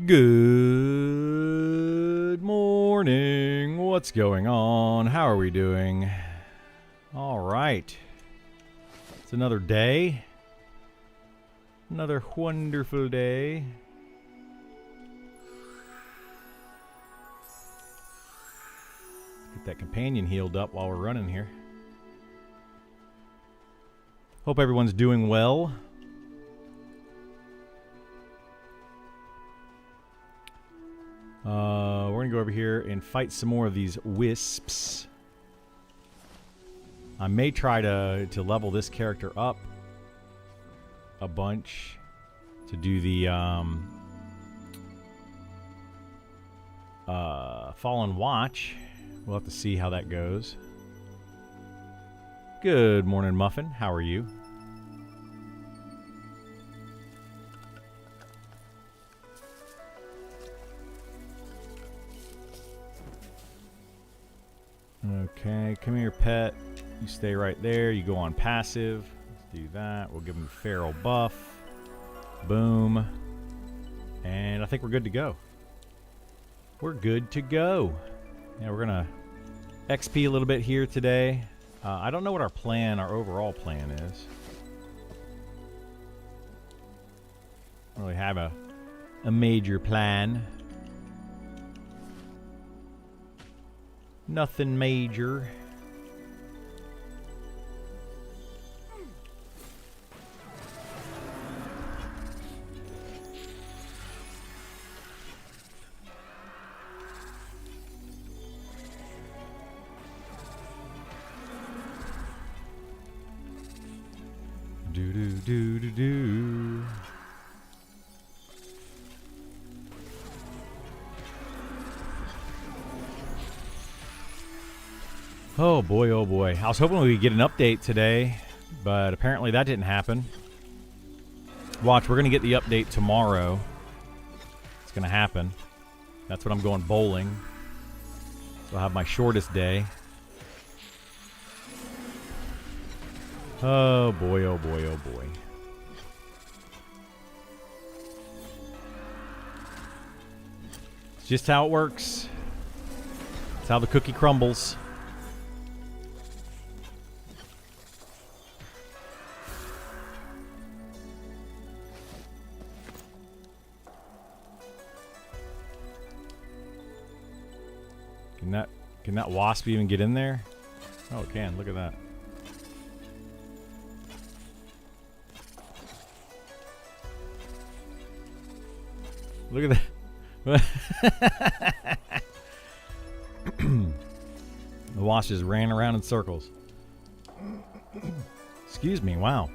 Good morning. What's going on? How are we doing? All right. It's another day. Another wonderful day. Get that companion healed up while we're running here. Hope everyone's doing well. We're going to go over here and fight some more of these wisps. I may try to level this character up a bunch to do the Fallen Watch. We'll have to see how that goes. Good morning, Muffin. How are you? Okay, come here, pet. You stay right there. You go on passive. Let's do that. We'll give him a feral buff. Boom. And I think we're good to go. We're good to go. Yeah, we're going to XP a little bit here today. I don't know what our overall plan is. I don't really have a major plan. Nothing major. Do do do do do. Oh boy, oh boy. I was hoping we could get an update today, but apparently that didn't happen. Watch, we're going to get the update tomorrow. It's going to happen. That's when I'm going bowling. So I'll have my shortest day. Oh boy, oh boy, oh boy. It's just how it works. It's how the cookie crumbles. Can that wasp even get in there? Oh, it can. Look at that. Look at that. The wasp just ran around in circles. Excuse me. Wow.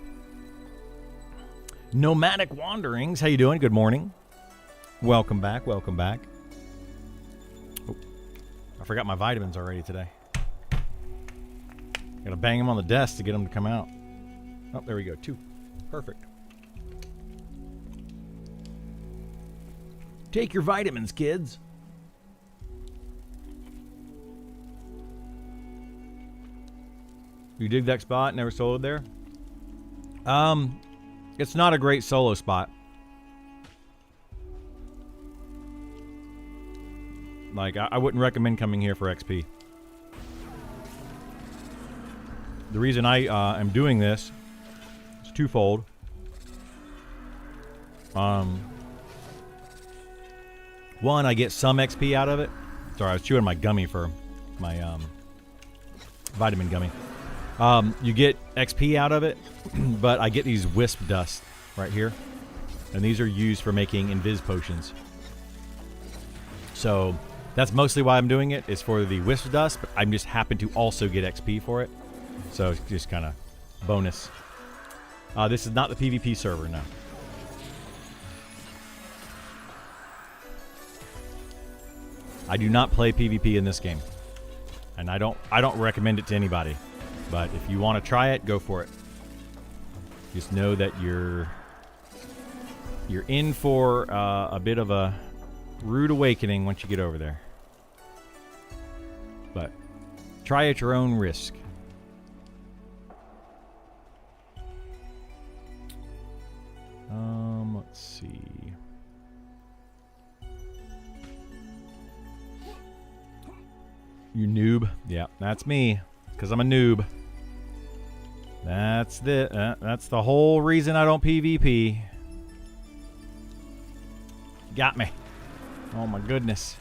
Nomadic Wanderings. How you doing? Good morning. Welcome back. Welcome back. Oh, I forgot my vitamins already today. Gotta bang them on the desk to get them to come out. Oh, there we go. 2. Perfect. Take your vitamins, kids. You dig that spot? Never soloed there? It's not a great solo spot. Like, I wouldn't recommend coming here for XP. The reason I am doing this is twofold. One, I get some XP out of it. Sorry, I was chewing my gummy for my vitamin gummy. You get XP out of it, but I get these wisp dust right here. And these are used for making invis potions. So that's mostly why I'm doing it, is for the wisp dust, but I just happen to also get XP for it. So it's just kind of bonus. This is not the PvP server, no. I do not play PvP in this game. And I don't recommend it to anybody. But if you want to try it, go for it. Just know that you're in for a bit of a rude awakening once you get over there. But try at your own risk. Let's see. You noob. Yeah, that's me. Because I'm a noob. That's the whole reason I don't PvP. Got me. Oh my goodness.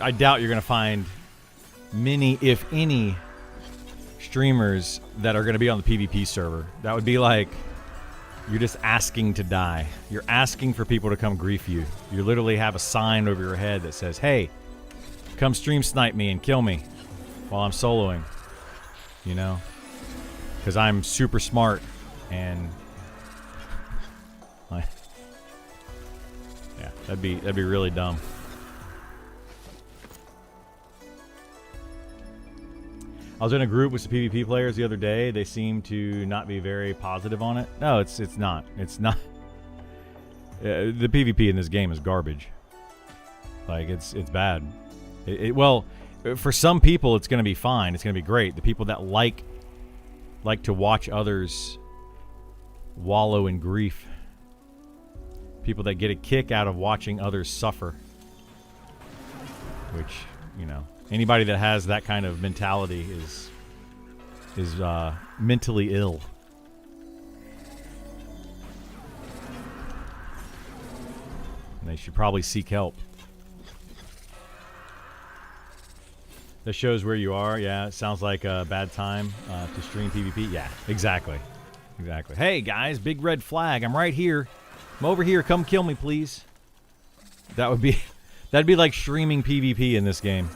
I doubt you're going to find many, if any, streamers that are going to be on the PvP server. That would be like you're just asking to die. You're asking for people to come grief you. You literally have a sign over your head that says, hey, come stream snipe me and kill me while I'm soloing. You know? Because I'm super smart and... yeah, that'd be really dumb. I was in a group with some PvP players the other day. They seem to not be very positive on it. No, it's not. It's not. The PvP in this game is garbage. Like, it's bad. Well, for some people, it's going to be fine. It's going to be great. The people that like to watch others wallow in grief. People that get a kick out of watching others suffer. Which, you know... Anybody that has that kind of mentality is mentally ill. And they should probably seek help. That shows where you are. Yeah, it sounds like a bad time to stream PvP. Yeah, exactly. Exactly. Hey, guys, big red flag. I'm right here. I'm over here. Come kill me, please. That'd be like streaming PvP in this game.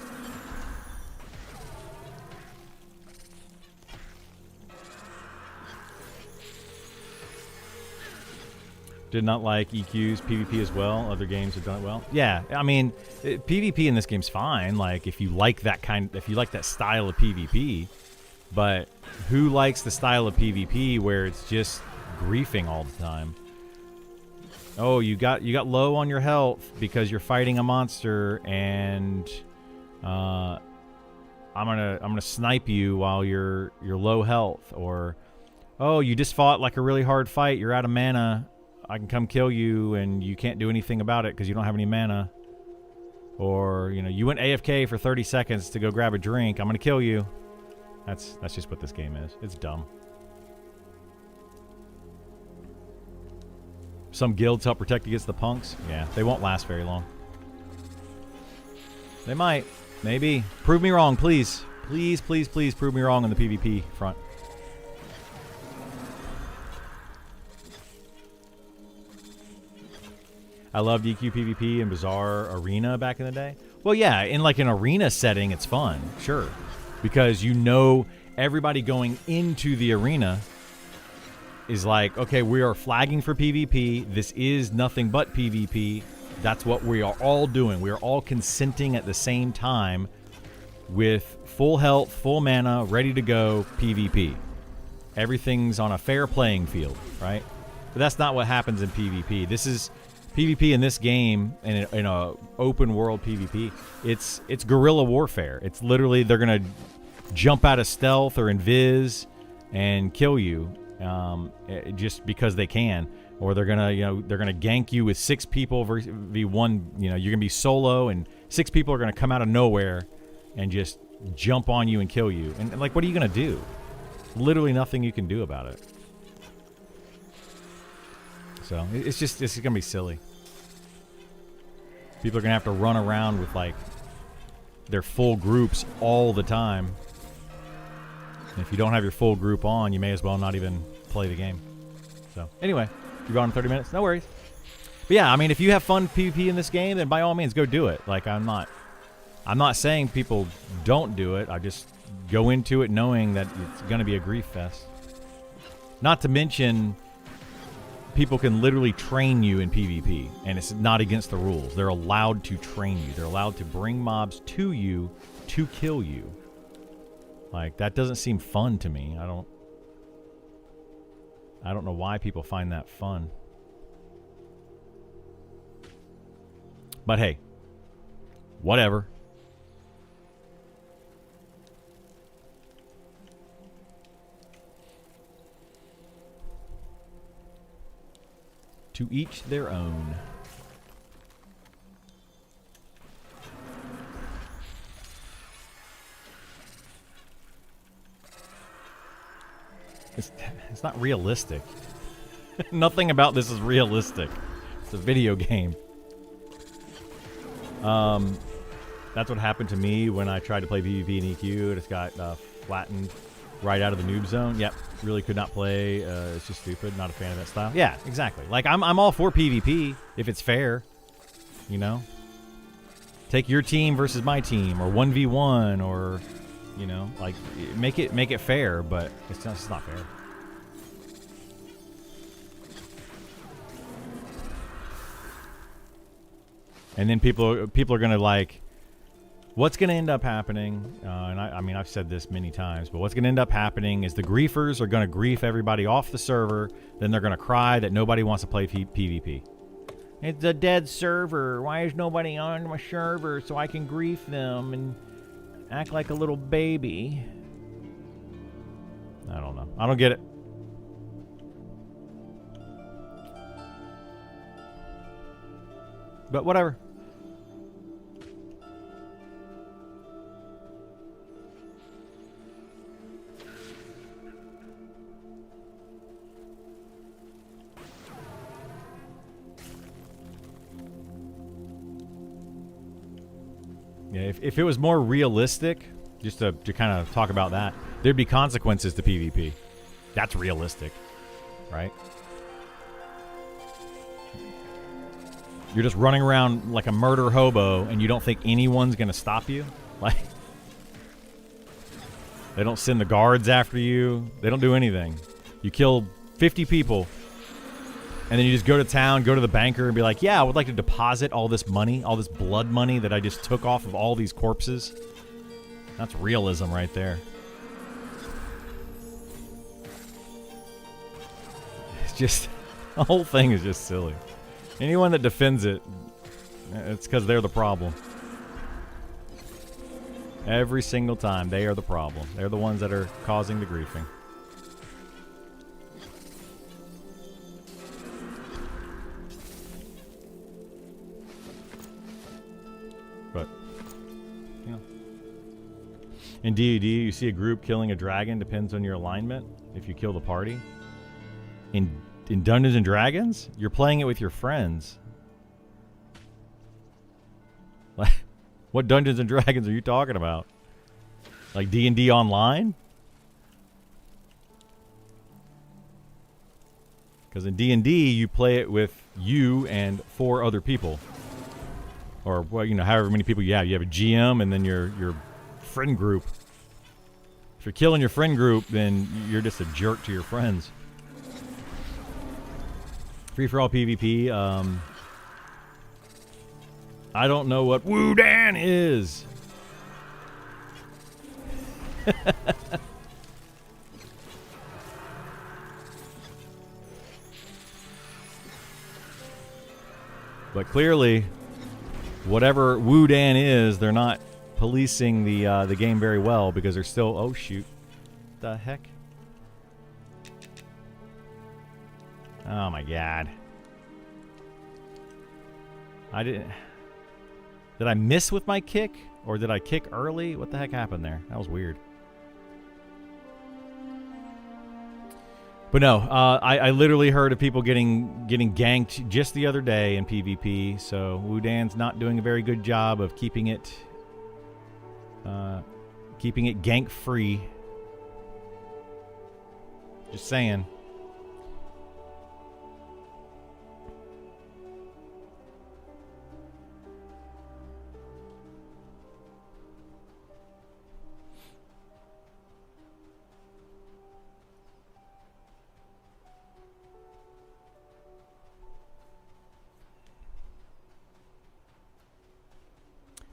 Did not like EQ's PvP as well. Other games have done it well. Yeah, I mean, PvP in this game's fine. Like, if you like that style of PvP, but who likes the style of PvP where it's just griefing all the time? Oh, you got low on your health because you're fighting a monster, and I'm gonna snipe you while you're low health. Or, oh, you just fought like a really hard fight. You're out of mana. I can come kill you, and you can't do anything about it because you don't have any mana. Or, you know, you went AFK for 30 seconds to go grab a drink. I'm going to kill you. That's just what this game is. It's dumb. Some guilds help protect against the punks. Yeah, they won't last very long. They might. Maybe. Prove me wrong, please. Please, please, please prove me wrong on the PvP front. I loved EQ PvP and Bizarre Arena back in the day. Well, yeah, in like an arena setting, it's fun, sure. Because you know everybody going into the arena is like, okay, we are flagging for PvP. This is nothing but PvP. That's what we are all doing. We are all consenting at the same time with full health, full mana, ready to go PvP. Everything's on a fair playing field, right? But that's not what happens in PvP. This is... PvP in this game, in a open world PvP, it's guerrilla warfare. It's literally they're gonna jump out of stealth or invis and kill you, just because they can, or they're gonna gank you with 6 people v 1. You know, you're gonna be solo, and 6 people are gonna come out of nowhere and just jump on you and kill you. And like, what are you gonna do? Literally nothing you can do about it. So it's gonna be silly. People are gonna have to run around with like their full groups all the time. And if you don't have your full group on, you may as well not even play the game. So anyway, you're gone in 30 minutes. No worries. But yeah, I mean, if you have fun PvP in this game, then by all means go do it. Like, I'm not saying people don't do it. I just go into it knowing that it's gonna be a grief fest. Not to mention, people can literally train you in PvP, and it's not against the rules. They're allowed to train you. They're allowed to bring mobs to you to kill you. Like, that doesn't seem fun to me. I don't know why people find that fun. But hey, whatever. To each their own. It's not realistic. Nothing about this is realistic. It's a video game. That's what happened to me when I tried to play PvP and EQ. It just got flattened right out of the noob zone. Yep, really could not play. It's just stupid. Not a fan of that style. Yeah, exactly. Like I'm all for PvP if it's fair. You know, take your team versus my team, or 1v1, or you know, like make it fair. But it's not fair. And then people are gonna like, what's gonna end up happening? And I mean, I've said this many times, but what's gonna end up happening is the griefers are gonna grief everybody off the server. Then they're gonna cry that nobody wants to play PvP. It's a dead server. Why is nobody on my server so I can grief them and act like a little baby? I don't know. I don't get it. But whatever. Yeah, if it was more realistic, just to kind of talk about that, there'd be consequences to PvP. That's realistic, right? You're just running around like a murder hobo and you don't think anyone's going to stop you? Like, they don't send the guards after you. They don't do anything. You kill 50 people and then you just go to town, go to the banker and be like, yeah, I would like to deposit all this money, all this blood money that I just took off of all these corpses. That's realism right there. It's just, the whole thing is just silly. Anyone that defends it, it's because they're the problem. Every single time, they are the problem. They're the ones that are causing the griefing. But, you know. In D&D, you see a group killing a dragon, depends on your alignment, if you kill the party. In Dungeons & Dragons, you're playing it with your friends. Like, what Dungeons & Dragons are you talking about? Like D&D Online? Because in D&D, you play it with you and 4 other people. Or, well, you know, however many people you have. You have a GM and then your friend group. If you're killing your friend group, then you're just a jerk to your friends. Free-for-all PvP. I don't know what Woodan is. But clearly, whatever Woodan is, they're not policing the game very well because they're still. Oh shoot! The heck. Oh my god. Did I miss with my kick? Or did I kick early? What the heck happened there? That was weird. But no, I literally heard of people getting ganked just the other day in PvP, so Woodan's not doing a very good job of keeping it gank free. Just saying.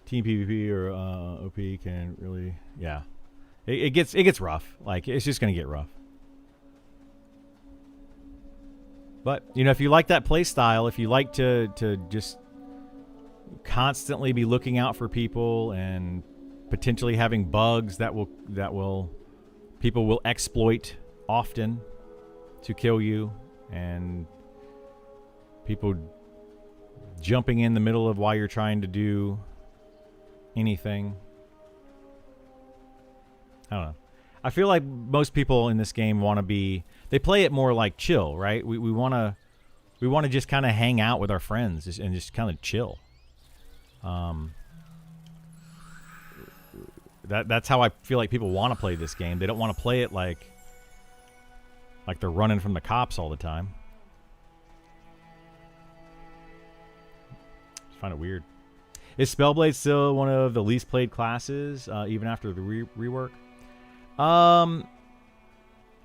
Team PvP or OP can really, yeah, it gets rough. Like, it's just gonna get rough. But you know, if you like that play style, if you like to just constantly be looking out for people and potentially having bugs that people will exploit often to kill you, and people jumping in the middle of while you're trying to do anything. I don't know. I feel like most people in this game they play it more like chill, right? We want to just kind of hang out with our friends and just kind of chill. That's how I feel like people want to play this game. They don't want to play it like they're running from the cops all the time. I find it weird. Is Spellblade still one of the least played classes, even after the rework?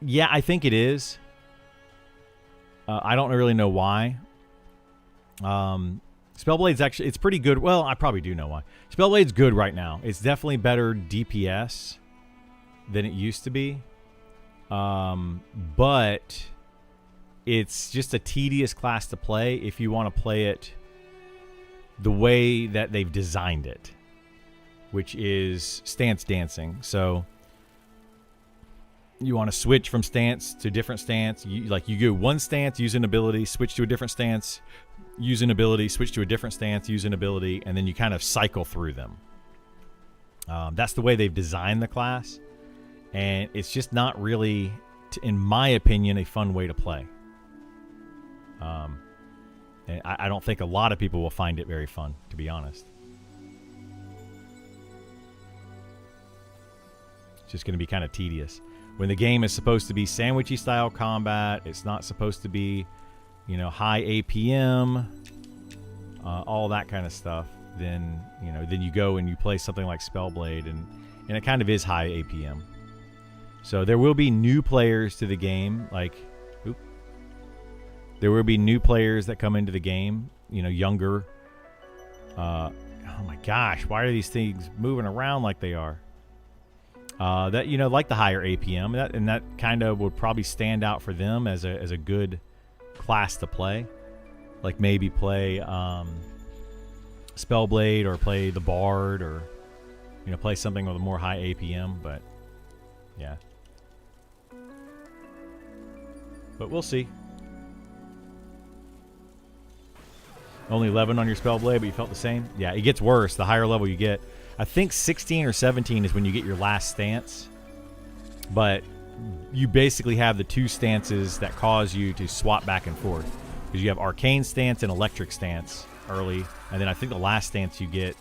Yeah, I think it is. I don't really know why. Spellblade's actually, it's pretty good. Well, I probably do know why. Spellblade's good right now. It's definitely better DPS than it used to be. But it's just a tedious class to play if you want to play it the way that they've designed it, which is stance dancing. So you want to switch from stance to different stance. You go one stance, use an ability, switch to a different stance, use an ability, switch to a different stance, use an ability, and then you kind of cycle through them. That's the way they've designed the class, and it's just not really, in my opinion, a fun way to play. And I don't think a lot of people will find it very fun, to be honest. It's just going to be kind of tedious. When the game is supposed to be sandwichy style combat, it's not supposed to be, high APM, all that kind of stuff. Then you go and you play something like Spellblade, and it kind of is high APM. So there will be new players to the game, there will be new players that come into the game, younger. Oh my gosh, why are these things moving around like they are? That like the higher APM, that kind of would probably stand out for them as a good class to play. Like maybe play Spellblade or play the Bard, or play something with a more high APM. But yeah, but we'll see. Only 11 on your Spellblade, but you felt the same? Yeah, it gets worse the higher level you get. I think 16 or 17 is when you get your last stance. But you basically have the two stances that cause you to swap back and forth. Because you have Arcane Stance and Electric Stance early. And then I think the last stance you get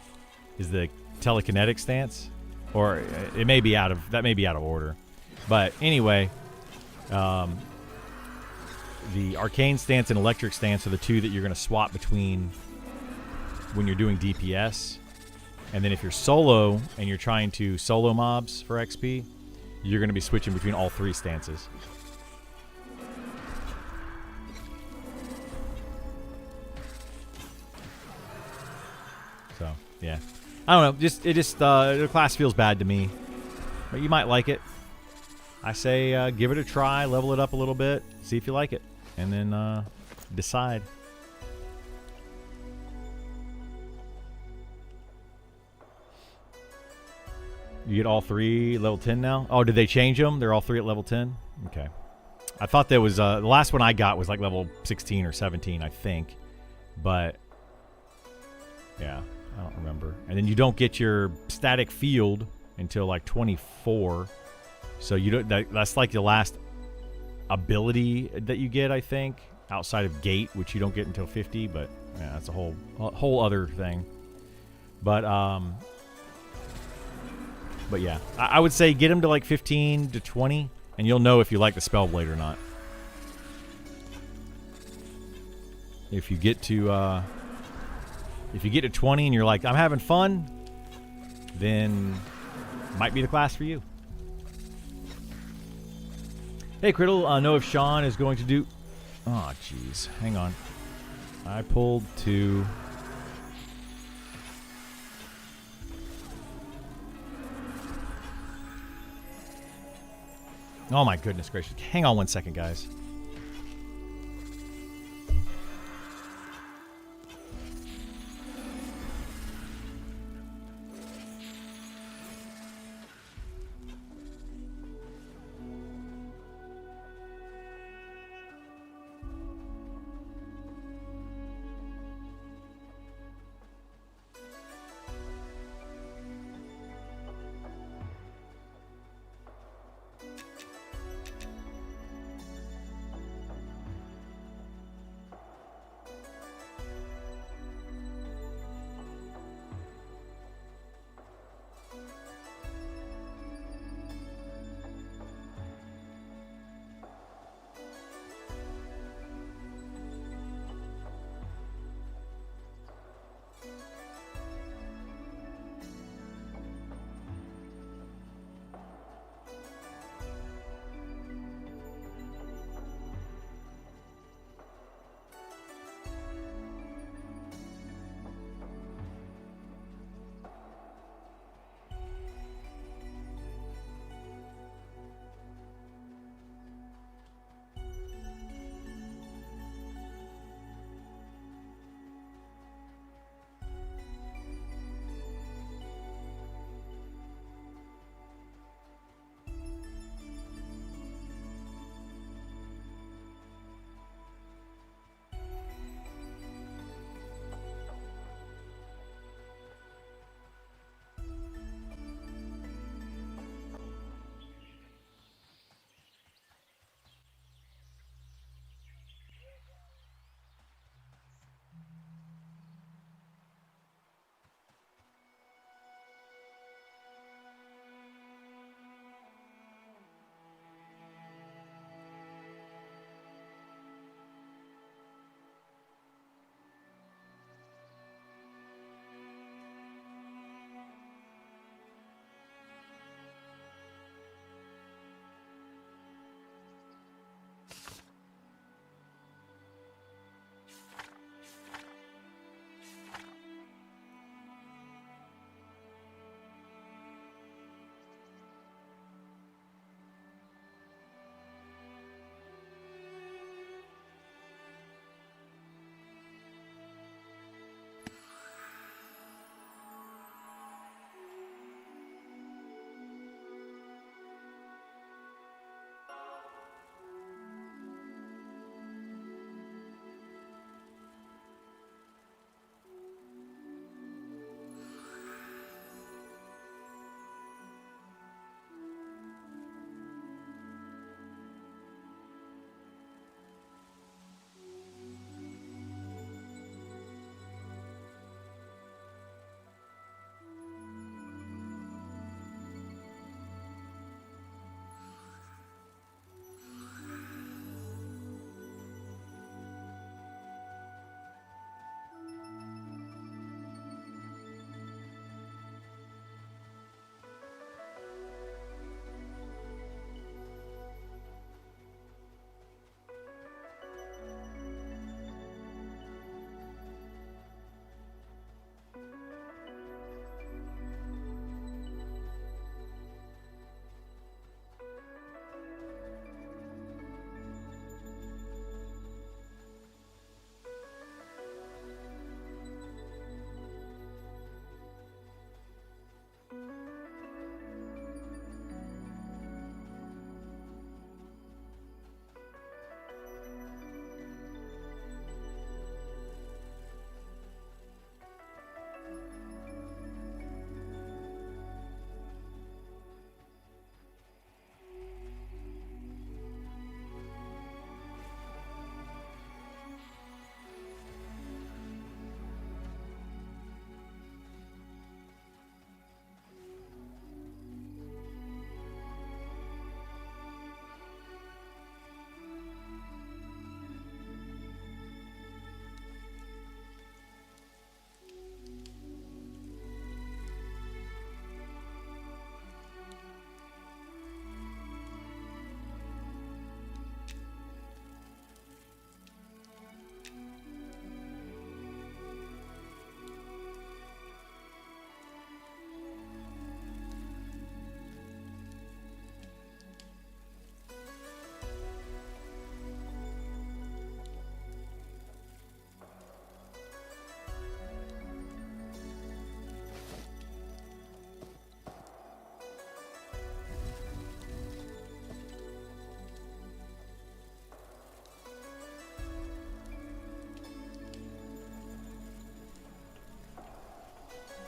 is the Telekinetic Stance. Or it may be out of order. But anyway, the Arcane Stance and Electric Stance are the two that you're going to swap between when you're doing DPS. And then if you're solo and you're trying to solo mobs for XP, you're going to be switching between all three stances. So, yeah. I don't know. The class feels bad to me. But you might like it. I say give it a try, level it up a little bit, see if you like it. And then decide. You get all three level 10 now? Oh, did they change them? They're all three at level 10? Okay. I thought there was... the last one I got was like level 16 or 17, I think. But... yeah, I don't remember. And then you don't get your static field until like 24. So you don't... that's like the last ability that you get, I think, outside of Gate, which you don't get until 50, but yeah, that's a whole other thing. But yeah, I would say get them to like 15 to 20, and you'll know if you like the Spellblade or not. If you get to 20 and you're like, I'm having fun, then it might be the class for you. Hey, Criddle, know if Sean is going to do... oh, jeez. Hang on. I pulled to... oh, my goodness gracious. Hang on one second, guys.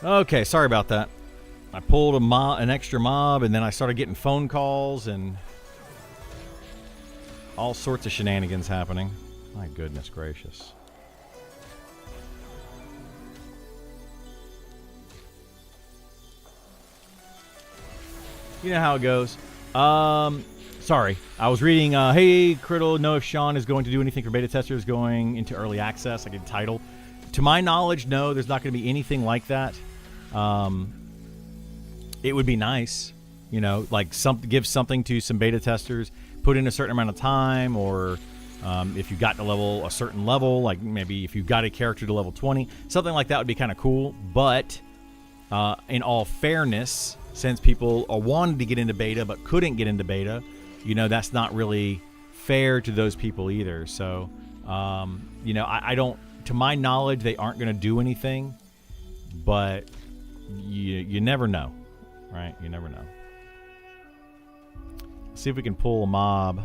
Okay, sorry about that. I pulled an extra mob, and then I started getting phone calls and all sorts of shenanigans happening. My goodness gracious. You know how it goes. Sorry. I was reading, hey, Criddle, know if Sean is going to do anything for beta testers going into early access, like a title. To my knowledge, no, there's not going to be anything like that. It would be nice, you know, like give something to some beta testers, put in a certain amount of time, or if you got to a certain level, like maybe if you got a character to level 20, something like that would be kind of cool. But in all fairness, since people wanted to get into beta but couldn't get into beta, you know, that's not really fair to those people either. So, you know, I don't, to my knowledge, they aren't going to do anything, but you never know, right? You never know. Let's see if we can pull a mob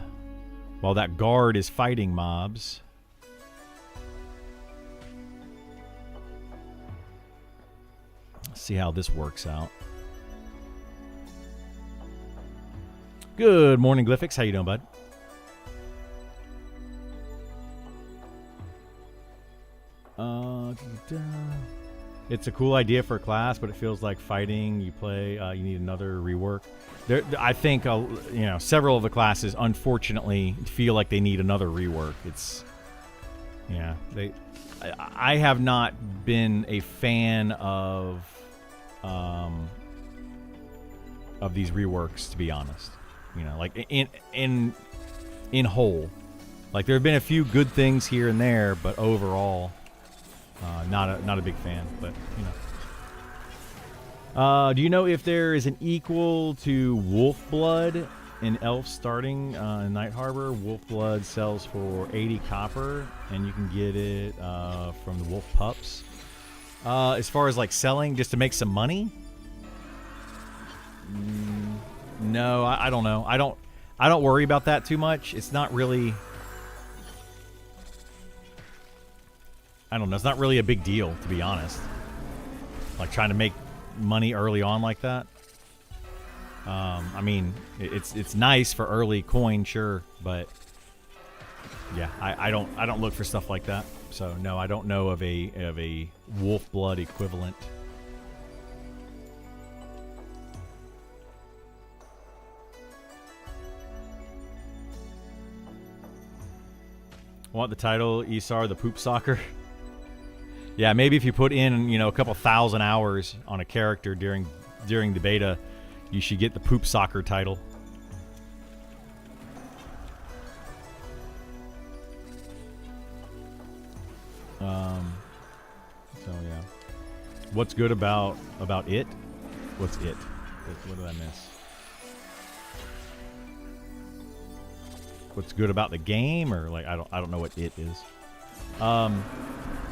while that guard is fighting mobs. Let's see how this works out. Good morning, Glyphix. How you doing, bud? It's a cool idea for a class, but it feels like fighting. You play, you need another rework. I think you know, several of the classes, unfortunately, feel like they need another rework. It's, yeah, I have not been a fan of these reworks, to be honest. You know, like in whole, like there have been a few good things here and there, but overall, not a big fan. But you know, do you know if there is an equal to Wolf Blood in Elf starting in Night Harbor? Wolf Blood sells for 80 copper, and you can get it from the Wolf Pups. As far as like selling, just to make some money. No, I don't know. I don't worry about that too much. It's not really, I don't know. It's not really a big deal, to be honest. Like trying to make money early on like that. I mean, it's nice for early coin, sure, but yeah, I don't look for stuff like that. So no, I don't know of a Wolf Blood equivalent. Want the title, Isar the Poop Soccer? Yeah, maybe if you put in, you know, a couple thousand hours on a character during the beta, you should get the Poop Soccer title. So yeah. What's good about it? What's it? What did I miss? What's good about the game, or like I don't know what it is.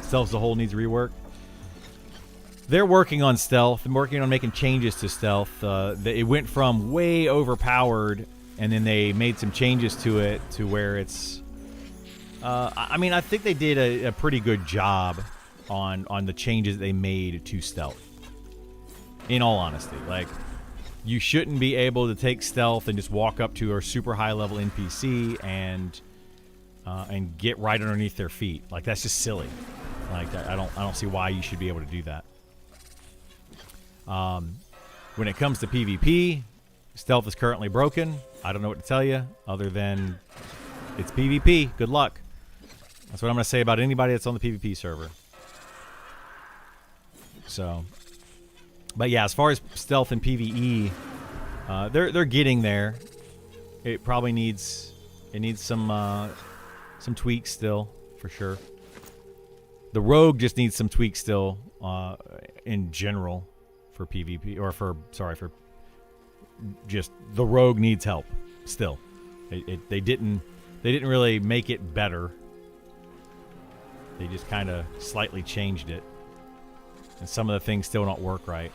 Stealth as a whole needs rework. They're working on stealth. They're working on making changes to stealth. It went from way overpowered, and then they made some changes to it to where it's. I mean, I think they did a pretty good job on the changes they made to stealth. In all honesty, like. You shouldn't be able to take stealth and just walk up to a super high level NPC and get right underneath their feet. Like that's just silly. Like I don't see why you should be able to do that. When it comes to PvP, stealth is currently broken. I don't know what to tell you other than it's PvP. Good luck. That's what I'm going to say about anybody that's on the PvP server. So. But yeah, as far as stealth and PvE, they're getting there. It probably needs some tweaks still, for sure. The rogue just needs some tweaks still, in general, for PvP for just the rogue needs help still. They didn't really make it better. They just kind of slightly changed it. And some of the things still don't work right.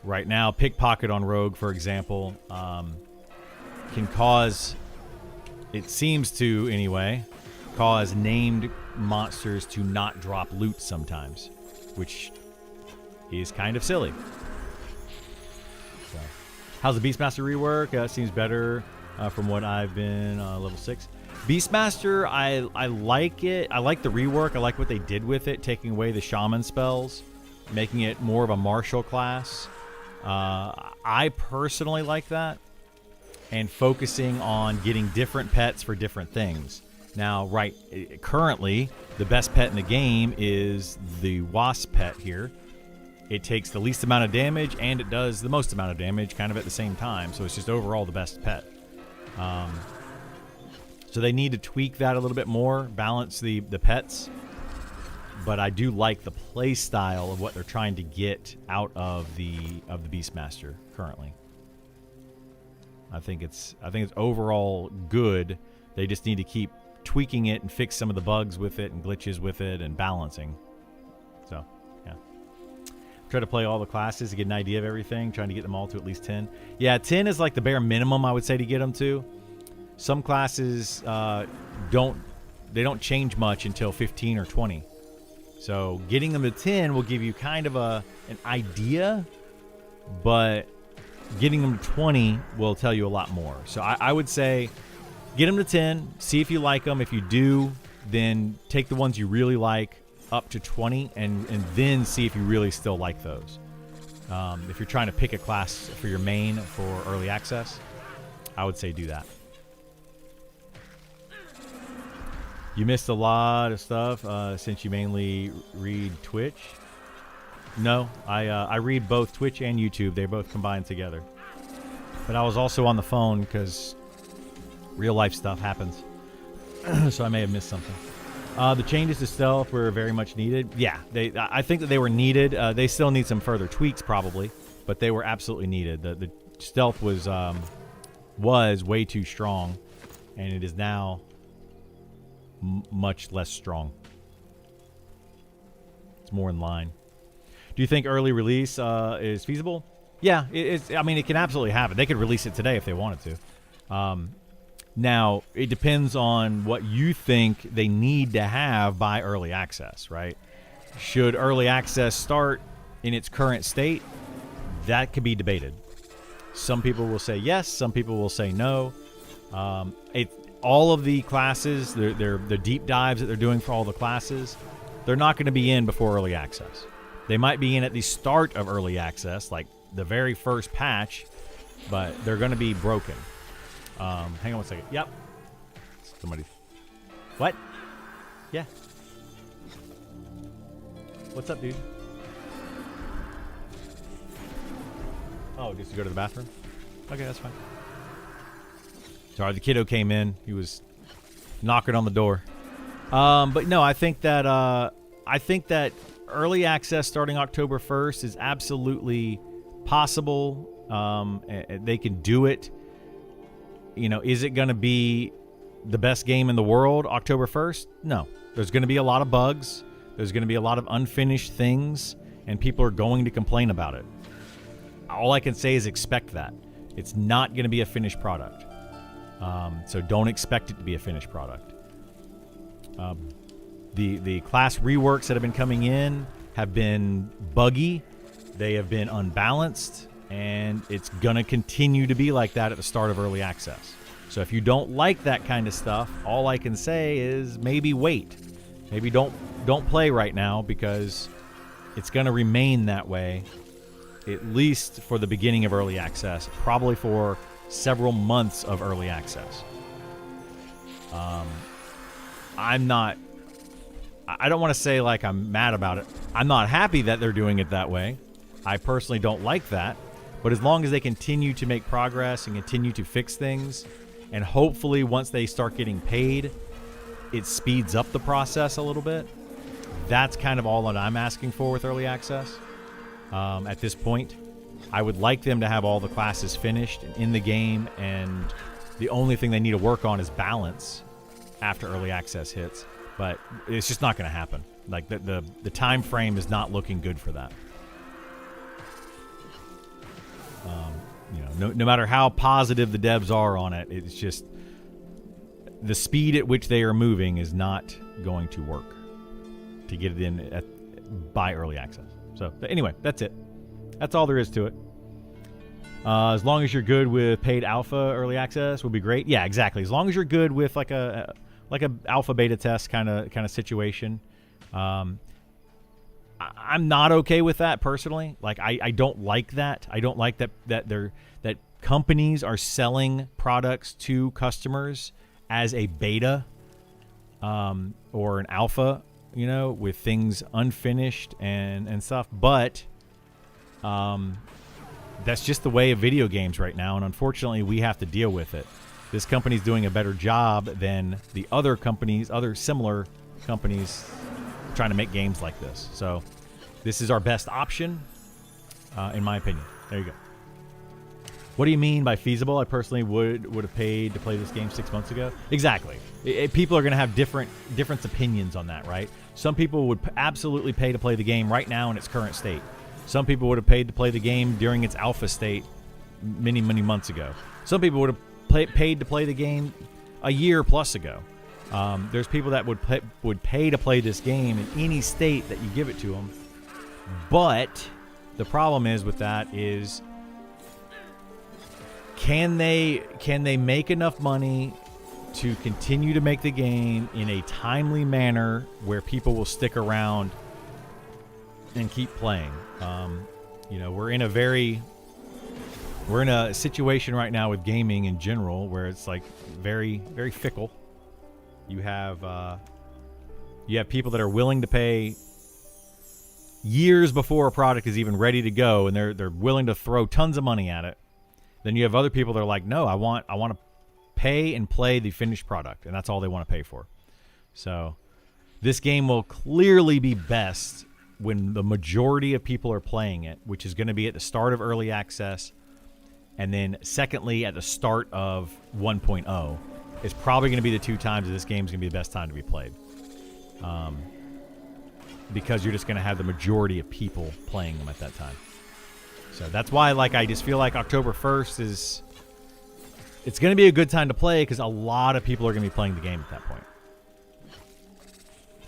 Right now, pickpocket on rogue, for example, can cause, it seems to anyway, cause named monsters to not drop loot sometimes, which is kind of silly. So, how's the Beastmaster rework? Seems better from what I've been level 6. Beastmaster, I like it. I like the rework. I like what they did with it, taking away the shaman spells, making it more of a martial class. I personally like that, and focusing on getting different pets for different things. Now, currently, the best pet in the game is the wasp pet here. It takes the least amount of damage, and it does the most amount of damage kind of at the same time, so it's just overall the best pet. So they need to tweak that a little bit more, balance the pets. But I do like the play style of what they're trying to get out of the Beastmaster currently. I think it's overall good. They just need to keep tweaking it and fix some of the bugs with it and glitches with it and balancing. So, yeah. Try to play all the classes to get an idea of everything, trying to get them all to at least 10. Yeah, 10 is like the bare minimum I would say to get them to. Some classes don't change much until 15 or 20. So getting them to 10 will give you kind of an idea, but getting them to 20 will tell you a lot more. So I would say get them to 10, see if you like them. If you do, then take the ones you really like up to 20 and then see if you really still like those. If you're trying to pick a class for your main for early access, I would say do that. You missed a lot of stuff since you mainly read Twitch. No, I read both Twitch and YouTube. They're both combined together. But I was also on the phone because real life stuff happens. So I may have missed something. The changes to stealth were very much needed. Yeah, I think that they were needed. They still need some further tweaks probably, but they were absolutely needed. The stealth was way too strong, and it is now much less strong. It's more in line. Do you think early release is feasible? Yeah, I mean, it can absolutely happen. They could release it today if they wanted to. Now, it depends on what you think they need to have by early access, right? Should early access start in its current state? That could be debated. Some people will say yes, some people will say no. All of the classes, the deep dives that they're doing for all the classes, they're not going to be in before early access. They might be in at the start of early access, like the very first patch, but they're going to be broken. Hang on one second. Yep. Somebody. What? Yeah. What's up, dude? Oh, just to go to the bathroom? Okay, that's fine. Sorry, the kiddo came in. He was knocking on the door. But no, I think that early access starting October 1st is absolutely possible. They can do it. You know, is it going to be the best game in the world October 1st? No. There's going to be a lot of bugs. There's going to be a lot of unfinished things, and people are going to complain about it. All I can say is expect that. It's not going to be a finished product. So don't expect it to be a finished product. The class reworks that have been coming in have been buggy. They have been unbalanced. And it's going to continue to be like that at the start of early access. So if you don't like that kind of stuff, all I can say is maybe wait. Maybe don't play right now, because it's going to remain that way at least for the beginning of early access, probably for several months of early access. I don't want to say like I'm mad about it. I'm not happy that they're doing it that way. I personally don't like that. But as long as they continue to make progress and continue to fix things, and hopefully once they start getting paid, it speeds up the process a little bit. That's kind of all that I'm asking for with early access. At this point, I would like them to have all the classes finished and in the game, and the only thing they need to work on is balance after early access hits. But it's just not going to happen. Like the time frame is not looking good for that. No matter how positive the devs are on it, it's just the speed at which they are moving is not going to work to get it in by early access. So anyway, that's it. That's all there is to it. As long as you're good with paid alpha early access, would be great. Yeah, exactly. As long as you're good with like a alpha beta test kind of situation. I'm not okay with that personally. Like I don't like that. I don't like that companies are selling products to customers as a beta or an alpha, with things unfinished and stuff. But that's just the way of video games right now, and unfortunately we have to deal with it. This company's doing a better job than the other similar companies trying to make games like this. So this is our best option, in my opinion. There you go. What do you mean by feasible? I personally would have paid to play this game 6 months ago. Exactly. People are going to have different opinions on that, right? Some people would absolutely pay to play the game right now in its current state. Some people would have paid to play the game during its alpha state many, many months ago. Some people would have paid to play the game a year plus ago. There's people that would pay to play this game in any state that you give it to them. But the problem is with that is, can they make enough money to continue to make the game in a timely manner where people will stick around and keep playing? We're in a situation right now with gaming in general where it's like very, very fickle. You have people that are willing to pay years before a product is even ready to go, and they're willing to throw tons of money at it. Then you have other people that are like, no, I want to pay and play the finished product, and that's all they want to pay for. So this game will clearly be best when the majority of people are playing it, which is going to be at the start of early access, and then secondly at the start of 1.0. It's probably going to be the two times that this game is going to be the best time to be played, because you're just going to have the majority of people playing them at that time. So that's why, I just feel like October 1st it's going to be a good time to play because a lot of people are going to be playing the game at that point.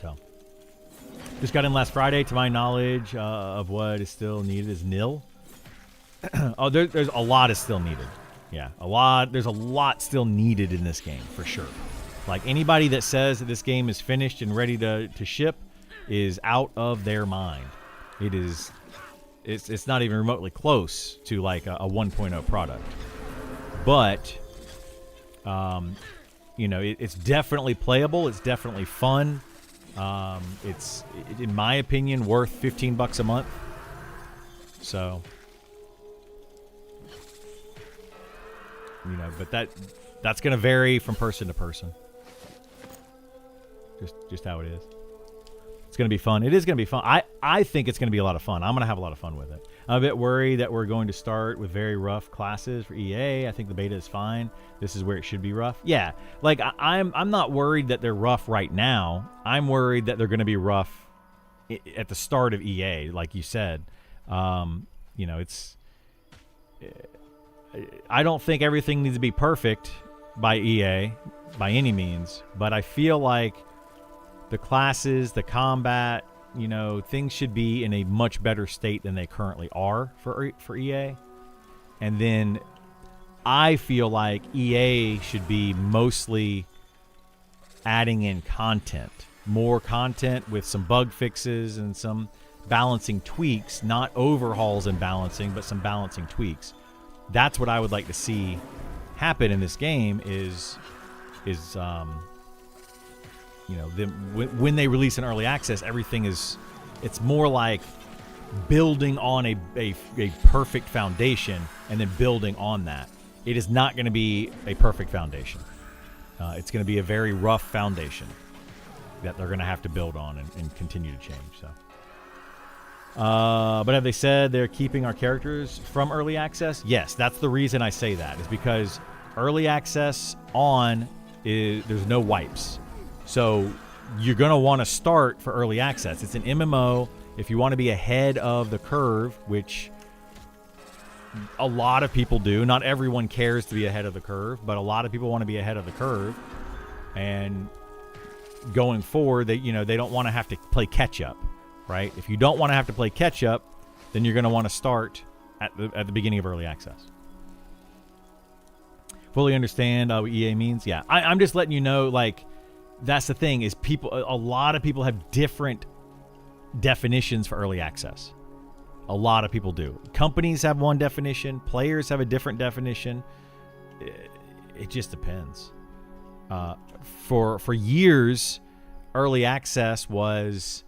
So, just got in last Friday. To my knowledge of what is still needed is nil. There's a lot is still needed. Yeah, there's a lot still needed in this game, for sure. Like, anybody that says that this game is finished and ready to ship is out of their mind. It's not even remotely close to like a 1.0 product. But, it's definitely playable. It's definitely fun. It's, in my opinion, worth $15 a month. So, but that's going to vary from person to person. Just how it is. It's going to be fun. It is going to be fun. I think it's going to be a lot of fun. I'm going to have a lot of fun with it. I'm a bit worried that we're going to start with very rough classes for EA. I think the beta is fine. This is where it should be rough. Yeah, like I'm not worried that they're rough right now. I'm worried that they're going to be rough at the start of EA, like you said. It's. I don't think everything needs to be perfect by EA by any means, but I feel like the classes, the combat, things should be in a much better state than they currently are for EA. And then I feel like EA should be mostly adding in content, more content with some bug fixes and some balancing tweaks, not overhauls and balancing, but some balancing tweaks. That's what I would like to see happen in this game is when they release an early access, everything it's more like building on a perfect foundation and then building on that. It is not going to be a perfect foundation. It's going to be a very rough foundation that they're going to have to build on and continue to change. So, but have they said they're keeping our characters from early access? Yes, that's the reason I say that, is because early access there's no wipes. So you're going to want to start for early access. It's an MMO. If you want to be ahead of the curve, which a lot of people do, not everyone cares to be ahead of the curve, but a lot of people want to be ahead of the curve. And going forward, they don't want to have to play catch up. right? If you don't want to have to play catch up, then you're going to want to start at the beginning of early access. Fully understand what EA means. Yeah, I'm just letting you know, like, that's the thing is a lot of people have different definitions for early access. A lot of people do. Companies have one definition. Players have a different definition. It just depends. For years, early access was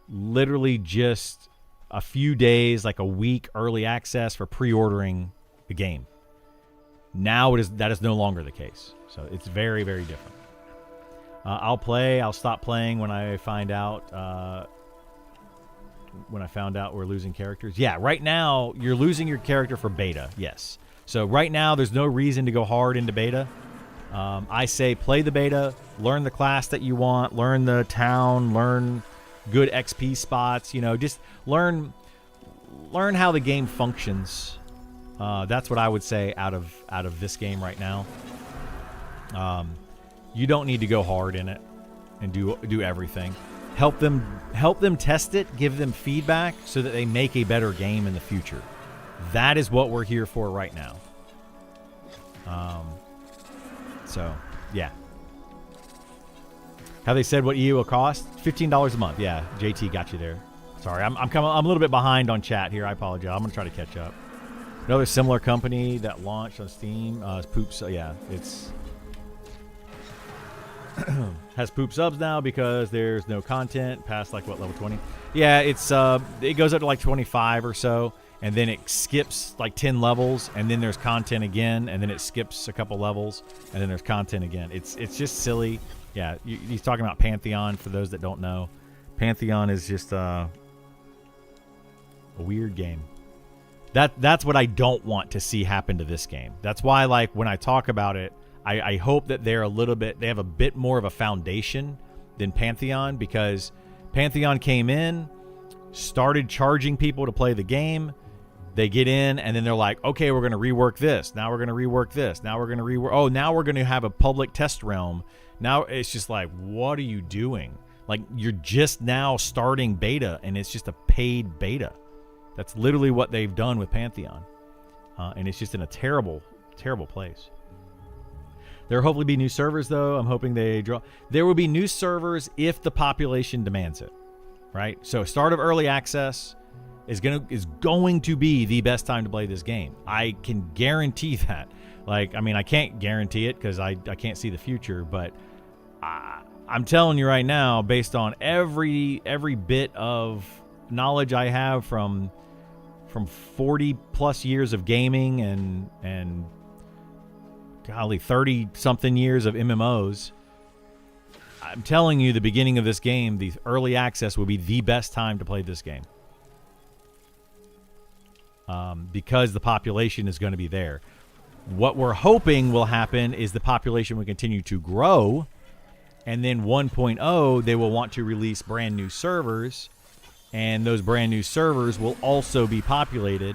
literally just a few days, like a week early access for pre-ordering the game. Now that is no longer the case. So it's very, very different. I'll stop playing when I find out we're losing characters. Yeah, right now you're losing your character for beta. Yes. So right now there's no reason to go hard into beta. I say play the beta, learn the class that you want, learn the town, learn good XP spots, just learn how the game functions. That's what I would say out of this game right now. You don't need to go hard in it and do everything. Help them test it, give them feedback so that they make a better game in the future. That is what we're here for right now. So, yeah. Have they said what EA will cost? $15 a month. Yeah, JT got you there. Sorry, I'm a little bit behind on chat here. I apologize. I'm gonna try to catch up. Another similar company that launched on Steam is Poop. So yeah, it's has Poop subs now because there's no content past like what, level 20? Yeah, it goes up to like 25 or so, and then it skips like 10 levels, and then there's content again, and then it skips a couple levels, and then there's content again. It's just silly. Yeah, he's talking about Pantheon. For those that don't know, Pantheon is just a weird game. That's what I don't want to see happen to this game. That's why, like, when I talk about it, I hope that they have a bit more of a foundation than Pantheon, because Pantheon came in, started charging people to play the game. They get in, and then they're like, okay, we're going to rework this. Now we're going to rework this. Now we're going to rework. Oh, now we're going to have a public test realm. Now it's just like, what are you doing? Like, you're just now starting beta, and it's just a paid beta. That's literally what they've done with Pantheon. And it's just in a terrible, terrible place. There will hopefully be new servers, though. I'm hoping there will be new servers if the population demands it, right? So start of early access is going to be the best time to play this game. I can guarantee that. Like, I mean, I can't guarantee it because I can't see the future, but I'm telling you right now, based on every bit of knowledge I have from 40 plus years of gaming and golly, 30 something years of MMOs, I'm telling you, the beginning of this game, the early access will be the best time to play this game. Because the population is going to be there. What we're hoping will happen is the population will continue to grow, and then 1.0, they will want to release brand new servers, and those brand new servers will also be populated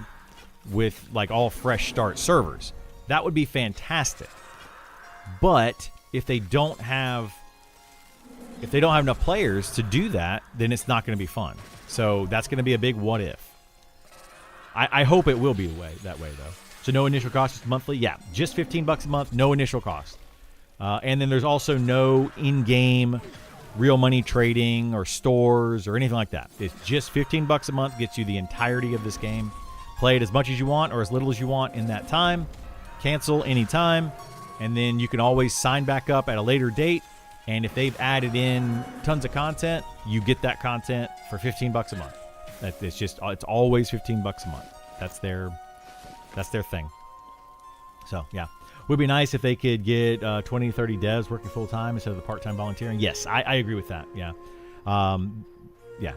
with like all fresh start servers. That would be fantastic. But if they don't have enough players to do that, then it's not going to be fun. So that's going to be a big what if. I hope it will be that way though. So no initial cost, just monthly. Yeah, just $15 a month, no initial cost. And then there's also no in-game real money trading or stores or anything like that. It's just $15 a month, gets you the entirety of this game. Play it as much as you want or as little as you want in that time. Cancel anytime, and then you can always sign back up at a later date. And if they've added in tons of content, you get that content for $15 a month. It's always $15 a month. That's their thing. So yeah, would be nice if they could get 20 to 30 devs working full time instead of the part-time volunteering. Yes, I agree with that. Yeah, yeah.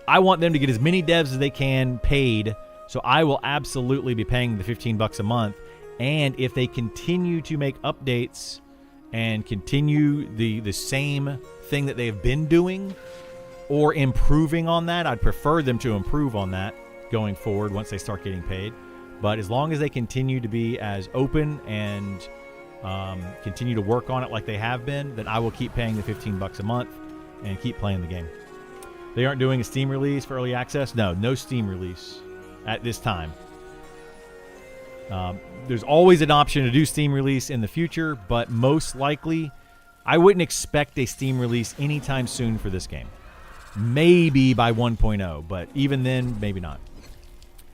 I want them to get as many devs as they can paid. So I will absolutely be paying the $15 a month. And if they continue to make updates and continue the same thing that they've been doing or improving on that, I'd prefer them to improve on that going forward once they start getting paid. But as long as they continue to be as open and continue to work on it like they have been, then I will keep paying the $15 a month and keep playing the game. They aren't doing a Steam release for early access? No Steam release at this time. There's always an option to do Steam release in the future, but most likely, I wouldn't expect a Steam release anytime soon for this game. Maybe by 1.0, but even then, maybe not.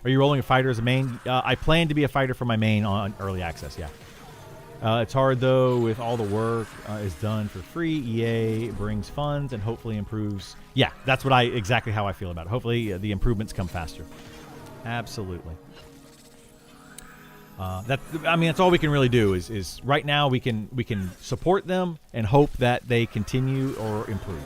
Are you rolling a fighter as a main? I plan to be a fighter for my main on early access, yeah. It's hard, though, with all the work is done for free. EA brings funds and hopefully improves. Yeah, that's exactly how I feel about it. Hopefully the improvements come faster. Absolutely. That's all we can really do is right now we can support them and hope that they continue or improve.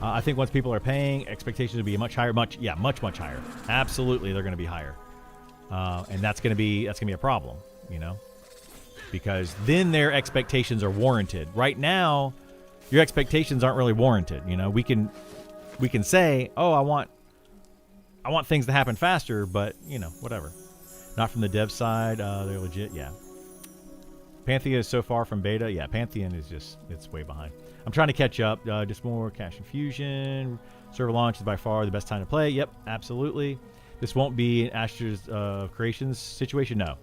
I think once people are paying, expectations will be much higher. Much higher. Absolutely, they're going to be higher, and that's going to be a problem, because then their expectations are warranted. Right now, your expectations aren't really warranted. We can say, oh, I want things to happen faster, but whatever. Not from the dev side. They're legit, yeah. Pantheon is so far from beta. Yeah, Pantheon is it's way behind. I'm trying to catch up. Just more cash infusion. Server launch is by far the best time to play. Yep, absolutely. This won't be an Ashes of Creations situation. No.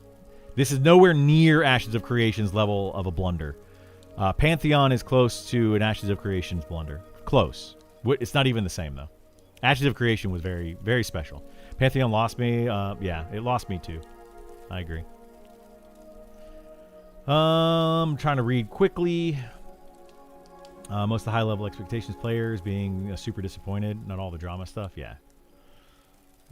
This is nowhere near Ashes of Creations level of a blunder. Pantheon is close to an Ashes of Creations blunder. Close. It's not even the same, though. Ashes of Creation was very, very special. Pantheon lost me. Yeah, it lost me too. I agree. Trying to read quickly. Most of the high-level expectations players being super disappointed. Not all the drama stuff. Yeah.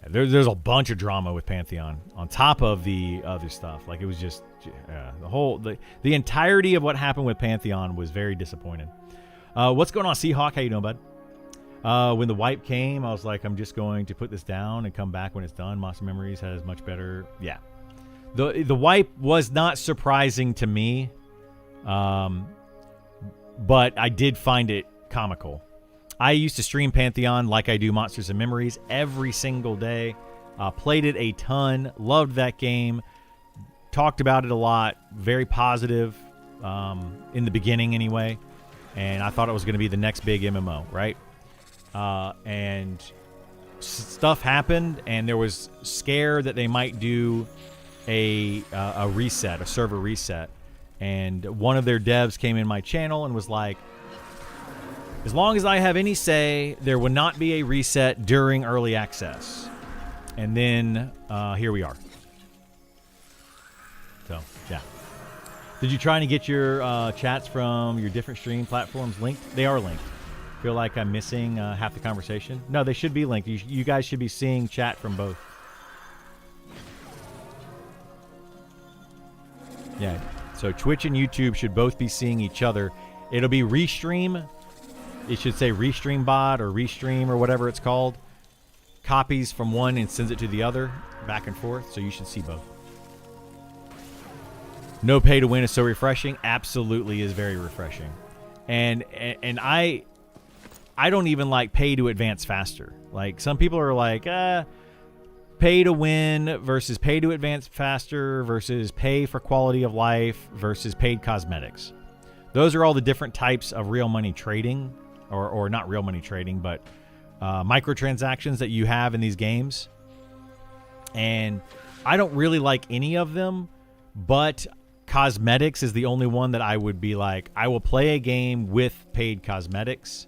There's a bunch of drama with Pantheon on top of the other stuff. Like, it was just the entirety of what happened with Pantheon was very disappointing. What's going on, Seahawk? How you doing, bud? When the wipe came, I was like, I'm just going to put this down and come back when it's done. Monster Memories has much better. Yeah. The wipe was not surprising to me, but I did find it comical. I used to stream Pantheon like I do Monsters and Memories every single day. Played it a ton. Loved that game. Talked about it a lot. Very positive in the beginning anyway. And I thought it was going to be the next big MMO, right? And stuff happened, and there was scare that they might do a reset, a server reset. And one of their devs came in my channel and was like, as long as I have any say, there will not be a reset during early access. And then here we are. So, yeah. Did you try to get your chats from your different stream platforms linked? They are linked. Feel like I'm missing half the conversation? No, they should be linked. You guys should be seeing chat from both. Yeah. So Twitch and YouTube should both be seeing each other. It'll be Restream. It should say Restream Bot or Restream or whatever it's called. Copies from one and sends it to the other, back and forth. So you should see both. No pay to win is so refreshing. Absolutely is very refreshing. And I don't even like pay to advance faster. Like, some people are like, pay to win versus pay to advance faster versus pay for quality of life versus paid cosmetics. Those are all the different types of real money trading, or not real money trading, but microtransactions that you have in these games. And I don't really like any of them, but cosmetics is the only one that I would be like, I will play a game with paid cosmetics.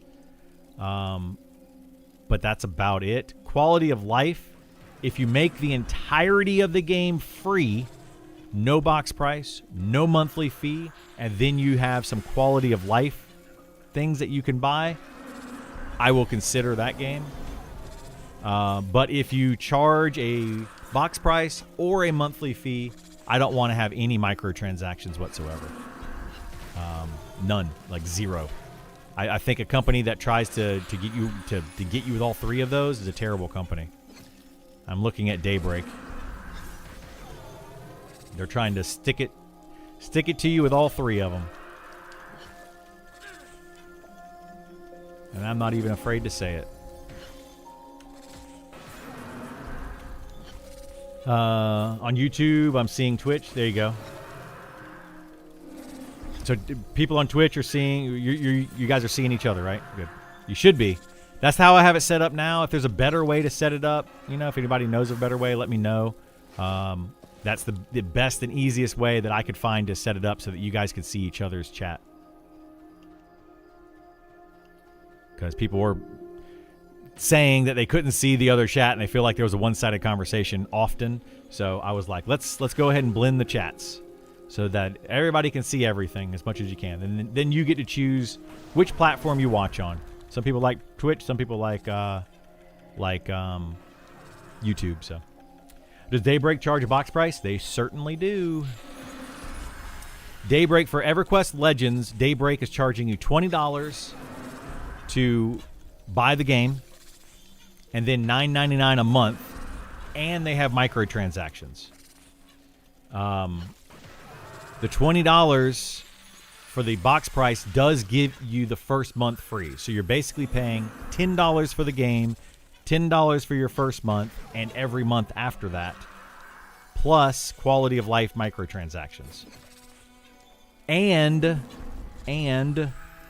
But that's about it. Quality of life, if you make the entirety of the game free, no box price, no monthly fee, and then you have some quality of life things that you can buy, I will consider that game. But if you charge a box price or a monthly fee, I don't want to have any microtransactions whatsoever. None, like zero. I think a company that tries to get you to get you with all three of those is a terrible company. I'm looking at Daybreak. They're trying to stick it to you with all three of them. And I'm not even afraid to say it. On YouTube, I'm seeing Twitch. There you go. So people on Twitch are seeing, you guys are seeing each other, right? Good. You should be. That's how I have it set up now. If there's a better way to set it up, if anybody knows of a better way, let me know. That's the best and easiest way that I could find to set it up so that you guys could see each other's chat. Because people were saying that they couldn't see the other chat and they feel like there was a one-sided conversation often. So I was like, let's go ahead and blend the chats so that everybody can see everything as much as you can. And then you get to choose which platform you watch on. Some people like Twitch. Some people like YouTube. So, does Daybreak charge a box price? They certainly do. Daybreak for EverQuest Legends. Daybreak is charging you $20 to buy the game, and then $9.99 a month, and they have microtransactions. The $20 for the box price does give you the first month free. So you're basically paying $10 for the game, $10 for your first month, and every month after that, plus quality of life microtransactions. And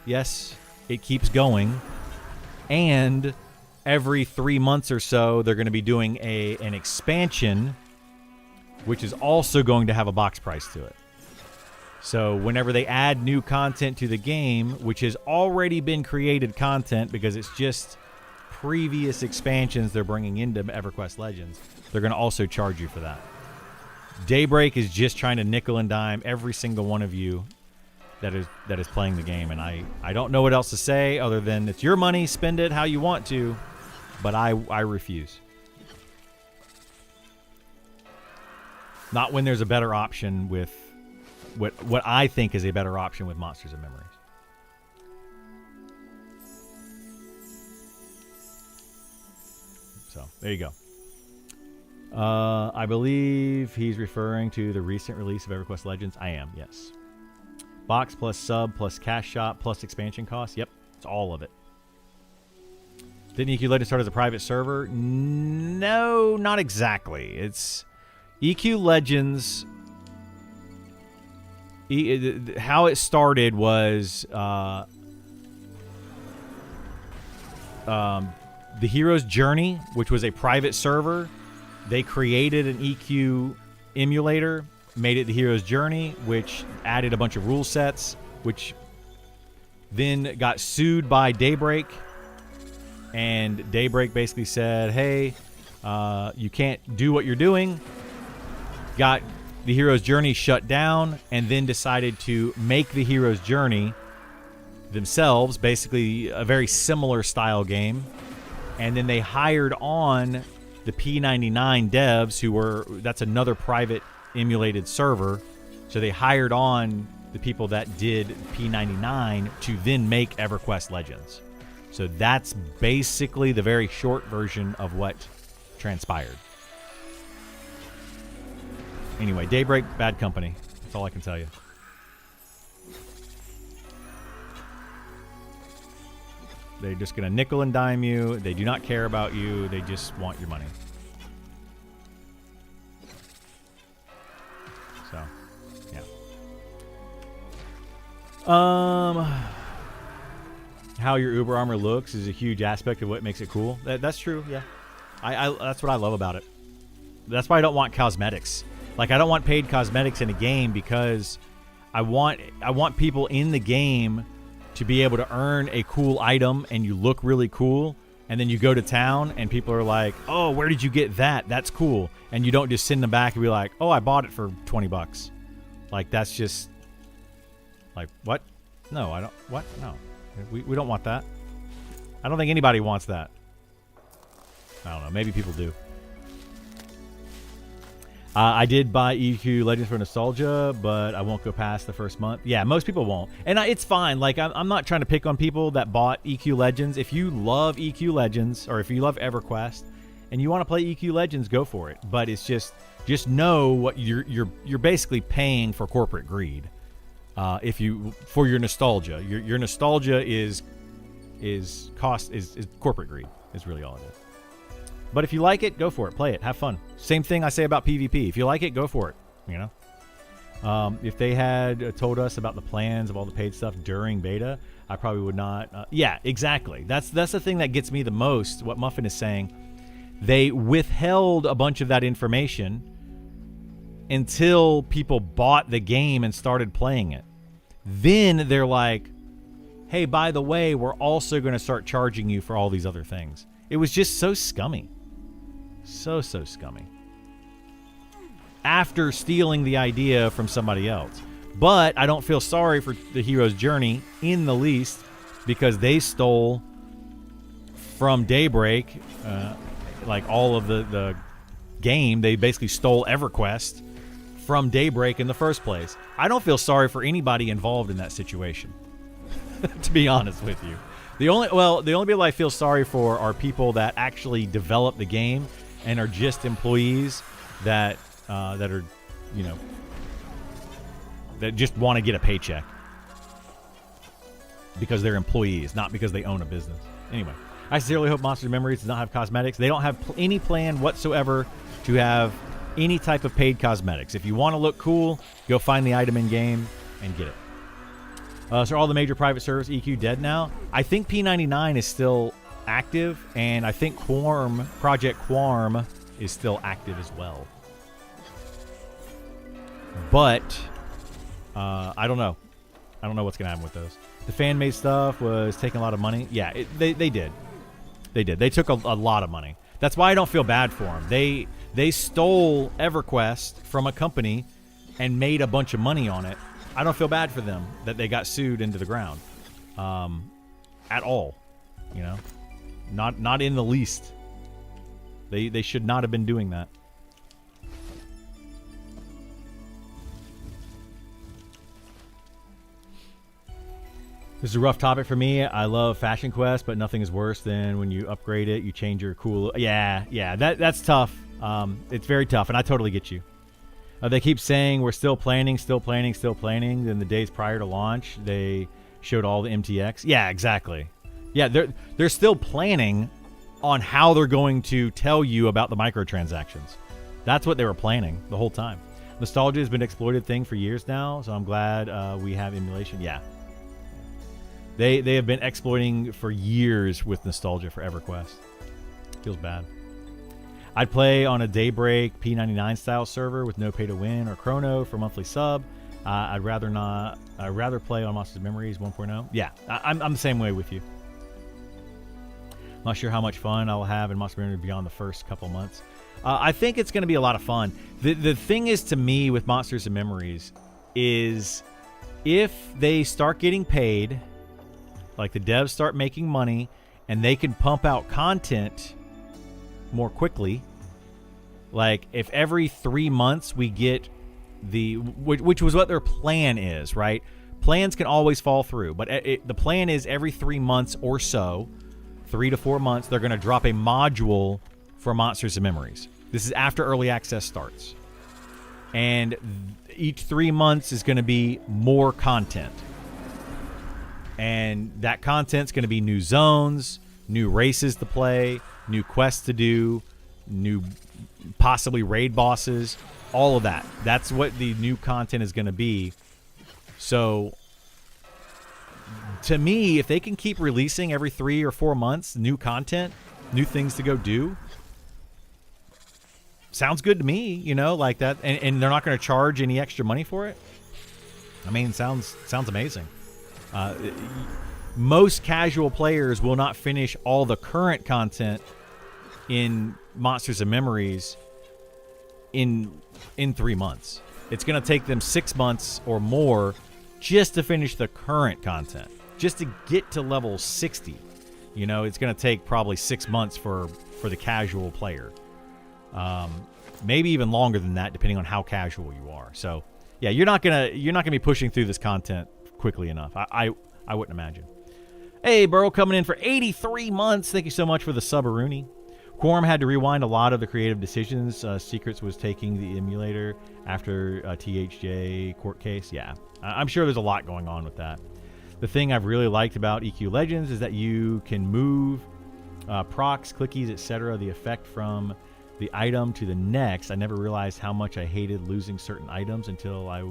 yes, it keeps going. And every 3 months or so, they're going to be doing an expansion, which is also going to have a box price to it. So whenever they add new content to the game, which has already been created content because it's just previous expansions they're bringing into EverQuest Legends, they're going to also charge you for that. Daybreak is just trying to nickel and dime every single one of you that is playing the game, and I don't know what else to say other than it's your money, spend it how you want to, but I refuse. Not when there's a better option with what I think is a better option with Monsters and Memories. So, there you go. I believe he's referring to the recent release of EverQuest Legends. I am, yes. Box plus sub plus cash shop plus expansion costs. Yep, it's all of it. Didn't EQ Legends start as a private server? No, not exactly. It's EQ Legends. How it started was the Hero's Journey, which was a private server. They created an EQ emulator, made it the Hero's Journey, which added a bunch of rule sets, which then got sued by Daybreak. And Daybreak basically said, hey, you can't do what you're doing. Got the Hero's Journey shut down, and then decided to make the Hero's Journey themselves, basically a very similar style game. And then they hired on the P99 devs, that's another private emulated server. So they hired on the people that did P99 to then make EverQuest Legends. So that's basically the very short version of what transpired. Anyway, Daybreak, bad company. That's all I can tell you. They're just going to nickel and dime you. They do not care about you. They just want your money. So, yeah. How your Uber armor looks is a huge aspect of what makes it cool. That's true, yeah. That's what I love about it. That's why I don't want cosmetics. Like, I don't want paid cosmetics in a game because I want people in the game to be able to earn a cool item and you look really cool, and then you go to town and people are like, oh, where did you get that? That's cool. And you don't just send them back and be like, oh, I bought it for $20. Like, that's just like, what? No, I don't. What? No. We don't want that. I don't think anybody wants that. I don't know. Maybe people do. I did buy EQ Legends for nostalgia, but I won't go past the first month. Yeah, most people won't. And it's fine. Like, I'm not trying to pick on people that bought EQ Legends. If you love EQ Legends, or if you love EverQuest, and you want to play EQ Legends, go for it. But it's just know what you're basically paying for corporate greed. For your nostalgia. Your nostalgia is corporate greed. Is really all it is. But if you like it, go for it. Play it. Have fun. Same thing I say about PvP. If you like it, go for it. You know? If they had told us about the plans of all the paid stuff during beta, I probably would not. Yeah, exactly. That's the thing that gets me the most. What Muffin is saying, they withheld a bunch of that information until people bought the game and started playing it. Then they're like, hey, by the way, we're also going to start charging you for all these other things. It was just so scummy. So scummy. After stealing the idea from somebody else. But I don't feel sorry for the hero's journey in the least, because they stole from Daybreak, like all of the game. They basically stole EverQuest from Daybreak in the first place. I don't feel sorry for anybody involved in that situation, to be honest with you. The only people I feel sorry for are people that actually develop the game and are just employees that are, you know, that just want to get a paycheck because they're employees, not because they own a business. Anyway, I sincerely hope Monsters and Memories does not have cosmetics. They don't have any plan whatsoever to have any type of paid cosmetics. If you want to look cool, go find the item in game and get it. So are all the major private servers EQ dead now? I think P99 is still active, and I think Project Quarm is still active as well. But I don't know. I don't know what's going to happen with those. The fan-made stuff was taking a lot of money. Yeah, they did. They did. They took a lot of money. That's why I don't feel bad for them. They stole EverQuest from a company and made a bunch of money on it. I don't feel bad for them that they got sued into the ground. At all. You know? Not in the least. They should not have been doing that. This is a rough topic for me. I love Fashion Quest, but nothing is worse than when you upgrade it, you change your cool... Yeah, that's tough. It's very tough, and I totally get you. They keep saying we're still planning. Then the days prior to launch, they showed all the MTX. Yeah, exactly. Yeah, they're still planning on how they're going to tell you about the microtransactions. That's what they were planning the whole time. Nostalgia has been an exploited thing for years now, so I'm glad we have emulation. Yeah. They have been exploiting for years with Nostalgia for EverQuest. Feels bad. I'd play on a Daybreak P99 style server with no pay to win or chrono for monthly sub. I'd rather not. I'd rather play on Monsters and Memories 1.0. Yeah, I'm the same way with you. Not sure how much fun I'll have in Monsters and Memories beyond the first couple months. I think it's going to be a lot of fun. The thing is, to me, with Monsters and Memories is if they start getting paid, like the devs start making money, and they can pump out content more quickly. Like if every 3 months we get which was what their plan is, right? Plans can always fall through, but the plan is every 3 months or so, 3 to 4 months, they're going to drop a module for Monsters and Memories. This is after early access starts. And each 3 months is going to be more content. And that content's going to be new zones, new races to play, new quests to do, new possibly raid bosses, all of that. That's what the new content is going to be. So to me, if they can keep releasing every 3 or 4 months new content, new things to go do, sounds good to me, you know, like that. And they're not going to charge any extra money for it. I mean, sounds amazing. Most casual players will not finish all the current content in Monsters and Memories in 3 months. It's going to take them 6 months or more just to finish the current content, just to get to level 60. You know, it's going to take probably 6 months for the casual player. Maybe even longer than that, depending on how casual you are. So, yeah, you're not gonna be pushing through this content quickly enough. I wouldn't imagine. Hey, Burrow coming in for 83 months. Thank you so much for the sub-a-rooney. Quorum had to rewind a lot of the creative decisions. Secrets was taking the emulator after THJ court case. Yeah, I'm sure there's a lot going on with that. The thing I've really liked about EQ Legends is that you can move procs, clickies, etc. The effect from the item to the next. I never realized how much I hated losing certain items until I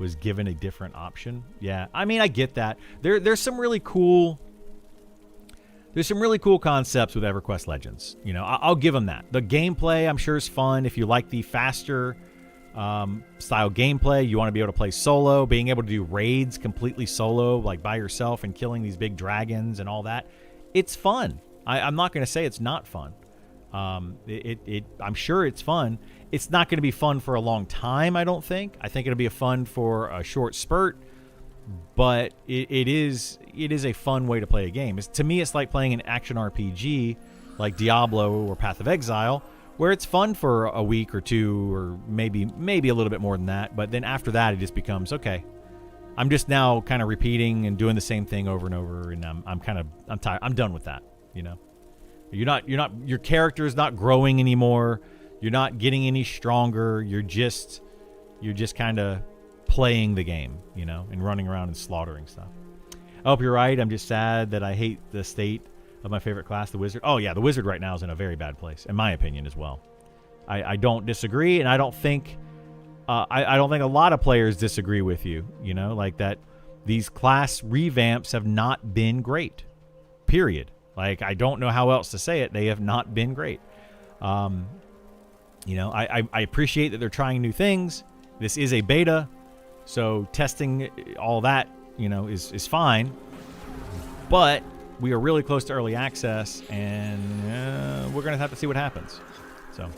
was given a different option. Yeah, I mean, I get that. There's some really cool concepts with EverQuest Legends. You know, I'll give them that. The gameplay, I'm sure, is fun. If you like the faster style gameplay, you want to be able to play solo, being able to do raids completely solo, like by yourself and killing these big dragons and all that. It's fun. I'm not going to say it's not fun. I'm sure it's fun. It's not going to be fun for a long time, I don't think. I think it'll be fun for a short spurt, but it is a fun way to play a game. To me, it's like playing an action RPG like Diablo or Path of Exile, where it's fun for a week or two, or maybe a little bit more than that. But then after that, it just becomes, okay, I'm just now kind of repeating and doing the same thing over and over, and I'm tired. I'm done with that. You know, your character is not growing anymore. You're not getting any stronger. You're just kind of playing the game, you know, and running around and slaughtering stuff. I hope you're right. I'm just sad that I hate the state of my favorite class, the Wizard. Oh yeah, the Wizard right now is in a very bad place, in my opinion as well. I don't disagree, and I don't think a lot of players disagree with you. You know, like that. These class revamps have not been great. Period. Like, I don't know how else to say it. They have not been great. You know, I appreciate that they're trying new things. This is a beta, so testing all that, you know, is fine. But we are really close to early access, and we're going to have to see what happens. So,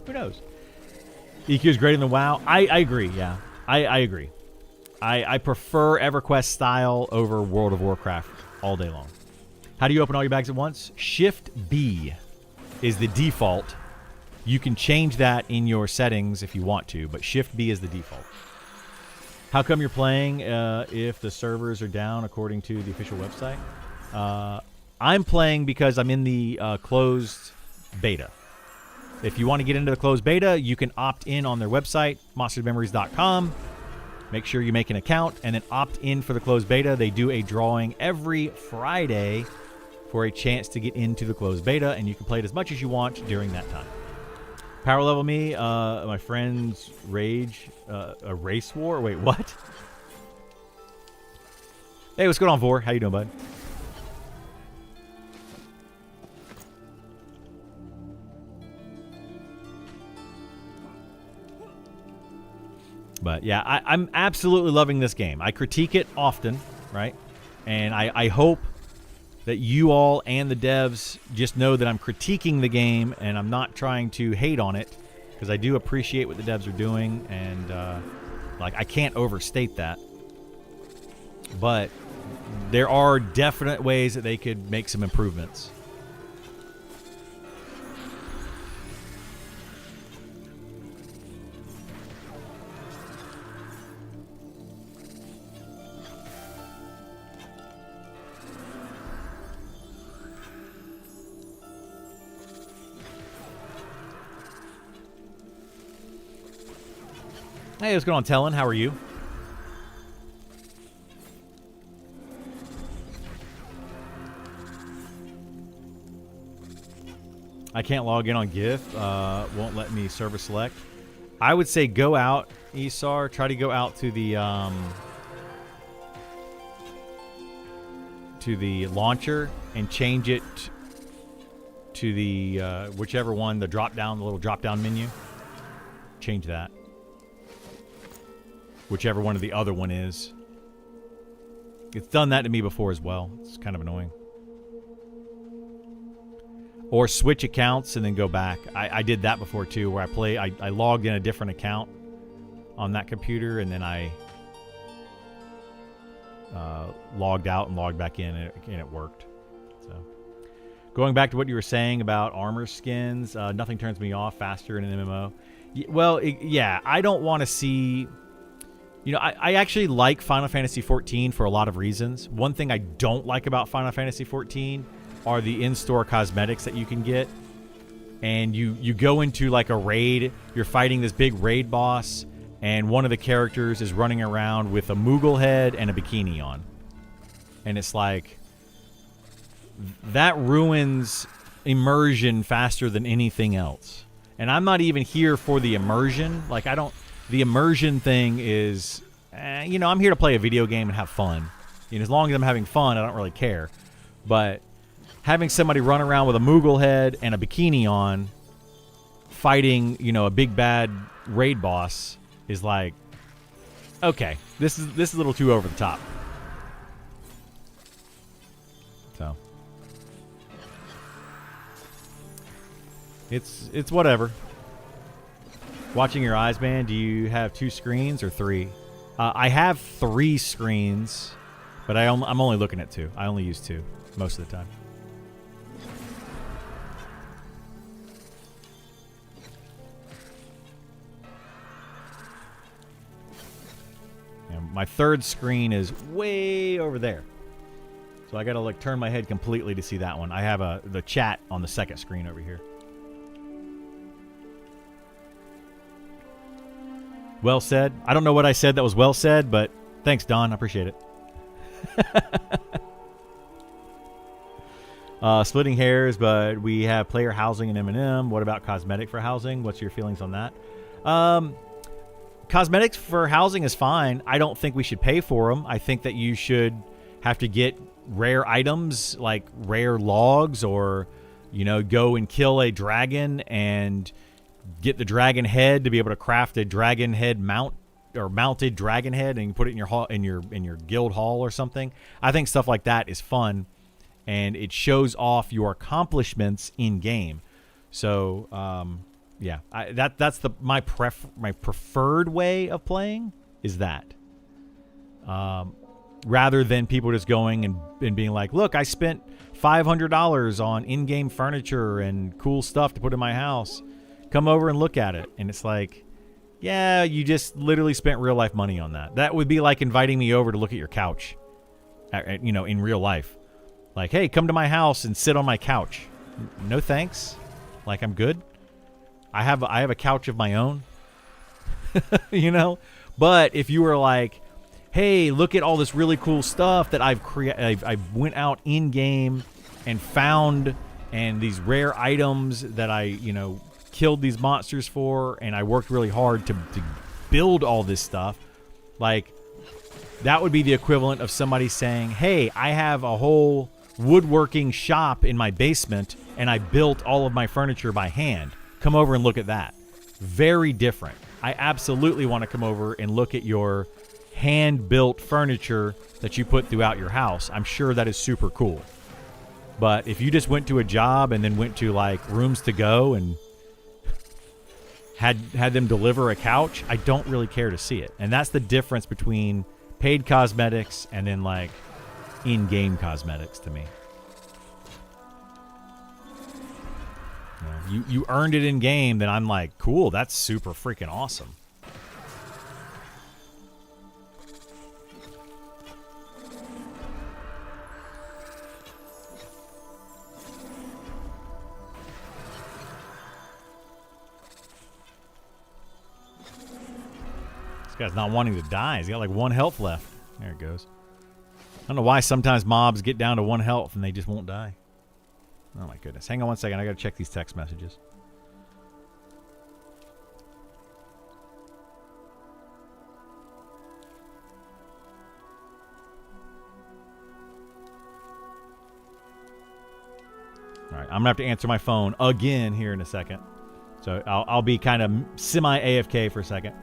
who knows? EQ is greater than WoW. I agree, yeah. I agree. I prefer EverQuest style over World of Warcraft all day long. How do you open all your bags at once? Shift B is the default. You can change that in your settings if you want to, but Shift B is the default. How come you're playing if the servers are down according to the official website? I'm playing because I'm in the closed beta. If you want to get into the closed beta, you can opt in on their website, monstersmemories.com. Make sure you make an account and then opt in for the closed beta. They do a drawing every Friday for a chance to get into the closed beta, and you can play it as much as you want during that time. Power level me, my friend's rage, a race war? Wait, what? Hey, what's going on, Vor? How you doing, bud? But yeah, I'm absolutely loving this game. I critique it often, right? And I hope that you all and the devs just know that I'm critiquing the game and I'm not trying to hate on it, because I do appreciate what the devs are doing, and like, I can't overstate that. But there are definite ways that they could make some improvements. Hey, what's going on, Tellin? How are you? I can't log in on GIF. Won't let me server select. I would say go out, Esar. Try to go out to the launcher and change it to the whichever one, the little drop down menu. Change that. Whichever one of the other one is. It's done that to me before as well. It's kind of annoying. Or switch accounts and then go back. I did that before too, where I logged in a different account on that computer, and then I logged out and logged back in, and it worked. So, going back to what you were saying about armor skins, nothing turns me off faster in an MMO. Well, yeah, I don't want to see... You know, I actually like Final Fantasy XIV for a lot of reasons. One thing I don't like about Final Fantasy XIV are the in-store cosmetics that you can get. And you go into like a raid, you're fighting this big raid boss, and one of the characters is running around with a Moogle head and a bikini on. And it's like, that ruins immersion faster than anything else. And I'm not even here for the immersion. Like, the immersion thing is, you know, I'm here to play a video game and have fun. You know, as long as I'm having fun, I don't really care. But having somebody run around with a Moogle head and a bikini on, fighting, you know, a big bad raid boss is like, okay, this is a little too over the top. So it's whatever. Watching your eyes, man. Do you have 2 screens or 3? I have 3 screens, but I'm only looking at 2. I only use 2 most of the time. And my 3rd screen is way over there, so I gotta like turn my head completely to see that one. I have the chat on the 2nd screen over here. Well said. I don't know what I said that was well said, but thanks, Don. I appreciate it. Splitting hairs, but we have player housing and M&M. What about cosmetic for housing? What's your feelings on that? Cosmetics for housing is fine. I don't think we should pay for them. I think that you should have to get rare items like rare logs, or, you know, go and kill a dragon and get the dragon head to be able to craft a dragon head mount or mounted dragon head and put it in your hall, in your guild hall or something. I think stuff like that is fun, and it shows off your accomplishments in game. So yeah, that's my preferred way of playing is that, rather than people just going and being like, look, I spent $500 on in-game furniture and cool stuff to put in my house. Come over and look at it. And it's like, yeah, you just literally spent real life money on that. That would be like inviting me over to look at your couch, you know, in real life. Like, hey, come to my house and sit on my couch. No thanks. Like, I'm good. I have a couch of my own, you know. But if you were like, hey, look at all this really cool stuff that I've created, I went out in game and found, and these rare items that I, you know, killed these monsters for, and I worked really hard to build all this stuff. Like, that would be the equivalent of somebody saying, hey, I have a whole woodworking shop in my basement and I built all of my furniture by hand. Come over and look at that. Very different. I absolutely want to come over and look at your hand-built furniture that you put throughout your house. I'm sure that is super cool. But if you just went to a job and then went to like Rooms to Go and had them deliver a couch, I don't really care to see it. And that's the difference between paid cosmetics and then like in-game cosmetics to me. You earned it in game, then I'm like, cool, that's super freaking awesome. This guy's not wanting to die. He's got like 1 health left. There it goes. I don't know why sometimes mobs get down to 1 health and they just won't die. Oh my goodness. Hang on 1 second. I gotta check these text messages. Alright, I'm gonna have to answer my phone again here in a second. So I'll be kind of semi-AFK for a second.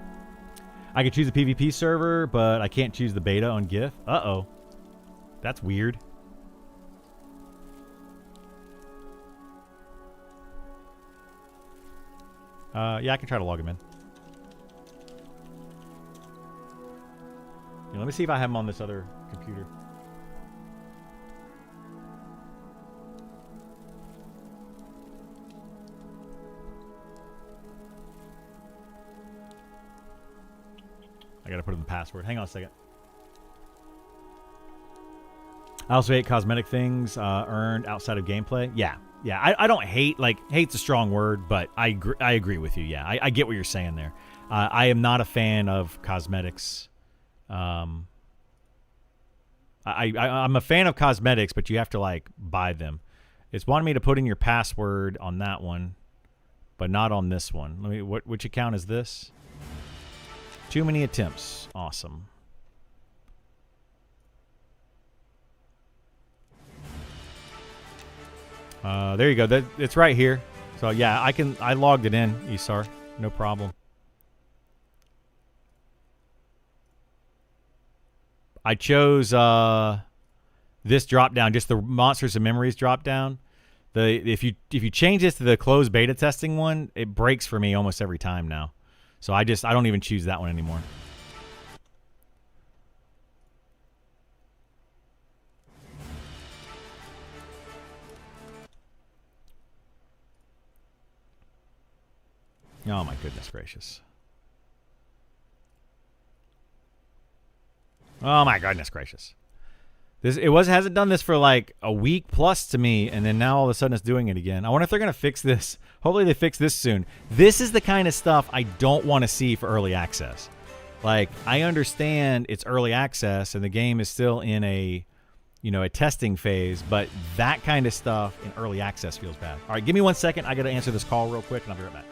I could choose a PvP server, but I can't choose the beta on GIF. Uh-oh. That's weird. Yeah, I can try to log him in. Yeah, let me see if I have him on this other computer. I gotta put in the password. Hang on a second. I also hate cosmetic things earned outside of gameplay. Yeah. I don't hate, like, hate's a strong word, but I agree with you. Yeah, I get what you're saying there. I am not a fan of cosmetics. I'm a fan of cosmetics, but you have to, like, buy them. It's wanting me to put in your password on that one, but not on this one. Let me. Which account is this? Too many attempts. Awesome. There you go. It's right here. So yeah, I logged it in, Isar. No problem. I chose this drop down, just the Monsters and Memories drop down. If you change this to the closed beta testing one, it breaks for me almost every time now. So I don't even choose that one anymore. Oh my goodness gracious. Oh my goodness gracious. Hasn't done this for like a week plus to me, and then now all of a sudden it's doing it again. I wonder if they're gonna fix this. Hopefully they fix this soon. This is the kind of stuff I don't want to see for early access. Like, I understand it's early access and the game is still in a testing phase, but that kind of stuff in early access feels bad. All right, give me 1 second. I gotta answer this call real quick, and I'll be right back.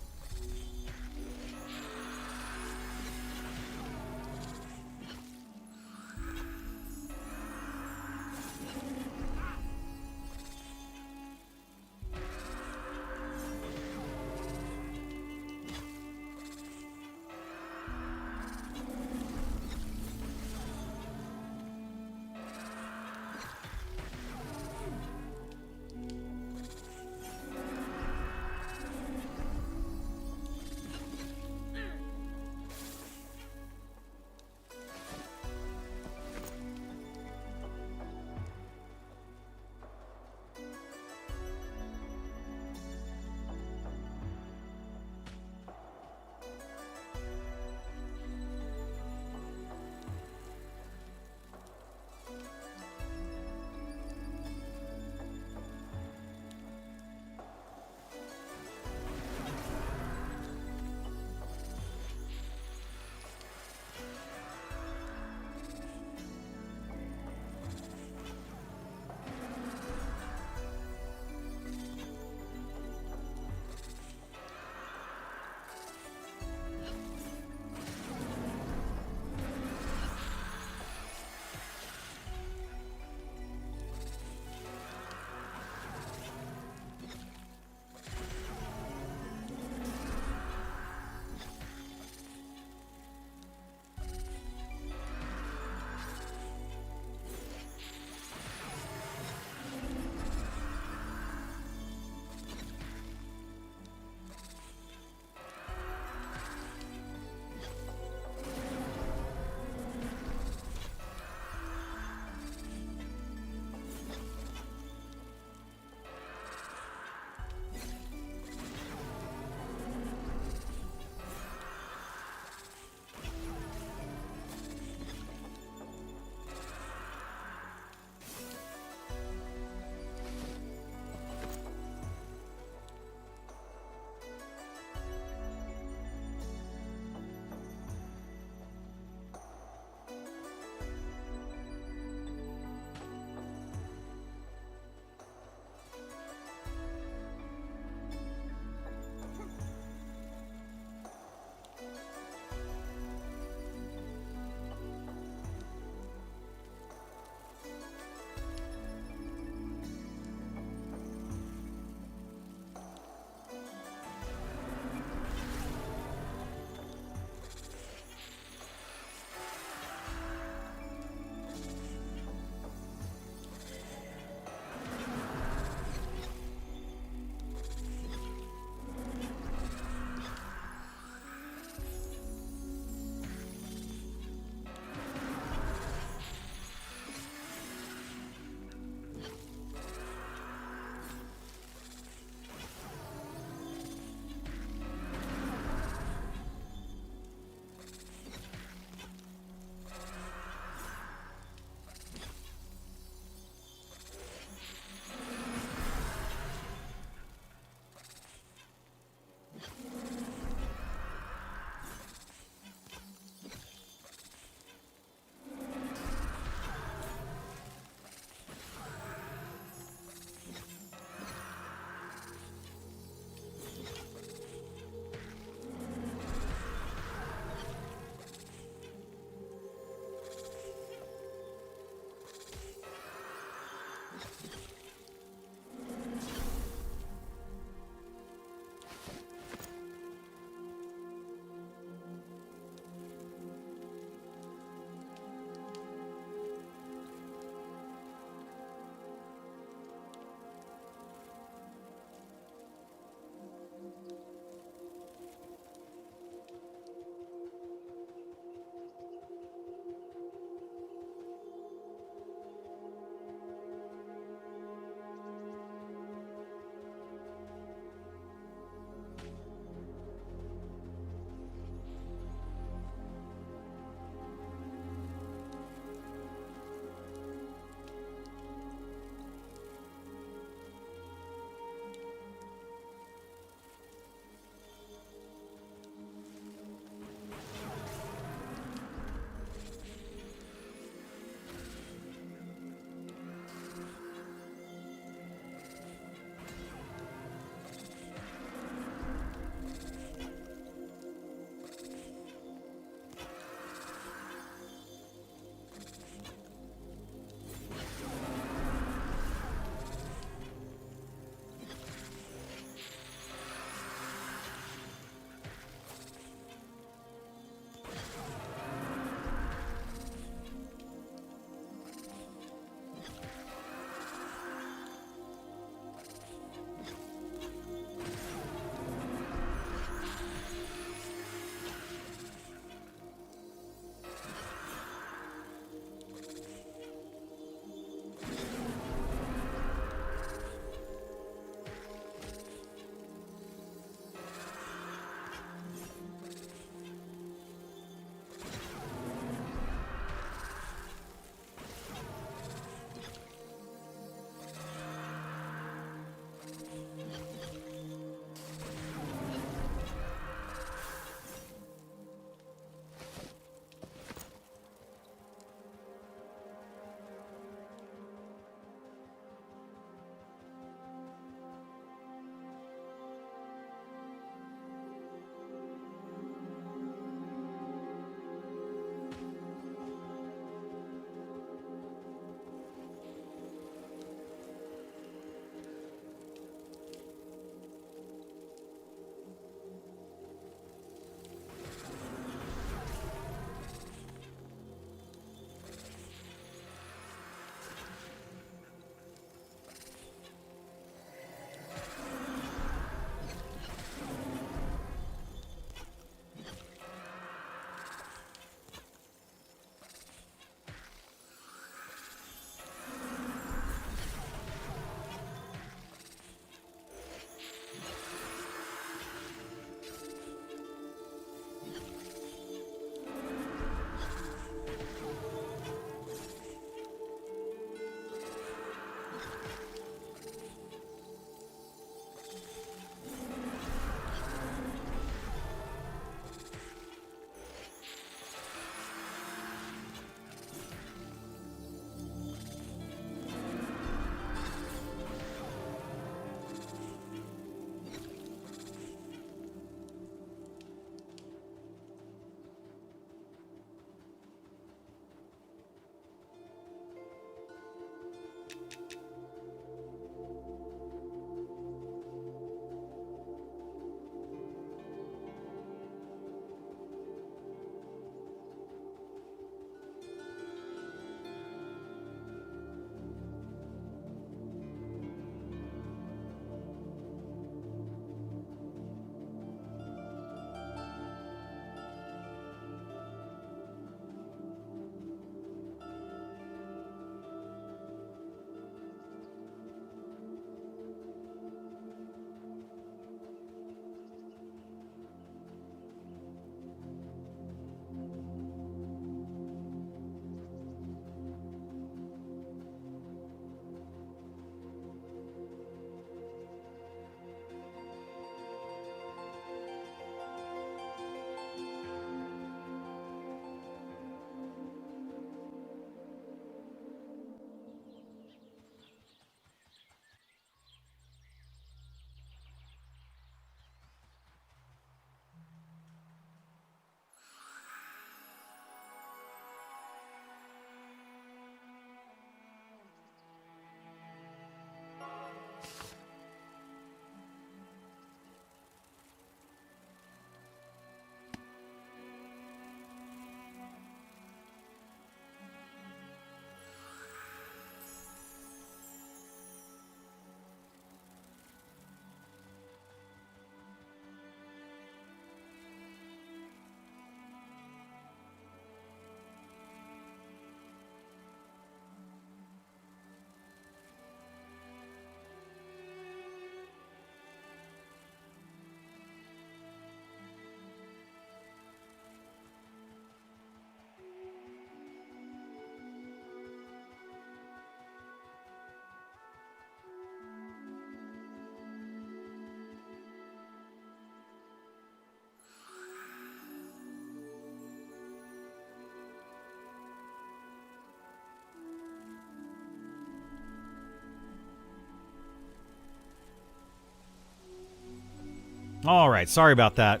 All right, sorry about that.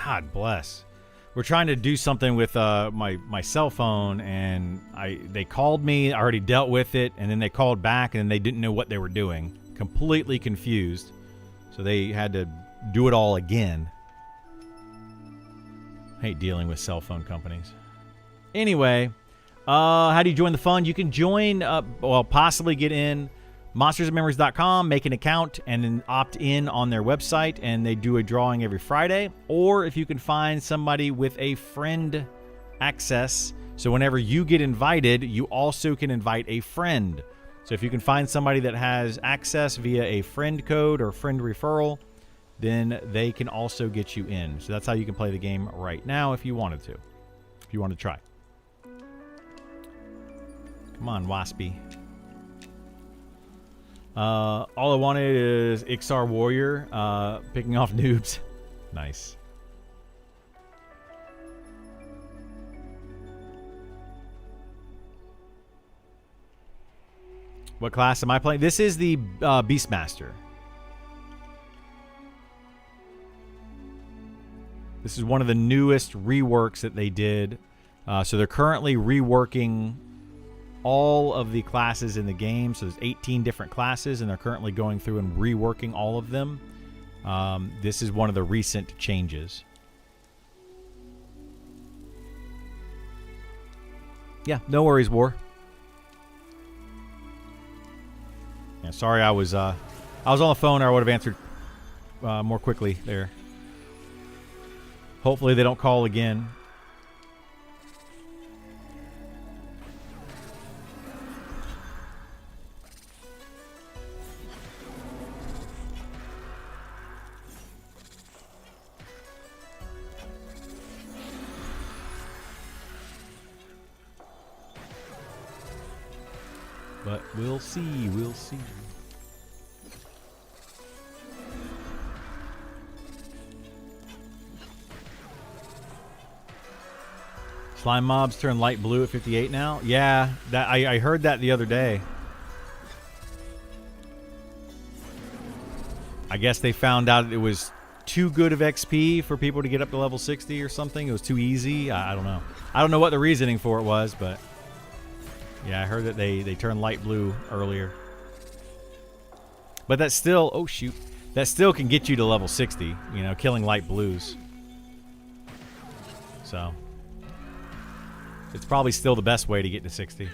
God bless. We're trying to do something with my cell phone, and they called me. I already dealt with it, and then they called back, and they didn't know what they were doing. Completely confused. So they had to do it all again. Hate dealing with cell phone companies. Anyway, how do you join the fund? You can join, possibly get in monstersandmemories.com, make an account, and then opt in on their website, and they do a drawing every Friday. Or if you can find somebody with a friend access, so whenever you get invited, you also can invite a friend. So if you can find somebody that has access via a friend code or friend referral, then they can also get you in. So that's how you can play the game right now if you wanted to. If you want to try. Come on, Waspy. All I wanted is Ixar Warrior picking off noobs. Nice. What class am I playing? This is the Beastmaster. This is one of the newest reworks that they did. So they're currently reworking all of the classes in the game. So there's 18 different classes, and they're currently going through and reworking all of them. This is one of the recent changes. Yeah, no worries, War. Yeah, sorry, I was on the phone, or I would have answered more quickly there. Hopefully they don't call again. But we'll see, we'll see. Slime mobs turn light blue at 58 now? Yeah, that I heard that the other day. I guess they found out it was too good of XP for people to get up to level 60 or something. It was too easy. I don't know. I don't know what the reasoning for it was, but yeah, I heard that they turned light blue earlier. But that still, oh shoot, that still can get you to level 60, you know, killing light blues. So it's probably still the best way to get to 60.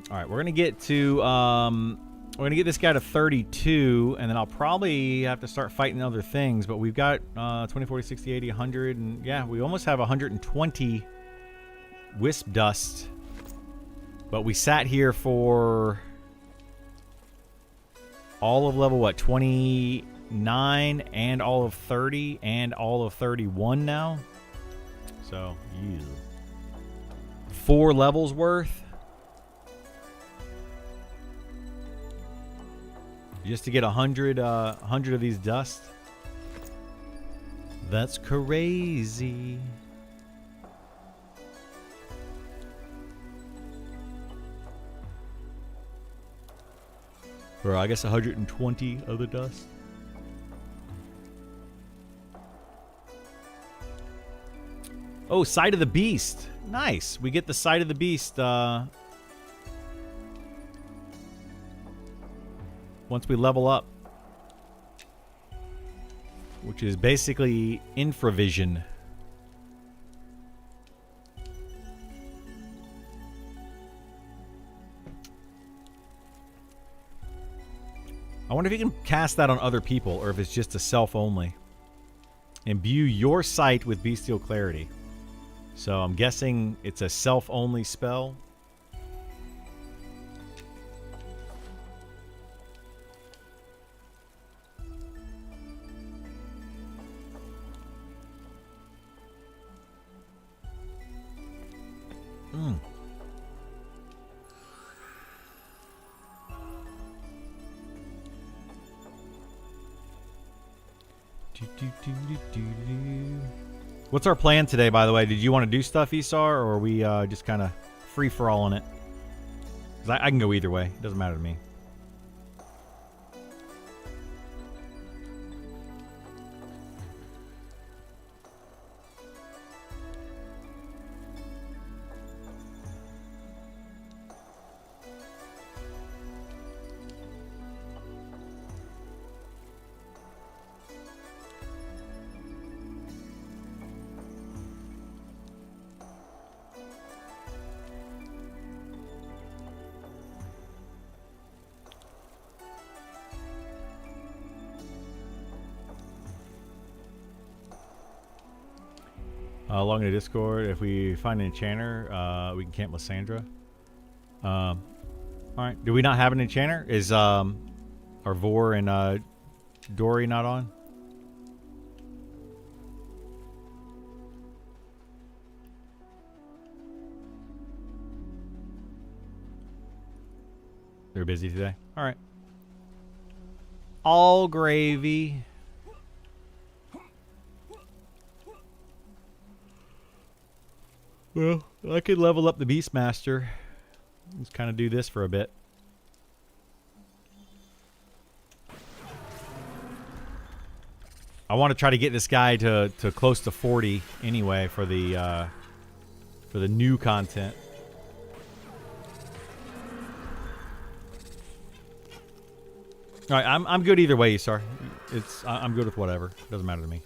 All right, we're gonna get to we're gonna get this guy to 32, and then I'll probably have to start fighting other things. But we've got 20, 40, 60, 80, 100, and yeah, we almost have 120 wisp dust. But we sat here for all of level 29 and all of 30 and all of 31 now. So, yeah. 4 levels worth. Just to get 100 of these dust. That's crazy. Or I guess 120 of the dust. Oh, Sight of the Beast. Nice. We get the Sight of the Beast once we level up, which is basically infravision. I wonder if you can cast that on other people, or if it's just a self only. Imbue your sight with bestial clarity. So I'm guessing it's a self only spell. What's our plan today, by the way? Did you want to do stuff, Isar, or are we just kind of free-for-all in it? 'Cause I can go either way. It doesn't matter to me. Log into Discord. If we find an enchanter, we can camp Lysandra. Alright. Do we not have an enchanter? Is our Vor and Dory not on? They're busy today? Alright. All gravy. Well, I could level up the Beastmaster. Let's kind of do this for a bit. I want to try to get this guy to close to 40 anyway for the new content. All right, I'm good either way, Isar. I'm good with whatever. Doesn't matter to me.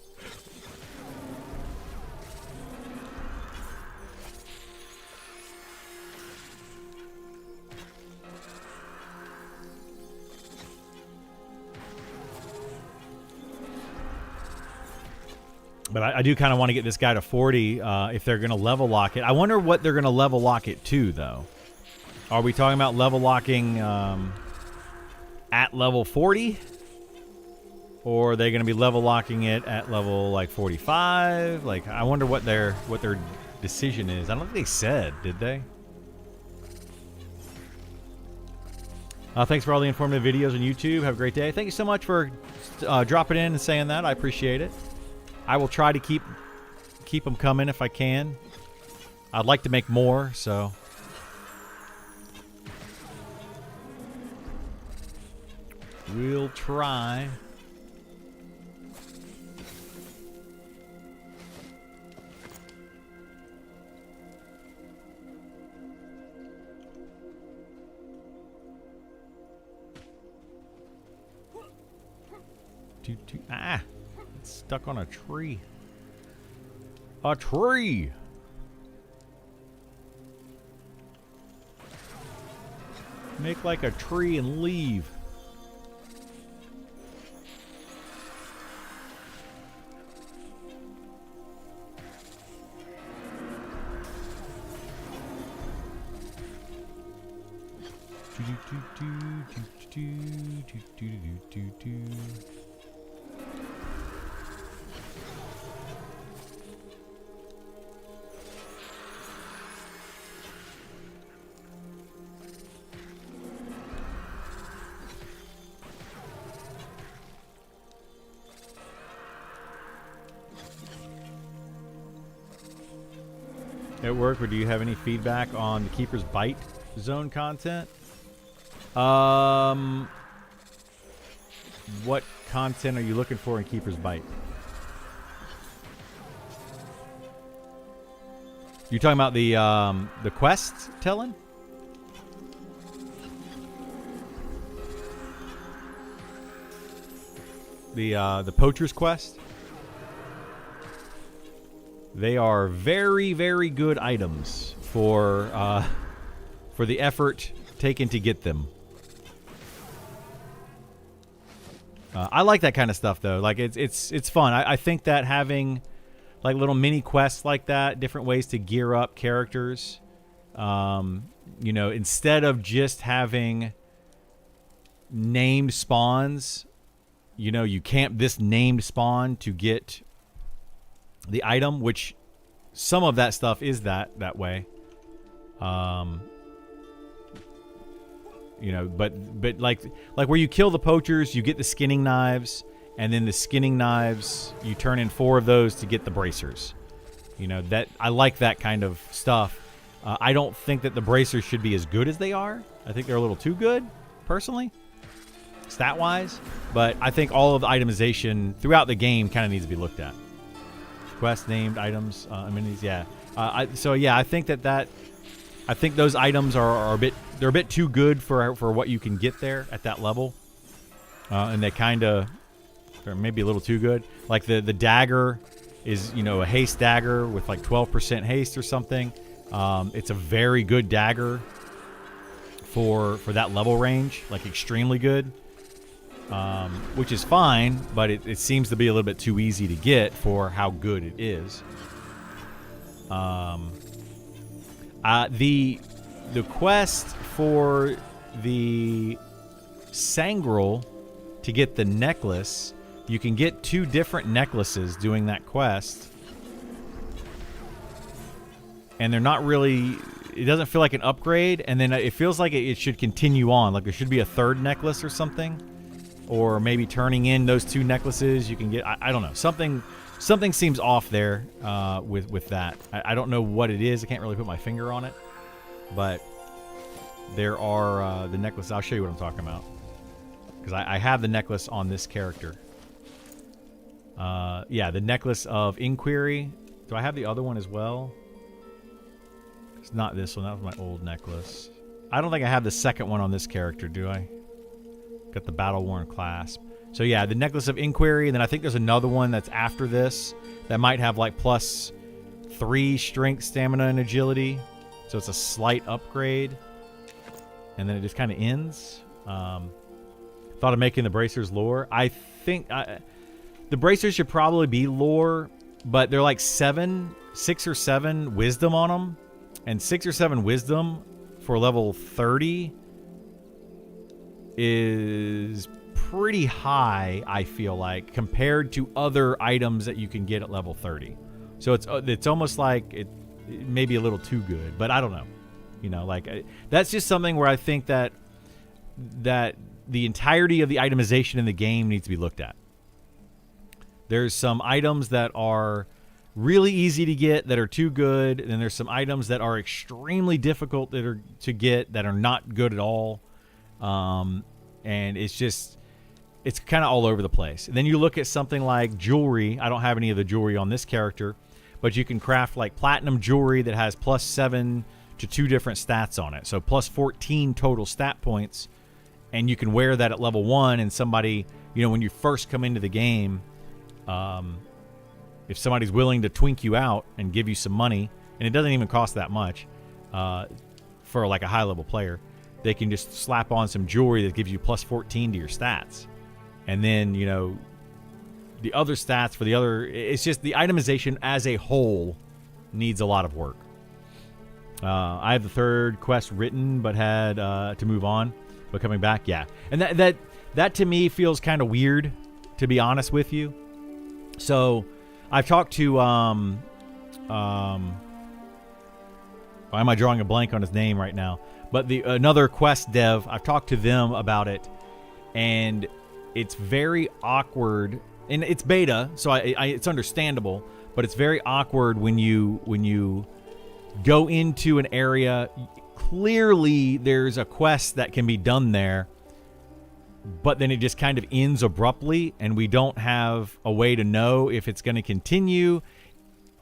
But I do kind of want to get this guy to 40 if they're going to level lock it. I wonder what they're going to level lock it to, though. Are we talking about level locking at level 40? Or are they going to be level locking it at level, like, 45? Like, I wonder what their decision is. I don't think they said, did they? Thanks for all the informative videos on YouTube. Have a great day. Thank you so much for dropping in and saying that. I appreciate it. I will try to keep them coming if I can. I'd like to make more, so. We'll try. Ah! It's stuck on a tree. A tree! Make like a tree and leave. At work, or do you have any feedback on the Keeper's Bite zone content? What content are you looking for in Keeper's Bite? You talking about the quests, Tellin? The Poacher's Quest? They are very, very good items for the effort taken to get them. I like that kind of stuff, though. Like it's fun. I think that having like little mini quests like that, different ways to gear up characters, you know, instead of just having named spawns, you know, you camp this named spawn to get the item, which some of that stuff is that way. You know, but like where you kill the poachers, you get the skinning knives, And then the skinning knives, you turn in 4 of those to get the bracers. You know, that I like that kind of stuff. I don't think that the bracers should be as good as they are. I think they're a little too good, personally, stat-wise. But I think all of the itemization throughout the game kind of needs to be looked at. Quest named items, amenities, yeah. I think I think those items are a bit too good for what you can get there at that level, and they kind of are maybe a little too good. Like the dagger is, you know, a haste dagger with like 12% haste or something. It's a very good dagger for that level range, like extremely good, which is fine, but it seems to be a little bit too easy to get for how good it is. The quest for the Sangrel to get the necklace, you can get 2 different necklaces doing that quest. And they're not really, it doesn't feel like an upgrade, and then it feels like it should continue on. Like there should be a 3rd necklace or something. Or maybe turning in those 2 necklaces you can get, I don't know. Something seems off there with that. I don't know what it is. I can't really put my finger on it. But there are the necklaces. I'll show you what I'm talking about. Because I have the necklace on this character. Yeah, the necklace of Inquiry. Do I have the other one as well? It's not this one. That was my old necklace. I don't think I have the second one on this character, do I? Got the Battle-Worn Clasp. So yeah, the Necklace of Inquiry, and then I think there's another one that's after this that might have like +3 strength, stamina, and agility. So it's a slight upgrade. And then it just kind of ends. Thought of making the bracers lore. I think the bracers should probably be lore, but they're like 6 or 7 wisdom on them. And 6 or 7 wisdom for level 30 is pretty high, I feel like, compared to other items that you can get at level 30. So it's almost like it may be a little too good, but I don't know. You know, like that's just something where I think that the entirety of the itemization in the game needs to be looked at. There's some items that are really easy to get that are too good, and there's some items that are extremely difficult to get that are not good at all. And it's kind of all over the place. And then you look at something like jewelry. I don't have any of the jewelry on this character, but you can craft like platinum jewelry that has +7 to 2 different stats on it. So +14 total stat points. And you can wear that at level 1, and somebody, you know, when you first come into the game, if somebody's willing to twink you out and give you some money, and it doesn't even cost that much for like a high level player, they can just slap on some jewelry that gives you +14 to your stats. And then, you know, the other stats for the other, it's just the itemization as a whole needs a lot of work. I have the 3rd quest written, but had to move on. But coming back, yeah. And that to me feels kind of weird, to be honest with you. So I've talked to, why am I drawing a blank on his name right now? But another quest dev, I've talked to them about it, and it's very awkward. And it's beta, so it's understandable, but it's very awkward when you go into an area. Clearly, there's a quest that can be done there, but then it just kind of ends abruptly, and we don't have a way to know if it's going to continue.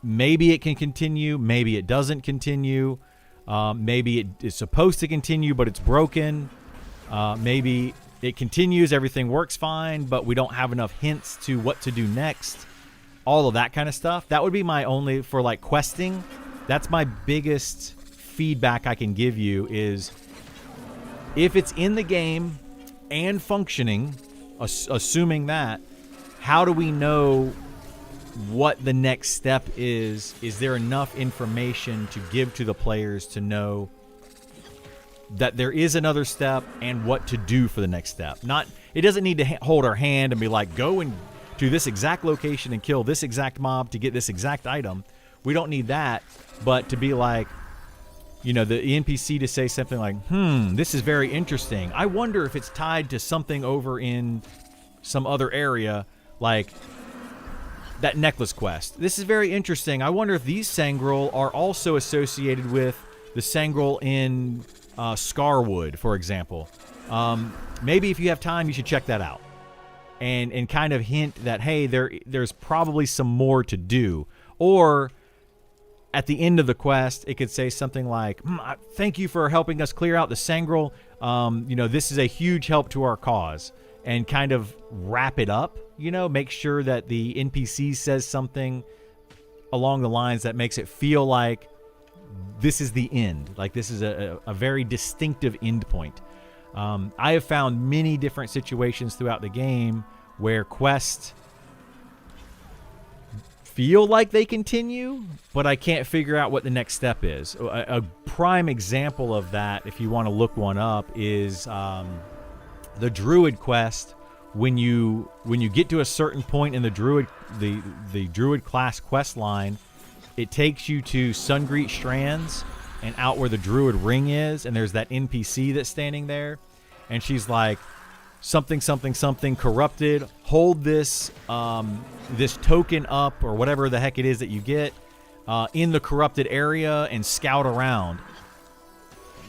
Maybe it can continue, maybe it doesn't continue. Maybe it is supposed to continue, but it's broken. Maybe it continues, everything works fine, but we don't have enough hints to what to do next. All of that kind of stuff. That would be my only, for like questing, that's my biggest feedback I can give you is if it's in the game and functioning, assuming that, how do we know what the next step is? Is there enough information to give to the players to know that there is another step and what to do for the next step? Not, it doesn't need to hold our hand and be like, go and to this exact location and kill this exact mob to get this exact item. We don't need that, but to be like, you know, the NPC to say something like, this is very interesting. I wonder if it's tied to something over in some other area. like that necklace quest. This is very interesting. I wonder if these Sangrel are also associated with the Sangrel in Scarwood, for example. Maybe if you have time, you should check that out. And kind of hint that, hey, there's probably some more to do. Or at the end of the quest, it could say something like, thank you for helping us clear out the Sangrel. This is a huge help to our cause. And kind of wrap it up, make sure that the NPC says something along the lines that makes it feel like this is the end. Like this is a very distinctive end point. I have found many different situations throughout the game where quests feel like they continue, but I can't figure out what the next step is. A prime example of that, if you want to look one up, is the Druid quest. When you get to a certain point in the Druid class quest line, it takes you to Sungreet Strands and out where the Druid ring is, and there's that NPC that's standing there, and she's like, something corrupted. Hold this this token up, or whatever the heck it is that you get, in the corrupted area and scout around.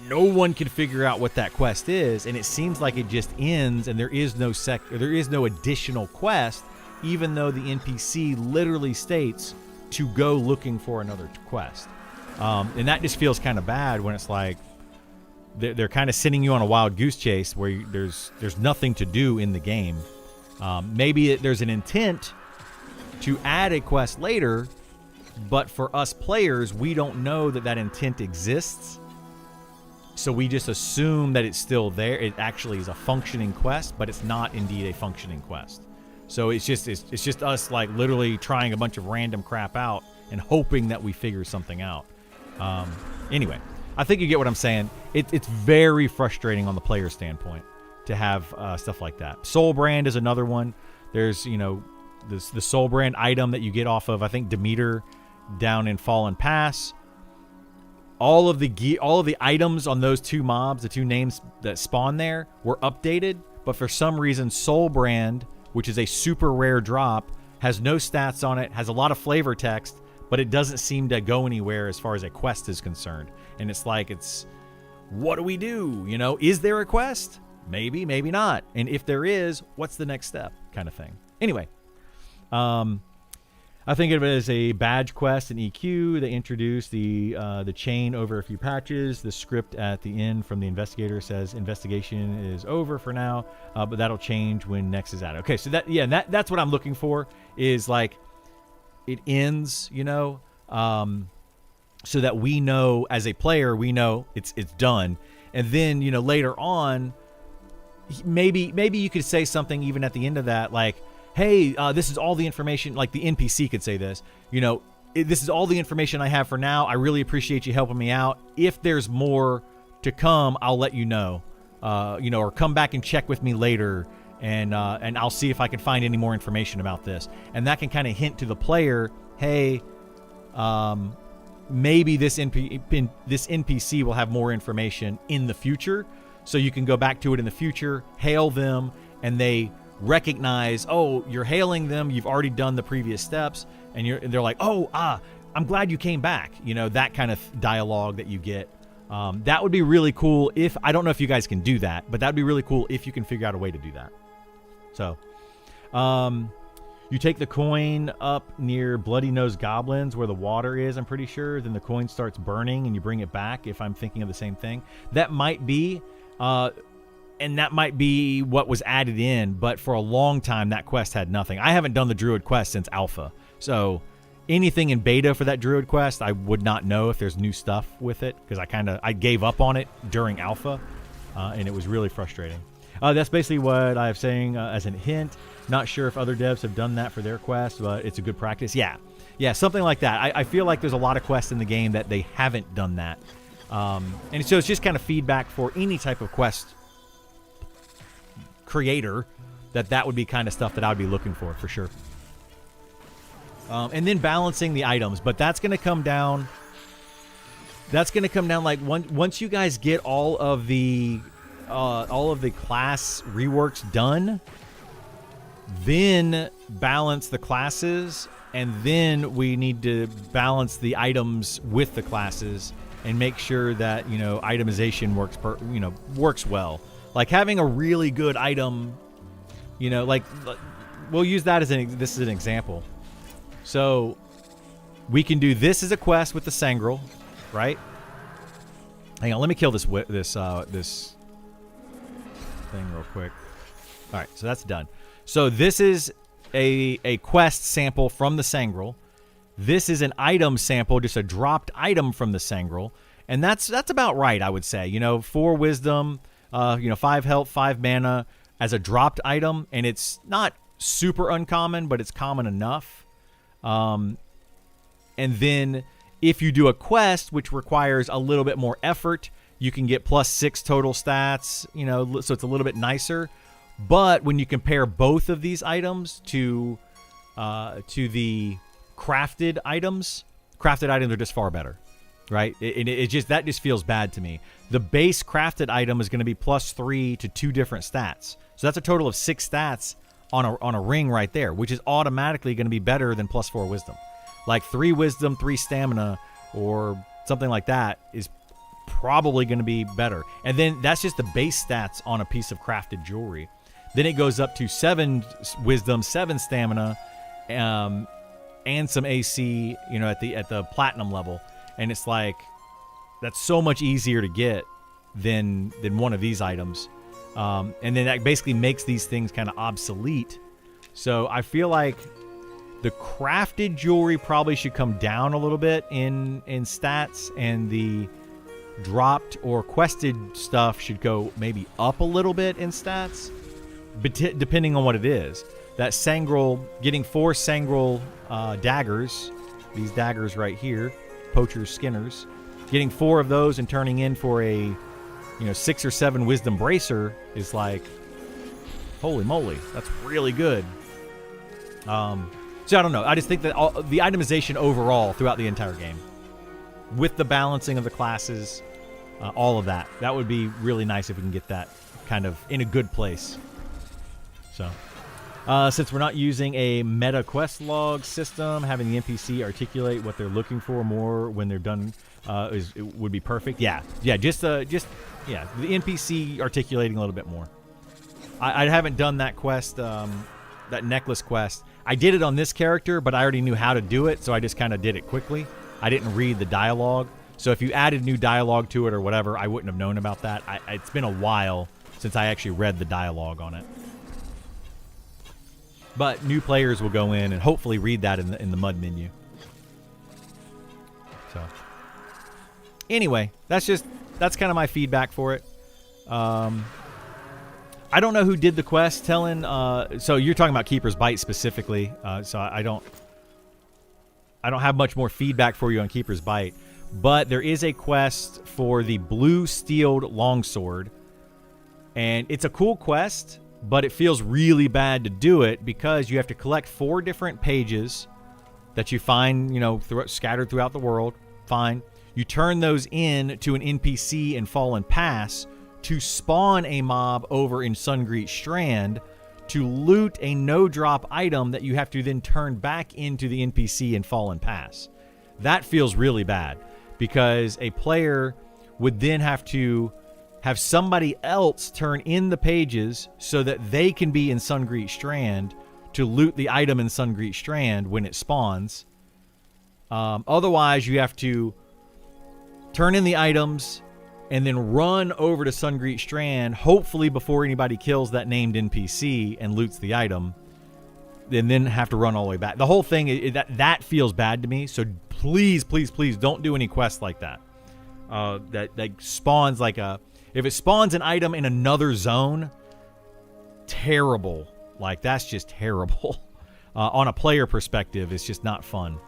No one can figure out what that quest is, and it seems like it just ends, and there is no additional quest, even though the NPC literally states to go looking for another quest. And that just feels kind of bad when it's like they're kind of sending you on a wild goose chase where there's nothing to do in the game. Maybe there's an intent to add a quest later, but for us players, we don't know that intent exists. So we just assume that it's still there. It actually is a functioning quest, but it's not indeed a functioning quest. So it's just us like literally trying a bunch of random crap out and hoping that we figure something out. Anyway, I think you get what I'm saying. It's very frustrating on the player standpoint to have stuff like that. Soul Brand is another one. There's the Soul Brand item that you get off of, I think, Demeter down in Fallen Pass. All of the items on those two mobs, the two names that spawn there, were updated, but for some reason Soul Brand, which is a super rare drop, has no stats on it, has a lot of flavor text, but it doesn't seem to go anywhere as far as a quest is concerned. And it's like, what do we do? Is there a quest? Maybe, maybe not. And if there is, what's the next step? Kind of thing. Anyway, I think of it as a badge quest in EQ. They introduced the chain over a few patches. The script at the end from the investigator says investigation is over for now, but that'll change when next is added. Okay, so that's what I'm looking for, is like it ends, so that we know as a player, we know it's done. And then, later on, maybe you could say something even at the end of that, like, hey, this is all the information, like the NPC could say this, this is all the information I have for now. I really appreciate you helping me out. If there's more to come, I'll let you know, or come back and check with me later, and I'll see if I can find any more information about this. And that can kind of hint to the player, hey, maybe this NPC will have more information in the future, so you can go back to it in the future, hail them, and they recognize, oh, you're hailing them, you've already done the previous steps, and they're like, I'm glad you came back. That kind of dialogue that you get. That would be really cool if, I don't know if you guys can do that, but that'd be really cool if you can figure out a way to do that. So, you take the coin up near Bloody Nose Goblins where the water is, I'm pretty sure, then the coin starts burning and you bring it back, if I'm thinking of the same thing. That might be, and that might be what was added in, but for a long time, that quest had nothing. I haven't done the Druid quest since Alpha, so anything in beta for that Druid quest, I would not know if there's new stuff with it, because I gave up on it during Alpha, and it was really frustrating. That's basically what I'm saying as a hint. Not sure if other devs have done that for their quests, but it's a good practice. Yeah, something like that. I feel like there's a lot of quests in the game that they haven't done that. And so it's just kind of feedback for any type of quest creator, that would be kind of stuff that I would be looking for sure. And then balancing the items, but that's going to come down like once you guys get all of the class reworks done, then balance the classes, and then we need to balance the items with the classes and make sure that, you know, itemization works well. Like having a really good item, you know, like we'll use that as this is an example. So we can do this as a quest with the Sangrel, right? Hang on, let me kill this this thing real quick. All right, so that's done. So this is a quest sample from the Sangrel. This is an item sample, just a dropped item from the Sangrel, and that's about right, I would say. You know, 4 wisdom, 5 health, 5 mana as a dropped item, and it's not super uncommon, but it's common enough. And then if you do a quest which requires a little bit more effort, you can get +6 total stats, you know, so it's a little bit nicer. But when you compare both of these items to the crafted items are just far better, right? It just feels bad to me. The base crafted item is going to be +3 to 2 different stats, so that's a total of 6 stats on a ring right there, which is automatically going to be better than +4 wisdom. Like 3 wisdom, 3 stamina, or something like that is probably going to be better. And then that's just the base stats on a piece of crafted jewelry. Then it goes up to 7 wisdom, 7 stamina, and some AC, you know, at the platinum level. And it's like, that's so much easier to get than one of these items. And then that basically makes these things kind of obsolete. So I feel like the crafted jewelry probably should come down a little bit in stats, and the dropped or quested stuff should go maybe up a little bit in stats, but depending on what it is. That Sangrel, getting 4 Sangrel daggers, these daggers right here, Poacher's Skinners, getting 4 of those and turning in for a 6 or 7 wisdom bracer is like, holy moly, that's really good. So I don't know. I just think that the itemization overall throughout the entire game, with the balancing of the classes, all of that would be really nice if we can get that kind of in a good place. So, since we're not using a meta quest log system, having the NPC articulate what they're looking for more when they're done would be perfect. Yeah, just the NPC articulating a little bit more. I haven't done that quest, that necklace quest. I did it on this character, but I already knew how to do it, so I just kind of did it quickly. I didn't read the dialogue, so if you added new dialogue to it or whatever, I wouldn't have known about that. It's been a while since I actually read the dialogue on it. But new players will go in and hopefully read that in the MUD menu. So, anyway, that's kind of my feedback for it. I don't know who did the quest telling. So you're talking about Keeper's Bite specifically. So I don't have much more feedback for you on Keeper's Bite. But there is a quest for the blue steeled longsword, and it's a cool quest. But it feels really bad to do it because you have to collect 4 different pages that you find, scattered throughout the world. Fine. You turn those in to an NPC in Fallen Pass to spawn a mob over in Sungreet Strand to loot a no-drop item that you have to then turn back into the NPC in Fallen Pass. That feels really bad because a player would then have to have somebody else turn in the pages so that they can be in Sungreet Strand to loot the item in Sungreet Strand when it spawns. Otherwise, you have to turn in the items and then run over to Sungreet Strand, hopefully before anybody kills that named NPC and loots the item, and then have to run all the way back. The whole thing, that feels bad to me, so please, please, please don't do any quests like that. That spawns like a... If it spawns an item in another zone, terrible. Like, that's just terrible. On a player perspective, it's just not fun.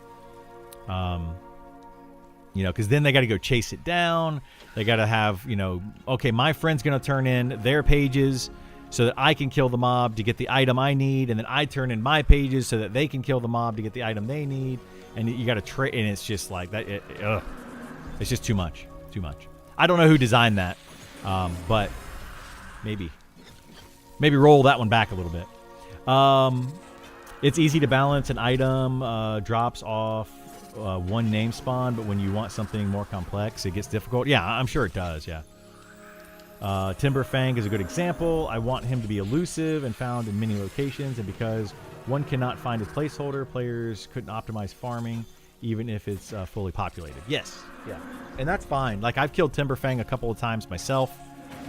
Because then they got to go chase it down. They got to have, okay, my friend's going to turn in their pages so that I can kill the mob to get the item I need. And then I turn in my pages so that they can kill the mob to get the item they need. And you got to trade, and it's just like that. It's just too much. Too much. I don't know who designed that. But maybe roll that one back a little bit. It's easy to balance an item, drops off one name spawn, but when you want something more complex, it gets difficult. Yeah, I'm sure it does, yeah. Timberfang is a good example. I want him to be elusive and found in many locations, and because one cannot find his placeholder, players couldn't optimize farming, even if it's fully populated. Yes, yeah, and that's fine. Like, I've killed Timberfang a couple of times myself.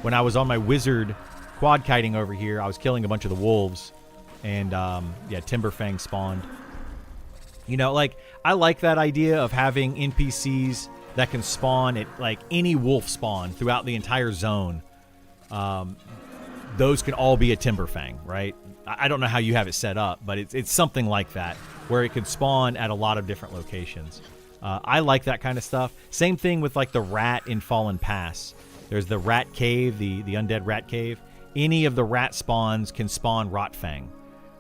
When I was on my wizard quad kiting over here, I was killing a bunch of the wolves, and yeah, Timberfang spawned. You know, like, I like that idea of having NPCs that can spawn at, like, any wolf spawn throughout the entire zone. Those can all be a Timberfang, right? I don't know how you have it set up, but it's something like that, where it could spawn at a lot of different locations. I like that kind of stuff. Same thing with, like, the rat in Fallen Pass. There's the rat cave, the undead rat cave. Any of the rat spawns can spawn Rotfang.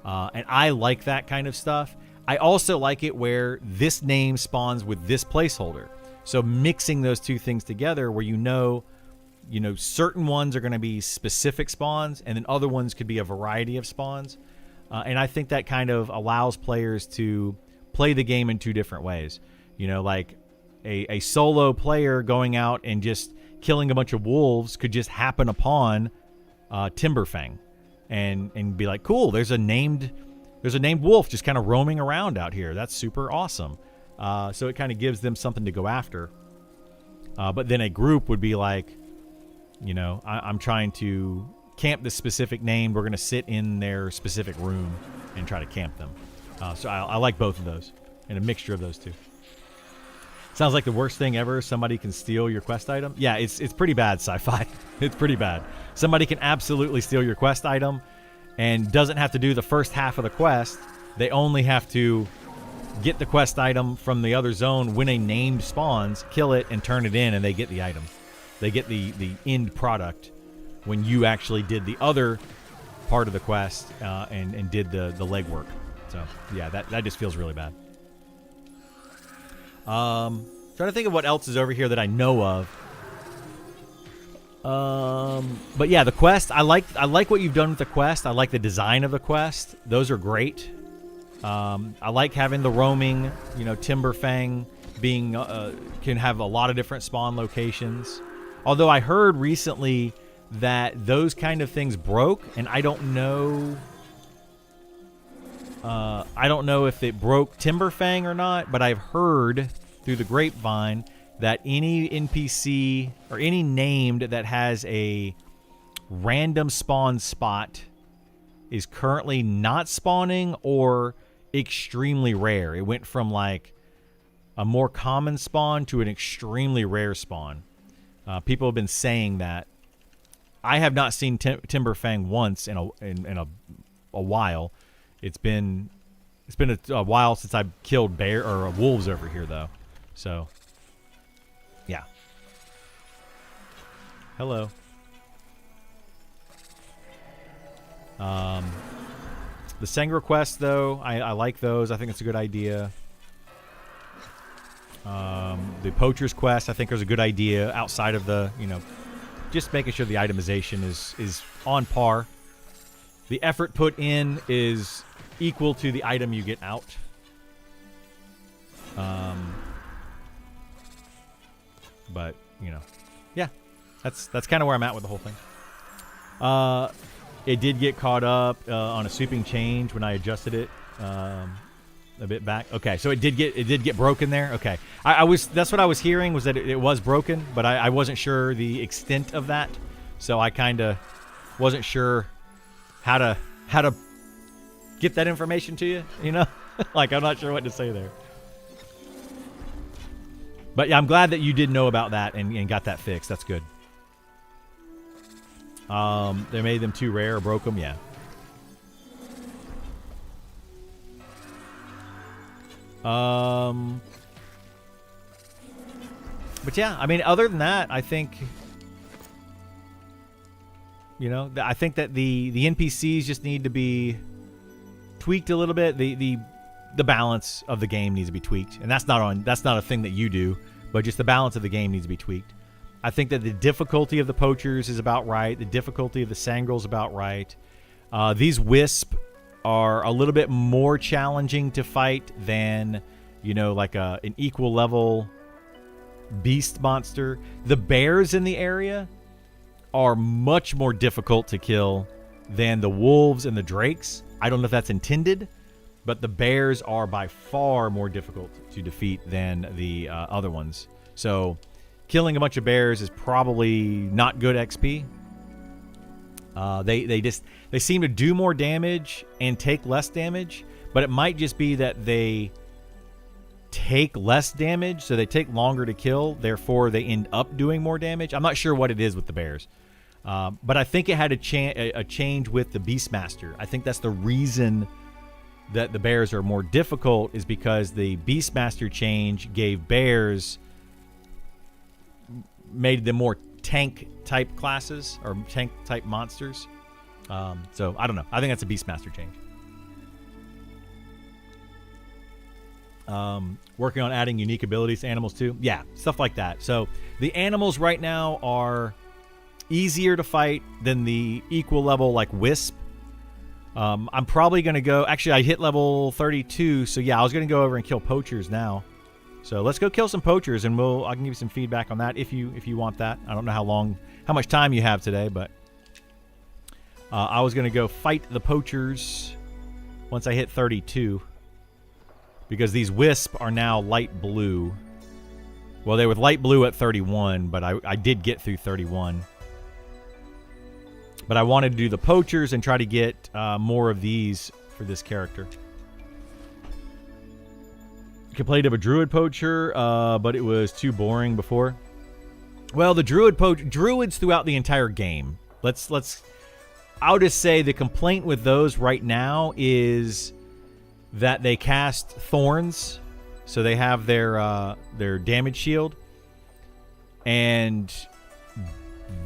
And I like that kind of stuff. I also like it where this name spawns with this placeholder. So mixing those two things together, where you know, certain ones are going to be specific spawns, and then other ones could be a variety of spawns. And I think that kind of allows players to play the game in two different ways. You know, like a solo player going out and just killing a bunch of wolves could just happen upon Timberfang, and be like, cool, there's a named wolf just kind of roaming around out here. That's super awesome. So it kind of gives them something to go after. But then a group would be like, I'm trying to camp this specific name. We're going to sit in their specific room and try to camp them. So I like both of those, and a mixture of those two. Sounds like the worst thing ever. Somebody can steal your quest item. Yeah, it's pretty bad, Sci-Fi. It's pretty bad. Somebody can absolutely steal your quest item and doesn't have to do the first half of the quest. They only have to get the quest item from the other zone when a named spawns, kill it, and turn it in, and they get the item. They get the end product when you actually did the other part of the quest and did the legwork. So, yeah, that just feels really bad. Trying to think of what else is over here that I know of. But yeah, the quest, I like what you've done with the quest. I like the design of the quest. Those are great. I like having the roaming, Timberfang being can have a lot of different spawn locations. Although I heard recently that those kind of things broke, and I don't know if it broke Timberfang or not, but I've heard through the grapevine that any NPC or any named that has a random spawn spot is currently not spawning or extremely rare. It went from like a more common spawn to an extremely rare spawn. People have been saying that. I have not seen Timberfang once in a while. It's been a while since I've killed wolves over here, though. So, yeah. Hello. The Sangre quests, though, I like those. I think it's a good idea. The Poacher's quest, I think, is a good idea outside of the, just making sure the itemization is on par. The effort put in is equal to the item you get out. But, yeah, that's kind of where I'm at with the whole thing. It did get caught up on a sweeping change when I adjusted it a bit back. Okay, so it did get broken there. Okay, that's what I was hearing, was that it was broken, but I wasn't sure the extent of that, so I kind of wasn't sure how to get that information to you. Like, I'm not sure what to say there. But yeah, I'm glad that you did know about that and got that fixed. That's good. They made them too rare or broke them. Yeah. But yeah, I mean, other than that, I think, I think that the NPCs just need to be tweaked a little bit. The balance of the game needs to be tweaked, and that's not a thing that you do, but just the balance of the game needs to be tweaked. I think that the difficulty of the poachers is about right. The difficulty of the Sangrel is about right. These wisp are a little bit more challenging to fight than, you know, like an equal level beast monster. The bears in the area are much more difficult to kill than the wolves and the drakes. I don't know if that's intended, but the bears are by far more difficult to defeat than the other ones. So killing a bunch of bears is probably not good XP. They seem to do more damage and take less damage, but it might just be that they take less damage, so they take longer to kill, therefore they end up doing more damage. I'm not sure what it is with the bears, but I think it had a change with the Beastmaster. I think that's the reason that the bears are more difficult, is because the Beastmaster change gave bears, made them more tank type classes or tank type monsters. So I don't know. I think that's a Beastmaster change. Working on adding unique abilities to animals too. Yeah, stuff like that. So the animals right now are easier to fight than the equal level like Wisp. I'm probably going to go... Actually, I hit level 32, so yeah, I was going to go over and kill poachers now. So let's go kill some poachers, and I can give you some feedback on that if you want that. I don't know how much time you have today, but I was going to go fight the poachers once I hit 32, because these wisp are now light blue. Well, they were light blue at 31, but I did get through 31. But I wanted to do the poachers and try to get more of these for this character. Complained of a druid poacher, but it was too boring before. Well, the druids throughout the entire game. I'll just say the complaint with those right now is that they cast thorns, so they have their damage shield, and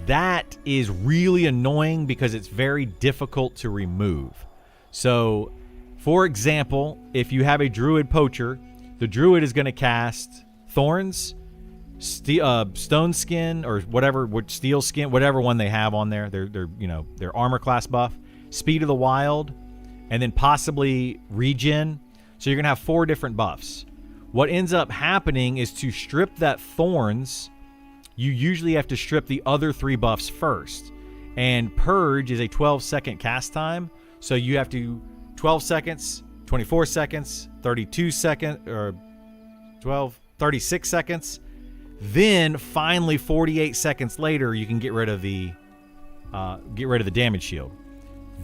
that is really annoying because it's very difficult to remove. So, for example, if you have a druid poacher, the druid is going to cast thorns, stone skin, or whatever, steel skin, whatever one they have on there. Their armor class buff, speed of the wild, and then possibly regen. So you're going to have 4 different buffs. What ends up happening is, to strip that thorns, you usually have to strip the other 3 buffs first. And purge is a 12-second cast time. So you have to 12 seconds, 24 seconds, 32 seconds, or 36 seconds. Then finally 48 seconds later, you can get rid of the damage shield.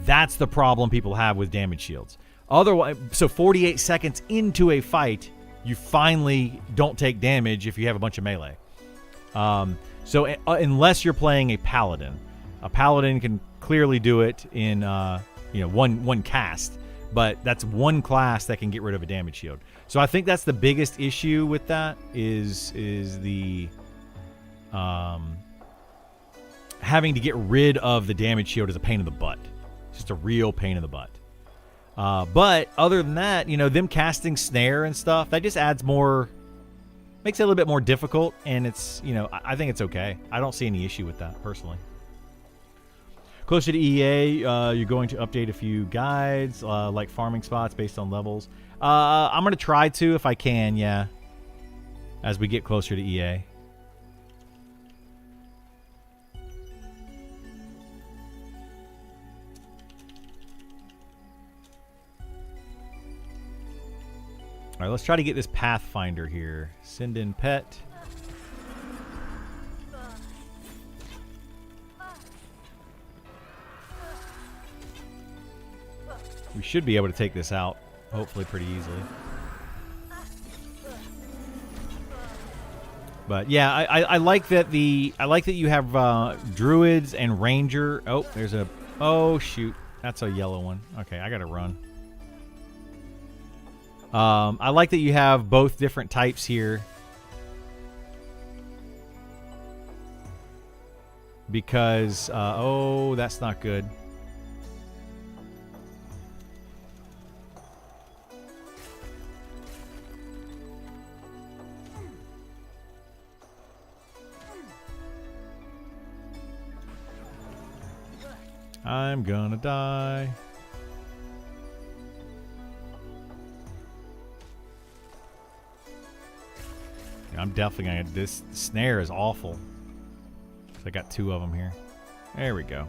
That's the problem people have with damage shields. Otherwise, so 48 seconds into a fight, you finally don't take damage if you have a bunch of melee. So unless you're playing a paladin can clearly do it in one cast, but that's one class that can get rid of a damage shield. So I think that's the biggest issue with that is the having to get rid of the damage shield is a pain in the butt. It's just a real pain in the butt. But other than that, them casting snare and stuff, that just adds more, makes it a little bit more difficult, and it's, I think it's okay. I don't see any issue with that, personally. Closer to EA, you're going to update a few guides, like farming spots based on levels. I'm going to try to, if I can, yeah, as we get closer to EA. All right, let's try to get this Pathfinder here. Send in pet. We should be able to take this out, hopefully pretty easily. But yeah, I like that you have druids and ranger. Oh, there's a, oh shoot, that's a yellow one. Okay, I gotta run. I like that you have both different types here, because oh, that's not good. I'm gonna die. I'm definitely gonna. This snare is awful. So I got 2 of them here. There we go.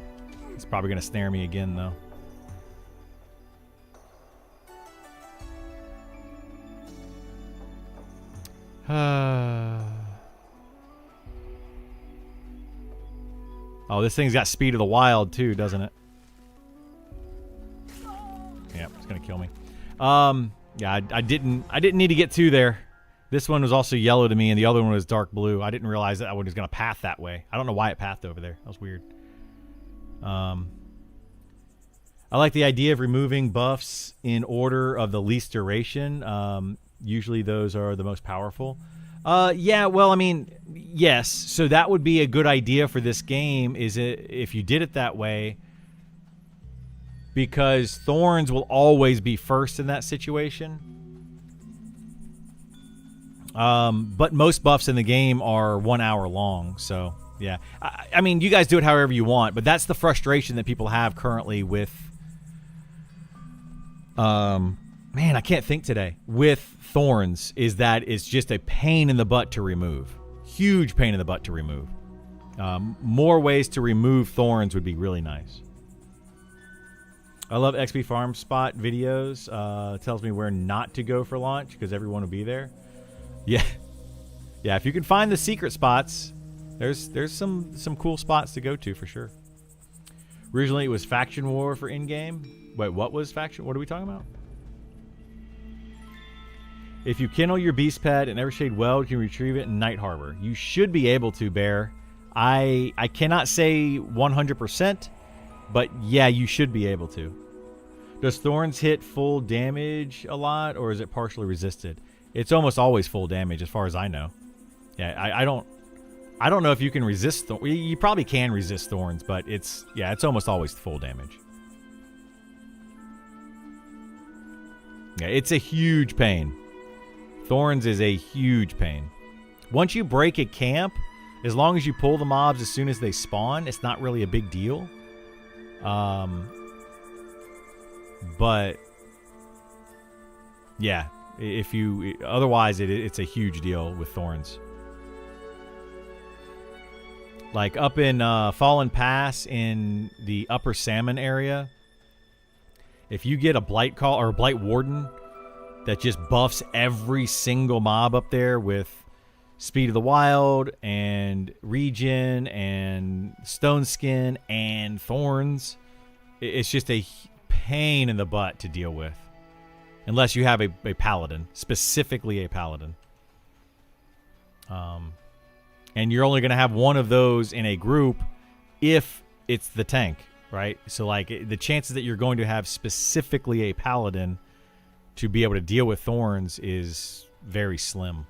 It's probably gonna snare me again though. Oh, this thing's got Speed of the Wild too, doesn't it? Yep, it's gonna kill me. Yeah, I didn't need to get 2 there. This one was also yellow to me, and the other one was dark blue. I didn't realize that one was gonna path that way. I don't know why it pathed over there. That was weird. I like the idea of removing buffs in order of the least duration. Usually those are the most powerful. Yeah, well, I mean, yes. So that would be a good idea for this game, is it if you did it that way, because Thorns will always be first in that situation. But most buffs in the game are 1 hour long, so yeah. I mean, you guys do it however you want, but that's the frustration that people have currently with man, I can't think today. With Thorns, is that it's just a pain in the butt to remove. Huge pain in the butt to remove. More ways to remove Thorns would be really nice. I love XP Farm Spot videos. Tells me where not to go for launch because everyone will be there. Yeah. Yeah, if you can find the secret spots, there's some cool spots to go to for sure. Originally it was Faction War for in-game. Wait, what was Faction? What are we talking about? If you kennel your beast pet in Evershade Weld, you can retrieve it in Night Harbor. You should be able to, Bear. I cannot say 100%, but yeah, you should be able to. Does Thorns hit full damage a lot, or is it partially resisted? It's almost always full damage, as far as I know. Yeah, I don't know if you can resist. You probably can resist Thorns, but it's almost always full damage. Yeah, it's a huge pain. Thorns is a huge pain. Once you break a camp, as long as you pull the mobs as soon as they spawn, it's not really a big deal. But yeah, if you otherwise it's a huge deal with Thorns. Like up in Fallen Pass in the Upper Salmon area, if you get a Blight Call or a Blight Warden that just buffs every single mob up there with Speed of the Wild and Regen and Stone Skin and Thorns, it's just a pain in the butt to deal with. Unless you have a Paladin, specifically a Paladin. And you're only going to have one of those in a group if it's the tank, right? So like the chances that you're going to have specifically a Paladin to be able to deal with Thorns is very slim.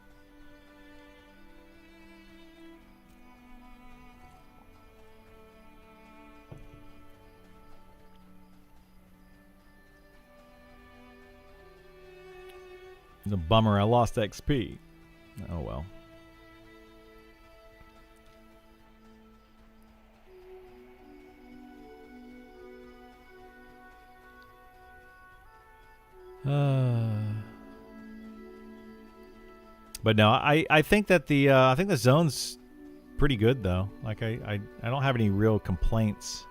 The bummer, I lost XP. Oh well. But no, I think that the zone's pretty good though. Like I don't have any real complaints.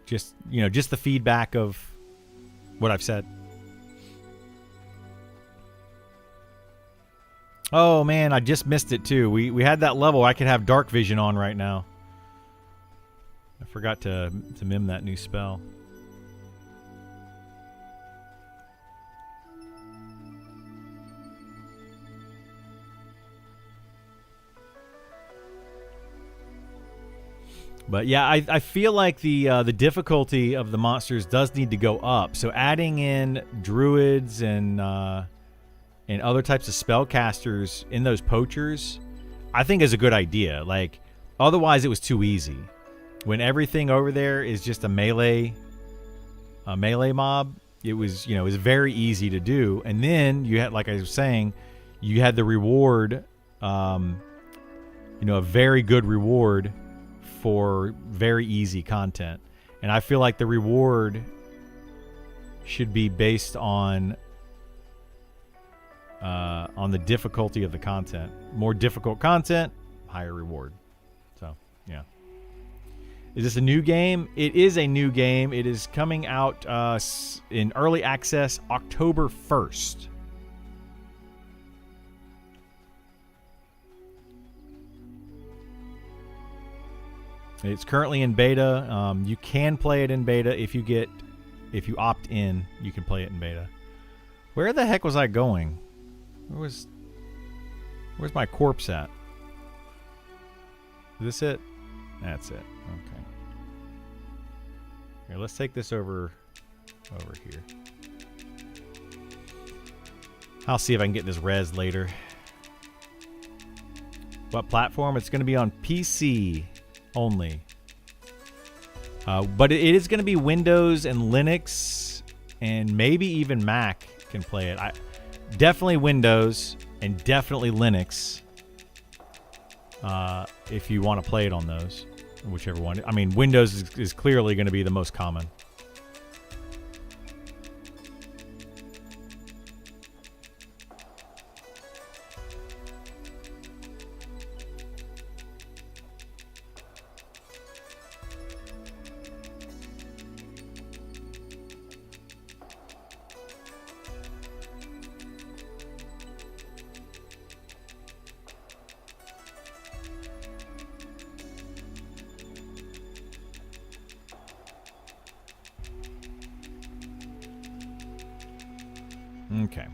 Just just the feedback of what I've said. Oh man, I just missed it too. We had that level. I could have dark vision on right now. I forgot to mim that new spell. But yeah, I feel like the difficulty of the monsters does need to go up. So adding in druids and other types of spellcasters in those poachers, I think is a good idea. Like otherwise, it was too easy. When everything over there is just a melee mob, it was it was very easy to do. And then you had, like I was saying, you had the reward, a very good reward for very easy content. And I feel like the reward should be based on on the difficulty of the content. More difficult content, higher reward. So, yeah. Is this a new game? It is a new game. It is coming out in early access October 1st. It's currently in beta. You can play it in beta if you opt in. You can play it in beta. Where the heck was I going? Where's my corpse at? Is this it? That's it. Okay. Here, let's take this over here. I'll see if I can get this res later. What platform? It's going to be on PC only. But it is going to be Windows and Linux and maybe even Mac can play it. Definitely Windows and definitely Linux if you want to play it on those, whichever one. I mean, Windows is clearly going to be the most common. Okay.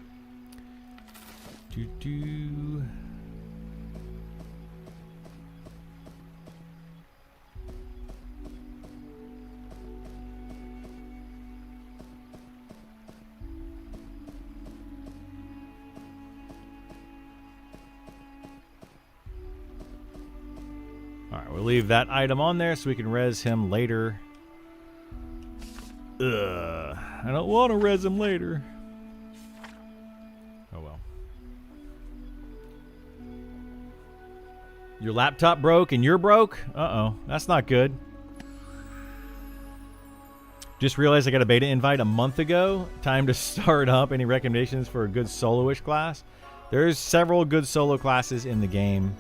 Alright, we'll leave that item on there so we can res him later. I don't want to res him later. Oh well. Your laptop broke and you're broke? Uh-oh. That's not good. Just realized I got a beta invite a month ago. Time to start up. Any recommendations for a good soloish class? There's several good solo classes in the game.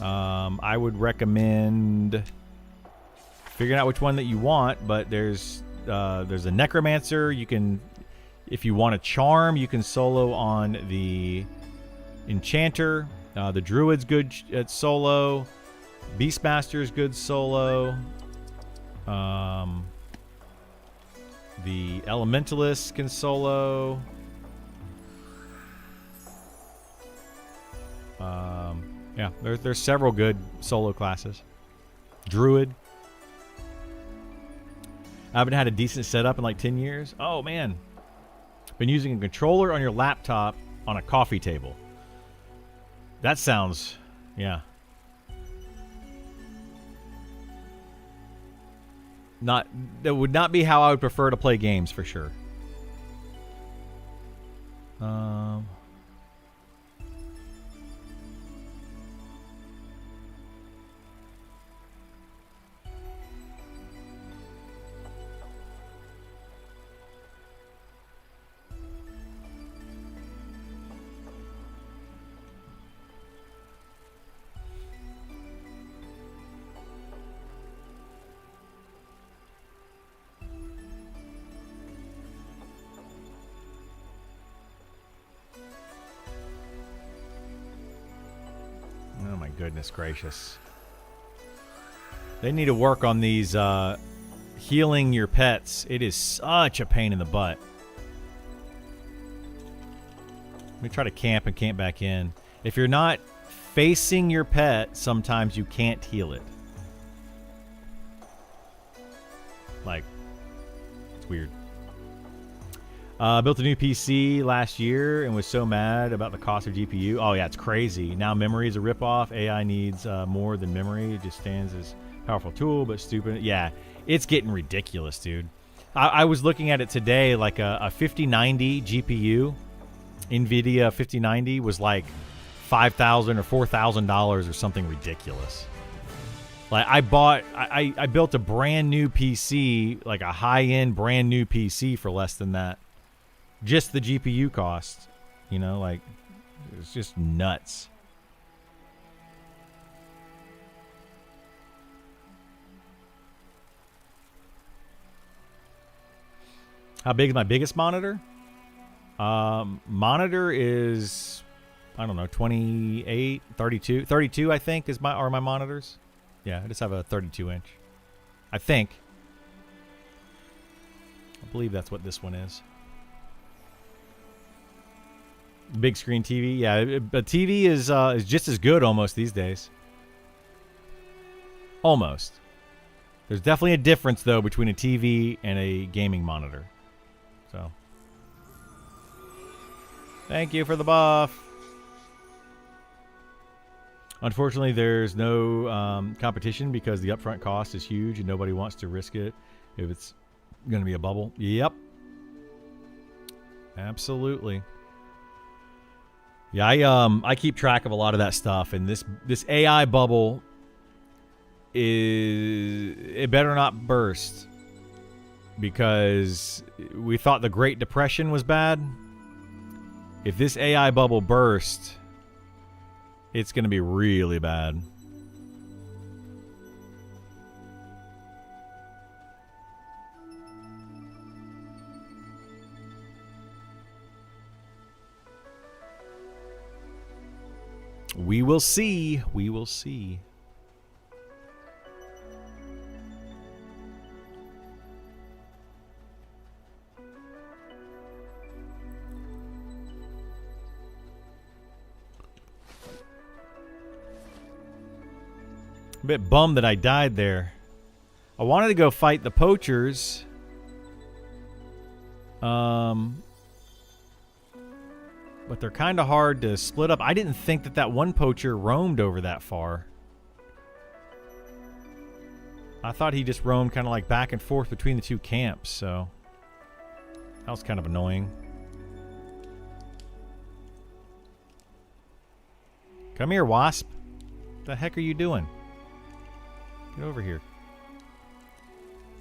I would recommend figuring out which one that you want, but there's a necromancer. You can, if you want a charm, you can solo on the enchanter. The druid's good at solo. Beastmaster's good solo. The elementalist can solo. Yeah, there's several good solo classes. Druid. I haven't had a decent setup in like 10 years. Oh, man. Been using a controller on your laptop on a coffee table. That sounds... yeah. That would not be how I would prefer to play games, for sure. Oh my goodness gracious. They need to work on these healing your pets. It is such a pain in the butt. Let me try to camp and camp back in. If you're not facing your pet, sometimes you can't heal it. Like, it's weird. Built a new PC last year and was so mad about the cost of GPU. Oh yeah, it's crazy. Now memory is a ripoff. AI needs more than memory. It just stands as a powerful tool, but stupid. Yeah, it's getting ridiculous, dude. I was looking at it today, like a 5090 GPU, NVIDIA 5090 was like $5,000 or $4,000 or something ridiculous. Like I built a brand new PC, like a high-end brand new PC for less than that. Just the GPU cost. You know, like, it's just nuts. How big is my biggest monitor? Monitor is, I don't know, 28, 32. 32, I think, are my monitors. Yeah, I just have a 32-inch. I think. I believe that's what this one is. Big screen TV. Yeah, but TV is just as good almost these days. Almost. There's definitely a difference, though, between a TV and a gaming monitor. So, thank you for the buff. Unfortunately, there's no competition because the upfront cost is huge and nobody wants to risk it if it's going to be a bubble. Yep. Absolutely. Yeah, I keep track of a lot of that stuff, and this AI bubble it better not burst. Because we thought the Great Depression was bad. If this AI bubble burst, it's going to be really bad. We will see. We will see. A bit bummed that I died there. I wanted to go fight the poachers. But they're kind of hard to split up. I didn't think that one poacher roamed over that far. I thought he just roamed kind of like back and forth between the two camps, so that was kind of annoying. Come here, Wasp. What the heck are you doing? Get over here.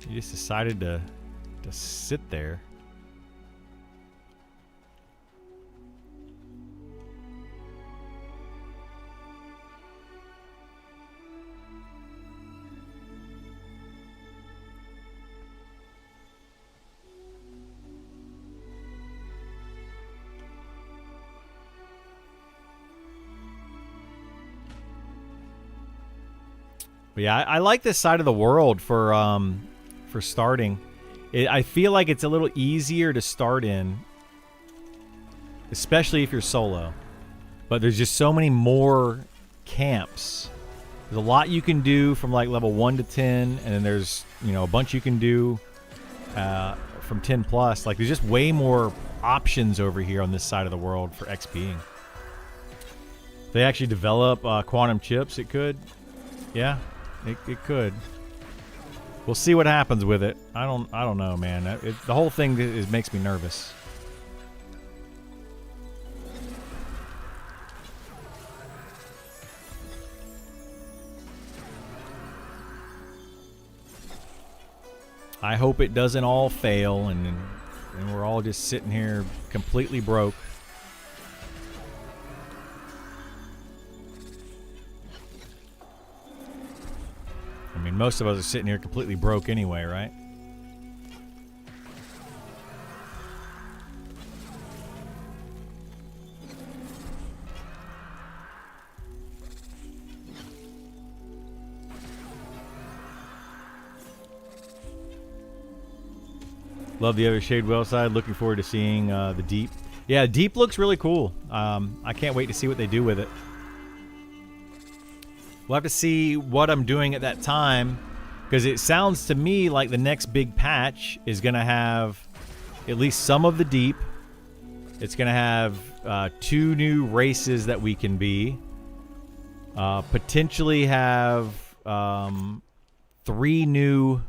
You just decided to sit there. But yeah, I like this side of the world for starting. I feel like it's a little easier to start in, especially if you're solo. But there's just so many more camps. There's a lot you can do from like level 1 to 10, and then there's, you know, a bunch you can do from 10 plus. Like, there's just way more options over here on this side of the world for XPing. If they actually develop quantum chips, it could. Yeah. It could. We'll see what happens with it. I don't know, man. The whole thing makes me nervous. I hope it doesn't all fail and we're all just sitting here completely broke. I mean, most of us are sitting here completely broke anyway, right? Love the other Shade Well side. Looking forward to seeing the Deep. Yeah, Deep looks really cool. I can't wait to see what they do with it. We'll have to see what I'm doing at that time, because it sounds to me like the next big patch is going to have at least some of the Deep. It's going to have 2 new races that we can be. Potentially have 3 new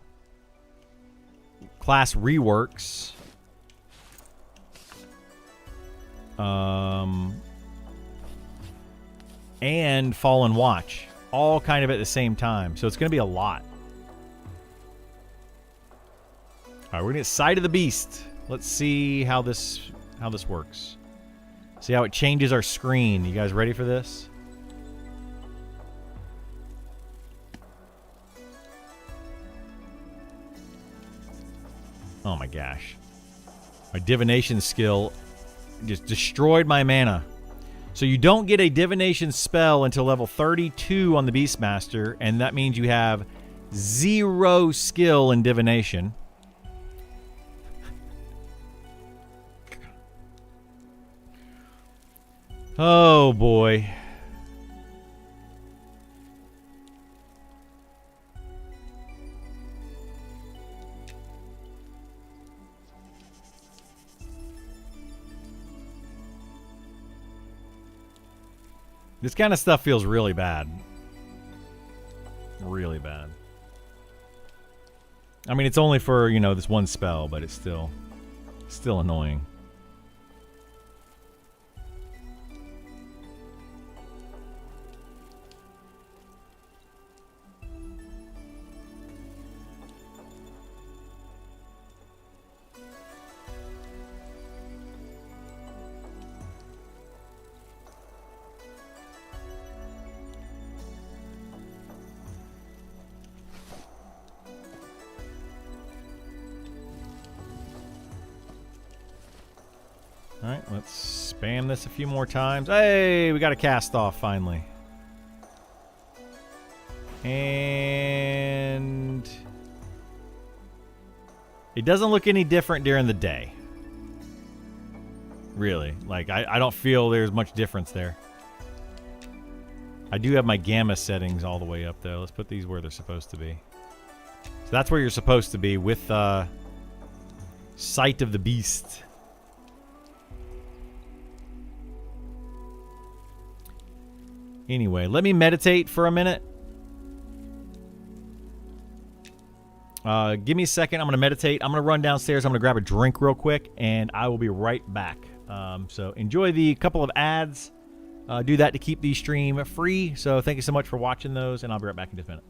class reworks. And Fallen Watch. All kind of at the same time. So it's going to be a lot. All right, we're going to get Side of the Beast. Let's see how this works. See how it changes our screen. You guys ready for this? Oh my gosh. My divination skill just destroyed my mana. So you don't get a divination spell until level 32 on the Beastmaster, and that means you have 0 skill in divination. Oh boy. This kind of stuff feels really bad. Really bad. I mean, it's only for, you know, this one spell, but it's still annoying. Alright, let's spam this a few more times. Hey, we got a cast off finally. And it doesn't look any different during the day. Really. Like, I don't feel there's much difference there. I do have my gamma settings all the way up, though. Let's put these where they're supposed to be. So that's where you're supposed to be with Sight of the Beast. Anyway, let me meditate for a minute. Give me a second. I'm going to meditate. I'm going to run downstairs. I'm going to grab a drink real quick, and I will be right back. So enjoy the couple of ads. Do that to keep the stream free. So thank you so much for watching those, and I'll be right back in just a minute.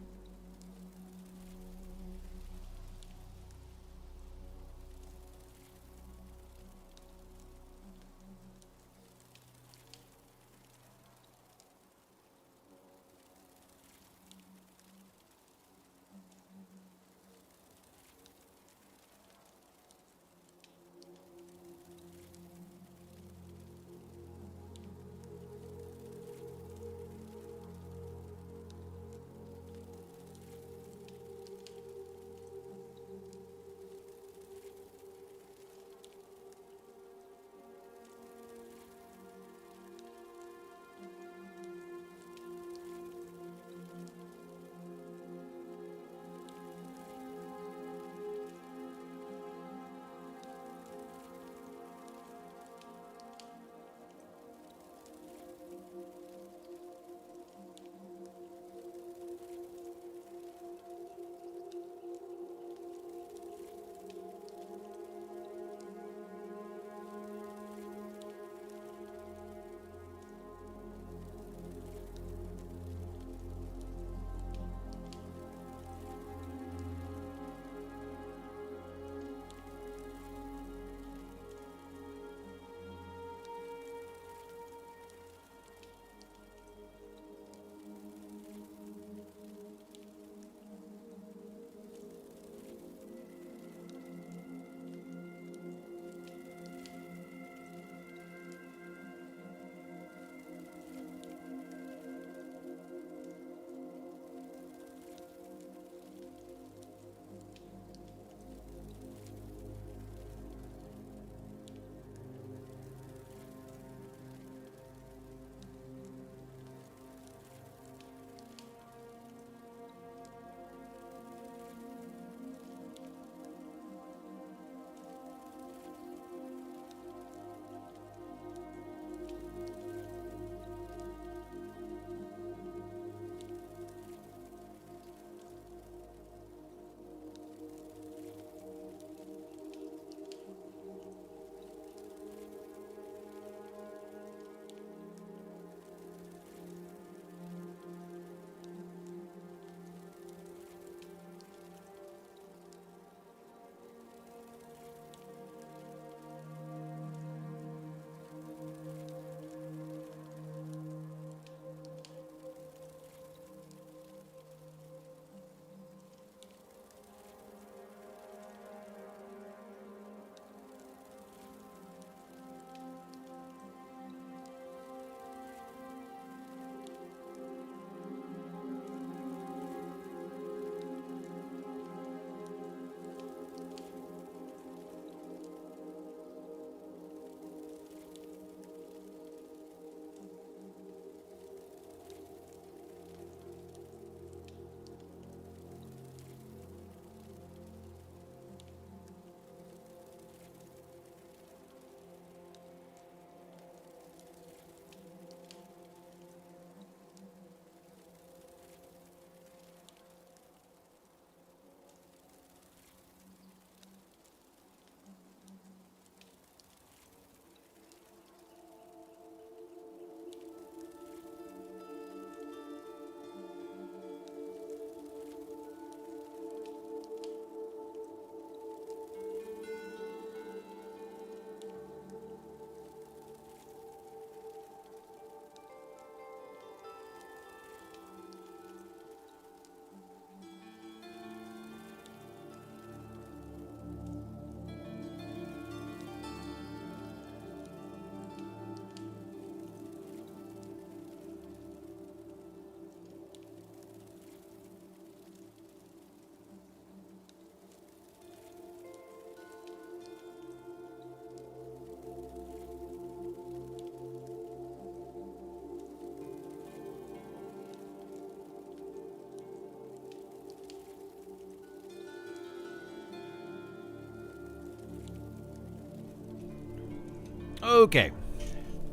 Okay.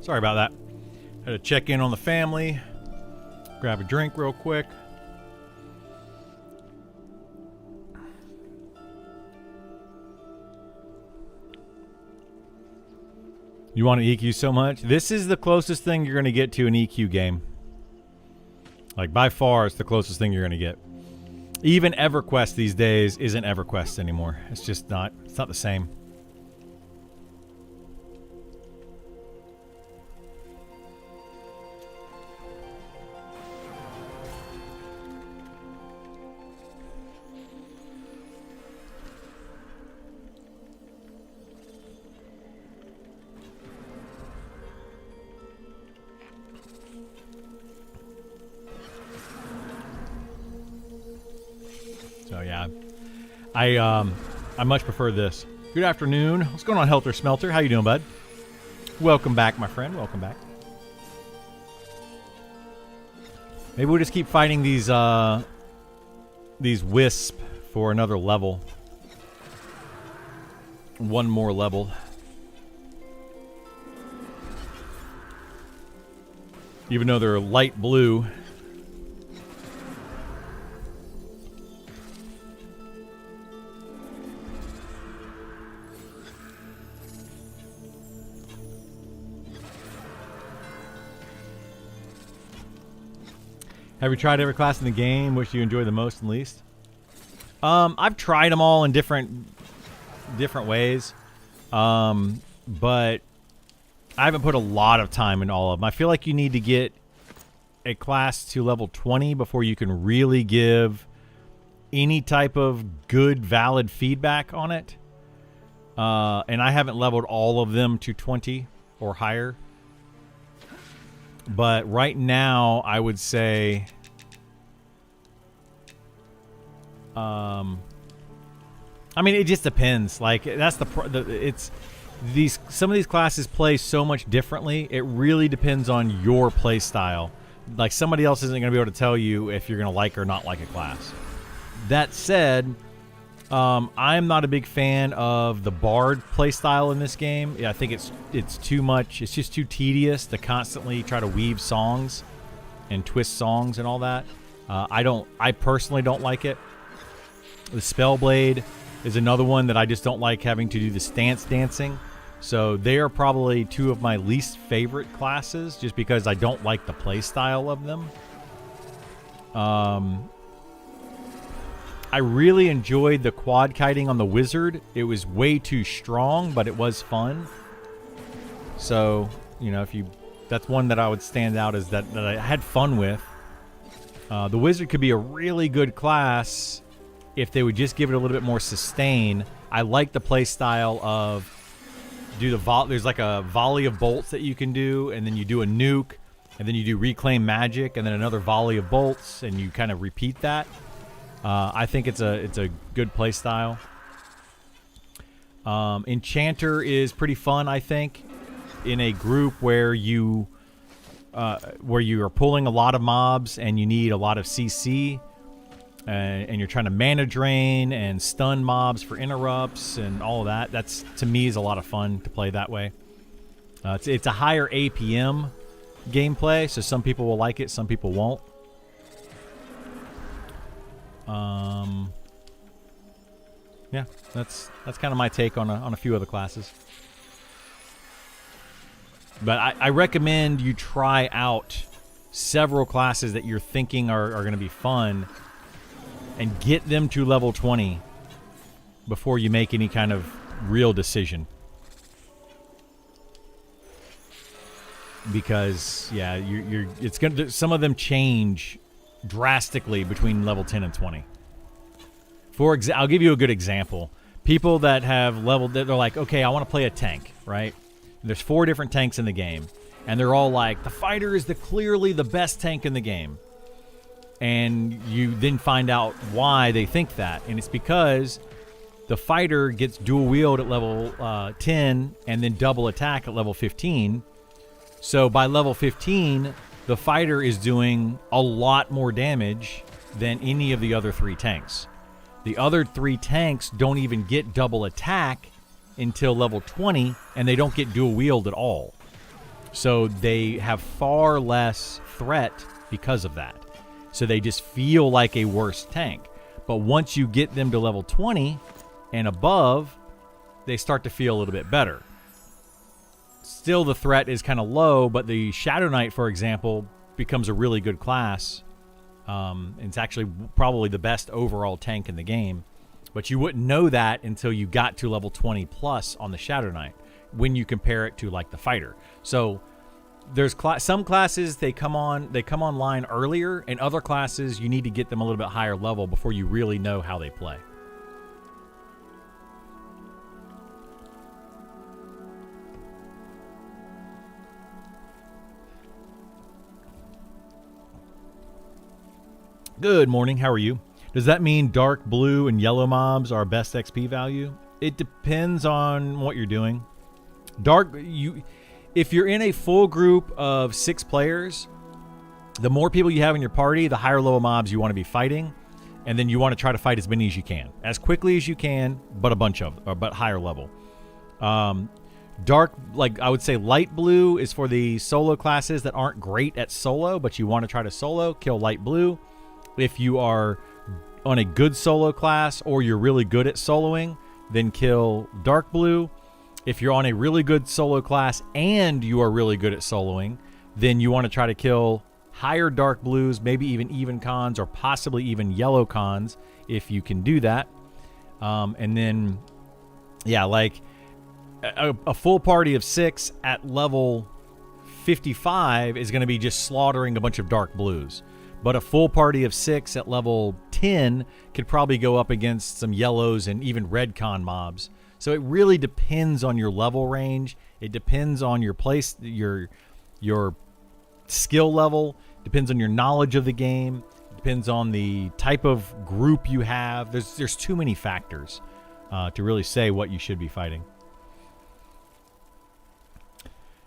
Sorry about that. Had to check in on the family. Grab a drink real quick. You want an EQ so much? This is the closest thing you're going to get to an EQ game. Like, by far, it's the closest thing you're going to get. Even EverQuest these days isn't EverQuest anymore. It's just not. It's not the same. So yeah, I much prefer this. Good afternoon. What's going on, Helter Smelter? How you doing, bud? Welcome back, my friend. Welcome back. Maybe we'll just keep fighting these wisp for another level. One more level. Even though they're light blue. Have you tried every class in the game? Which you enjoy the most and least? I've tried them all in different ways, but I haven't put a lot of time in all of them. I feel like you need to get a class to level 20 before you can really give any type of good, valid feedback on it. And I haven't leveled all of them to 20 or higher. But right now, I would say, I mean, it just depends. Like, that's it's these, some of these classes play so much differently. It really depends on your play style. Like, somebody else isn't going to be able to tell you if you're going to like or not like a class. That said, I'm not a big fan of the Bard playstyle in this game. Yeah, I think it's too much. It's just too tedious to constantly try to weave songs and twist songs and all that. I personally don't like it. The Spellblade is another one that I just don't like having to do the stance dancing. So they are probably two of my least favorite classes just because I don't like the playstyle of them. I really enjoyed the quad kiting on the Wizard. It was way too strong, but it was fun. So, you know, that's one that I would stand out as that I had fun with. The Wizard could be a really good class if they would just give it a little bit more sustain. I like the play style of there's like a volley of bolts that you can do, and then you do a nuke, and then you do reclaim magic, and then another volley of bolts, and you kind of repeat that. I think it's a good play style. Enchanter is pretty fun, I think, in a group where you are pulling a lot of mobs and you need a lot of CC, and you're trying to mana drain and stun mobs for interrupts and all of that. That's, to me, is a lot of fun to play that way. It's a higher APM gameplay, so some people will like it, some people won't. Yeah, that's kind of my take on a few other classes. But I recommend you try out several classes that you're thinking are going to be fun and get them to level 20 before you make any kind of real decision. Because, yeah, some of them change drastically between level 10 and 20. I'll give you a good example. People that have leveled, they're like, okay, I want to play a tank, right? There's 4 different tanks in the game, and they're all like, the fighter is clearly the best tank in the game. And you then find out why they think that, and it's because the fighter gets dual wield at level 10 and then double attack at level 15. So by level 15, the fighter is doing a lot more damage than any of the other 3 tanks. The other 3 tanks don't even get double attack until level 20, and they don't get dual wield at all. So they have far less threat because of that. So they just feel like a worse tank. But once you get them to level 20 and above, they start to feel a little bit better. Still, the threat is kind of low, but the Shadow Knight, for example, becomes a really good class. It's actually probably the best overall tank in the game. But you wouldn't know that until you got to level 20 plus on the Shadow Knight when you compare it to like the fighter. So there's some classes they come online earlier, and other classes you need to get them a little bit higher level before you really know how they play. Good morning, how are you? Does that mean dark blue and yellow mobs are best XP value? It depends on what you're doing. If you're in a full group of 6 players, the more people you have in your party, the higher level mobs you want to be fighting, and then you want to try to fight as many as you can, as quickly as you can, but but higher level. Dark, like I would say, light blue is for the solo classes that aren't great at solo, but you want to try to solo. Kill light blue. If you are on a good solo class or you're really good at soloing, then kill dark blue. If you're on a really good solo class and you are really good at soloing, then you want to try to kill higher dark blues, maybe even cons, or possibly even yellow cons if you can do that. And then, yeah, like a full party of 6 at level 55 is going to be just slaughtering a bunch of dark blues. But a full party of 6 at level 10 could probably go up against some yellows and even red con mobs. So it really depends on your level range. It depends on your place, your skill level. Depends on your knowledge of the game. Depends on the type of group you have. There's too many factors to really say what you should be fighting.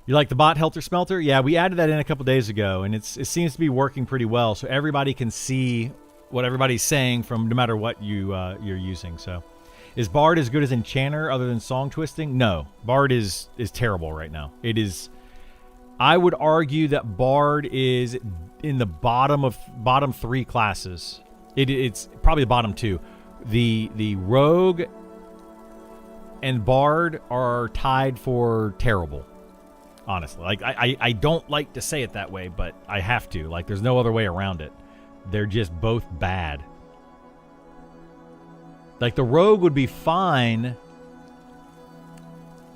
You like the bot Helter Smelter? Yeah, we added that in a couple days ago, and it seems to be working pretty well. So everybody can see what everybody's saying from no matter what you're using. So, is Bard as good as Enchanter other than song twisting? No, Bard is terrible right now. It is. I would argue that Bard is in the bottom 3 classes. It's probably the bottom 2. The Rogue and Bard are tied for terrible. Honestly, like I don't like to say it that way, but I have to. Like, there's no other way around it. They're just both bad. Like, the Rogue would be fine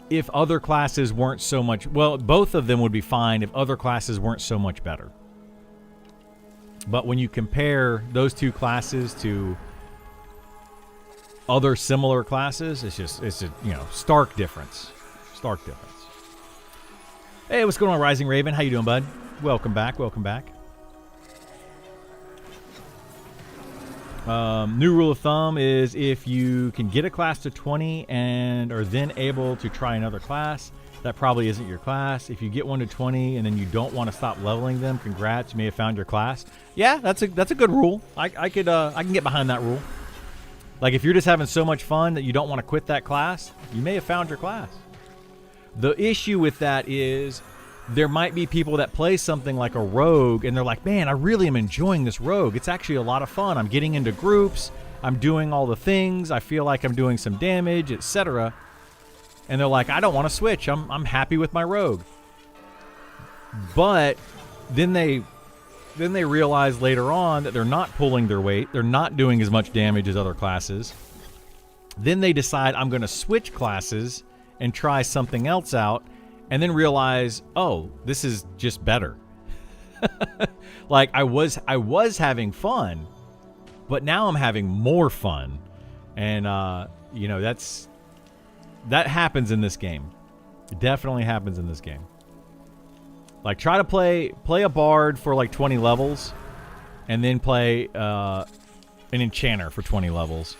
if other classes weren't so much... Well, both of them would be fine if other classes weren't so much better. But when you compare those 2 classes to other similar classes, it's a stark difference. Stark difference. Hey, what's going on, Rising Raven? How you doing, bud? Welcome back. Welcome back. New rule of thumb is if you can get a class to 20 and are then able to try another class, that probably isn't your class. If you get one to 20 and then you don't want to stop leveling them, congrats, you may have found your class. Yeah, that's a good rule. I can get behind that rule. Like, if you're just having so much fun that you don't want to quit that class, you may have found your class. The issue with that is there might be people that play something like a rogue and they're like, man, I really am enjoying this rogue. It's actually a lot of fun. I'm getting into groups. I'm doing all the things. I feel like I'm doing some damage, etc. And they're like, I don't want to switch. I'm happy with my rogue. But then they realize later on that they're not pulling their weight. They're not doing as much damage as other classes. Then they decide, I'm going to switch classes and try something else out, and then realize, oh, this is just better. Like, I was having fun, but now I'm having more fun. And that happens in this game. It definitely happens in this game. Like, try to play a Bard for like 20 levels, and then play an Enchanter for 20 levels.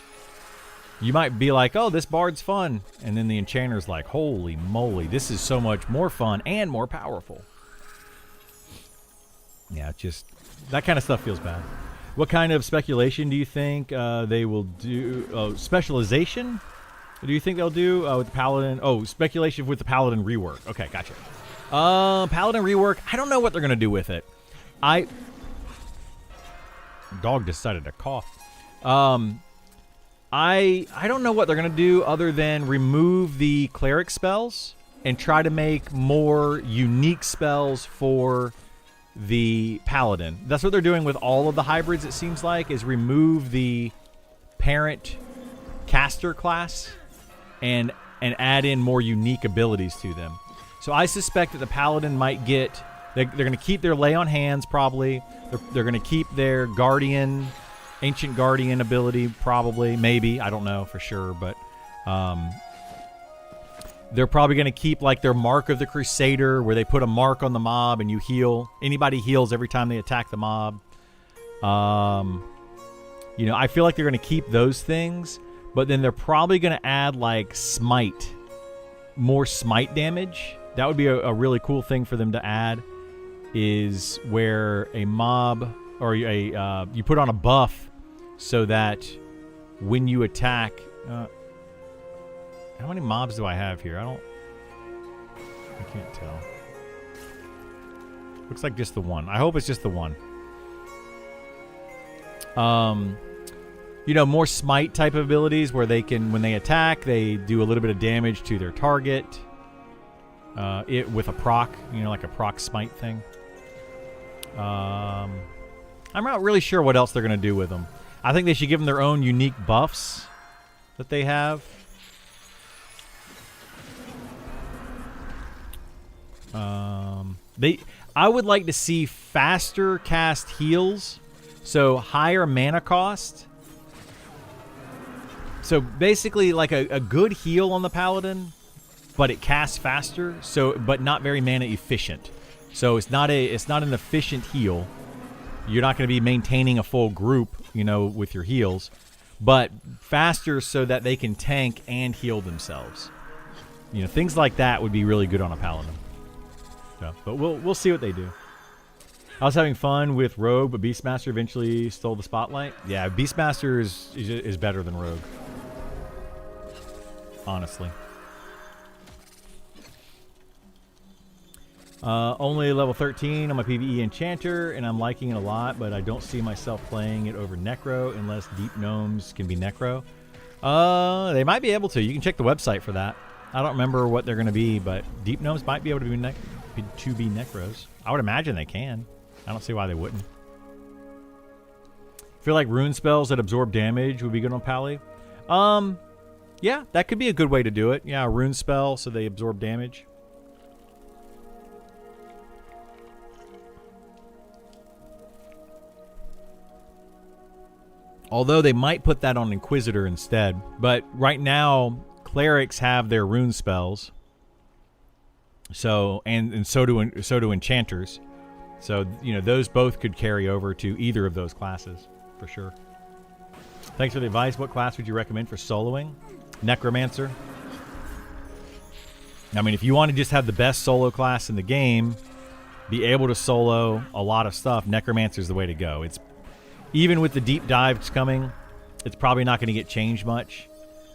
You might be like, oh, this Bard's fun. And then the Enchanter's like, holy moly, this is so much more fun and more powerful. Yeah, just that kind of stuff feels bad. What kind of speculation do you think they will do? Specialization? Do you think they'll do with the Paladin? Oh, speculation with the Paladin rework. Okay, gotcha. Paladin rework. I don't know what they're gonna do with it. Dog decided to cough. I don't know what they're gonna do other than remove the cleric spells and try to make more unique spells for the Paladin. That's what they're doing with all of the hybrids, it seems like, is remove the parent caster class and add in more unique abilities to them. So I suspect that the Paladin might get... They're going to keep their Lay on Hands, probably. They're going to keep their Guardian, Ancient Guardian ability, probably. Maybe. I don't know for sure, but... they're probably going to keep like their Mark of the Crusader, where they put a mark on the mob and you heal. Anybody heals every time they attack the mob. You know, I feel like they're going to keep those things, but then they're probably going to add like smite, more smite damage. That would be a really cool thing for them to add, is where a mob or you put on a buff so that when you attack... how many mobs do I have here? I can't tell. Looks like just the one. I hope it's just the one. You know, more smite type of abilities where they can, when they attack, they do a little bit of damage to their target. It with a proc, you know, like a proc smite thing. I'm not really sure what else they're going to do with them. I think they should give them their own unique buffs that they have. I would like to see faster cast heals, so higher mana cost. So basically, like a good heal on the Paladin, but it casts faster. But not very mana efficient. So it's not an efficient heal. You're not going to be maintaining a full group, you know, with your heals, but faster so that they can tank and heal themselves. You know, things like that would be really good on a Paladin. So, but we'll see what they do. I was having fun with Rogue, but Beastmaster eventually stole the spotlight. Yeah, Beastmaster is better than Rogue. Honestly. Only level 13 on my PvE Enchanter, and I'm liking it a lot, but I don't see myself playing it over Necro unless Deep Gnomes can be Necro. They might be able to. You can check the website for that. I don't remember what they're going to be, but Deep Gnomes might be able to be Necros. I would imagine they can. I don't see why they wouldn't. Feel like rune spells that absorb damage would be good on Pally. Yeah, that could be a good way to do it. Yeah, a rune spell so they absorb damage. Although they might put that on Inquisitor instead. But right now, clerics have their rune spells. So and so do enchanters. So, you know, those both could carry over to either of those classes for sure. Thanks for the advice. What class would you recommend for soloing? Necromancer. I mean, if you want to just have the best solo class in the game, be able to solo a lot of stuff, Necromancer is the way to go. It's even with the deep dives coming, it's probably not going to get changed much.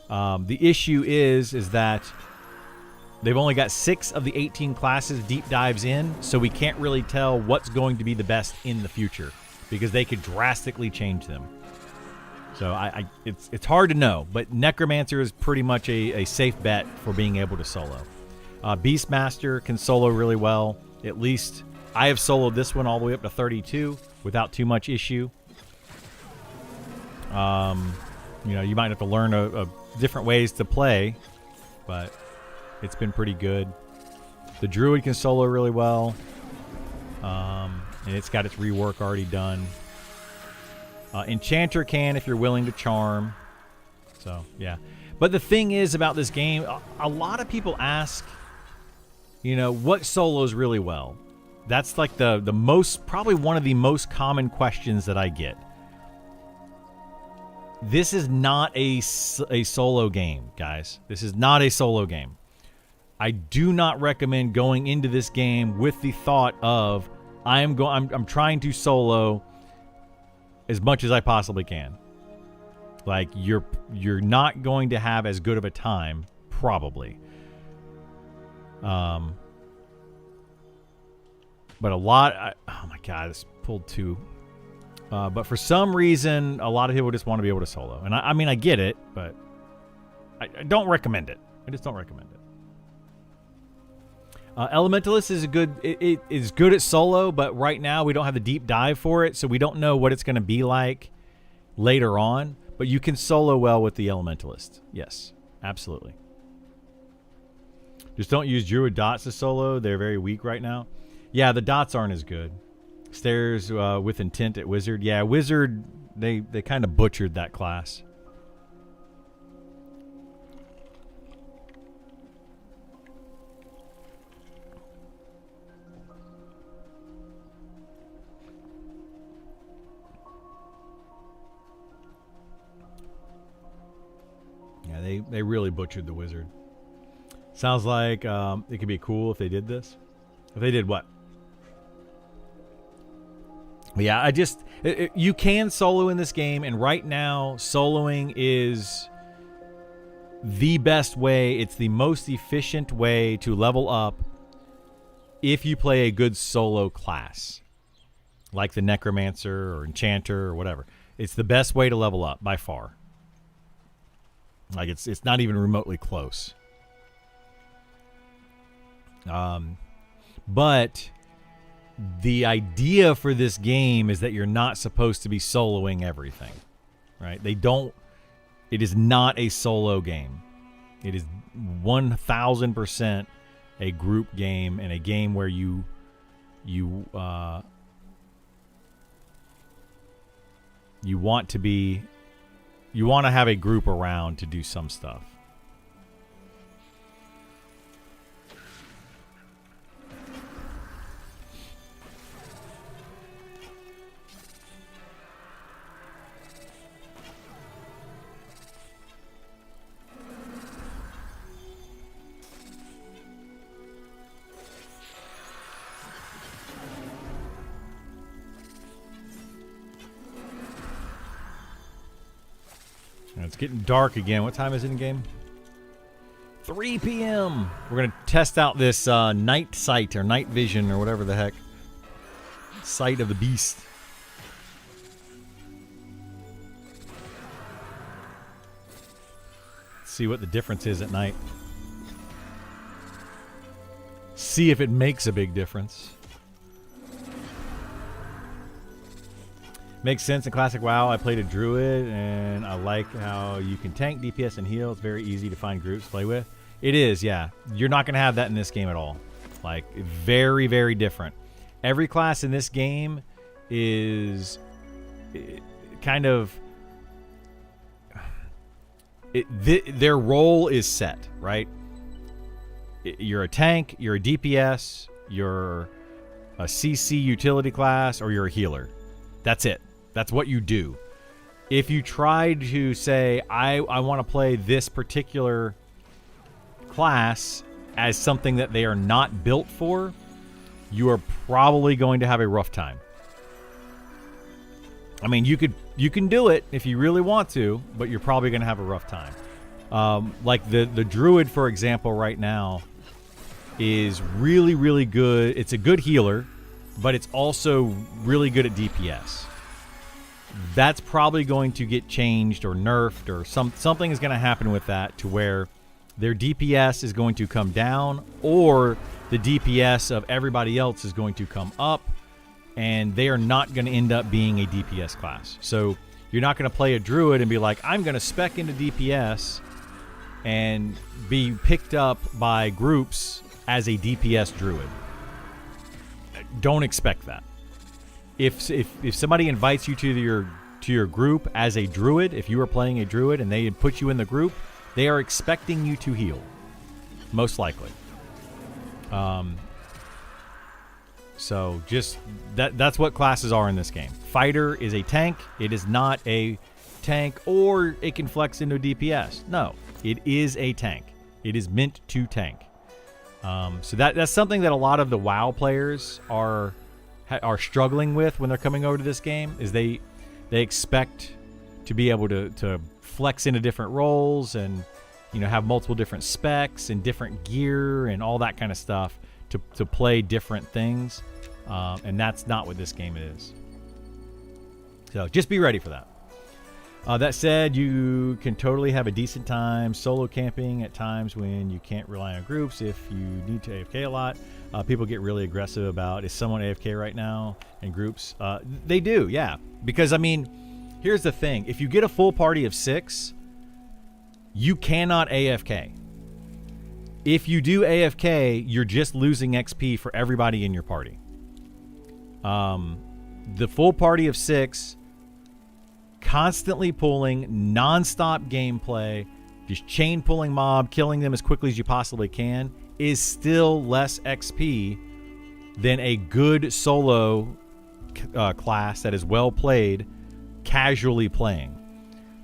The issue is that they've only got 6 of the 18 classes deep dives in, so we can't really tell what's going to be the best in the future because they could drastically change them. So it's hard to know, but Necromancer is pretty much a safe bet for being able to solo. Beastmaster can solo really well. At least I have soloed this one all the way up to 32 without too much issue. You know, you might have to learn a different ways to play, but it's been pretty good. The Druid can solo really well, and it's got its rework already done. Enchanter can if you're willing to charm. So, yeah. But the thing is about this game, a lot of people ask, you know, what solos really well? That's like the most, probably one of the most common questions that I get. This is not a solo game, guys. This is not a solo game. I do not recommend going into this game with the thought of I'm trying to solo as much as I possibly can. Like you're not going to have as good of a time, probably. But a lot. Oh my god, this pulled two. But for some reason, a lot of people just want to be able to solo, and I mean I get it, but I don't recommend it. I just don't recommend it. Elementalist is it is good at solo, but right now we don't have the deep dive for it, so we don't know what it's going to be like later on. But you can solo well with the Elementalist. Yes, absolutely. Just don't use Druid dots to solo. They're very weak right now. Yeah, the dots aren't as good. Stairs with intent at Wizard. Yeah, Wizard, they kind of butchered that class. Yeah, they really butchered the Wizard. Sounds like it could be cool if they did this. If they did what? But yeah, you can solo in this game, and right now soloing is the best way. It's the most efficient way to level up if you play a good solo class, like the Necromancer or Enchanter or whatever. It's the best way to level up by far. Like it's not even remotely close. But the idea for this game is that you're not supposed to be soloing everything, right? It is not a solo game. It is 1000% a group game, and a game where you want to have a group around to do some stuff. It's getting dark again. What time is it in game? 3 p.m. We're going to test out this night sight or night vision or whatever the heck. Sight of the beast. See what the difference is at night. See if it makes a big difference. Makes sense in Classic WoW. I played a Druid, and I like how you can tank, DPS, and heal. It's very easy to find groups to play with. It is, yeah. You're not going to have that in this game at all. Like, very, very different. Every class in this game is kind of... their role is set, right? You're a tank, you're a DPS, you're a CC utility class, or you're a healer. That's it. That's what you do. If you tried to say, I want to play this particular class as something that they are not built for, you are probably going to have a rough time. I mean, you can do it if you really want to, but you're probably going to have a rough time. Like the Druid, for example, right now is really, really good. It's a good healer, but it's also really good at DPS. That's probably going to get changed or nerfed, or something is going to happen with that to where their DPS is going to come down, or the DPS of everybody else is going to come up, and they are not going to end up being a DPS class. So you're not going to play a Druid and be like, I'm going to spec into DPS and be picked up by groups as a DPS Druid. Don't expect that. If somebody invites you to your group as a Druid, if you are playing a Druid and they put you in the group, they are expecting you to heal, most likely. So just that's what classes are in this game. Fighter is a tank. It is not a tank, or it can flex into DPS. No, it is a tank. It is meant to tank. So that's something that a lot of the WoW players are struggling with when they're coming over to this game, is they expect to be able to flex into different roles and, you know, have multiple different specs and different gear and all that kind of stuff to play different things. And that's not what this game is. So just be ready for that. That said, you can totally have a decent time solo camping at times when you can't rely on groups. If you need to AFK a lot, people get really aggressive about, is someone AFK right now in groups? They do, yeah. Because, I mean, here's the thing. If you get a full party of 6, you cannot AFK. If you do AFK, you're just losing XP for everybody in your party. The full party of 6... constantly pulling, non-stop gameplay, just chain pulling mob, killing them as quickly as you possibly can, is still less XP than a good solo class that is well played, casually playing,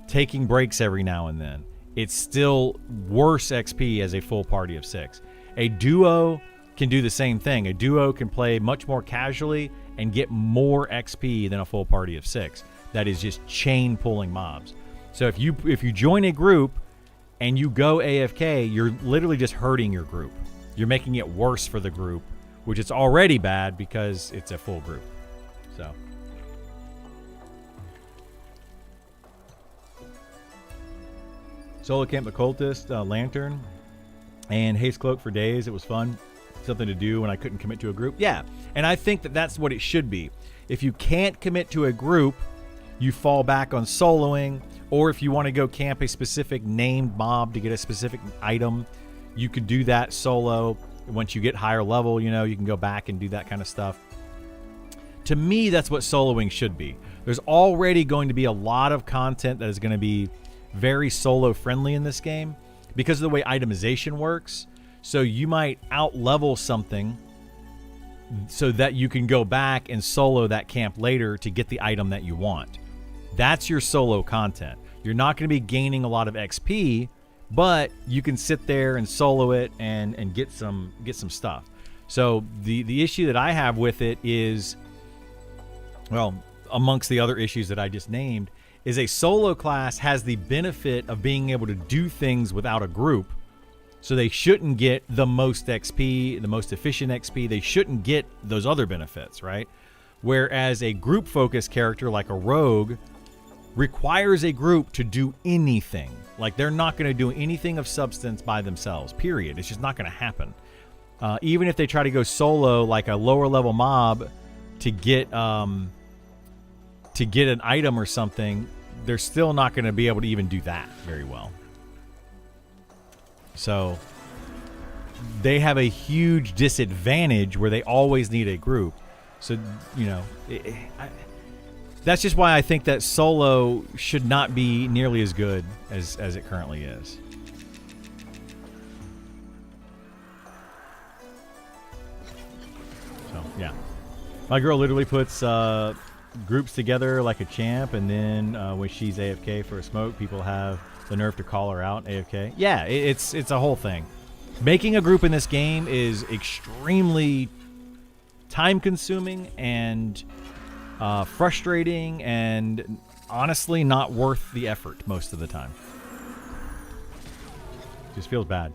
taking breaks every now and then. It's still worse XP as a full party of 6. A duo can do the same thing. A duo can play much more casually and get more XP than a full party of 6. That is just chain pulling mobs. So if you join a group and you go AFK, you're literally just hurting your group. You're making it worse for the group, which is already bad because it's a full group. So Solo Camp Occultist, Lantern, and Haste Cloak for days. It was fun. Something to do when I couldn't commit to a group. Yeah, and I think that that's what it should be. If you can't commit to a group, you fall back on soloing, or if you want to go camp a specific named mob to get a specific item, you could do that solo. Once you get higher level, you know, you can go back and do that kind of stuff. To me, that's what soloing should be. There's already going to be a lot of content that is going to be very solo friendly in this game because of the way itemization works. So you might out-level something so that you can go back and solo that camp later to get the item that you want. That's your solo content. You're not going to be gaining a lot of XP, but you can sit there and solo it and get some stuff. So the issue that I have with it is, well, amongst the other issues that I just named, is a solo class has the benefit of being able to do things without a group. So they shouldn't get the most XP, the most efficient XP. They shouldn't get those other benefits, right? Whereas a group-focused character like a rogue requires a group to do anything. Like, they're not going to do anything of substance by themselves, period. It's just not going to happen. Even if they try to go solo, like a lower-level mob, to get an item or something, they're still not going to be able to even do that very well. So they have a huge disadvantage where they always need a group. So, you know, that's just why I think that solo should not be nearly as good as it currently is. So, yeah. My girl literally puts groups together like a champ, and then when she's AFK for a smoke, people have the nerve to call her out AFK. Yeah, it's a whole thing. Making a group in this game is extremely time-consuming and frustrating, and honestly not worth the effort most of the time. Just feels bad.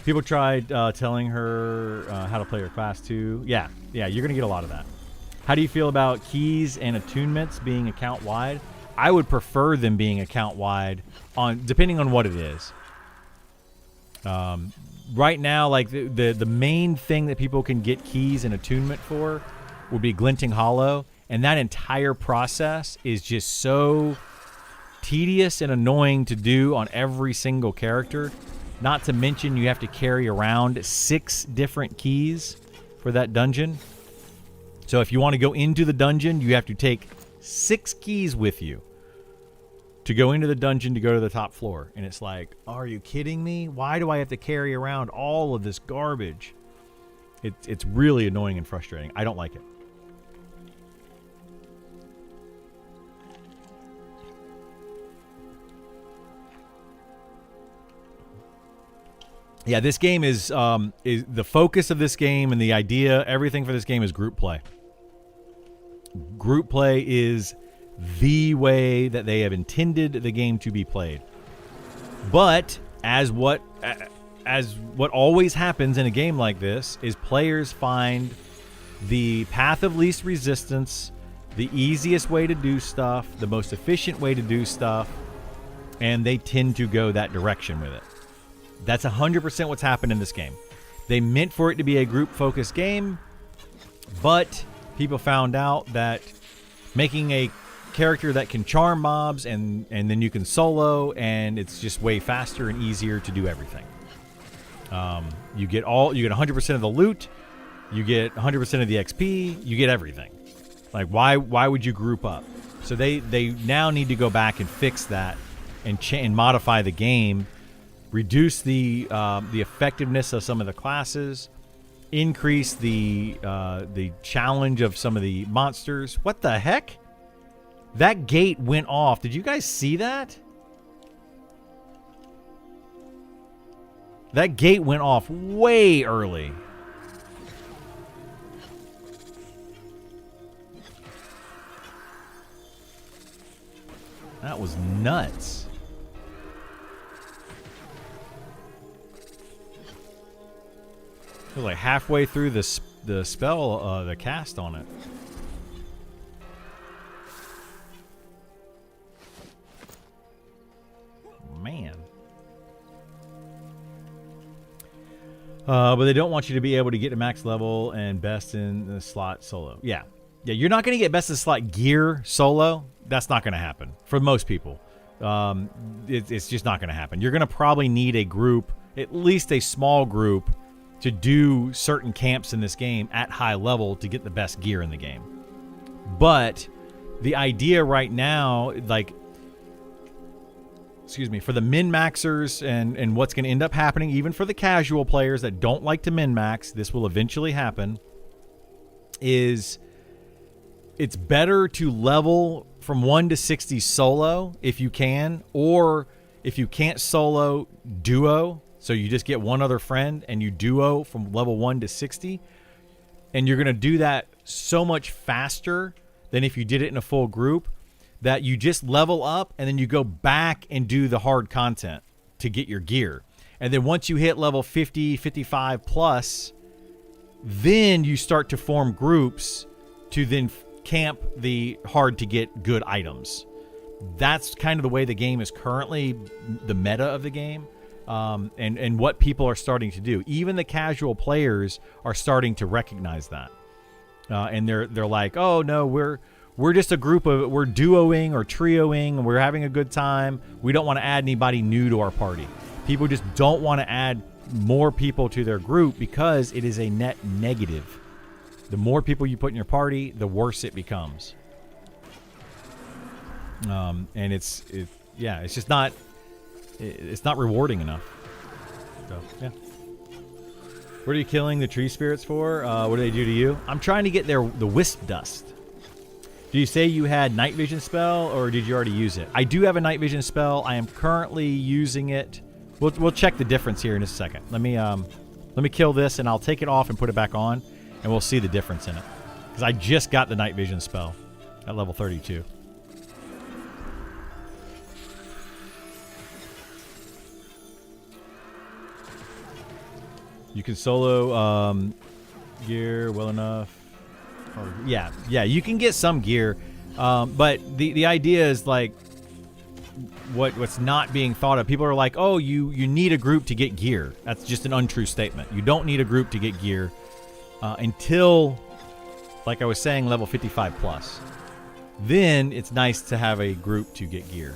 People tried telling her how to play her class too. Yeah, you're gonna get a lot of that. How do you feel about keys and attunements being account-wide? I would prefer them being account-wide, depending on what it is. Right now, like the main thing that people can get keys and attunement for would be Glinting Hollow, and that entire process is just so tedious and annoying to do on every single character. Not to mention you have to carry around 6 different keys for that dungeon. So if you want to go into the dungeon, you have to take 6 keys with you to go into the dungeon to go to the top floor. And it's like, are you kidding me? Why do I have to carry around all of this garbage? It's really annoying and frustrating. I don't like it. Yeah, this game is the focus of this game, and the idea, everything for this game is group play. Group play is the way that they have intended the game to be played. But as what always happens in a game like this is players find the path of least resistance, the easiest way to do stuff, the most efficient way to do stuff, and they tend to go that direction with it. That's 100% what's happened in this game. They meant for it to be a group-focused game, but people found out that making a character that can charm mobs and then you can solo, and it's just way faster and easier to do everything. You get 100% of the loot, you get 100% of the XP, you get everything. Like, why would you group up? So they now need to go back and fix that and modify the game, reduce the effectiveness of some of the classes, increase the challenge of some of the monsters. What the heck? That gate went off. Did you guys see that? That gate went off way early. That was nuts. It was like halfway through the spell, the cast on it. Man. But they don't want you to be able to get to max level and best in the slot solo. Yeah. Yeah, you're not going to get best in slot gear solo. That's not going to happen for most people. It's just not going to happen. You're going to probably need a group, at least a small group, to do certain camps in this game at high level to get the best gear in the game. But the idea right now, like, for the min-maxers and what's going to end up happening, even for the casual players that don't like to min-max, this will eventually happen, is it's better to level from 1 to 60 solo if you can, or if you can't solo, duo. So you just get one other friend and you duo from level 1 to 60. And you're going to do that so much faster than if you did it in a full group, that you just level up and then you go back and do the hard content to get your gear. And then once you hit level 50, 55 plus, then you start to form groups to then camp the hard to get good items. That's kind of the way the game is currently, the meta of the game, and what people are starting to do. Even the casual players are starting to recognize that, and they're like, oh no, we're just a group of, we're duoing or trioing, and we're having a good time. We don't want to add anybody new to our party. People just don't want to add more people to their group because it is a net negative. The more people you put in your party, the worse it becomes. And it's just not, it's not rewarding enough. So, yeah. What are you killing the tree spirits for? What do they do to you? I'm trying to get the wisp dust. Do you say you had night vision spell, or did you already use it? I do have a night vision spell. I am currently using it. We'll check the difference here in a second. Let me kill this, and I'll take it off and put it back on, and we'll see the difference in it. Because I just got the night vision spell at level 32. You can solo gear well enough. Or, yeah, you can get some gear, but the idea is like what's not being thought of. People are like, oh, you need a group to get gear. That's just an untrue statement. You don't need a group to get gear until, like I was saying, level 55 plus. Then it's nice to have a group to get gear.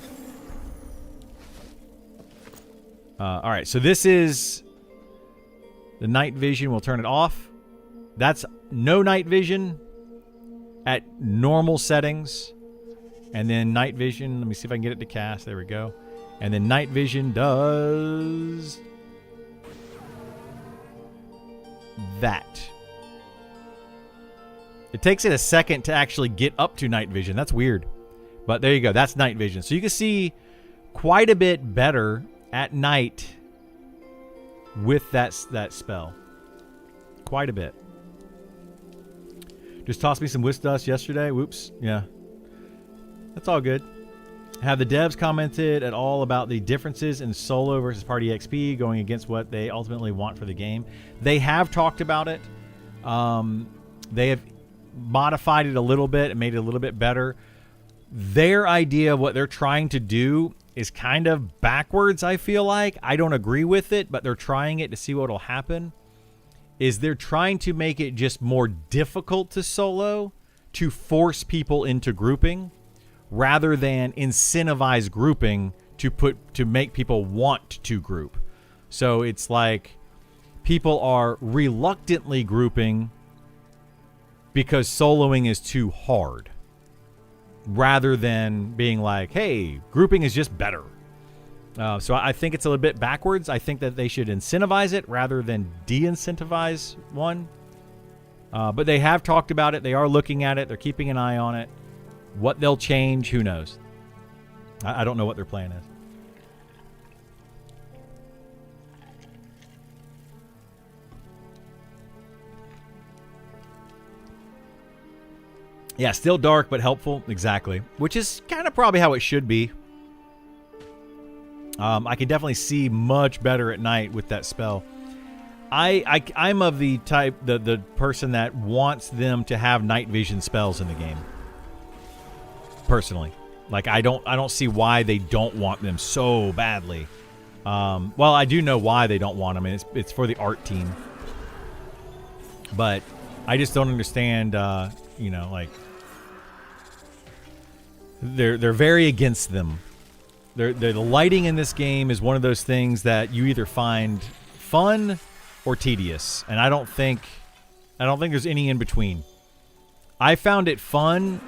All right, so this is the night vision. We'll turn it off. That's no night vision at normal settings. And then night vision, let me see if I can get it to cast. There we go. And then night vision does that. It takes it a second to actually get up to night vision. That's weird. But there you go. That's night vision. So you can see quite a bit better at night with that spell. Quite a bit. Just tossed me some wisp dust yesterday. Whoops. Yeah. That's all good. Have the devs commented at all about the differences in solo versus party XP going against what they ultimately want for the game? They have talked about it. They have modified it a little bit and made it a little bit better. Their idea of what they're trying to do is kind of backwards, I feel like. I don't agree with it, but they're trying it to see what will happen. Is they're trying to make it just more difficult to solo to force people into grouping rather than incentivize grouping to make people want to group. So it's like people are reluctantly grouping because soloing is too hard, rather than being like, hey, grouping is just better. So I think it's a little bit backwards. I think that they should incentivize it rather than de-incentivize one. But they have talked about it. They are looking at it. They're keeping an eye on it. What they'll change, who knows? I don't know what their plan is. Yeah, still dark, but helpful. Exactly. Which is kind of probably how it should be. I can definitely see much better at night with that spell. I'm of the type, the person that wants them to have night vision spells in the game. Personally. Like, I don't see why they don't want them so badly. Well, I do know why they don't want them, and it's for the art team. But I just don't understand, you know, like, they're very against them. The lighting in this game is one of those things that you either find fun or tedious, and I don't think there's any in between. I found it fun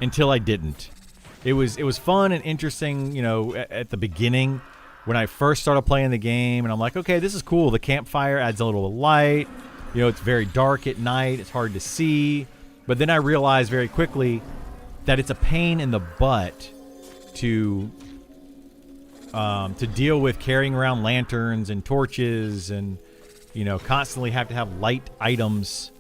until I didn't. It was fun and interesting, you know, at the beginning when I first started playing the game, and I'm like, okay, this is cool. The campfire adds a little light. You know, it's very dark at night. It's hard to see. But then I realized very quickly that it's a pain in the butt to deal with carrying around lanterns and torches and, you know, constantly have to have light items.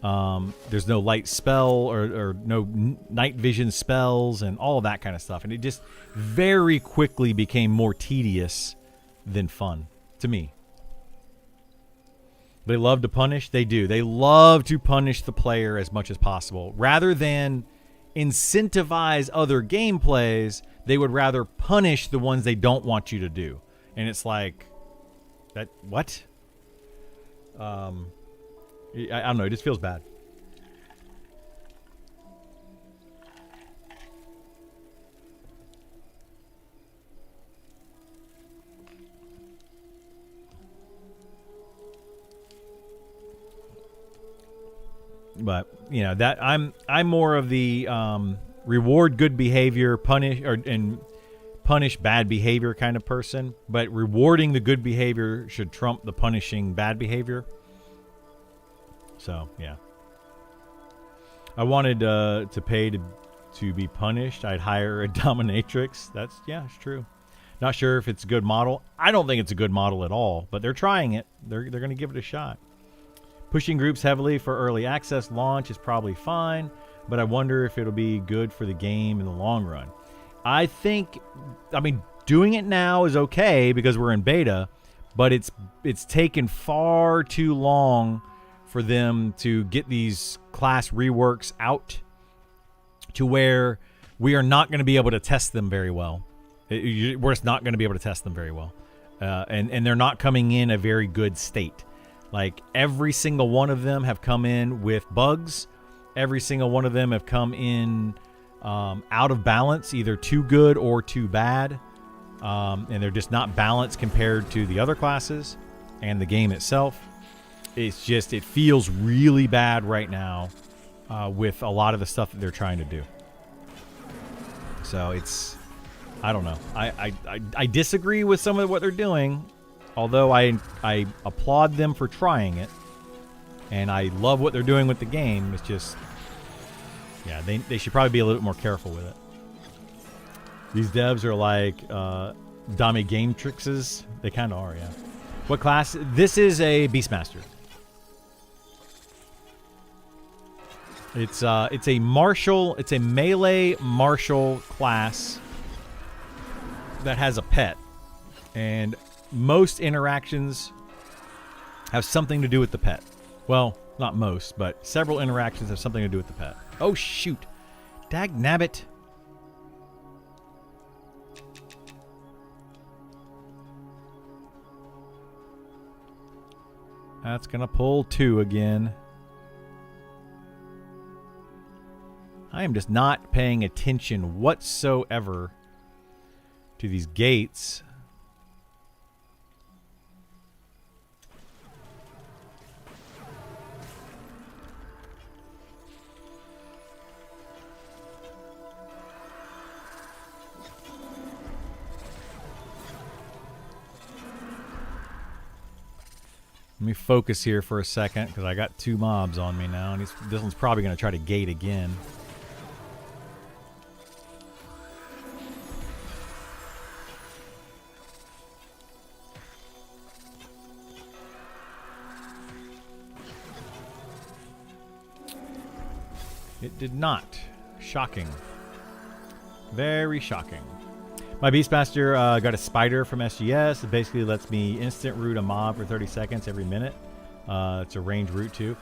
There's no light spell or no night vision spells and all of that kind of stuff. And it just very quickly became more tedious than fun to me. They love to punish. They do. They love to punish the player as much as possible. Rather than incentivize other gameplays, they would rather punish the ones they don't want you to do. And it's like, that what? I don't know. It just feels bad. But you know that I'm more of the reward good behavior, punish bad behavior kind of person. But rewarding the good behavior should trump the punishing bad behavior. So yeah, I wanted to pay to be punished. I'd hire a dominatrix. It's true. Not sure if it's a good model. I don't think it's a good model at all. But they're trying it. They're going to give it a shot. Pushing groups heavily for early access launch is probably fine, but I wonder if it'll be good for the game in the long run. I mean, doing it now is okay because we're in beta, but it's taken far too long for them to get these class reworks out to where we are not going to be able to test them very well. We're just not going to be able to test them very well. And they're not coming in a very good state. Like, every single one of them have come in with bugs. Every single one of them have come in out of balance, either too good or too bad. And they're just not balanced compared to the other classes and the game itself. It's just, it feels really bad right now with a lot of the stuff that they're trying to do. So it's, I don't know. I disagree with some of what they're doing. Although I applaud them for trying it, and I love what they're doing with the game, it's just, yeah, they should probably be a little bit more careful with it. These devs are like Dami Game Trixes. They kind of are, yeah. What class? This is a Beastmaster. It's a martial. It's a melee martial class that has a pet, and most interactions have something to do with the pet. Well, not most, but several interactions have something to do with the pet. Oh shoot! Dag nabbit! That's gonna pull 2 again. I am just not paying attention whatsoever to these gates. Let me focus here for a second because I got 2 mobs on me now, and this one's probably going to try to gate again. It did not. Shocking. Very shocking. My Beastmaster got a spider from SGS. It basically lets me instant root a mob for 30 seconds every minute. It's a range root too.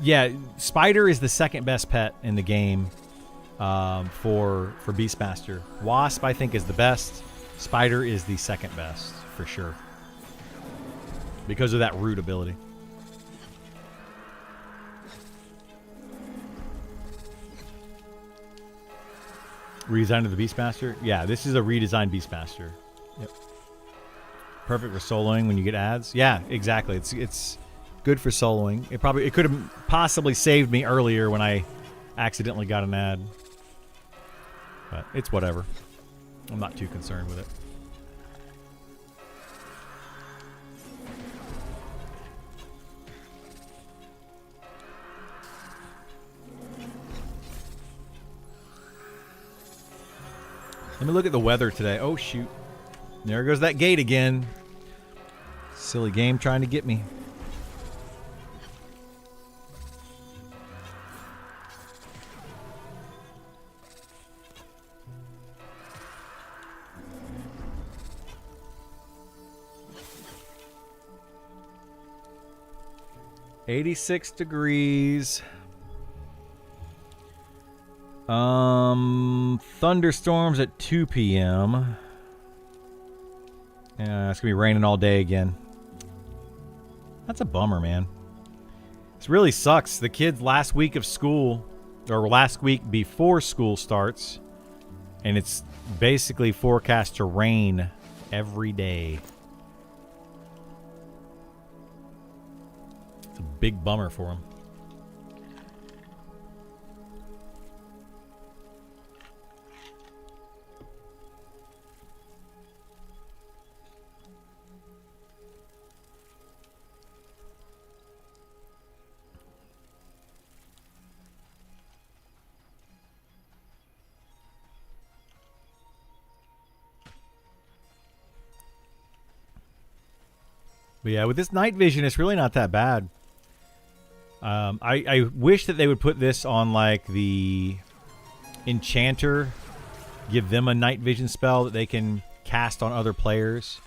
Yeah, spider is the second best pet in the game for Beastmaster. Wasp, I think, is the best. Spider is the second best for sure because of that root ability. Redesign of the Beastmaster? Yeah, this is a redesigned Beastmaster. Yep. Perfect for soloing when you get ads. Yeah, exactly. It's good for soloing. It could have possibly saved me earlier when I accidentally got an ad. But it's whatever. I'm not too concerned with it. Let me look at the weather today. Oh, shoot. There goes that gate again. Silly game trying to get me. $86 degrees. Thunderstorms at 2 p.m. Yeah, it's gonna be raining all day again. That's a bummer, man. This really sucks. The kids last week of school, or last week before school starts, and it's basically forecast to rain every day. It's a big bummer for them. But yeah, with this night vision, it's really not that bad. I wish that they would put this on like the Enchanter, give them a night vision spell that they can cast on other players.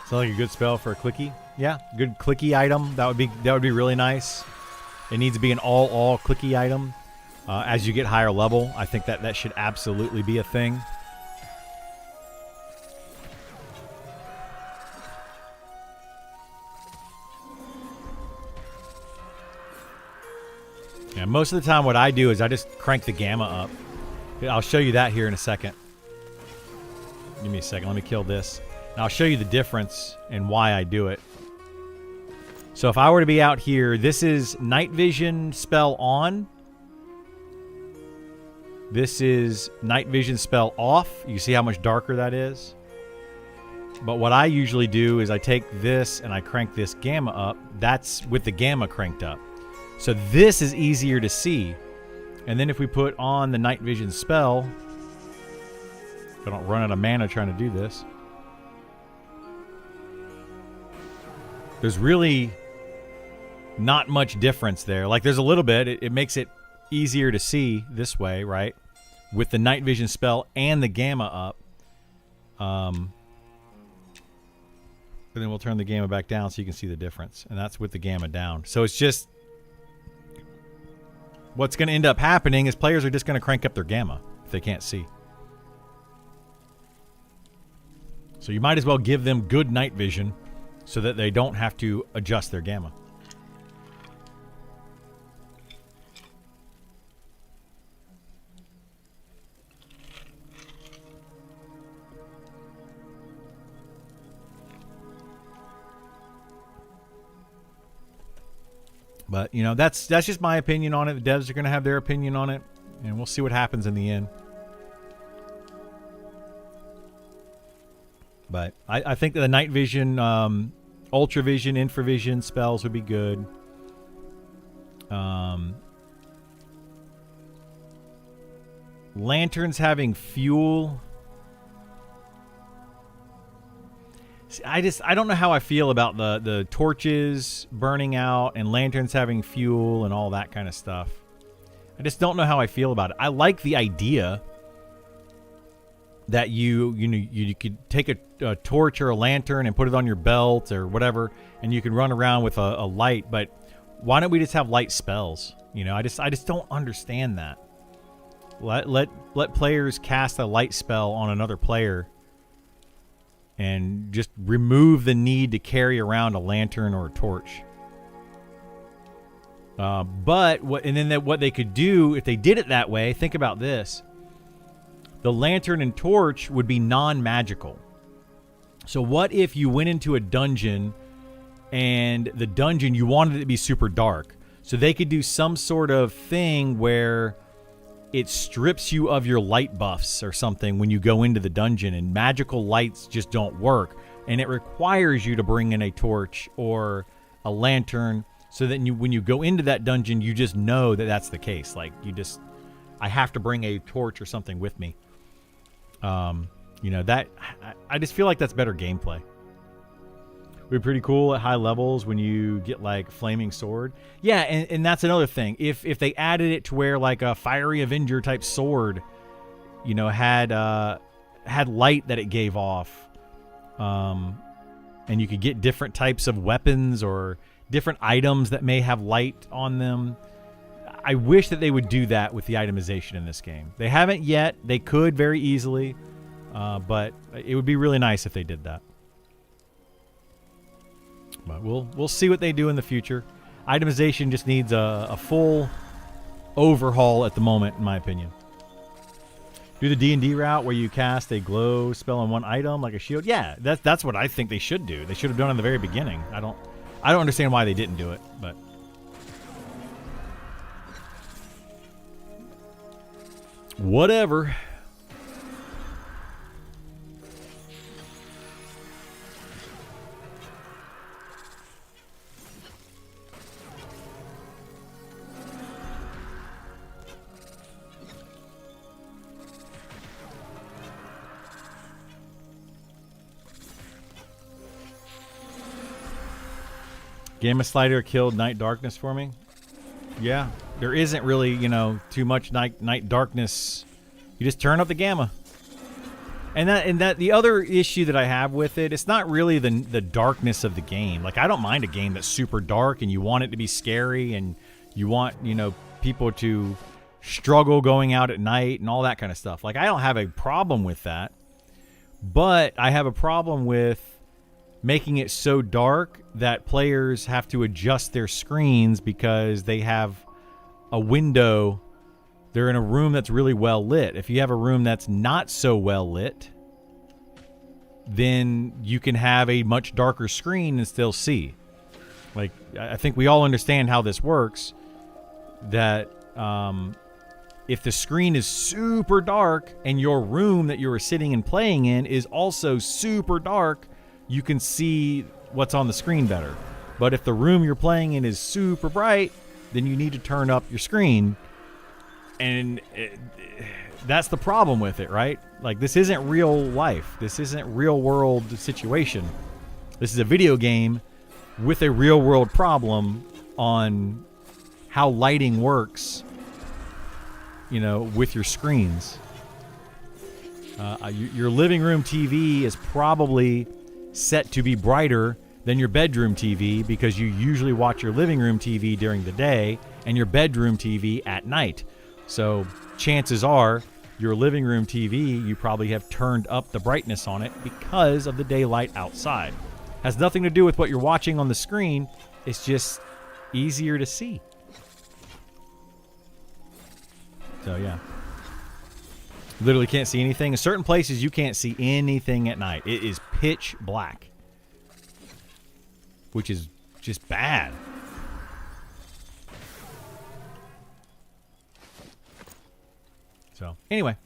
Sounds like a good spell for a clicky. Yeah, good clicky item. That would be really nice. It needs to be an all clicky item. As you get higher level, I think that should absolutely be a thing. Yeah, most of the time what I do is I just crank the gamma up. I'll show you that here in a second. Give me a second. Let me kill this. And I'll show you the difference and why I do it. So if I were to be out here, this is night vision spell on. This is night vision spell off. You see how much darker that is? But what I usually do is I take this and I crank this gamma up. That's with the gamma cranked up. So this is easier to see. And then if we put on the night vision spell, if I don't run out of mana trying to do this, there's really not much difference there. Like, there's a little bit. It makes it easier to see this way, right? With the night vision spell and the gamma up. And then we'll turn the gamma back down so you can see the difference. And that's with the gamma down. So it's just... what's going to end up happening is players are just going to crank up their gamma if they can't see. So you might as well give them good night vision so that they don't have to adjust their gamma. But, you know, that's just my opinion on it. The devs are going to have their opinion on it, and we'll see what happens in the end. But I think that the night vision, ultra vision, infravision spells would be good. Lanterns having fuel. See, I don't know how I feel about the torches burning out and lanterns having fuel and all that kind of stuff. I just don't know how I feel about it. I like the idea that you could take a torch or a lantern and put it on your belt or whatever, and you can run around with a light. But why don't we just have light spells? You know, I just don't understand that. Let players cast a light spell on another player. And just remove the need to carry around a lantern or a torch. What they could do if they did it that way, think about this. The lantern and torch would be non-magical. So what if you went into a dungeon and the dungeon, you wanted it to be super dark? So they could do some sort of thing where it strips you of your light buffs or something when you go into the dungeon, and magical lights just don't work, and it requires you to bring in a torch or a lantern so that when you go into that dungeon, you just know that that's the case. Like, I have to bring a torch or something with me. You know, that I just feel like that's better gameplay. Would be pretty cool at high levels when you get like flaming sword. Yeah, and that's another thing. If they added it to where like a fiery Avenger type sword, you know, had light that it gave off, and you could get different types of weapons or different items that may have light on them. I wish that they would do that with the itemization in this game. They haven't yet. They could very easily, but it would be really nice if they did that. But we'll see what they do in the future. Itemization just needs a full overhaul at the moment, in my opinion. Do the D&D route where you cast a glow spell on one item, like a shield. Yeah, that's what I think they should do. They should have done it in the very beginning. I don't understand why they didn't do it, but whatever. Gamma Slider killed Night Darkness for me. Yeah, there isn't really, you know, too much night darkness. You just turn up the gamma. And that the other issue that I have with it, it's not really the darkness of the game. Like, I don't mind a game that's super dark and you want it to be scary and you want, you know, people to struggle going out at night and all that kind of stuff. Like, I don't have a problem with that. But I have a problem with making it so dark that players have to adjust their screens because they have a window. They're in a room that's really well lit. If you have a room that's not so well lit, then you can have a much darker screen and still see. Like, I think we all understand how this works, that if the screen is super dark and your room that you were sitting and playing in is also super dark, you can see what's on the screen better. But if the room you're playing in is super bright, then you need to turn up your screen. And that's the problem with it, right? Like, this isn't real life. This isn't real world situation. This is a video game with a real world problem on how lighting works, you know, with your screens. Your living room TV is probably set to be brighter than your bedroom TV because you usually watch your living room TV during the day and your bedroom TV at night. So chances are your living room TV, you probably have turned up the brightness on it because of the daylight outside. Has nothing to do with what you're watching on the screen. It's just easier to see. So yeah. Literally can't see anything. In certain places you can't see anything at night. It is pitch black. Which is just bad. So, anyway.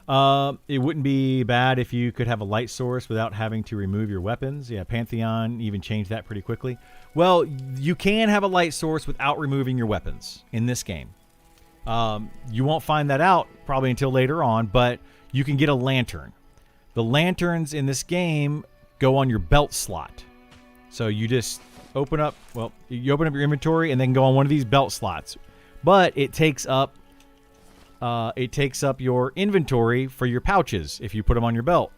It wouldn't be bad if you could have a light source without having to remove your weapons. Yeah, Pantheon even changed that pretty quickly. Well, you can have a light source without removing your weapons in this game. You won't find that out probably until later on, but you can get a lantern. The lanterns in this game go on your belt slot. So you just open up, well, you open up your inventory and then go on one of these belt slots. But it takes up your inventory for your pouches if you put them on your belt.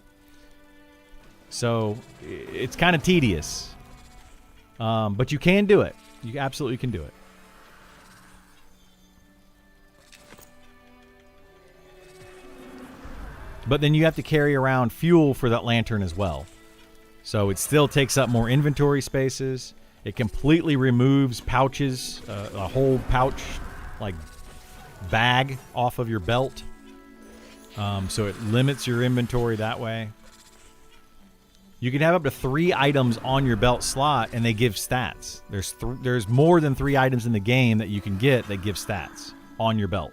So it's kind of tedious. But you can do it. You absolutely can do it. But then you have to carry around fuel for that lantern as well. So it still takes up more inventory spaces. It completely removes pouches, a whole pouch, like, bag off of your belt. So it limits your inventory that way. You can have up to 3 items on your belt slot, and they give stats. There's more than 3 items in the game that you can get that give stats on your belt.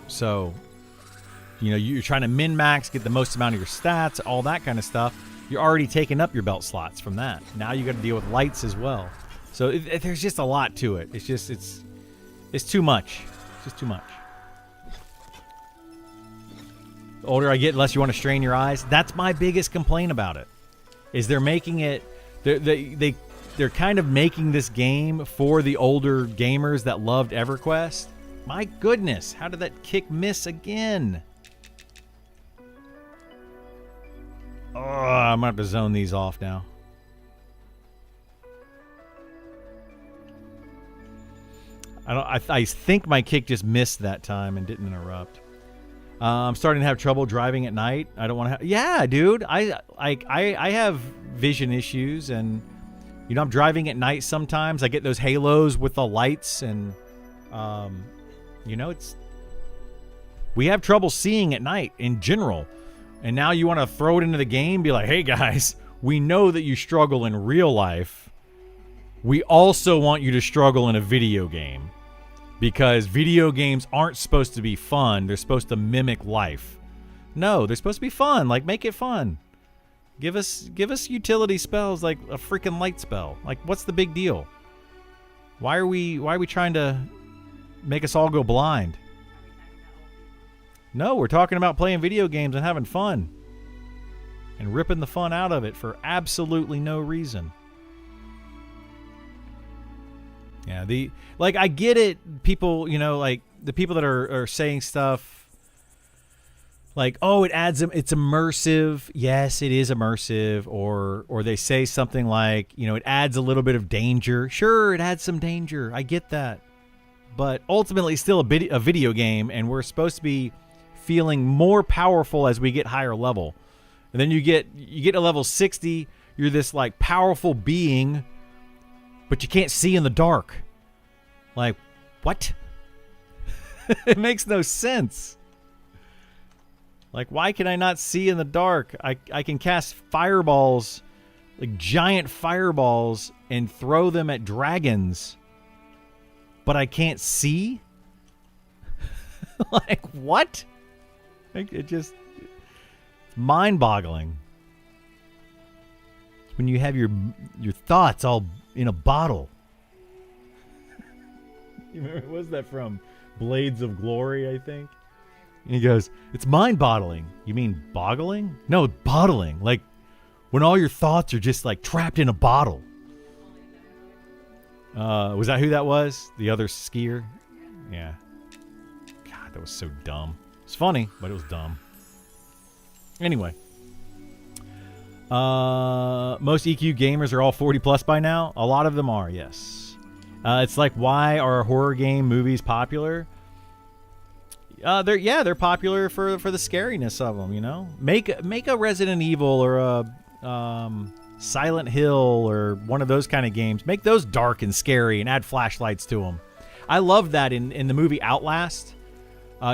So, you know, you're trying to min-max, get the most amount of your stats, all that kind of stuff. You're already taking up your belt slots from that. Now you got to deal with lights as well. So there's just a lot to it. It's just, it's too much. It's just too much. The older I get, the less you want to strain your eyes. That's my biggest complaint about it. Is they're making it, they're kind of making this game for the older gamers that loved EverQuest. My goodness, how did that kick miss again? Oh, I'm gonna have to zone these off now. I think my kick just missed that time and didn't interrupt. I'm starting to have trouble driving at night. I don't want to. Yeah, dude. I have vision issues, and you know, I'm driving at night sometimes. I get those halos with the lights, and you know, we have trouble seeing at night in general. And now you want to throw it into the game, be like, hey guys, we know that you struggle in real life. We also want you to struggle in a video game. Because video games aren't supposed to be fun. They're supposed to mimic life. No, they're supposed to be fun. Like, make it fun. Give us utility spells like a freaking light spell. Like, what's the big deal? Why are we trying to make us all go blind? No, we're talking about playing video games and having fun. And ripping the fun out of it for absolutely no reason. Yeah, I get it. People, you know, like the people that are saying stuff like, oh, it's immersive. Yes, it is immersive. Or they say something like, you know, it adds a little bit of danger. Sure, it adds some danger. I get that. But ultimately, it's still a video game, and we're supposed to be feeling more powerful as we get higher level. And then you get to level 60, you're this like powerful being, but you can't see in the dark. Like, what? It makes no sense. Like, why can I not see in the dark? I can cast fireballs, like giant fireballs, and throw them at dragons, but I can't see? Like, what? It's mind-boggling. It's when you have your thoughts all in a bottle. You remember, what was that from? Blades of Glory, I think. And he goes, it's mind-boggling. You mean boggling? No, bottling. Like when all your thoughts are just like trapped in a bottle. Was that who that was? The other skier? Yeah. God, that was so dumb. It's funny, but it was dumb. Anyway. Most EQ gamers are all 40 plus by now. A lot of them are, yes. It's like, why are horror game movies popular? They're popular for the scariness of them, you know. Make a Resident Evil or a Silent Hill or one of those kind of games. Make those dark and scary and add flashlights to them. I love that in the movie Outlast.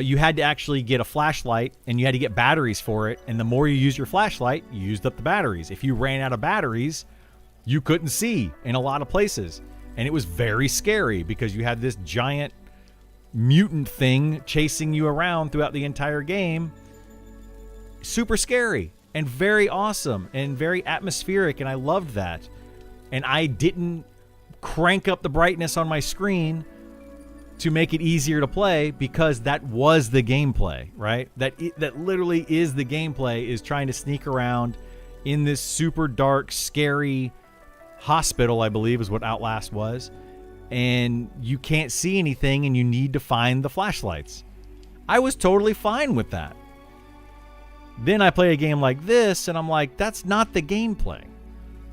You had to actually get a flashlight and you had to get batteries for it. And the more you use your flashlight, you used up the batteries. If you ran out of batteries, you couldn't see in a lot of places. And it was very scary because you had this giant mutant thing chasing you around throughout the entire game. Super scary and very awesome and very atmospheric. And I loved that. And I didn't crank up the brightness on my screen to make it easier to play because that was the gameplay, right? That literally is the gameplay, is trying to sneak around in this super dark, scary hospital, I believe is what Outlast was. And you can't see anything and you need to find the flashlights. I was totally fine with that. Then I play a game like this and I'm like, that's not the gameplay.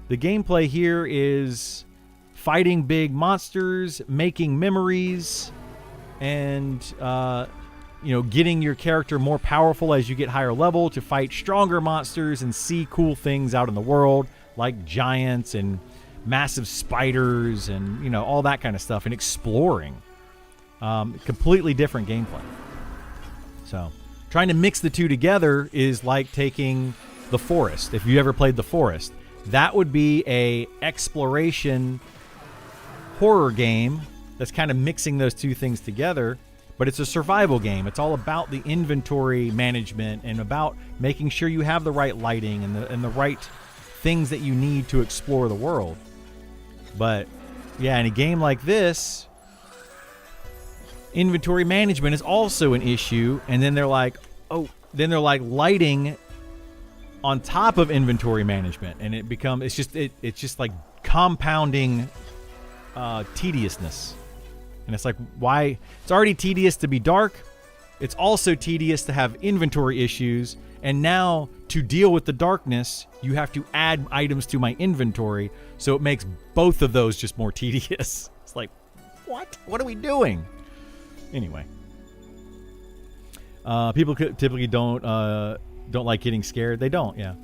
The gameplay here is fighting big monsters, making memories, and getting your character more powerful as you get higher level to fight stronger monsters and see cool things out in the world like giants and massive spiders and all that kind of stuff, and exploring. Completely different gameplay. So trying to mix the two together is like taking The Forest. If you ever played The Forest, that would be a exploration horror game that's kind of mixing those two things together, but it's a survival game. It's all about the inventory management and about making sure you have the right lighting and the right things that you need to explore the world. But yeah, in a game like this, inventory management is also an issue. And then they're like, lighting on top of inventory management, and it's just like compounding tediousness. And it's like, why? It's already tedious to be dark. It's also tedious to have inventory issues. And now to deal with the darkness, you have to add items to my inventory. So it makes both of those just more tedious. It's like, what? What are we doing? Anyway. People typically don't like getting scared. They don't, yeah.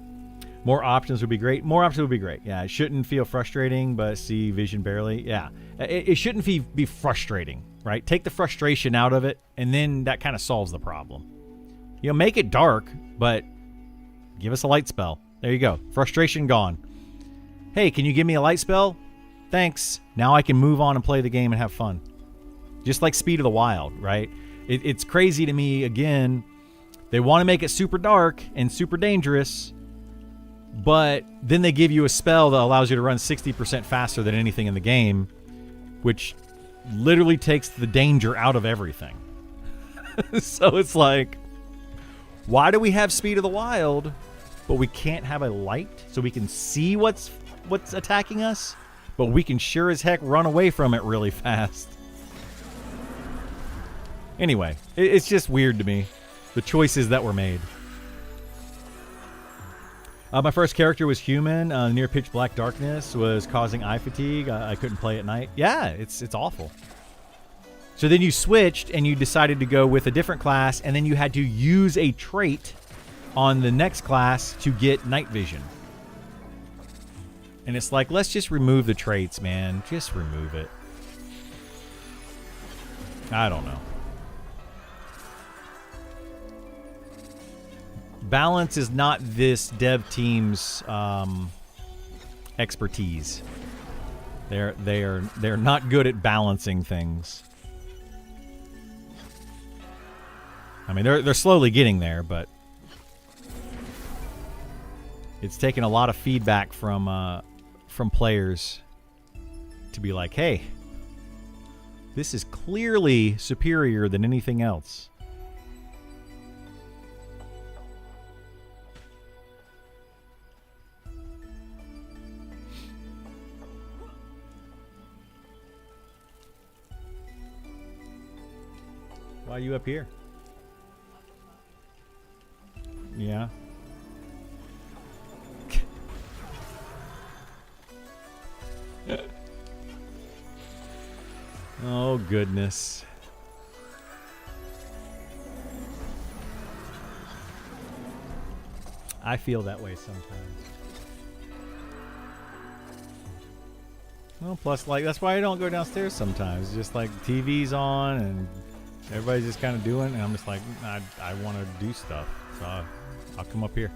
More options would be great. Yeah, it shouldn't feel frustrating, but see vision barely. Yeah, it shouldn't be frustrating, right? Take the frustration out of it, and then that kind of solves the problem. Make it dark, but give us a light spell. There you go. Frustration gone. Hey, can you give me a light spell? Thanks. Now I can move on and play the game and have fun. Just like Speed of the Wild, right? It's crazy to me, again, they want to make it super dark and super dangerous, but then they give you a spell that allows you to run 60% faster than anything in the game, which literally takes the danger out of everything. So it's like, why do we have Speed of the Wild, but we can't have a light so we can see what's attacking us, but we can sure as heck run away from it really fast? Anyway, it's just weird to me, the choices that were made. My first character was human. Near pitch black darkness was causing eye fatigue. I couldn't play at night. Yeah, it's awful. So then you switched and you decided to go with a different class, and then you had to use a trait on the next class to get night vision. And it's like, let's just remove the traits, man. Just remove it. I don't know. Balance is not this dev team's expertise. They're not good at balancing things. I mean, they're slowly getting there, but It's taken a lot of feedback from players to be like, hey, this is clearly superior than anything else. Why are you up here? Yeah. Oh, goodness. I feel that way sometimes. Well, plus, like, that's why I don't go downstairs sometimes. Just like TV's on and everybody's just kind of doing, and I'm just like, I want to do stuff, so I'll come up here.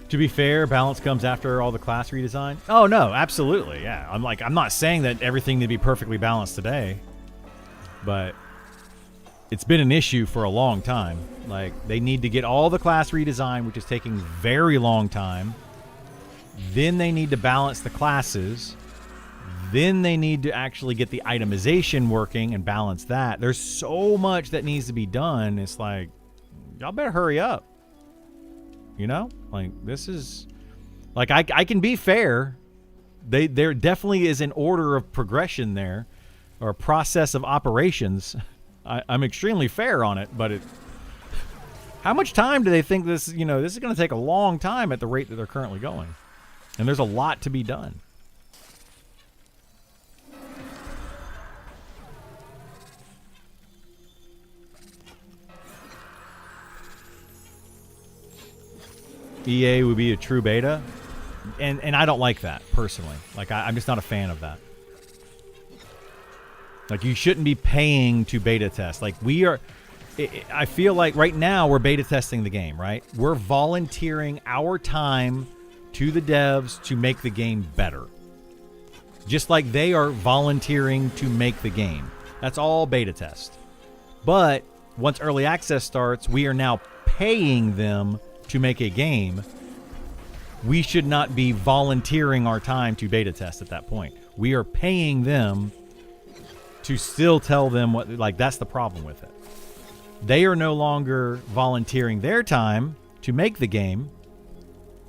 To be fair, balance comes after all the class redesign. Oh no, absolutely, yeah. I'm not saying that everything need to be perfectly balanced today, but it's been an issue for a long time. Like, they need to get all the class redesign, which is taking very long time. Then they need to balance the classes. Then they need to actually get the itemization working and balance that. There's so much that needs to be done. It's like, y'all better hurry up. You know, like, this is like, I can be fair. There definitely is an order of progression there, or a process of operations. I'm extremely fair on it, but how much time do they think this, this is going to take a long time at the rate that they're currently going? And there's a lot to be done. EA would be a true beta, and I don't like that personally. Like, I'm just not a fan of that. Like, you shouldn't be paying to beta test. Like, I feel like right now we're beta testing the game, right? We're volunteering our time to the devs to make the game better. Just like they are volunteering to make the game. That's all beta test. But once early access starts, we are now paying them to make a game. We should not be volunteering our time to beta test at that point. We are paying them to still tell them what, like, that's the problem with it. They are no longer volunteering their time to make the game,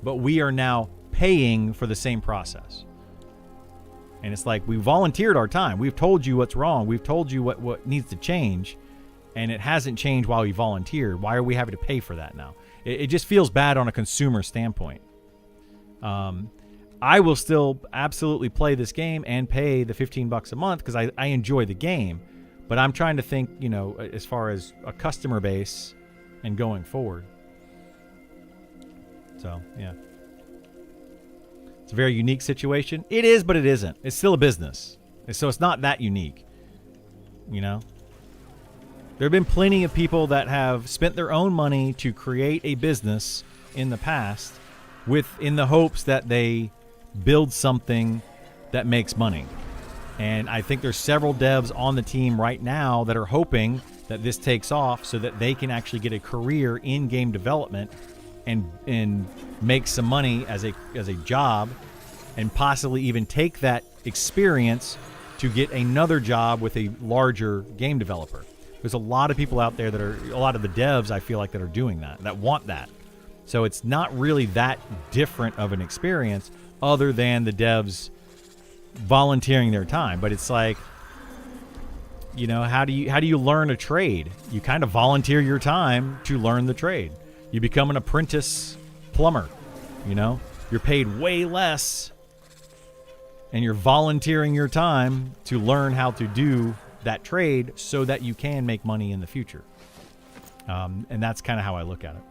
but we are now paying for the same process. And it's like, we volunteered our time. We've told you what's wrong. We've told you what needs to change, and it hasn't changed while we volunteered. Why are we having to pay for that now? It just feels bad on a consumer standpoint. I will still absolutely play this game and pay the $15 a month because I enjoy the game. But I'm trying to think, as far as a customer base and going forward. So, yeah. It's a very unique situation. It is, but it isn't. It's still a business. So it's not that unique. There have been plenty of people that have spent their own money to create a business in the past in the hopes that they build something that makes money. And I think there's several devs on the team right now that are hoping that this takes off so that they can actually get a career in game development and make some money as a job, and possibly even take that experience to get another job with a larger game developer. There's a lot of people out there a lot of the devs, I feel like, that are doing that want that. So it's not really that different of an experience other than the devs volunteering their time. But it's like, how do you learn a trade? You kind of volunteer your time to learn the trade. You become an apprentice plumber, You're paid way less, and you're volunteering your time to learn how to do that trade so that you can make money in the future. And that's kind of how I look at it.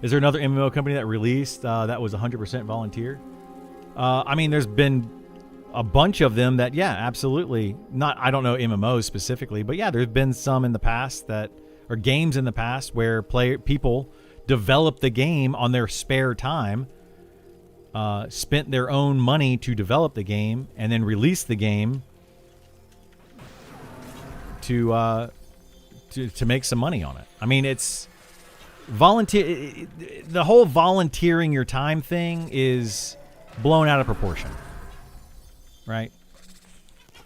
Is there another MMO company that released that was 100% volunteer? There's been a bunch of them that, yeah, absolutely. I don't know MMOs specifically, but yeah, there's been some in the past or games in the past where people develop the game on their spare time spent their own money to develop the game and then release the game to make some money on it. I mean, it's volunteer. The whole volunteering your time thing is blown out of proportion, right?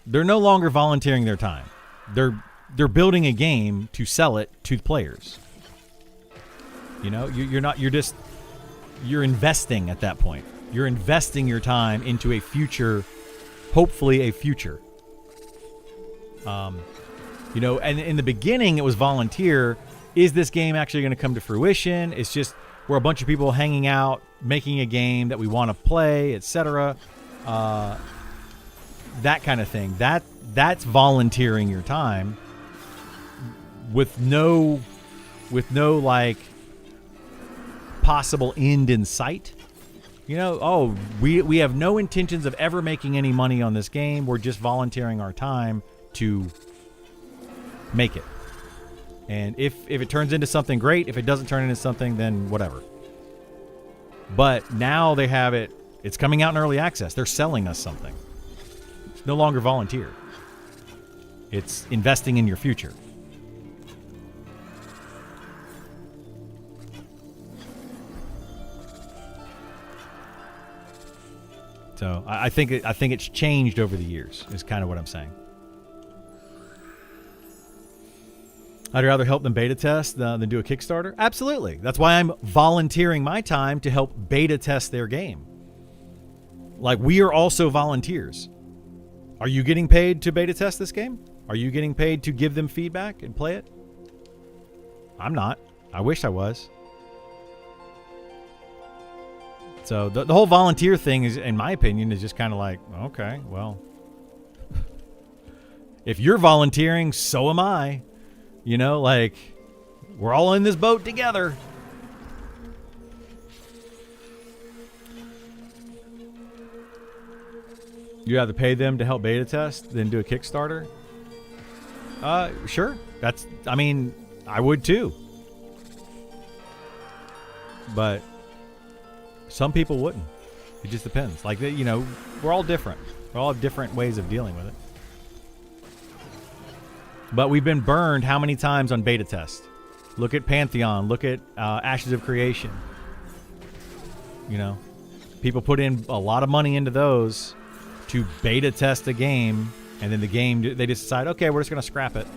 They're no longer volunteering their time. They're building a game to sell it to players. You know, you're investing at that point. You're investing your time into a future, hopefully a future. You know, and in the beginning it was volunteer. Is this game actually going to come to fruition? It's just we're a bunch of people hanging out, making a game that we want to play, etc. That kind of thing. That's volunteering your time with no like possible end in sight. You know, oh, we have no intentions of ever making any money on this game. We're just volunteering our time to make it. And if it turns into something great, if it doesn't turn into something, then whatever. But now they have it. It's coming out in early access. They're selling us something. It's no longer volunteer. It's investing in your future. So I think it's changed over the years. Is kind of what I'm saying. I'd rather help them beta test than do a Kickstarter. Absolutely. That's why I'm volunteering my time to help beta test their game. Like, we are also volunteers. Are you getting paid to beta test this game? Are you getting paid to give them feedback and play it? I'm not. I wish I was. So the whole volunteer thing is, in my opinion, is just kind of like, okay, well, if you're volunteering, so am I. You know, like, we're all in this boat together. You have to pay them to help beta test, then do a Kickstarter? Sure. I mean, I would too. But some people wouldn't. It just depends. Like, you know, we're all different. We all have different ways of dealing with it. But we've been burned how many times on beta test? Look at Pantheon. Look at Ashes of Creation. You know, people put in a lot of money into those to beta test a game, and then the game, they just decide, okay, we're just going to scrap it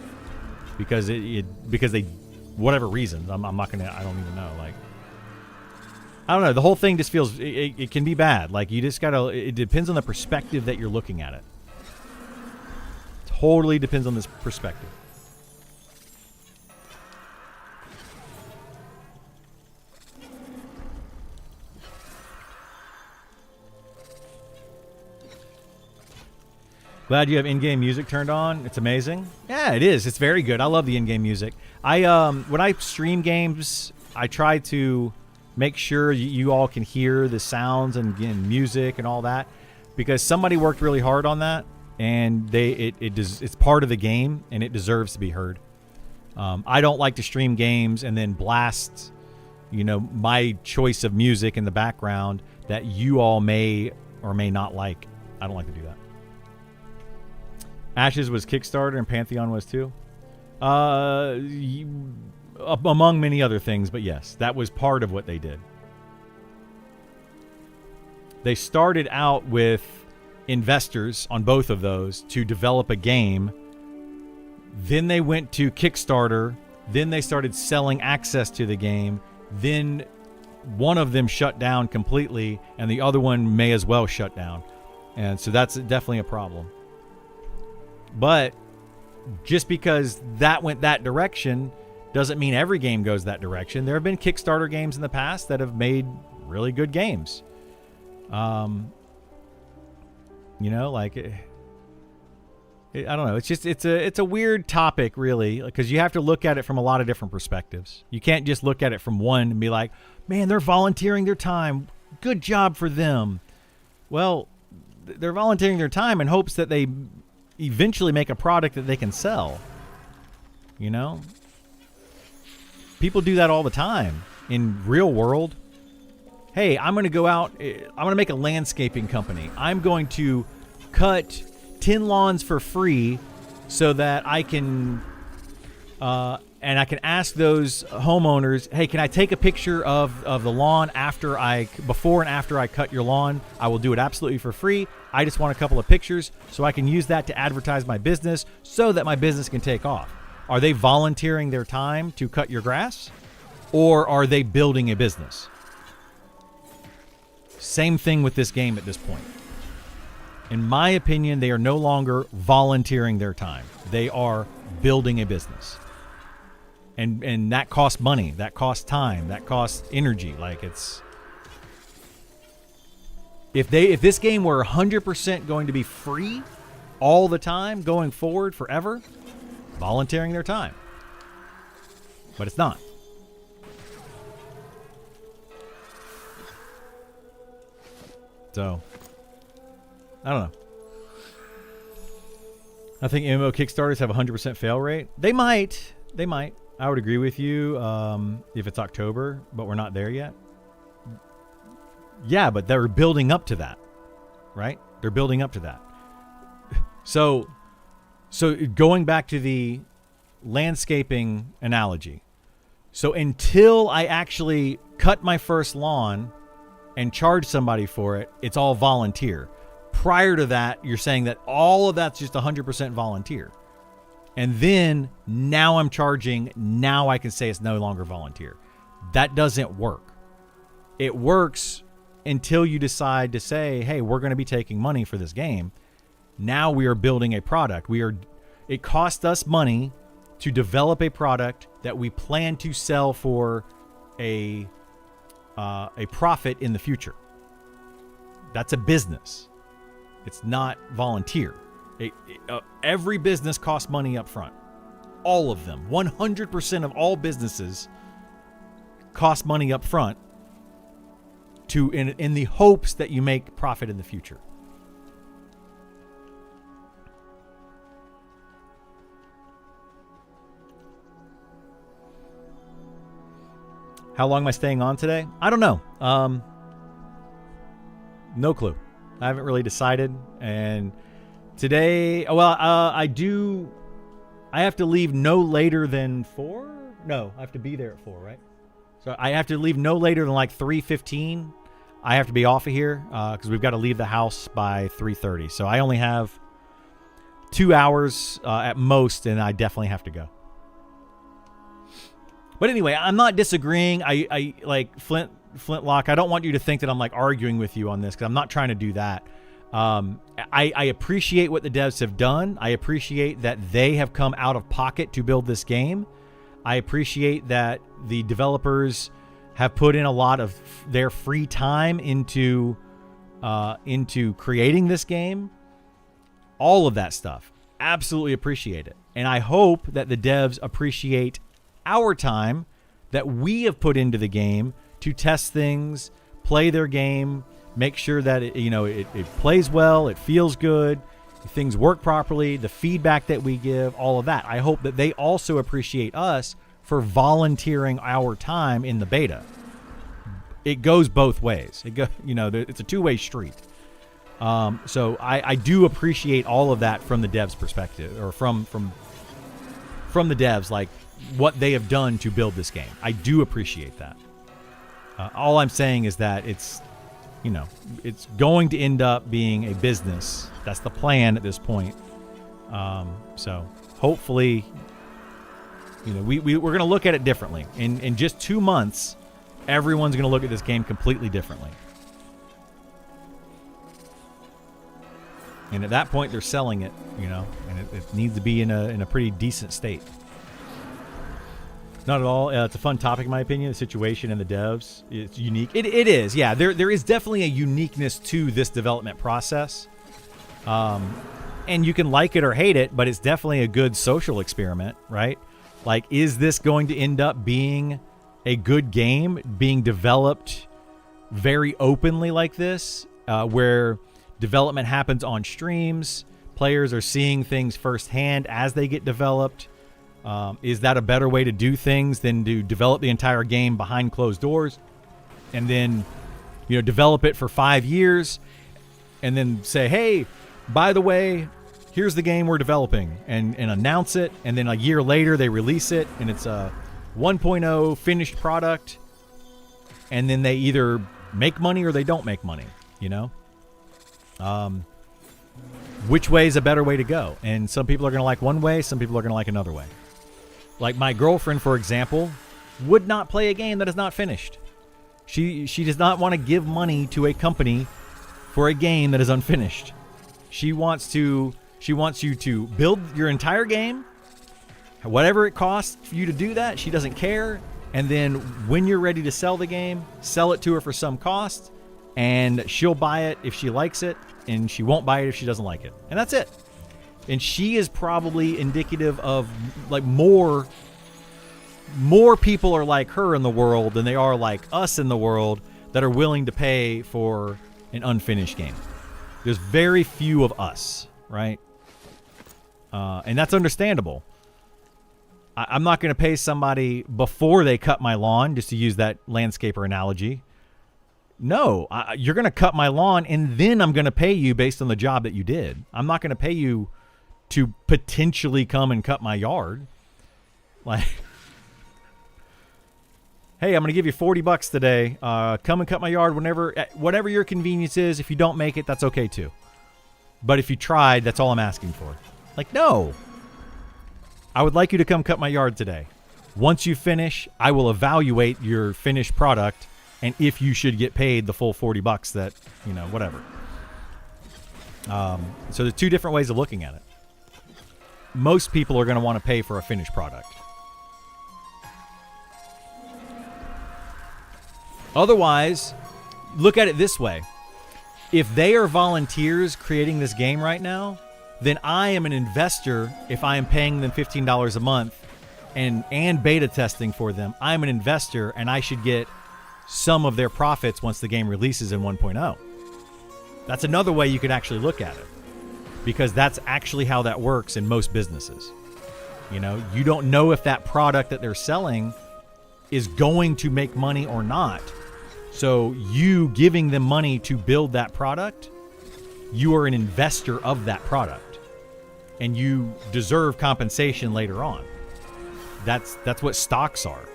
because because they, whatever reasons. I'm not going to, I don't even know. Like, I don't know. The whole thing just feels, it can be bad. Like, you just got to, it depends on the perspective that you're looking at it. Totally depends on this perspective. Glad you have in-game music turned on. It's amazing. Yeah, it is. It's very good. I love the in-game music. When I stream games, I try to make sure you all can hear the sounds and music and all that, because somebody worked really hard on that. And it's part of the game, and it deserves to be heard. I don't like to stream games and then blast, you know, my choice of music in the background that you all may or may not like. I don't like to do that. Ashes was Kickstarter and Pantheon was too. Among many other things, but yes, that was part of what they did. They started out with investors on both of those to develop a game. Then they went to Kickstarter. Then they started selling access to the game. Then one of them shut down completely, and the other one may as well shut down. And so that's definitely a problem. But just because that went that direction doesn't mean every game goes that direction. There have been Kickstarter games in the past that have made really good games. You know, like, I don't know. It's just, it's a weird topic, really, because you have to look at it from a lot of different perspectives. You can't just look at it from one and be like, man, they're volunteering their time. Good job for them. Well, they're volunteering their time in hopes that they eventually make a product that they can sell. You know? People do that all the time in real world. hey, I'm going to go out, I'm going to make a landscaping company. I'm going to cut 10 lawns for free so that I can, and I can ask those homeowners, hey, can I take a picture of the lawn before and after I cut your lawn? I will do it absolutely for free. I just want a couple of pictures so I can use that to advertise my business so that my business can take off. Are they volunteering their time to cut your grass? Or are they building a business? Same thing with this game at this point. In my opinion, they are no longer volunteering their time. They are building a business. And that costs money, that costs time, that costs energy. Like, it's, if this game were 100% going to be free all the time going forward forever, volunteering their time. But it's not. So, I don't know. I think MMO Kickstarters have a 100% fail rate. They might. I would agree with you if it's October, but we're not there yet. Yeah, but they're building up to that, right? They're building up to that. So going back to the landscaping analogy. So until I actually cut my first lawn and charge somebody for it, it's all volunteer. Prior to that, you're saying that all of that's just 100% volunteer. And then now I'm charging, now I can say it's no longer volunteer. That doesn't work. It works until you decide to say, hey, we're going to be taking money for this game. Now we are building a product. It cost us money to develop a product that we plan to sell for a profit in the future. That's a business. It's not volunteer. Every business costs money up front. All of them. 100% of all businesses cost money up front in the hopes that you make profit in the future. How long am I staying on today? I don't know. No clue. I haven't really decided. And today, I have to leave no later than 4? No, I have to be there at 4, right? So I have to leave no later than like 3:15. I have to be off of here because we've got to leave the house by 3:30. So I only have 2 hours at most, and I definitely have to go. But anyway, I'm not disagreeing. I like Flintlock. I don't want you to think that I'm like arguing with you on this because I'm not trying to do that. I appreciate what the devs have done. I appreciate that they have come out of pocket to build this game. I appreciate that the developers have put in a lot of their free time into creating this game. All of that stuff. Absolutely appreciate it. And I hope that the devs appreciate our time that we have put into the game to test things, play their game, make sure that it plays well, it feels good, things work properly, the feedback that we give, all of that. I hope that they also appreciate us for volunteering our time in the beta. It goes both ways. It's a two-way street. So I do appreciate all of that from the devs' perspective, or from the devs, like what they have done to build this game. I do appreciate that. All I'm saying is that it's going to end up being a business. That's the plan at this point. So hopefully, we're going to look at it differently. In just 2 months, everyone's going to look at this game completely differently. And at that point, they're selling it, and it needs to be in a pretty decent state. Not at all. It's a fun topic, in my opinion. The situation and the devs, it's unique. It is, yeah. There is definitely a uniqueness to this development process. And you can like it or hate it, but it's definitely a good social experiment, right? Like, is this going to end up being a good game, being developed very openly like this, where development happens on streams, players are seeing things firsthand as they get developed? Is that a better way to do things than to develop the entire game behind closed doors and then develop it for 5 years and then say, hey, by the way, here's the game we're developing, and announce it, and then a year later they release it and it's a 1.0 finished product, and then they either make money or they don't make money, which way is a better way to go? And some people are going to like one way, some people are going to like another way. Like my girlfriend, for example, would not play a game that is not finished. She does not want to give money to a company for a game that is unfinished. She wants you to build your entire game, whatever it costs for you to do that. She doesn't care. And then when you're ready to sell the game, sell it to her for some cost, and she'll buy it if she likes it, and she won't buy it if she doesn't like it. And that's it. And she is probably indicative of like more people are like her in the world than they are like us in the world that are willing to pay for an unfinished game. There's very few of us, right? And that's understandable. I'm not going to pay somebody before they cut my lawn, just to use that landscaper analogy. No, you're going to cut my lawn, and then I'm going to pay you based on the job that you did. I'm not going to pay you to potentially come and cut my yard. Like, hey, I'm going to give you $40 today. Come and cut my yard whatever your convenience is. If you don't make it, that's okay too. But if you tried, that's all I'm asking for. Like, no. I would like you to come cut my yard today. Once you finish, I will evaluate your finished product, and if you should get paid the full $40 that, whatever. So there's two different ways of looking at it. Most people are going to want to pay for a finished product. Otherwise, look at it this way. If they are volunteers creating this game right now, then I am an investor if I am paying them $15 a month and beta testing for them. I'm an investor, and I should get some of their profits once the game releases in 1.0. That's another way you could actually look at it, because that's actually how that works in most businesses. You don't know if that product that they're selling is going to make money or not. So you giving them money to build that product, you are an investor of that product, and you deserve compensation later on. That's what stocks are.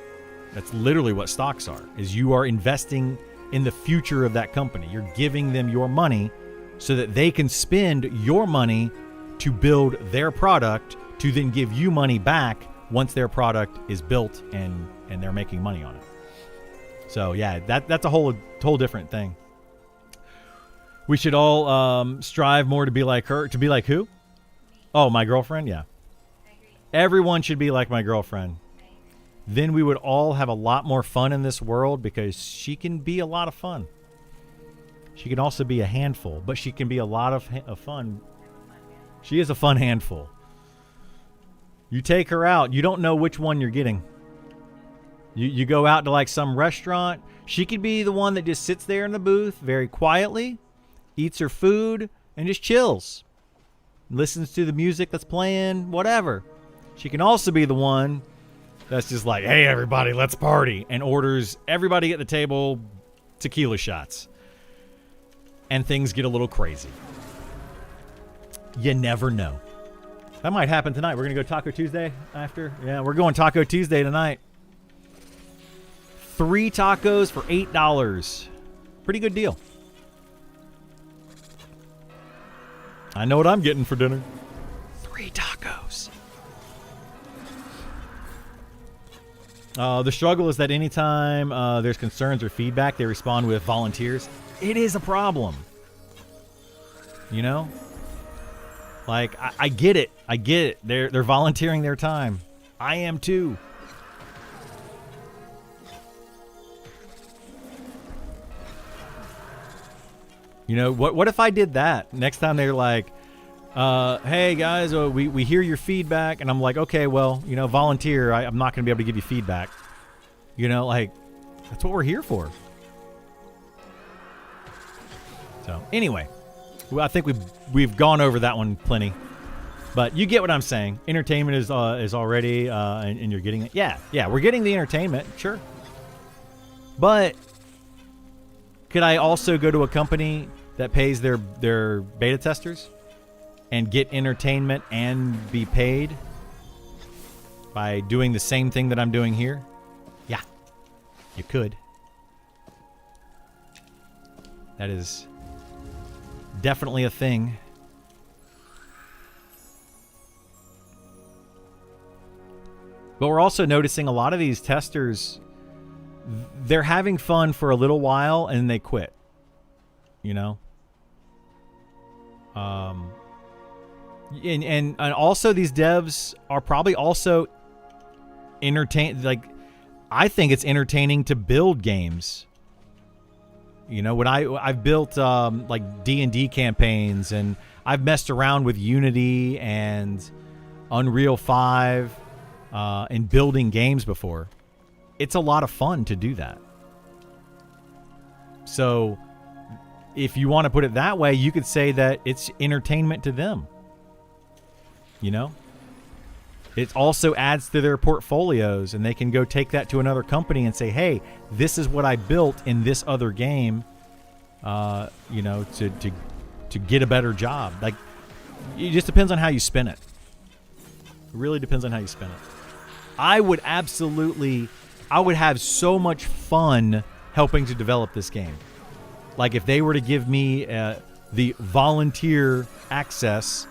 That's literally what stocks are, is you are investing in the future of that company. You're giving them your money so that they can spend your money to build their product, to then give you money back once their product is built and they're making money on it. So yeah, that's a whole different thing. We should all strive more to be like her. To be like who? Oh, my girlfriend? Yeah. Everyone should be like my girlfriend. Then we would all have a lot more fun in this world, because she can be a lot of fun. She can also be a handful, but she can be a lot of fun. She is a fun handful. You take her out, you don't know which one you're getting. You go out to like some restaurant. She could be the one that just sits there in the booth very quietly, eats her food, and just chills. Listens to the music that's playing, whatever. She can also be the one that's just like, hey, everybody, let's party, and orders everybody at the table tequila shots. And things get a little crazy. You never know. That might happen tonight. We're going to go Taco Tuesday after. Yeah, we're going Taco Tuesday tonight. 3 tacos for $8. Pretty good deal. I know what I'm getting for dinner. 3 tacos. The struggle is that anytime there's concerns or feedback, they respond with volunteers. It is a problem. Like, I get it. I get it. They're volunteering their time. I am too. What if I did that? Next time they're like, hey guys, we hear your feedback, and I'm like, okay, well, volunteer. I'm not going to be able to give you feedback. Like, that's what we're here for. So anyway, I think we've gone over that one plenty, but you get what I'm saying. Entertainment is already, and you're getting it. Yeah, we're getting the entertainment, sure, but Could I also go to a company that pays their beta testers and get entertainment and be paid by doing the same thing that I'm doing here? Yeah, you could. That is definitely a thing. But we're also noticing a lot of these testers, they're having fun for a little while and they quit. You know? And also these devs are probably also I think it's entertaining to build games. You know, when I've built like D&D campaigns, and I've messed around with Unity and Unreal 5 and building games before. It's a lot of fun to do that. So if you want to put it that way, you could say that it's entertainment to them. You know? It also adds to their portfolios, and they can go take that to another company and say, hey, this is what I built in this other game, you know, to get a better job. Like, it just depends on how you spin it. It really depends on how you spin it. I would have so much fun helping to develop this game. Like, if they were to give me the volunteer access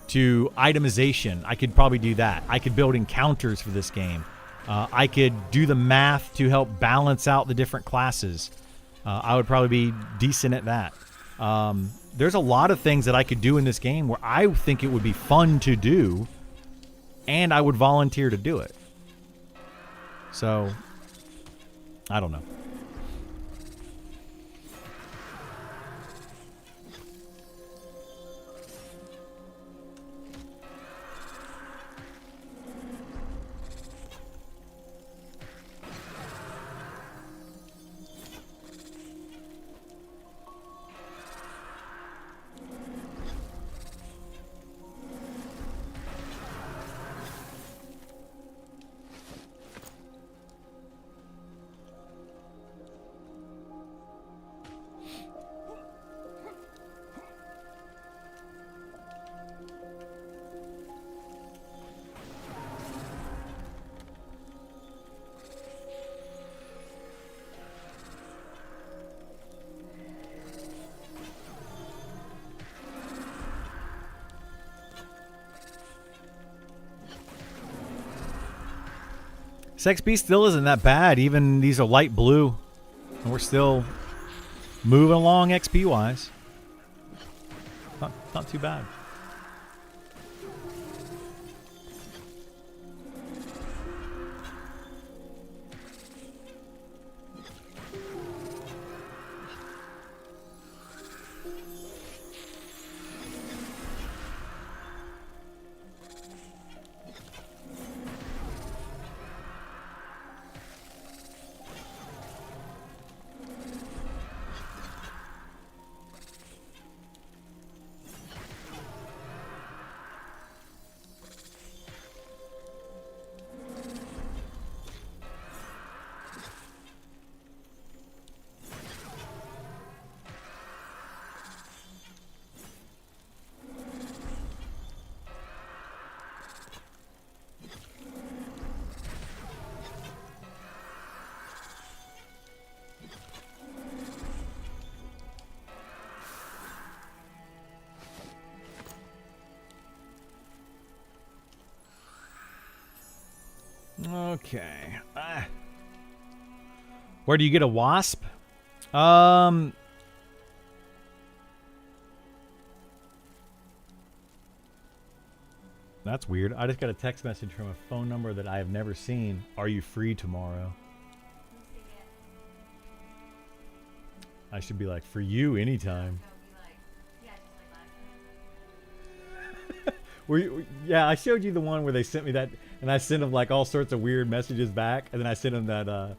to itemization, I could probably do that. I could build encounters for this game. I could do the math to help balance out the different classes. I would probably be decent at that. There's a lot of things that I could do in this game where I think it would be fun to do, and I would volunteer to do it. So, I don't know. XP still isn't that bad. Even these are light blue, and we're still moving along XP wise. Not too bad. Okay. Where do you get a wasp? That's weird. I just got a text message from a phone number that I have never seen. Are you free tomorrow? I should be like, for you, anytime. Yeah, I showed you the one where they sent me that, and I sent them like all sorts of weird messages back, and then I sent them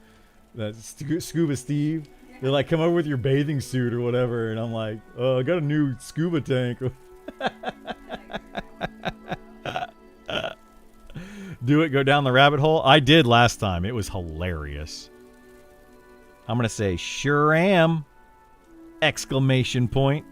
that Scuba Steve. They're like, come over with your bathing suit or whatever, and I'm like, oh, I got a new scuba tank. Do it, go down the rabbit hole. I did last time. It was hilarious. I'm gonna say, sure am. Exclamation point.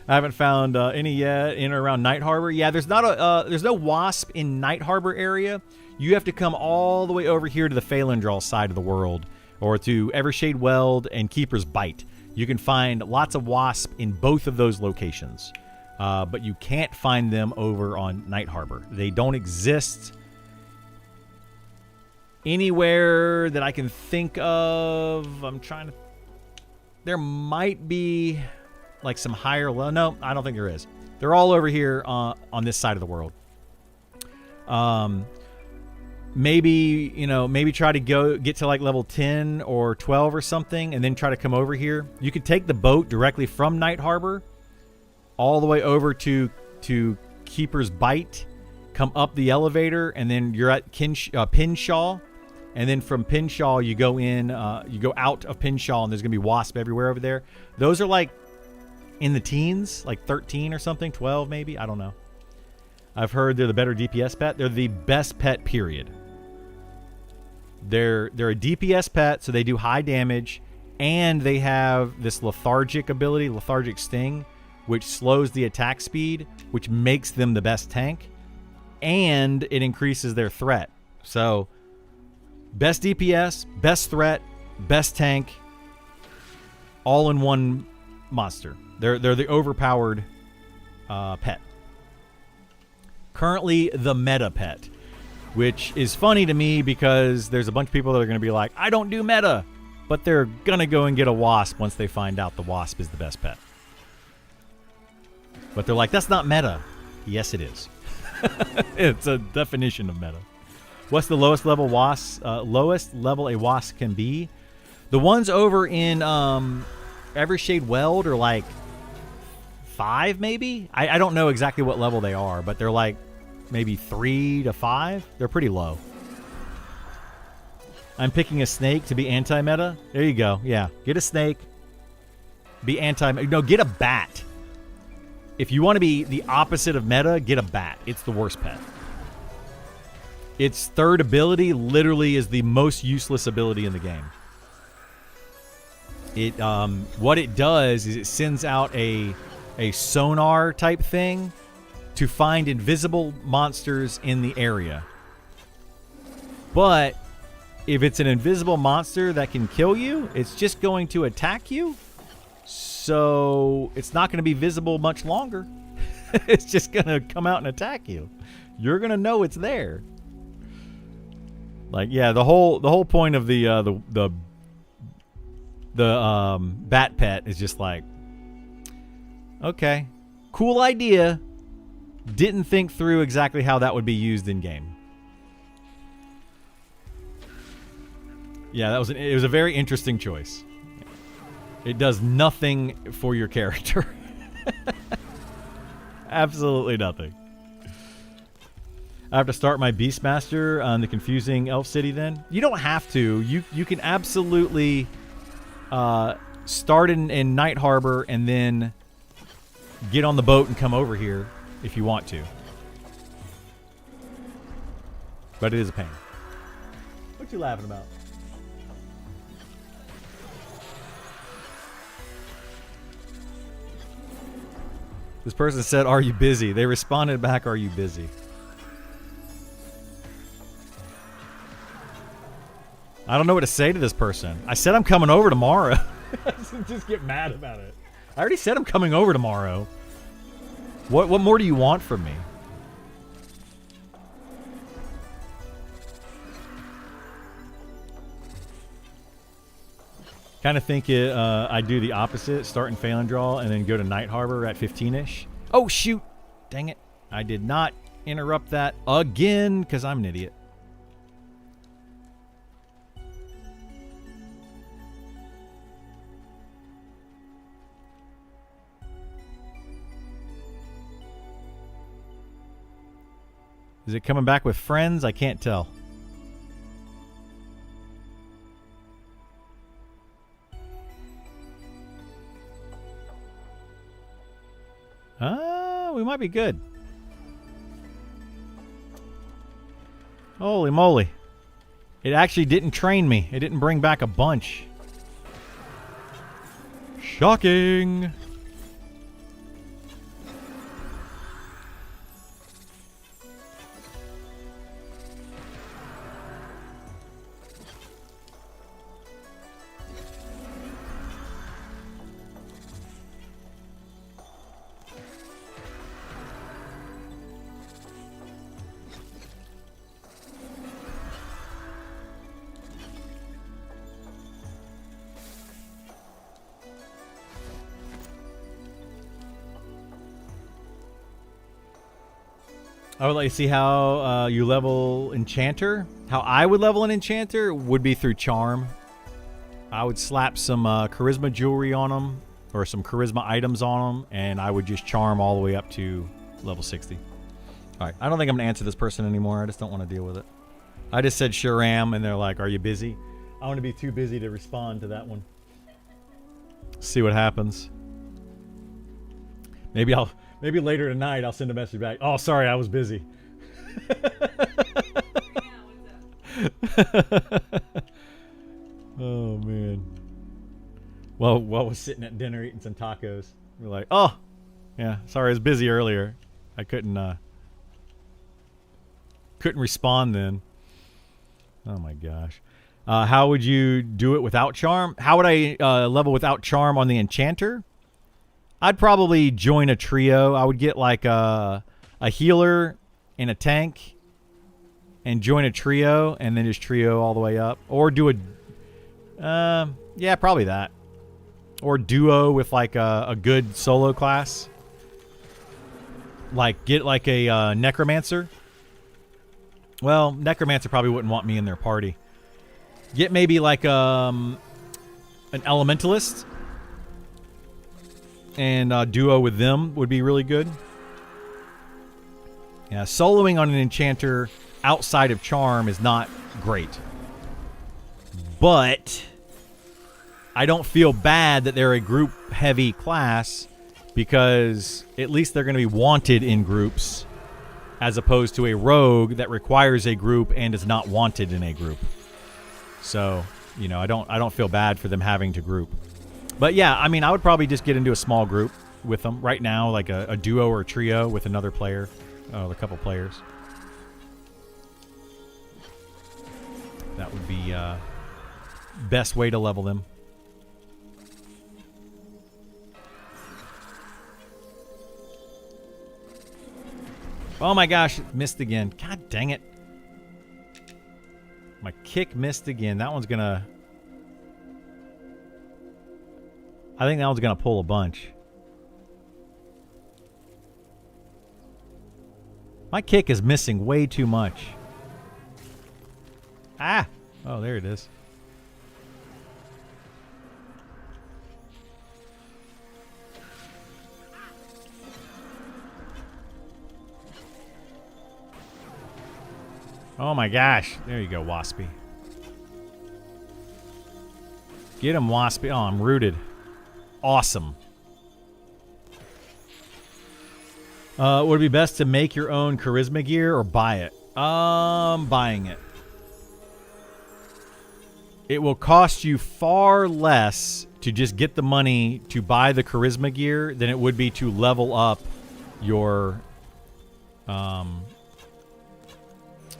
I haven't found any yet in or around Night Harbor. Yeah, there's no wasp in Night Harbor area. You have to come all the way over here to the Phalandraw side of the world, or to Evershade Weld and Keeper's Bite. You can find lots of wasp in both of those locations, but you can't find them over on Night Harbor. They don't exist anywhere that I can think of. I'm trying to... There might be like some higher level. No, I don't think there is. They're all over here on this side of the world. Maybe, maybe try to get to like level 10 or 12 or something, and then try to come over here. You could take the boat directly from Night Harbor all the way over to Keeper's Bite, come up the elevator, and then you're at Pinshaw. And then from Pinshaw, you go out of Pinshaw, and there's going to be wasp everywhere over there. Those are like in the teens, like 13 or something, 12 maybe. I don't know. I've heard they're the better DPS pet. They're the best pet, period. They're a DPS pet, so they do high damage, and they have this lethargic ability, lethargic sting, which slows the attack speed, which makes them the best tank, and it increases their threat. So best DPS, best threat, best tank, all in one monster. They're the overpowered pet. Currently the meta pet, which is funny to me because there's a bunch of people that are going to be like, I don't do meta, but they're going to go and get a wasp once they find out the wasp is the best pet. But they're like, that's not meta. Yes, it is. It's a definition of meta. What's the lowest level a wasp can be? The ones over in Evershade Weld are like 5 maybe? I don't know exactly what level they are, but they're like maybe 3 to 5. They're pretty low. I'm picking a snake to be anti-meta. There you go. Yeah, get a snake. Be anti-meta. No, get a bat. If you want to be the opposite of meta, get a bat. It's the worst pet. Its third ability literally is the most useless ability in the game. What it does is it sends out a sonar type thing to find invisible monsters in the area. But if it's an invisible monster that can kill you, it's just going to attack you. So it's not going to be visible much longer. It's just going to come out and attack you. You're going to know it's there. Like, yeah, the whole point of the bat pet is just like, okay, cool idea. Didn't think through exactly how that would be used in game. Yeah, it was a very interesting choice. It does nothing for your character. Absolutely nothing. I have to start my Beastmaster on the confusing Elf City then? You don't have to. You can absolutely start in Night Harbor and then get on the boat and come over here if you want to. But it is a pain. What you laughing about? This person said, "Are you busy?" They responded back, "Are you busy?" I don't know what to say to this person. I said I'm coming over tomorrow. Just get mad about it. I already said I'm coming over tomorrow. What more do you want from me? Kind of think I do the opposite. Start in Phalandraw and then go to Night Harbor at 15-ish. Oh, shoot. Dang it. I did not interrupt that again because I'm an idiot. Is it coming back with friends? I can't tell. We might be good. Holy moly. It actually didn't train me. It didn't bring back a bunch. Shocking. I would like to see how you level Enchanter. How I would level an Enchanter would be through Charm. I would slap some Charisma jewelry on them, or some Charisma items on them, and I would just Charm all the way up to level 60. All right, I don't think I'm going to answer this person anymore. I just don't want to deal with it. I just said sure am, and they're like, are you busy? I want to be too busy to respond to that one. See what happens. Maybe later tonight I'll send a message back. Oh, sorry, I was busy. Oh, man. Well, while I was sitting at dinner eating some tacos, we're like, oh, yeah, sorry, I was busy earlier. I couldn't respond then. Oh, my gosh. How would you do it without Charm? How would I level without Charm on the Enchanter? I'd probably join a trio. I would get like a healer and a tank and join a trio and then just trio all the way up. Or do a... yeah, probably that. Or duo with like a good solo class. Like get like a Necromancer. Well, Necromancer probably wouldn't want me in their party. Get maybe like an Elementalist. And duo with them would be really good. Yeah, soloing on an Enchanter outside of Charm is not great. But I don't feel bad that they're a group-heavy class because at least they're going to be wanted in groups as opposed to a rogue that requires a group and is not wanted in a group. So, you know, I don't feel bad for them having to group. But yeah, I mean, I would probably just get into a small group with them right now, like a duo or a trio with another player, a couple players. That would be best way to level them. Oh my gosh, missed again. God dang it. My kick missed again. That one's gonna... I think that one's going to pull a bunch. My kick is missing way too much. Ah! Oh, there it is. Oh my gosh. There you go, Waspy. Get him, Waspy. Oh, I'm rooted. Awesome. Would it be best to make your own charisma gear or buy it? Buying it. It will cost you far less to just get the money to buy the charisma gear than it would be to level up your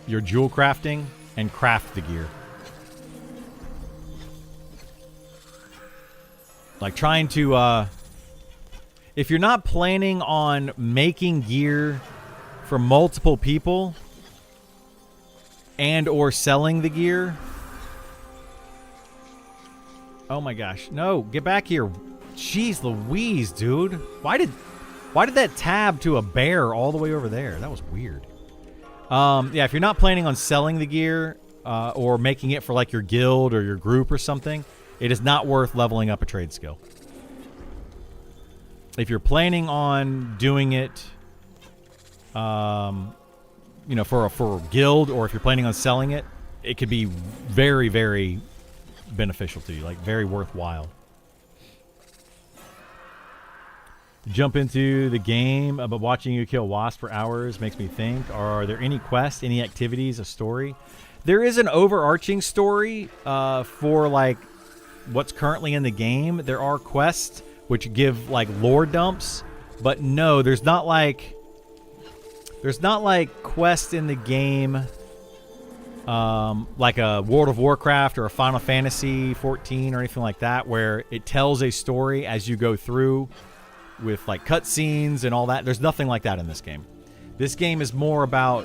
jewel crafting and craft the gear. Like trying to, if you're not planning on making gear for multiple people and or selling the gear. Oh my gosh. No, get back here. Jeez Louise, dude. Why did that tab to a bear all the way over there? That was weird. Yeah, if you're not planning on selling the gear or making it for like your guild or your group or something, it is not worth leveling up a trade skill. If you're planning on doing it, you know, for a guild, or if you're planning on selling it, it could be very, very beneficial to you, like very worthwhile. Jump into the game, but watching you kill wasps for hours makes me think, are there any quests, any activities, a story? There is an overarching story for like what's currently in the game. There are quests which give like lore dumps, but no, there's not like quests in the game like a World of Warcraft or a Final Fantasy 14 or anything like that, where it tells a story as you go through with like cutscenes and all that. There's nothing like that in this game. This game is more about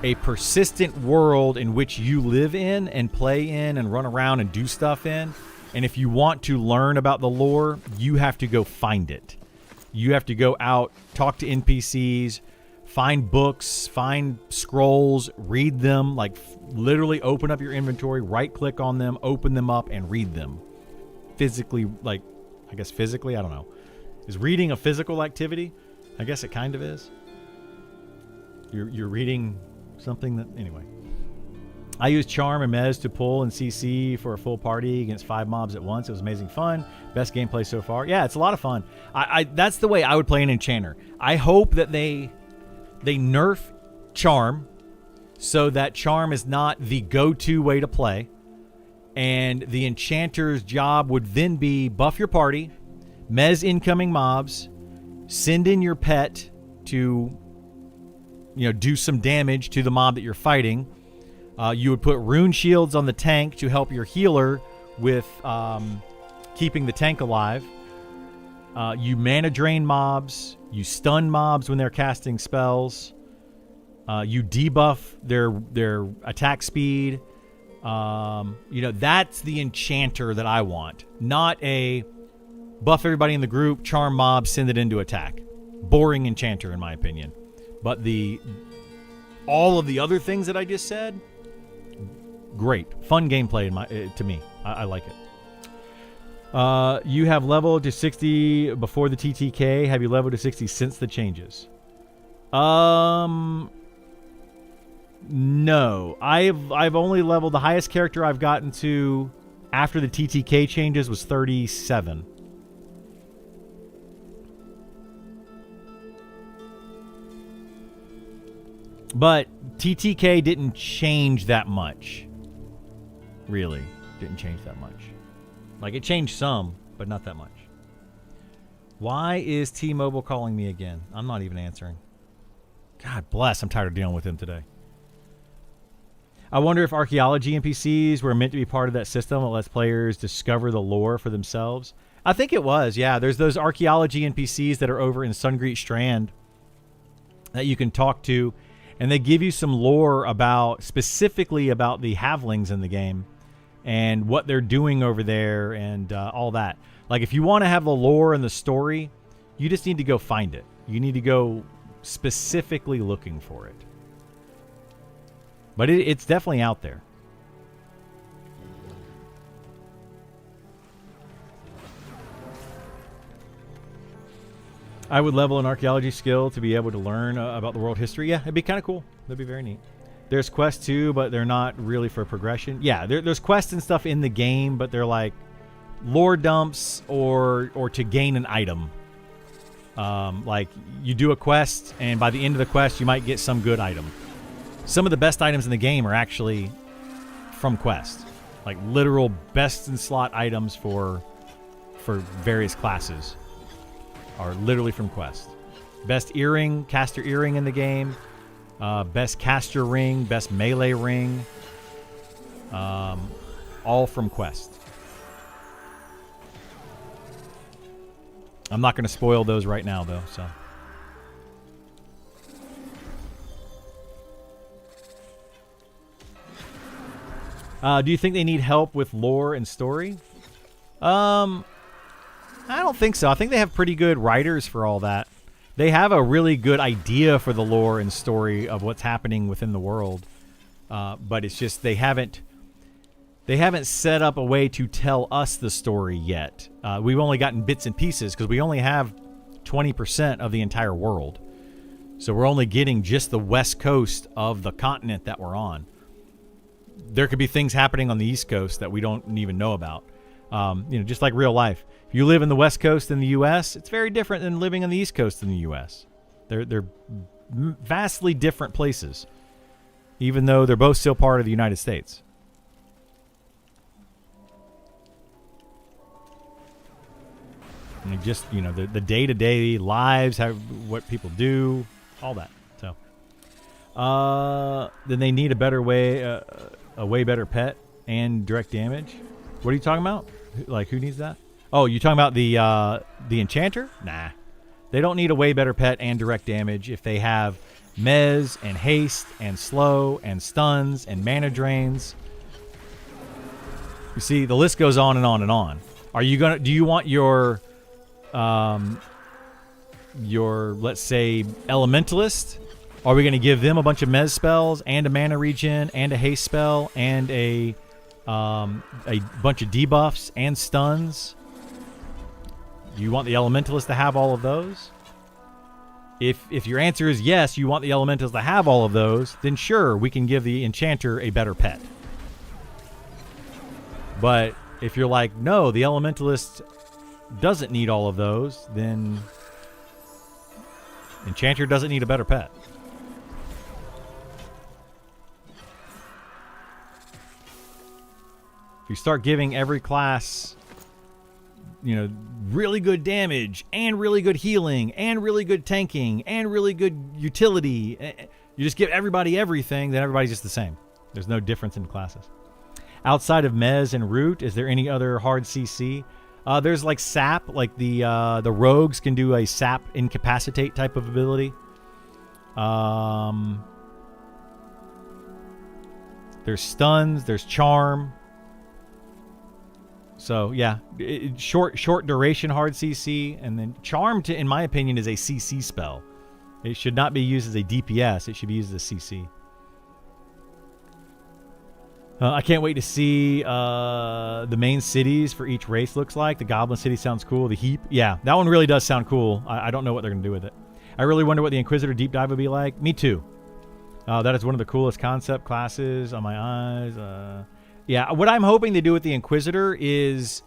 a persistent world in which you live in and play in and run around and do stuff in. And if you want to learn about the lore, you have to go find it. You have to go out, talk to NPCs, find books, find scrolls, read them, like literally open up your inventory, right click on them, open them up and read them. Physically, like, I guess physically, I don't know. Is reading a physical activity? I guess it kind of is. You're reading something that, anyway. I used Charm and Mez to pull and CC for a full party against 5 mobs at once. It was amazing fun. Best gameplay so far. Yeah, it's a lot of fun. That's the way I would play an Enchanter. I hope that they nerf Charm so that Charm is not the go-to way to play. And the Enchanter's job would then be buff your party, Mez incoming mobs, send in your pet to, do some damage to the mob that you're fighting. You would put rune shields on the tank to help your healer with keeping the tank alive. You mana drain mobs. You stun mobs when they're casting spells. You debuff their attack speed. That's the Enchanter that I want. Not a buff everybody in the group, charm mobs, send it into attack. Boring Enchanter, in my opinion. But all of the other things that I just said, great. Fun gameplay to me. I like it. You have leveled to 60 before the TTK. Have you leveled to 60 since the changes? No. I've only leveled, the highest character I've gotten to after the TTK changes was 37. But TTK didn't change that much. Really. Didn't change that much. Like, it changed some, but not that much. Why is T-Mobile calling me again? I'm not even answering. God bless. I'm tired of dealing with him today. I wonder if archaeology NPCs were meant to be part of that system that lets players discover the lore for themselves. I think it was, yeah. There's those archaeology NPCs that are over in Sungreet Strand that you can talk to, and they give you some lore specifically about the halflings in the game and what they're doing over there and all that. Like, if you want to have the lore and the story, you just need to go find it. You need to go specifically looking for it. But it's definitely out there. I would level an archaeology skill to be able to learn about the world history. Yeah, it'd be kind of cool. That'd be very neat. There's quests too, but they're not really for progression. Yeah, there's quests and stuff in the game, but they're like lore dumps or to gain an item. Like, you do a quest, and by the end of the quest, you might get some good item. Some of the best items in the game are actually from quests. Like, literal best in slot items for various classes are literally from quest. Best earring, caster earring in the game. Best caster ring, best melee ring. All from quest. I'm not going to spoil those right now, though, so. Do you think they need help with lore and story? I don't think so. I think they have pretty good writers for all that. They have a really good idea for the lore and story of what's happening within the world. But it's just they haven't set up a way to tell us the story yet. We've only gotten bits and pieces because we only have 20% of the entire world. So we're only getting just the west coast of the continent that we're on. There could be things happening on the East Coast that we don't even know about. Just like real life. If you live in the West Coast in the U.S., it's very different than living on the East Coast in the U.S. They're vastly different places. even though they're both still part of the United States. And just, you know, the day-to-day lives, what people do, all that. So, then they need a better way, a way better pet and direct damage. What are you talking about? Like, who needs that? Oh, you talking about the enchanter? Nah, they don't need a way better pet and direct damage if they have mez and haste and slow and stuns and mana drains. You see, the list goes on and on and on. Are you gonna? Do you want your let's say elementalist? Are we going to give them a bunch of mez spells and a mana regen and a haste spell and a bunch of debuffs and stuns? Do you want the elementalist to have all of those? If your answer is yes, you want the elementalist to have all of those, then sure, we can give the enchanter a better pet. But if you're like, no, the elementalist doesn't need all of those, then enchanter doesn't need a better pet. If you start giving every class, you know, really good damage and really good healing and really good tanking and really good utility, you just give everybody everything, then everybody's just the same. There's no difference in classes. Outside of Mez and Root, is there any other hard CC? There's like Sap, like the rogues can do a Sap incapacitate type of ability. There's stuns, there's charm. So yeah, short duration hard CC, and then charm, in my opinion, is a CC spell. It should not be used as a DPS. It should be used as a CC. I can't wait to see the main cities for each race looks like. The Goblin City sounds cool. The Heap, yeah, that one really does sound cool. I don't know what they're going to do with it. I really wonder what the Inquisitor Deep Dive would be like. Me too. That is one of the coolest concept classes on my eyes. Yeah, what I'm hoping they do with the Inquisitor is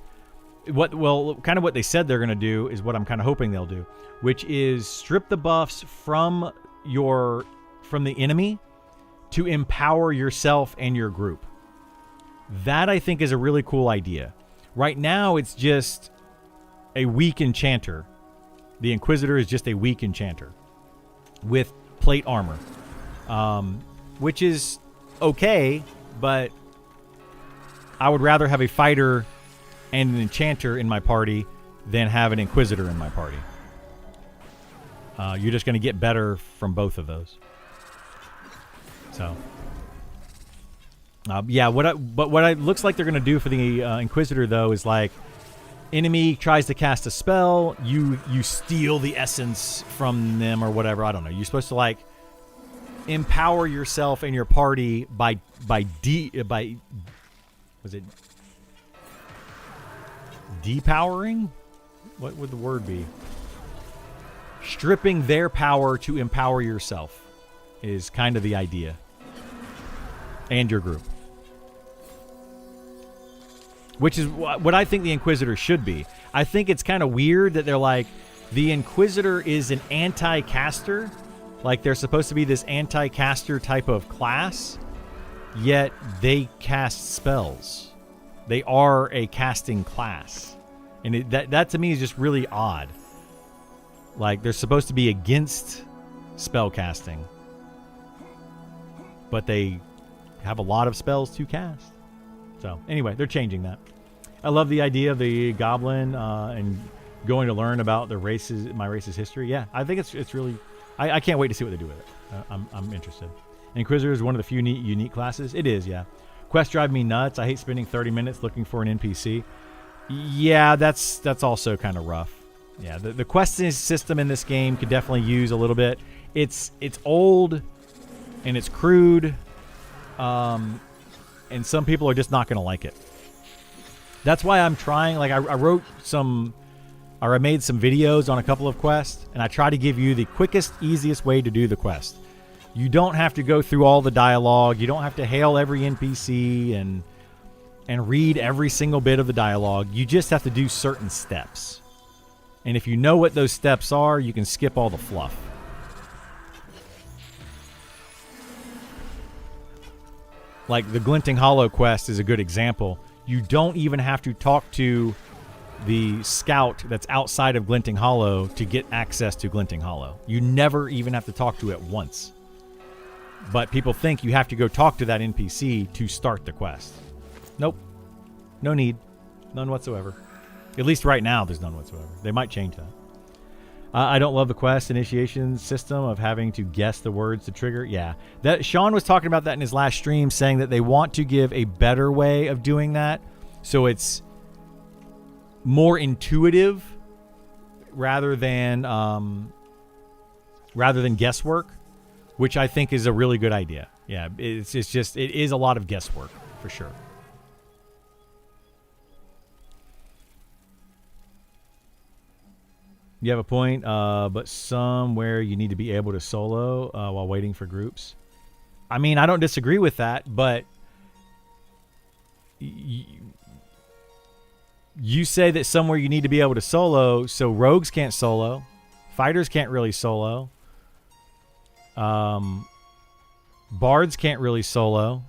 kind of what they said they're going to do is what I'm kind of hoping they'll do, which is strip the buffs from the enemy to empower yourself and your group. That, I think, is a really cool idea. Right now, it's just a weak enchanter. The Inquisitor is just a weak enchanter with plate armor, which is okay, but I would rather have a fighter and an enchanter in my party than have an Inquisitor in my party. You're just going to get better from both of those. So... yeah, what it looks like they're going to do for the Inquisitor, though, is like enemy tries to cast a spell, you steal the essence from them or whatever. I don't know. You're supposed to like empower yourself and your party by was it depowering? What would the word be? Stripping their power to empower yourself is kind of the idea. And your group. Which is what I think the Inquisitor should be. I think it's kind of weird that they're like, the Inquisitor is an anti-caster. Like, they're supposed to be this anti-caster type of class, yet they cast spells. They are a casting class. And that to me is just really odd. Like, they're supposed to be against spell casting, but they have a lot of spells to cast. So anyway, they're changing that. I love the idea of the goblin and going to learn about my race's history. Yeah, I think it's really. I can't wait to see what they do with it. I'm interested. Inquisitor is one of the few unique classes. It is, yeah. Quests drive me nuts. I hate spending 30 minutes looking for an NPC. Yeah, that's also kind of rough. Yeah, the questing system in this game could definitely use a little bit. It's old and it's crude. And some people are just not going to like it. That's why I'm trying. Like, I made some videos on a couple of quests, and I try to give you the quickest, easiest way to do the quest. You don't have to go through all the dialogue. You don't have to hail every NPC and read every single bit of the dialogue. You just have to do certain steps. And if you know what those steps are, you can skip all the fluff. Like the Glinting Hollow quest is a good example. You don't even have to talk to the scout that's outside of Glinting Hollow to get access to Glinting Hollow. You never even have to talk to it once. But people think you have to go talk to that NPC to start the quest. Nope. No need. None whatsoever. At least right now, there's none whatsoever. They might change that. I don't love the quest initiation system of having to guess the words to trigger. Yeah. Sean was talking about that in his last stream, saying that they want to give a better way of doing that. So it's more intuitive rather than guesswork, which I think is a really good idea. Yeah, it is a lot of guesswork for sure. You have a point, but somewhere you need to be able to solo while waiting for groups. I mean, I don't disagree with that, but you say that somewhere you need to be able to solo, so rogues can't solo, fighters can't really solo, bards can't really solo.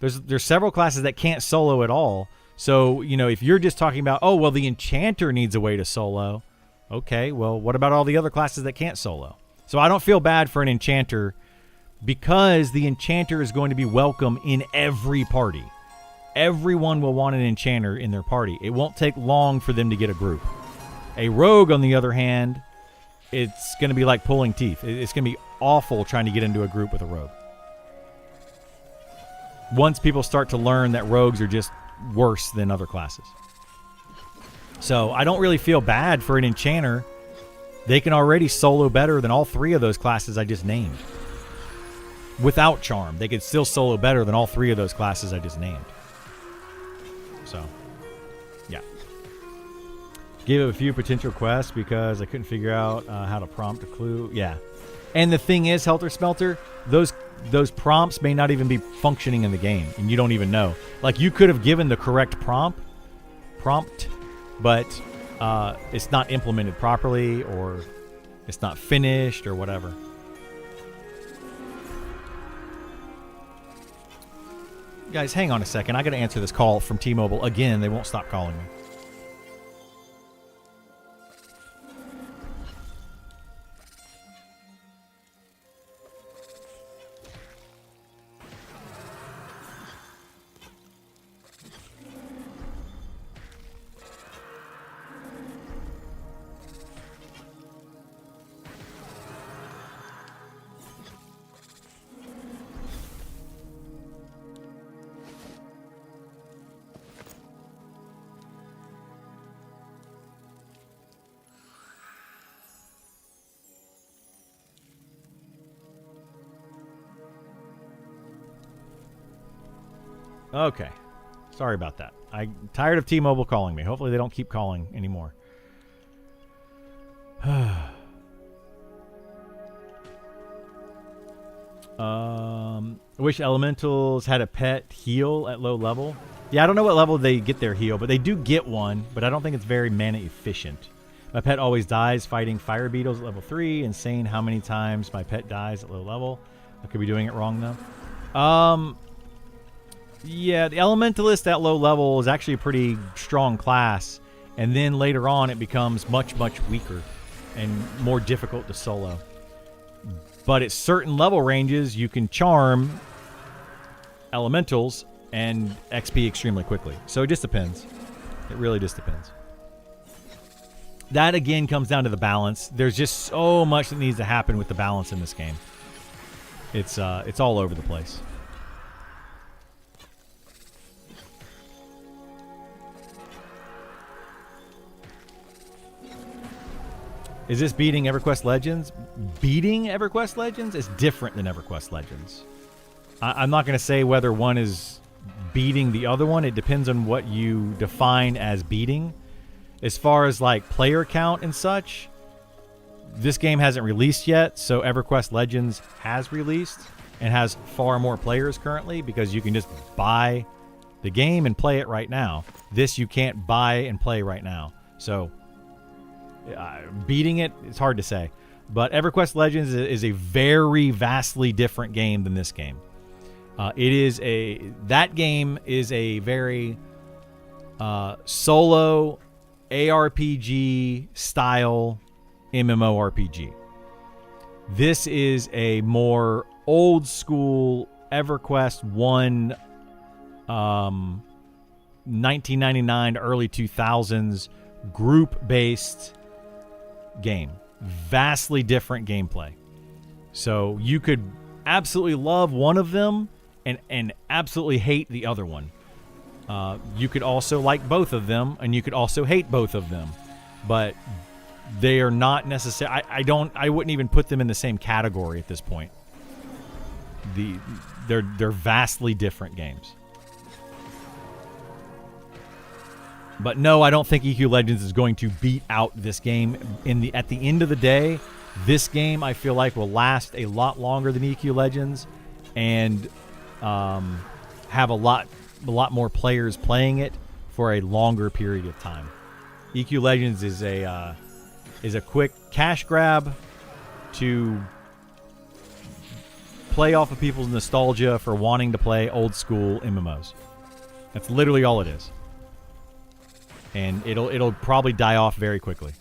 There's several classes that can't solo at all. So, you know, if you're just talking about, oh, well, the enchanter needs a way to solo. Okay, well, what about all the other classes that can't solo? So I don't feel bad for an enchanter because the enchanter is going to be welcome in every party. Everyone will want an enchanter in their party. It won't take long for them to get a group. A rogue, on the other hand, it's going to be like pulling teeth. It's going to be awful trying to get into a group with a rogue. Once people start to learn that rogues are just worse than other classes. So I don't really feel bad for an enchanter. They can already solo better than all three of those classes I just named. Without charm, they could still solo better than all three of those classes I just named. So, yeah. Gave it a few potential quests because I couldn't figure out how to prompt a clue. Yeah. And the thing is, Helter Skelter, those prompts may not even be functioning in the game, and you don't even know. Like, you could have given the correct prompt, but it's not implemented properly, or it's not finished, or whatever. Guys, hang on a second. I got to answer this call from T-Mobile again. They won't stop calling me. Okay. Sorry about that. I'm tired of T-Mobile calling me. Hopefully they don't keep calling anymore. I wish elementals had a pet heal at low level. Yeah, I don't know what level they get their heal, but they do get one, but I don't think it's very mana efficient. My pet always dies fighting fire beetles at level 3. Insane how many times my pet dies at low level. I could be doing it wrong, though. Yeah, the Elementalist at low level is actually a pretty strong class. And then later on, it becomes much, much weaker and more difficult to solo. But at certain level ranges, you can charm Elementals and XP extremely quickly. So it just depends. It really just depends. That, again, comes down to the balance. There's just so much that needs to happen with the balance in this game. It's all over the place. Is this beating EverQuest Legends? Beating EverQuest Legends is different than EverQuest Legends. I'm not going to say whether one is beating the other one. It depends on what you define as beating. As far as like player count and such, this game hasn't released yet, so EverQuest Legends has released and has far more players currently because you can just buy the game and play it right now. This you can't buy and play right now. So beating it's hard to say. But EverQuest Legends is a very vastly different game than this game. That game is a very solo ARPG style MMORPG. This is a more old school EverQuest 1 1999 to early 2000s group-based game. Vastly different gameplay. So you could absolutely love one of them and absolutely hate the other one. You could also like both of them, and you could also hate both of them. But they are not necessarily... I wouldn't even put them in the same category at this point. They're vastly different games. But no, I don't think EQ Legends is going to beat out this game. At the end of the day, this game I feel like will last a lot longer than EQ Legends, and have a lot more players playing it for a longer period of time. EQ Legends is a quick cash grab to play off of people's nostalgia for wanting to play old school MMOs. That's literally all it is. And it'll probably die off very quickly.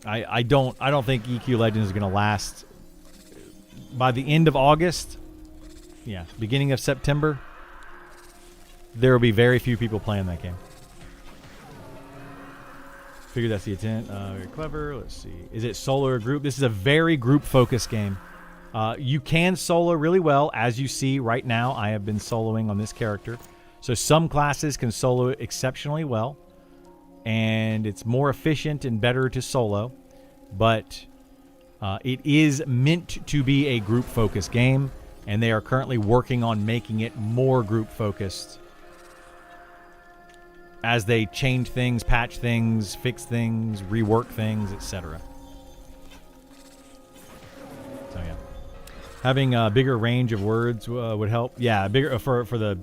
I don't think EQ Legends is going to last. By the end of August, yeah, beginning of September, there will be very few people playing that game. Figure that's the intent. Very clever. Let's see. Is it solo or group? This is a very group-focused game. You can solo really well. As you see right now, I have been soloing on this character. So some classes can solo exceptionally well, and it's more efficient and better to solo. But it is meant to be a group-focused game, and they are currently working on making it more group-focused as they change things, patch things, fix things, rework things, etc. So yeah, having a bigger range of words would help. Yeah, bigger for the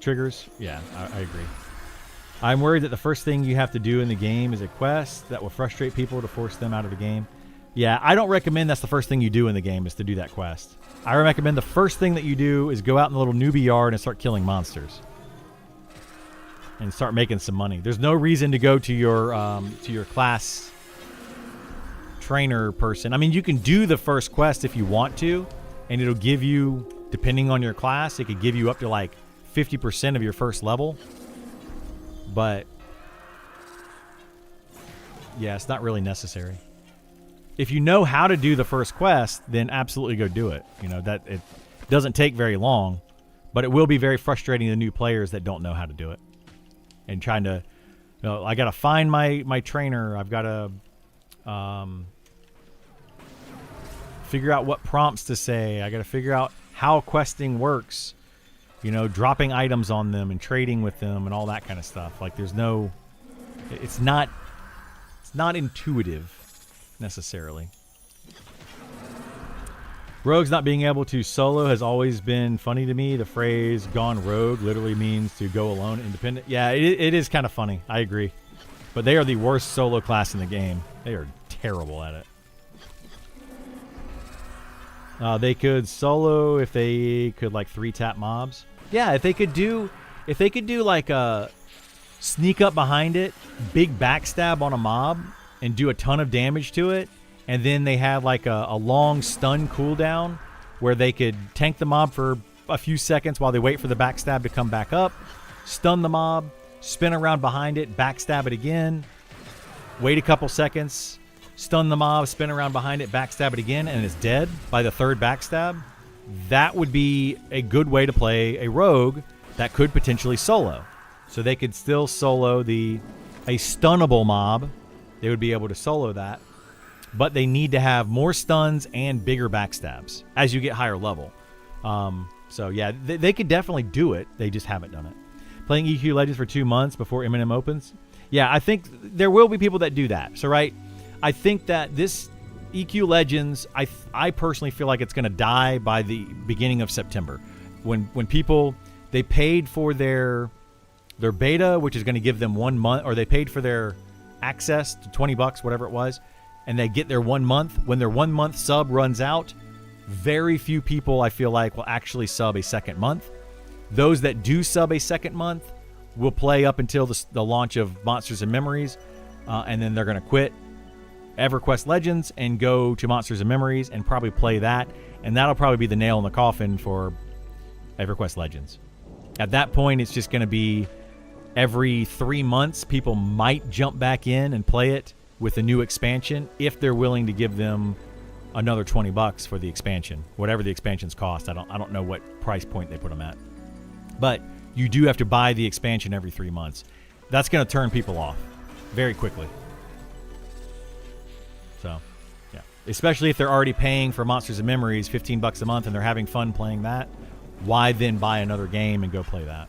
triggers. Yeah, I agree. I'm worried that the first thing you have to do in the game is a quest that will frustrate people to force them out of the game. Yeah, I don't recommend that's the first thing you do in the game is to do that quest. I recommend the first thing that you do is go out in the little newbie yard and start killing monsters. And start making some money. There's no reason to go to your class trainer person. I mean, you can do the first quest if you want to, and it'll give you, depending on your class, it could give you up to like 50% of your first level. But yeah, it's not really necessary. If you know how to do the first quest, then absolutely go do it. You know, that it doesn't take very long, but it will be very frustrating to new players that don't know how to do it. And trying to, you know, I got to find my trainer. I've got to figure out what prompts to say. I got to figure out how questing works. You know, dropping items on them and trading with them and all that kind of stuff. Like, there's no, it's not intuitive necessarily. Rogues not being able to solo has always been funny to me. The phrase "gone rogue" literally means to go alone, independent. Yeah, it is kind of funny. I agree. But they are the worst solo class in the game. They are terrible at it. They could solo if they could like 3-tap mobs. Yeah, if they could do like a sneak up behind it, big backstab on a mob, and do a ton of damage to it. And then they have like a long stun cooldown where they could tank the mob for a few seconds while they wait for the backstab to come back up, stun the mob, spin around behind it, backstab it again, wait a couple seconds, stun the mob, spin around behind it, backstab it again, and it's dead by the third backstab. That would be a good way to play a rogue that could potentially solo. So they could still solo a stunnable mob. They would be able to solo that. But they need to have more stuns and bigger backstabs as you get higher level. So yeah, they could definitely do it. They just haven't done it. Playing EQ Legends for 2 months before M&M opens. Yeah, I think there will be people that do that. So right, I think that this EQ Legends, I personally feel like it's going to die by the beginning of September, when people, they paid for their beta, which is going to give them 1 month, or they paid for their access to $20, whatever it was. and they get their 1 month, when their 1 month sub runs out, very few people, I feel like, will actually sub a second month. Those that do sub a second month will play up until the launch of Monsters and Memories, and then they're going to quit EverQuest Legends and go to Monsters and Memories and probably play that, and that'll probably be the nail in the coffin for EverQuest Legends. At that point, it's just going to be every 3 months, people might jump back in and play it with a new expansion if they're willing to give them another $20 for the expansion, whatever the expansions cost. I don't know what price point they put them at, but you do have to buy the expansion every 3 months. That's going to turn people off very quickly. So, yeah, especially if they're already paying for Monsters and Memories $15 a month and they're having fun playing that. Why then buy another game and go play that?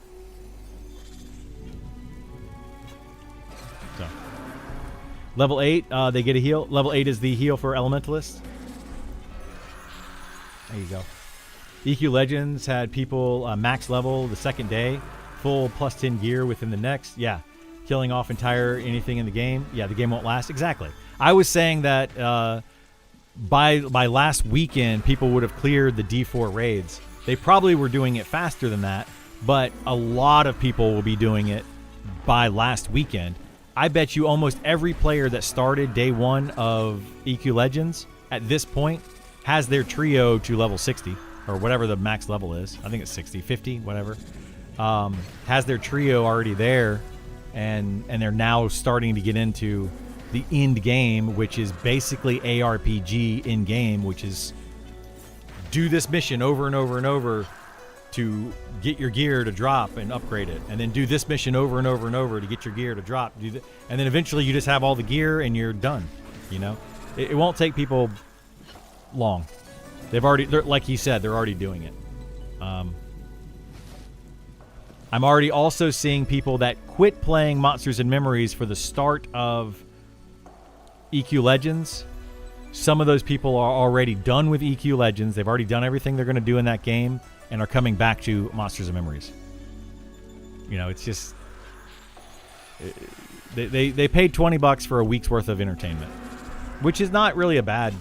So, level 8, they get a heal. Level 8 is the heal for Elementalists. There you go. EQ Legends had people max level the second day, full plus 10 gear within the next. Yeah, killing off entire anything in the game. Yeah, the game won't last. Exactly. I was saying that by last weekend, people would have cleared the D4 raids. They probably were doing it faster than that, but a lot of people will be doing it by last weekend. I bet you almost every player that started day 1 of EQ Legends at this point has their trio to level 60, or whatever the max level is. I think it's 60, 50, whatever. Has their trio already there, and they're now starting to get into the end game, which is basically ARPG in game, which is do this mission over and over and over to get your gear to drop and upgrade it, and then do this mission over and over and over to get your gear to drop, and then eventually you just have all the gear and you're done. You know, it won't take people long. They're like he said, they're already doing it. I'm already also seeing people that quit playing Monsters and Memories for the start of EQ Legends. Some of those people are already done with EQ Legends. They've already done everything they're going to do in that game and are coming back to Monsters and Memories. You know, it's just they paid $20 for a week's worth of entertainment, which is not really a bad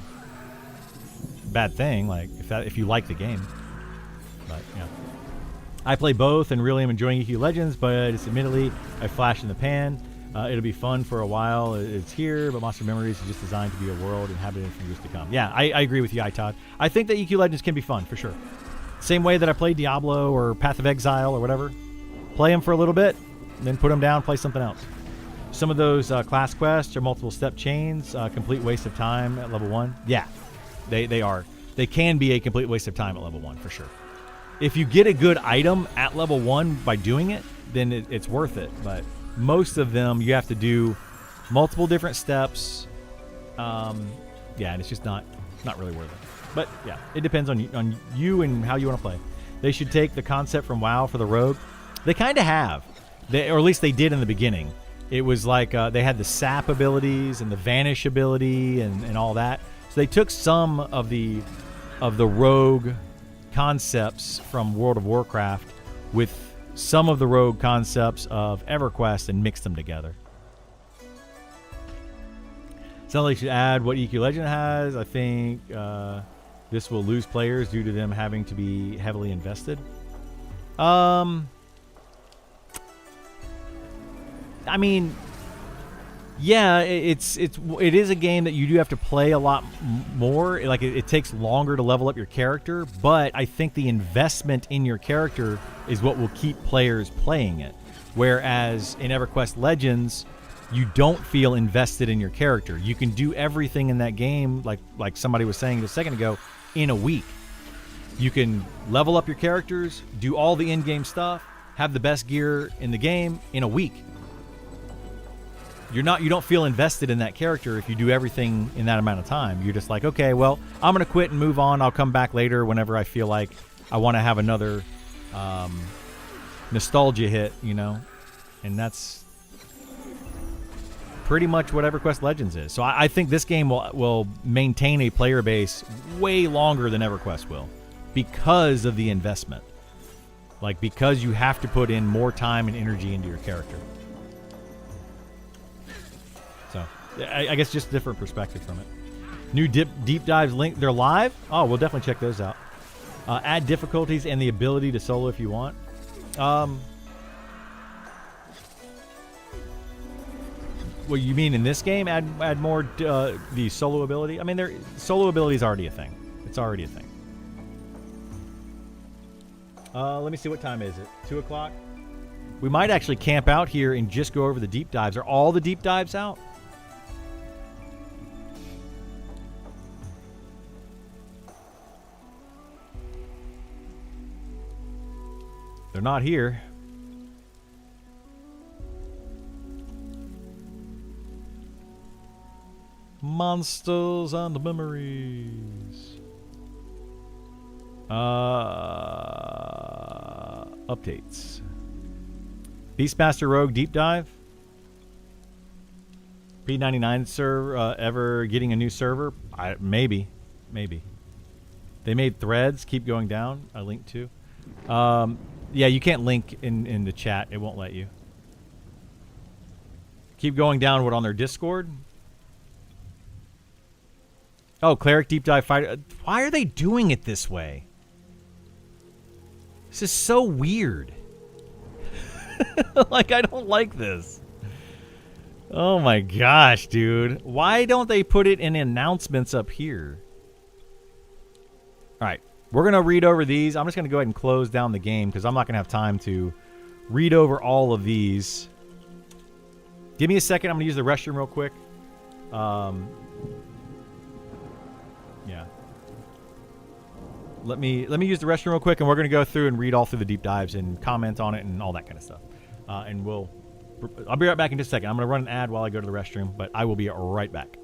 thing. Like if you like the game, but yeah, I play both and really am enjoying EQ Legends, but it's admittedly a flash in the pan. It'll be fun for a while. It's here, but Monster Memories is just designed to be a world inhabited for years to come. Yeah, I agree with you, Todd. I think that EQ Legends can be fun, for sure. Same way that I play Diablo or Path of Exile or whatever. Play them for a little bit, then put them down, play something else. Some of those class quests or multiple step chains, complete waste of time at level 1. Yeah, they are. They can be a complete waste of time at level 1, for sure. If you get a good item at level 1 by doing it, then it's worth it, but most of them you have to do multiple different steps. Yeah, and it's just not really worth it. But yeah, it depends on you and how you want to play. They should take the concept from WoW for the rogue. They kind of have, or at least they did in the beginning. It was like they had the sap abilities and the vanish ability and all that. So they took some of the rogue concepts from World of Warcraft with some of the rogue concepts of EverQuest and mix them together. Sounds like you should add what EQ Legend has. I think this will lose players due to them having to be heavily invested. I mean, yeah, it is a game that you do have to play a lot more. Like it takes longer to level up your character, but I think the investment in your character is what will keep players playing it. Whereas in EverQuest Legends, you don't feel invested in your character. You can do everything in that game, like somebody was saying a second ago, in a week. You can level up your characters, do all the in-game stuff, have the best gear in the game in a week. You don't feel invested in that character if you do everything in that amount of time. You're just like, okay, well, I'm going to quit and move on. I'll come back later whenever I feel like I want to have another nostalgia hit, you know? And that's pretty much what EverQuest Legends is. So I think this game will maintain a player base way longer than EverQuest will because of the investment. Like, because you have to put in more time and energy into your character. So, I guess just different perspective from it. New deep dives link. They're live? Oh, we'll definitely check those out. Add difficulties and the ability to solo if you want. Well, you mean in this game? Add more the solo ability? I mean, solo ability is already a thing. It's already a thing. Let me see. What time is it? 2 o'clock? We might actually camp out here and just go over the deep dives. Are all the deep dives out? They're not here. Monsters and memories. Updates. Beastmaster Rogue Deep Dive. P99 server ever getting a new server? Maybe. They made threads. Keep going down. I linked to. Yeah, you can't link in the chat. It won't let you. Keep going down. What, on their Discord? Oh, Cleric Deep Dive Fighter. Why are they doing it this way? This is so weird. Like, I don't like this. Oh my gosh, dude. Why don't they put it in announcements up here? All right. We're going to read over these. I'm just going to go ahead and close down the game because I'm not going to have time to read over all of these. Give me a second. I'm going to use the restroom real quick. Yeah. Let me use the restroom real quick, and we're going to go through and read all through the deep dives and comment on it and all that kind of stuff. And I'll be right back in just a second. I'm going to run an ad while I go to the restroom, but I will be right back.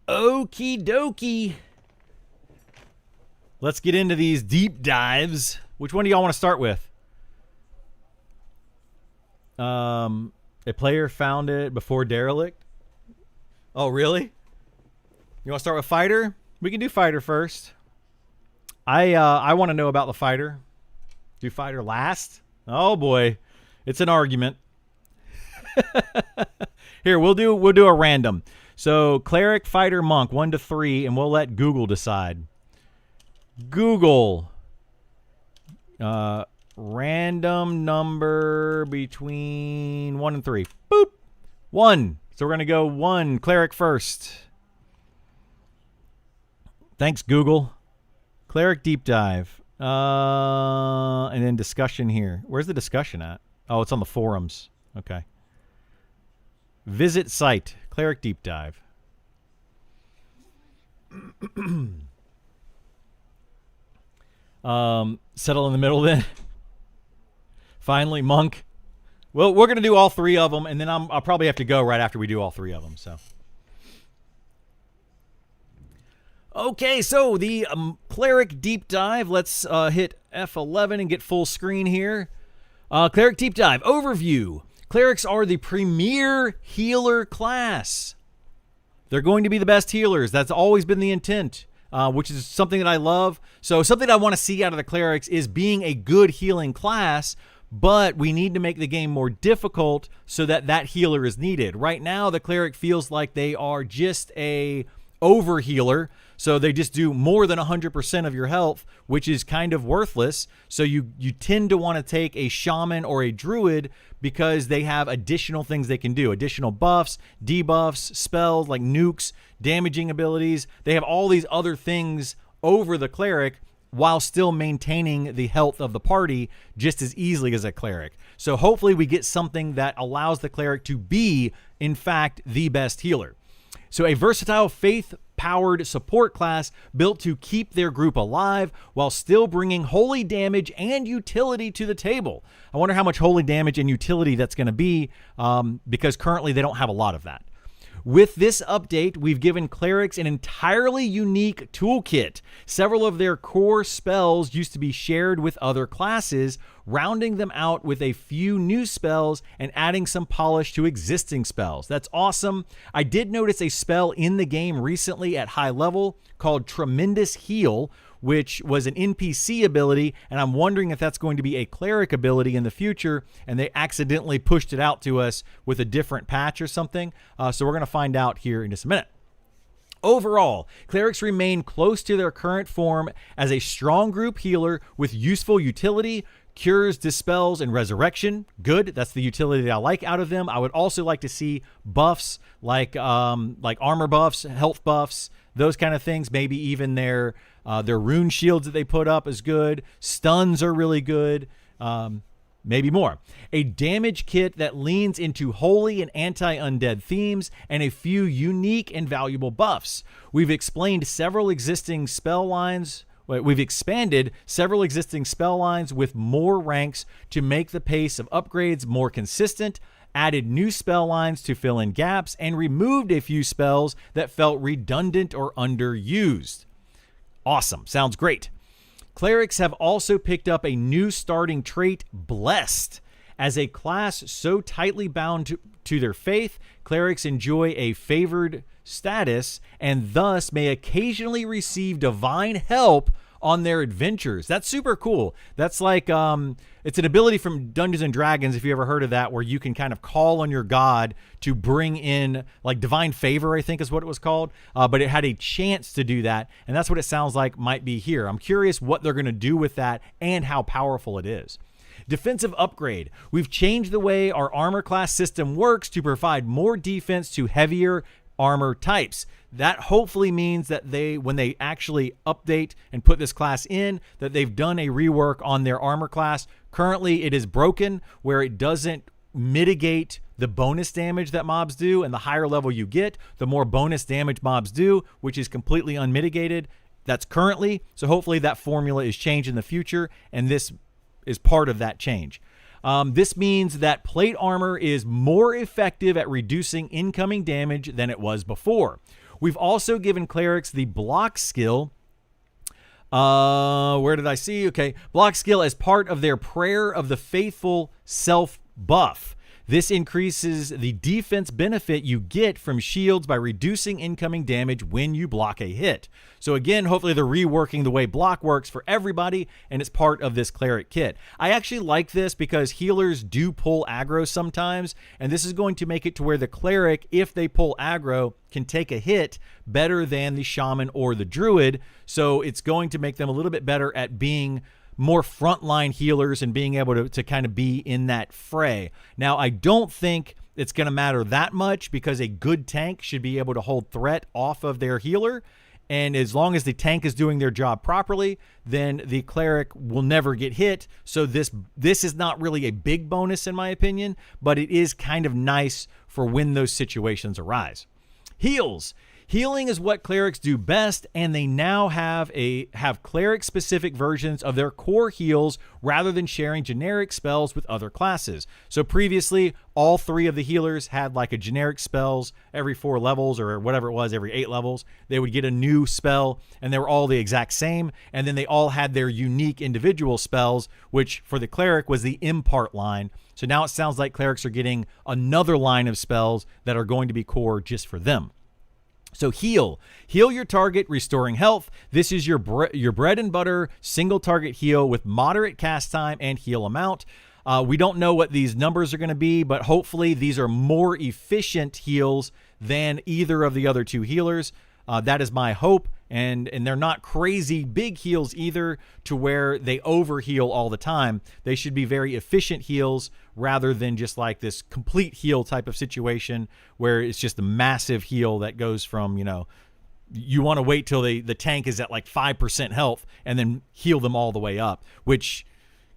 Okie dokie. Let's get into these deep dives. Which one do y'all want to start with? A player found it before Derelict. Oh, really? You want to start with Fighter? We can do Fighter first. I want to know about the Fighter. Do Fighter last? Oh boy, it's an argument. Here, we'll do a random. So, Cleric, Fighter, Monk, 1 to 3, and we'll let Google decide. Google. Random number between 1 and 3. Boop. 1. So we're going to go 1. Cleric first. Thanks, Google. Cleric deep dive. And then discussion here. Where's the discussion at? Oh, it's on the forums. Okay. Visit site. Cleric Deep Dive. Settle in the middle then. Finally, Monk. Well, we're going to do all three of them, and then I'll probably have to go right after we do all three of them. So, okay, so the Cleric Deep Dive. Let's hit F11 and get full screen here. Cleric Deep Dive overview. Clerics are the premier healer class. They're going to be the best healers. That's always been the intent, which is something that I love. So something I want to see out of the clerics is being a good healing class, but we need to make the game more difficult so that that healer is needed. Right now, the cleric feels like they are just a over healer. So they just do more than 100% of your health, which is kind of worthless. So you tend to want to take a shaman or a druid because they have additional things they can do. Additional buffs, debuffs, spells like nukes, damaging abilities. They have all these other things over the cleric while still maintaining the health of the party just as easily as a cleric. So hopefully we get something that allows the cleric to be, in fact, the best healer. So a versatile faith-powered support class built to keep their group alive while still bringing holy damage and utility to the table. I wonder how much holy damage and utility that's going to be because currently they don't have a lot of that. With this update, we've given clerics an entirely unique toolkit. Several of their core spells used to be shared with other classes, rounding them out with a few new spells and adding some polish to existing spells. That's awesome. I did notice a spell in the game recently at high level called Tremendous Heal, which was an NPC ability, and I'm wondering if that's going to be a cleric ability in the future, and they accidentally pushed it out to us with a different patch or something. So we're going to find out here in just a minute. Overall, clerics remain close to their current form as a strong group healer with useful utility, cures, dispels, and resurrection. Good. That's the utility that I like out of them. I would also like to see buffs like armor buffs, health buffs, those kind of things. Maybe even their rune shields that they put up is good. Stuns are really good. Maybe more. A damage kit that leans into holy and anti-undead themes and a few unique and valuable buffs. We've explained several existing spell lines. We've expanded several existing spell lines with more ranks to make the pace of upgrades more consistent, added new spell lines to fill in gaps, and removed a few spells that felt redundant or underused. Awesome. Sounds great. Clerics have also picked up a new starting trait, Blessed. As a class so tightly bound to their faith, clerics enjoy a favored status and thus may occasionally receive divine help on their adventures. That's super cool. That's like it's an ability from Dungeons and Dragons, if you ever heard of that, where you can kind of call on your god to bring in like divine favor, I think is what it was called, but it had a chance to do that, and that's what it sounds like might be here. I'm curious what they're going to do with that and how powerful it is. Defensive upgrade. We've changed the way our armor class system works to provide more defense to heavier armor types. That hopefully means that when they actually update and put this class in, that they've done a rework on their armor class. Currently, it is broken where it doesn't mitigate the bonus damage that mobs do, and the higher level you get, the more bonus damage mobs do, which is completely unmitigated. That's currently, so hopefully that formula is changed in the future, and this is part of that change. This means that plate armor is more effective at reducing incoming damage than it was before. We've also given clerics the block skill. Where did I see? Okay. Block skill as part of their Prayer of the Faithful self buff. This increases the defense benefit you get from shields by reducing incoming damage when you block a hit. So again, hopefully they're reworking the way block works for everybody, and it's part of this cleric kit. I actually like this because healers do pull aggro sometimes, and this is going to make it to where the cleric, if they pull aggro, can take a hit better than the shaman or the druid. So it's going to make them a little bit better at being more frontline healers and being able to kind of be in that fray. Now, I don't think it's going to matter that much because a good tank should be able to hold threat off of their healer, And as long as the tank is doing their job properly, then the cleric will never get hit. So this is not really a big bonus in my opinion, but it is kind of nice for when those situations arise. Heals. Healing is what clerics do best, and they now have cleric-specific versions of their core heals rather than sharing generic spells with other classes. So previously, all 3 of the healers had like a generic spells every 4 levels, or whatever it was, every 8 levels. They would get a new spell, and they were all the exact same, and then they all had their unique individual spells, which for the cleric was the impart line. So now it sounds like clerics are getting another line of spells that are going to be core just for them. So heal your target, restoring health. This is your bread and butter single target heal with moderate cast time and heal amount. We don't know what these numbers are going to be, but hopefully these are more efficient heals than either of the other 2 healers. That is my hope, and they're not crazy big heals either to where they over heal all the time. They should be very efficient heals rather than just like this complete heal type of situation where it's just a massive heal that goes from, you want to wait till the tank is at like 5% health and then heal them all the way up, which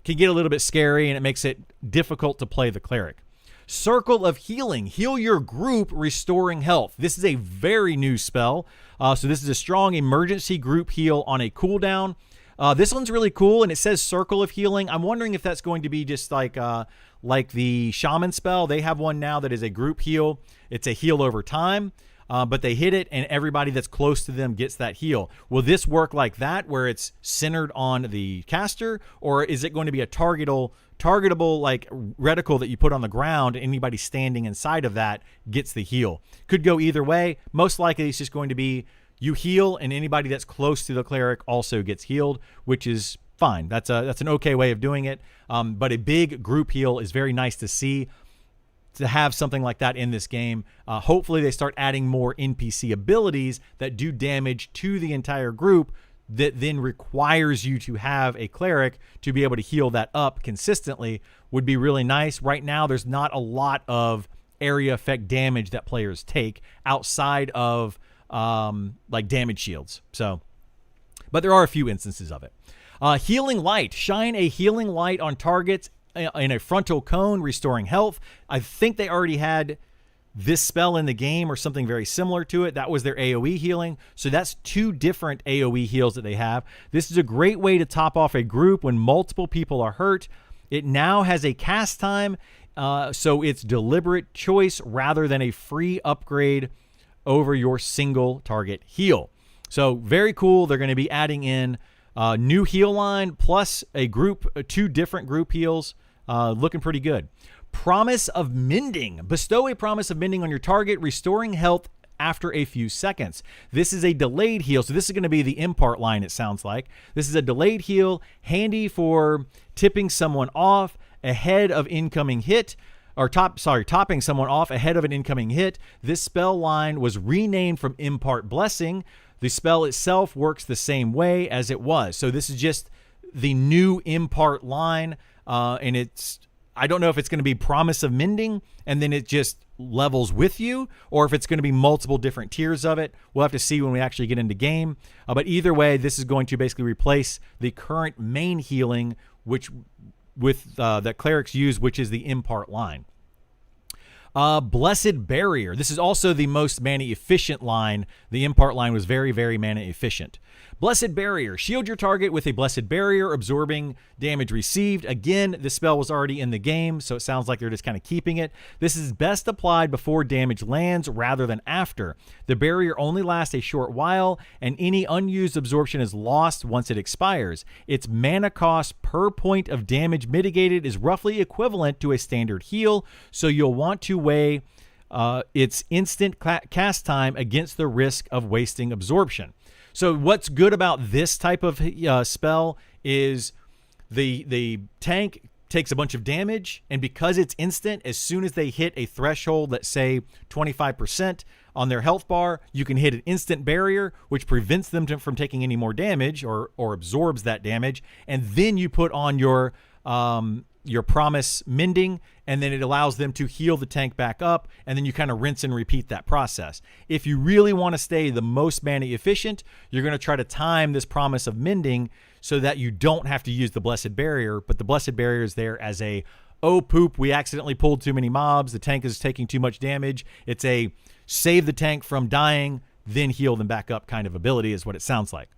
can get a little bit scary and it makes it difficult to play the cleric. Circle of Healing. Heal your group, restoring health. This is a very new spell. So this is a strong emergency group heal on a cooldown. This one's really cool, and it says Circle of Healing. I'm wondering if that's going to be just like the Shaman spell. They have one now that is a group heal. It's a heal over time, but they hit it, and everybody that's close to them gets that heal. Will this work like that, where it's centered on the caster, or is it going to be a targetable like reticle that you put on the ground? Anybody standing inside of that gets the heal. Could go either way. Most likely it's just going to be you heal and anybody that's close to the cleric also gets healed, which is fine. That's an okay way of doing it. But a big group heal is very nice to see, to have something like that in this game. Hopefully they start adding more NPC abilities that do damage to the entire group that then requires you to have a cleric to be able to heal that up consistently. Would be really nice. Right now, there's not a lot of area effect damage that players take outside of like damage shields. But there are a few instances of it. Healing Light. Shine a healing light on targets in a frontal cone, restoring health. I think they already had this spell in the game or something very similar to it. That was their AoE healing. So that's 2 different AoE heals that they have. This is a great way to top off a group when multiple people are hurt. It now has a cast time, so it's deliberate choice rather than a free upgrade over your single target heal. So very cool. They're going to be adding in new heal line plus a group, 2 different group heals. Looking pretty good. Promise of Mending. Bestow a promise of mending on your target, restoring health after a few seconds. This is a delayed heal, so this is going to be the impart line, it sounds like. This is a delayed heal, handy for tipping someone off ahead of incoming hit, or topping someone off ahead of an incoming hit. This spell line was renamed from Impart Blessing. The spell itself works the same way as it was. So this is just the new impart line, and I don't know if it's going to be Promise of Mending and then it just levels with you, or if it's going to be multiple different tiers of it. We'll have to see when we actually get into game. But either way, this is going to basically replace the current main healing, that clerics use, which is the impart line. Blessed Barrier. This is also the most mana efficient line. The impart line was very, very mana efficient. Blessed Barrier. Shield your target with a Blessed Barrier, absorbing damage received. Again, this spell was already in the game, so it sounds like they're just kind of keeping it. This is best applied before damage lands rather than after. The barrier only lasts a short while, and any unused absorption is lost once it expires. Its mana cost per point of damage mitigated is roughly equivalent to a standard heal, so you'll want to weigh its instant cast time against the risk of wasting absorption. So what's good about this type of spell is the tank takes a bunch of damage, and because it's instant, as soon as they hit a threshold, let's say 25% on their health bar, you can hit an instant barrier, which prevents them from taking any more damage or absorbs that damage, and then you put on your your promise mending, and then it allows them to heal the tank back up, and then you kind of rinse and repeat that process. If you really want to stay the most mana efficient, you're going to try to time this promise of mending so that you don't have to use the Blessed Barrier, but the Blessed Barrier is there as a, oh poop, we accidentally pulled too many mobs, the tank is taking too much damage. It's a save the tank from dying, then heal them back up kind of ability is what it sounds like.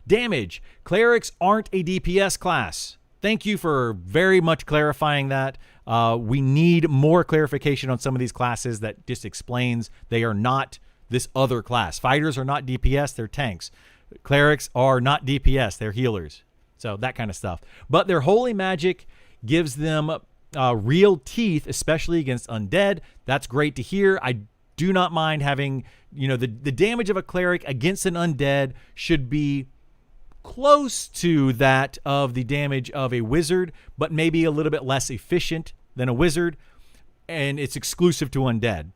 Damage. Clerics aren't a DPS class. Thank you for very much clarifying that. We need more clarification on some of these classes that just explains they are not this other class. Fighters are not DPS, they're tanks. Clerics are not DPS, they're healers. So that kind of stuff. But their holy magic gives them real teeth, especially against undead. That's great to hear. I do not mind having, the damage of a cleric against an undead should be close to that of the damage of a wizard, but maybe a little bit less efficient than a wizard, and it's exclusive to undead.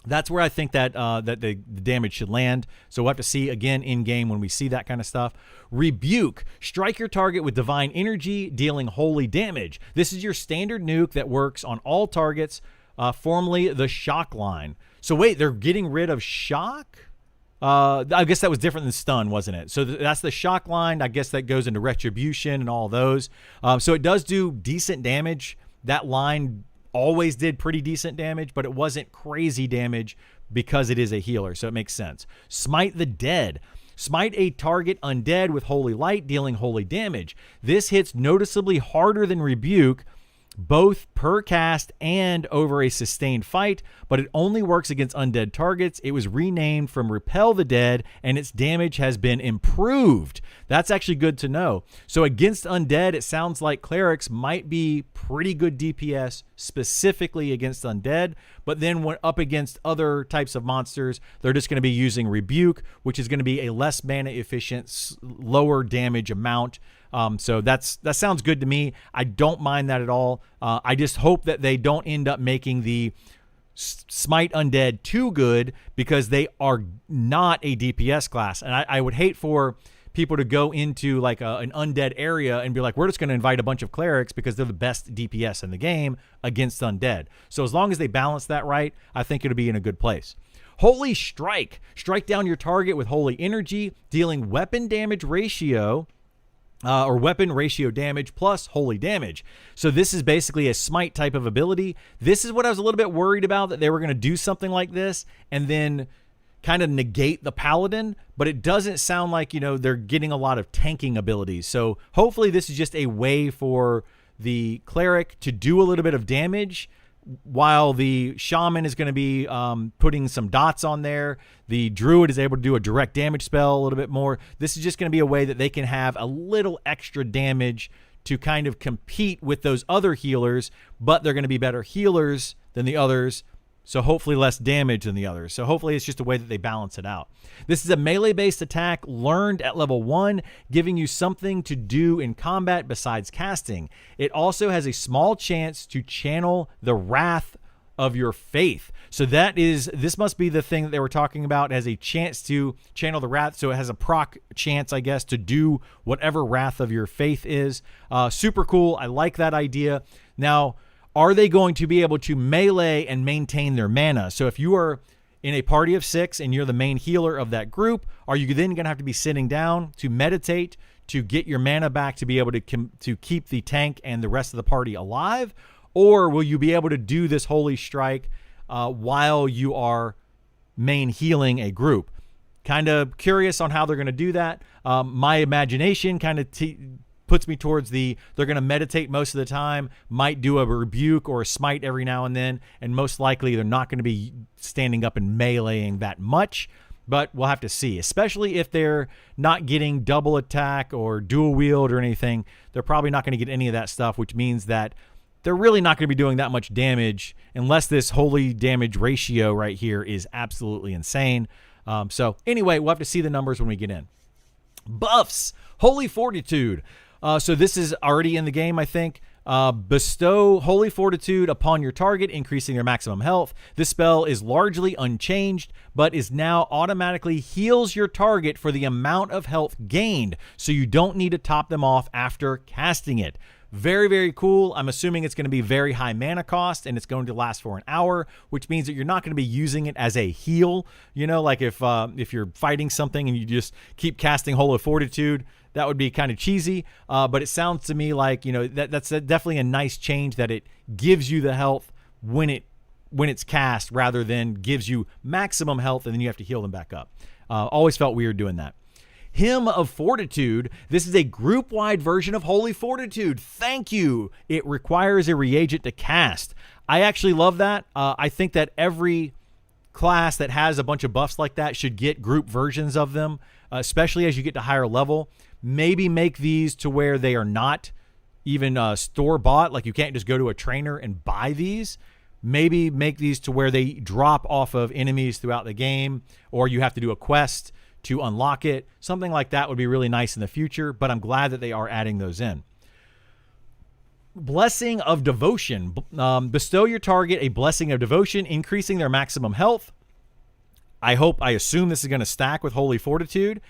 That's where I think that that the damage should land. So we'll have to see again in game when we see that kind of stuff. Rebuke. Strike your target with divine energy, dealing holy damage. This is your standard nuke that works on all targets, formerly the shock line. So wait, they're getting rid of shock? I guess that was different than stun, wasn't it? So that's the shock line. I guess that goes into retribution and all those. So it does do decent damage. That line always did pretty decent damage, but it wasn't crazy damage because it is a healer, so it makes sense. Smite the dead. Smite a target undead with holy light, dealing holy damage. This hits noticeably harder than Rebuke, both per cast and over a sustained fight, but it only works against undead targets. It was renamed from Repel the Dead, and its damage has been improved. That's actually good to know. So against undead, it sounds like clerics might be pretty good DPS specifically against undead, but then when up against other types of monsters, they're just going to be using Rebuke, which is going to be a less mana efficient, lower damage amount. So that sounds good to me. I don't mind that at all. I just hope that they don't end up making the Smite Undead too good, because they are not a DPS class. And I would hate for people to go into like an undead area and be like, we're just going to invite a bunch of clerics because they're the best DPS in the game against undead. So as long as they balance that right, I think it'll be in a good place. Holy Strike. Strike down your target with holy energy, dealing weapon damage ratio, or weapon ratio damage plus holy damage. So this is basically a smite type of ability. This is what I was a little bit worried about, that they were going to do something like this and then kind of negate the paladin, but it doesn't sound like, they're getting a lot of tanking abilities. So hopefully this is just a way for the cleric to do a little bit of damage, while the shaman is going to be putting some dots on there. The druid is able to do a direct damage spell a little bit more. This is just going to be a way that they can have a little extra damage to kind of compete with those other healers, but they're going to be better healers than the others, so hopefully less damage than the others. So hopefully it's just a way that they balance it out. This is a melee-based attack learned at level 1, giving you something to do in combat besides casting. It also has a small chance to channel the wrath of your faith. So this must be the thing that they were talking about. It has a chance to channel the wrath, so it has a proc chance, I guess, to do whatever wrath of your faith is. Super cool. I like that idea. Now, are they going to be able to melee and maintain their mana? So if you are in a party of 6 and you're the main healer of that group, are you then going to have to be sitting down to meditate to get your mana back to be able to keep the tank and the rest of the party alive? Or will you be able to do this Holy Strike while you are main healing a group? Kind of curious on how they're going to do that. My imagination kind of puts me towards they're going to meditate most of the time, might do a rebuke or a smite every now and then, and most likely they're not going to be standing up and meleeing that much, but we'll have to see. Especially if they're not getting double attack or dual wield or anything, they're probably not going to get any of that stuff, which means that they're really not going to be doing that much damage unless this holy damage ratio right here is absolutely insane. So anyway, we'll have to see the numbers when we get in. Buffs. Holy Fortitude. So this is already in the game, I think. Bestow Holy Fortitude upon your target, increasing their maximum health. This spell is largely unchanged, but is now automatically heals your target for the amount of health gained, so you don't need to top them off after casting it. Very, very cool. I'm assuming it's going to be very high mana cost and it's going to last for an hour, which means that you're not going to be using it as a heal. You know, like if you're fighting something and you just keep casting Holy Fortitude, that would be kind of cheesy. But it sounds to me like, you know, that's definitely a nice change, that it gives you the health when it's cast rather than gives you maximum health and then you have to heal them back up. Always felt weird doing that. Hymn of Fortitude. This is a group-wide version of Holy Fortitude. Thank you. It requires a reagent to cast. I actually love that. I think that every class that has a bunch of buffs like that should get group versions of them, especially as you get to higher level. Maybe make these to where they are not even store-bought. Like you can't just go to a trainer and buy these. Maybe make these to where they drop off of enemies throughout the game, or you have to do a quest to unlock it. Something like that would be really nice in the future, but I'm glad that they are adding those in. Blessing of Devotion. Bestow your target a Blessing of Devotion, increasing their maximum health. I assume this is going to stack with Holy Fortitude.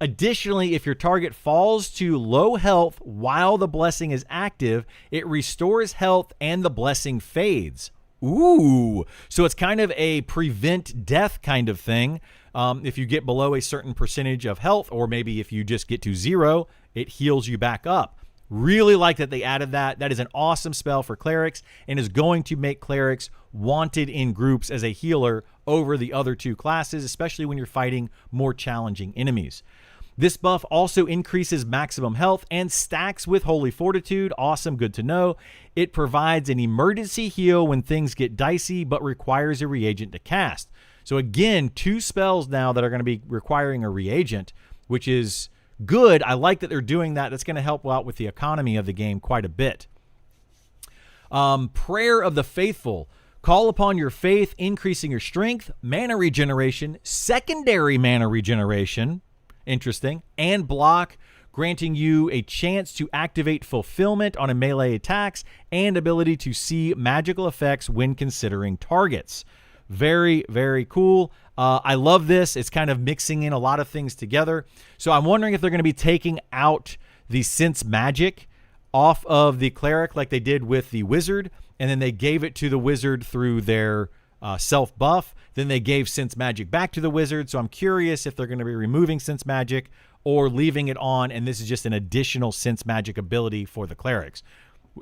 Additionally, if your target falls to low health while the blessing is active, it restores health and the blessing fades. Ooh, so it's kind of a prevent death kind of thing. If you get below a certain percentage of health, or maybe if you just get to 0, it heals you back up. Really like that they added that. That is an awesome spell for clerics and is going to make clerics wanted in groups as a healer over the other two classes, especially when you're fighting more challenging enemies. This buff also increases maximum health and stacks with Holy Fortitude. Awesome, good to know. It provides an emergency heal when things get dicey, but requires a reagent to cast. So again, 2 spells now that are going to be requiring a reagent, which is good. I like that they're doing that. That's going to help out with the economy of the game quite a bit. Prayer of the Faithful. Call upon your faith, increasing your strength, mana regeneration, secondary mana regeneration, interesting, and block, granting you a chance to activate fulfillment on a melee attacks and ability to see magical effects when considering targets. Very, very cool. I love this. It's kind of mixing in a lot of things together. So I'm wondering if they're going to be taking out the sense magic off of the cleric like they did with the wizard, and then they gave it to the wizard through their self buff. Then they gave sense magic back to the wizard. So I'm curious if they're going to be removing sense magic or leaving it on, and this is just an additional sense magic ability for the clerics.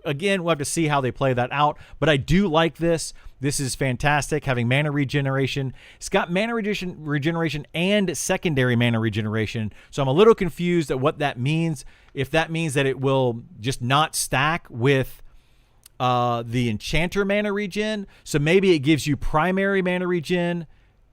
Again, we'll have to see how they play that out, but I do like this. This is fantastic, having mana regeneration. It's got mana regeneration and secondary mana regeneration, so I'm a little confused at what that means. If that means that it will just not stack with the enchanter mana regen, so maybe it gives you primary mana regen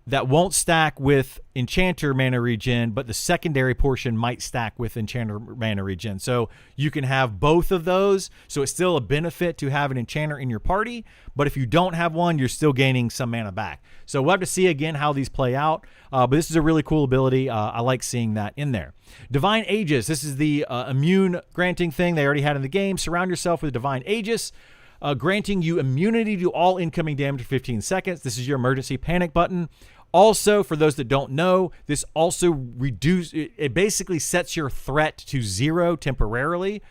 that won't stack with enchanter mana regen, but the secondary portion might stack with enchanter mana regen. So you can have both of those. So it's still a benefit to have an enchanter in your party, but if you don't have one, you're still gaining some mana back. So we'll have to see again how these play out, but this is a really cool ability. I like seeing that in there. Divine Aegis. This is the immune granting thing they already had in the game. Surround yourself with Divine Aegis, granting you immunity to all incoming damage for 15 seconds. This is your emergency panic button. Also, for those that don't know, this also it basically sets your threat to 0 temporarily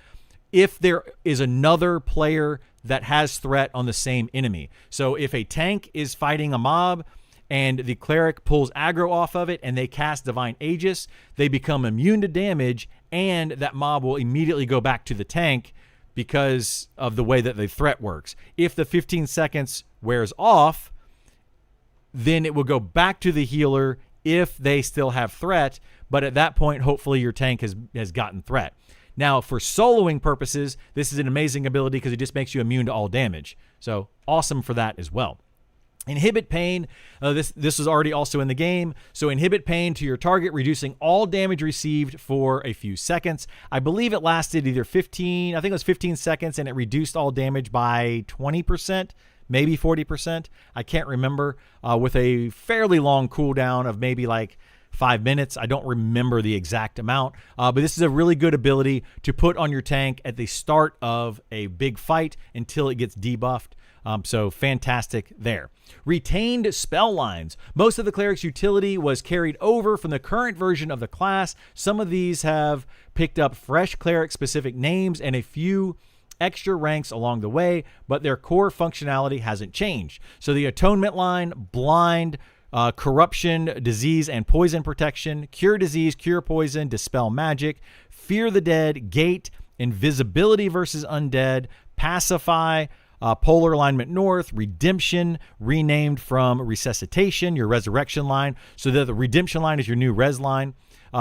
if there is another player that has threat on the same enemy. So if a tank is fighting a mob and the cleric pulls aggro off of it and they cast Divine Aegis, they become immune to damage, and that mob will immediately go back to the tank because of the way that the threat works. If the 15 seconds wears off, then it will go back to the healer if they still have threat, but at that point, hopefully your tank has gotten threat. Now, for soloing purposes, this is an amazing ability because it just makes you immune to all damage. So awesome for that as well. Inhibit Pain. This is already also in the game. So inhibit pain to your target, reducing all damage received for a few seconds. I believe it lasted either 15 seconds, and it reduced all damage by 20%. Maybe 40%. I can't remember, with a fairly long cooldown of maybe like 5 minutes. I don't remember the exact amount, but this is a really good ability to put on your tank at the start of a big fight until it gets debuffed. So fantastic there. Retained spell lines. Most of the cleric's utility was carried over from the current version of the class. Some of these have picked up fresh cleric specific names, and a few extra ranks along the way, but their core functionality hasn't changed. So the Atonement line, Blind, Corruption, Disease, and Poison Protection, Cure Disease, Cure Poison, Dispel Magic, Fear the Dead, Gate, Invisibility versus Undead, Pacify, Polar Alignment North, Redemption, renamed from Resuscitation, your Resurrection line. So the Redemption line is your new Res line.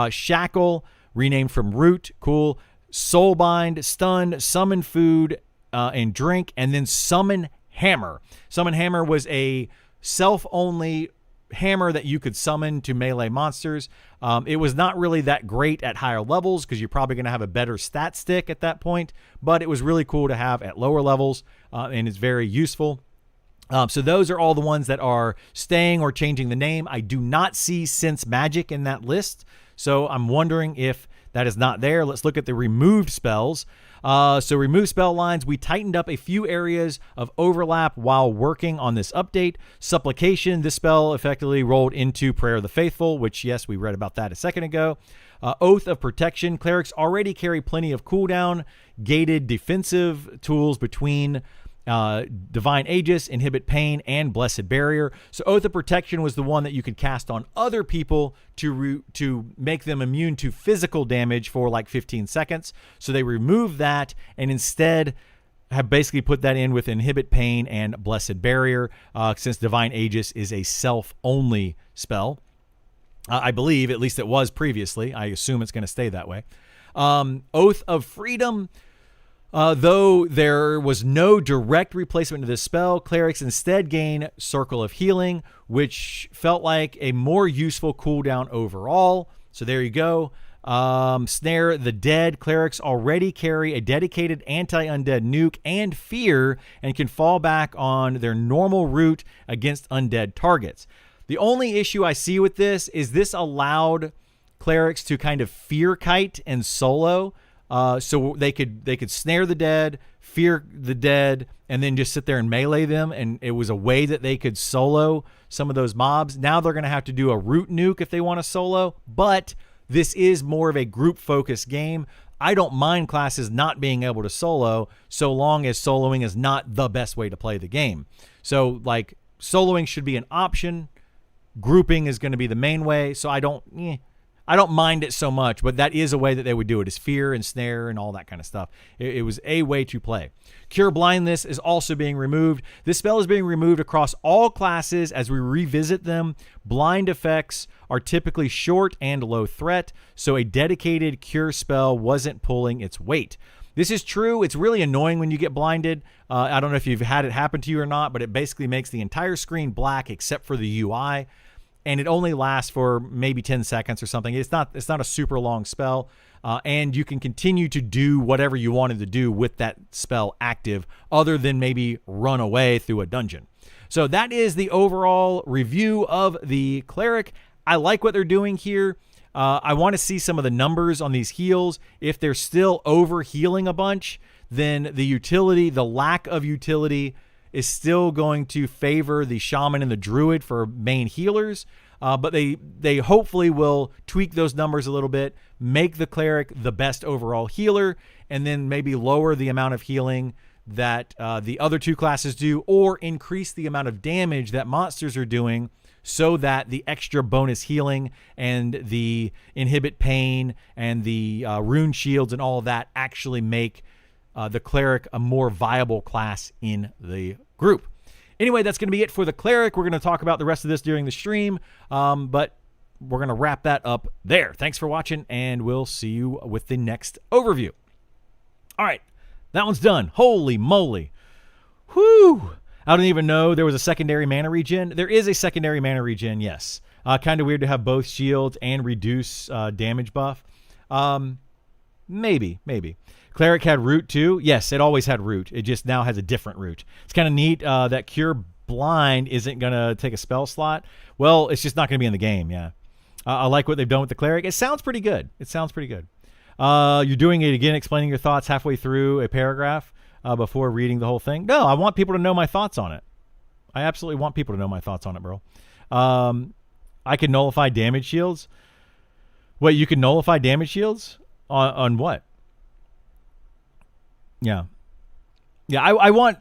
Shackle, renamed from Root, cool. Soulbind, Stun, Summon Food and Drink, and then Summon Hammer. Summon Hammer was a self-only hammer that you could summon to melee monsters. It was not really that great at higher levels because you're probably going to have a better stat stick at that point, but it was really cool to have at lower levels, and it's very useful. So those are all the ones that are staying or changing the name. I do not see Sense Magic in that list, so I'm wondering if that is not there. Let's look at the removed spells. So remove spell lines. We tightened up a few areas of overlap while working on this update. Supplication, this spell effectively rolled into Prayer of the Faithful, which, yes, we read about that a second ago. Oath of Protection. Clerics already carry plenty of cooldown, gated defensive tools between Divine Aegis, Inhibit Pain, and Blessed Barrier. So Oath of Protection was the one that you could cast on other people to make them immune to physical damage for like 15 seconds. So they removed that and instead have basically put that in with Inhibit Pain and Blessed Barrier, since Divine Aegis is a self-only spell. I believe, at least it was previously. I assume it's going to stay that way. Oath of Freedom. Though there was no direct replacement to this spell, clerics instead gain Circle of Healing, which felt like a more useful cooldown overall. So there you go. Snare the Dead. Clerics already carry a dedicated anti-undead nuke and fear and can fall back on their normal route against undead targets. The only issue I see with this is this allowed clerics to kind of fear kite and solo. So they could snare the dead, fear the dead, and then just sit there and melee them. And it was a way that they could solo some of those mobs. Now they're going to have to do a root nuke if they want to solo. But this is more of a group-focused game. I don't mind classes not being able to solo so long as soloing is not the best way to play the game. So, like, soloing should be an option. Grouping is going to be the main way. So I don't mind it so much, but that is a way that they would do it, is fear and snare and all that kind of stuff. It was a way to play. Cure Blindness is also being removed. This spell is being removed across all classes as we revisit them. Blind effects are typically short and low threat, so a dedicated cure spell wasn't pulling its weight. This is true. It's really annoying when you get blinded. I don't know if you've had it happen to you or not, but it basically makes the entire screen black except for the UI. And it only lasts for maybe 10 seconds or something. It's not a super long spell. And you can continue to do whatever you wanted to do with that spell active other than maybe run away through a dungeon. So that is the overall review of the Cleric. I like what they're doing here. I want to see some of the numbers on these heals. If they're still over healing a bunch, then the lack of utility is still going to favor the Shaman and the Druid for main healers. But they hopefully will tweak those numbers a little bit, make the Cleric the best overall healer, and then maybe lower the amount of healing that the other two classes do, or increase the amount of damage that monsters are doing so that the extra bonus healing and the Inhibit Pain and the Rune Shields and all of that actually make the Cleric a more viable class in the group. Anyway, that's going to be it for the Cleric. We're going to talk about the rest of this during the stream, but we're going to wrap that up there. Thanks for watching, and we'll see you with the next overview. All right, that one's done. Holy moly. Whew. I don't even know there was a secondary mana regen. There is a secondary mana regen, yes. Kind of weird to have both shield and reduce damage buff. Maybe. Cleric had root too. Yes, it always had root. It just now has a different root. It's kind of neat that Cure Blind isn't going to take a spell slot. Well, it's just not going to be in the game, yeah. I like what they've done with the Cleric. It sounds pretty good. You're doing it again, explaining your thoughts halfway through a paragraph before reading the whole thing. No, I want people to know my thoughts on it. I absolutely want people to know my thoughts on it, bro. I can nullify damage shields. Wait, you can nullify damage shields? On what? Yeah. Yeah, I want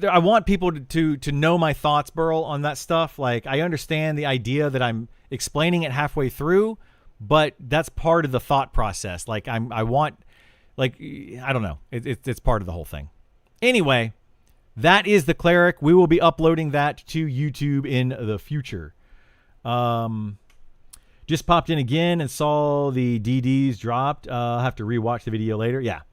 I want people to know my thoughts, Burl, on that stuff. Like, I understand the idea that I'm explaining it halfway through, but that's part of the thought process. Like, I want, like, I don't know. It's part of the whole thing. Anyway, that is the Cleric. We will be uploading that to YouTube in the future. Just popped in again and saw the DDs dropped. I'll have to rewatch the video later. Yeah.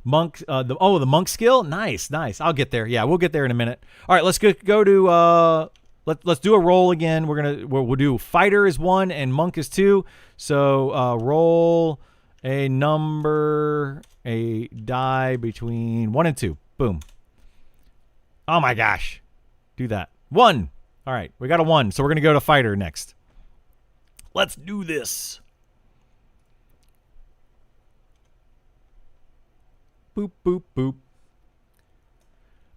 Monk, the monk skill. Nice. I'll get there. Yeah, we'll get there in a minute. All right, let's go to let's do a roll again. We'll do fighter is 1 and monk is 2. So roll a die between 1 and 2. Boom. Oh my gosh. Do that. 1. All right, we got a 1. So we're gonna go to fighter next. Let's do this. Boop, boop, boop.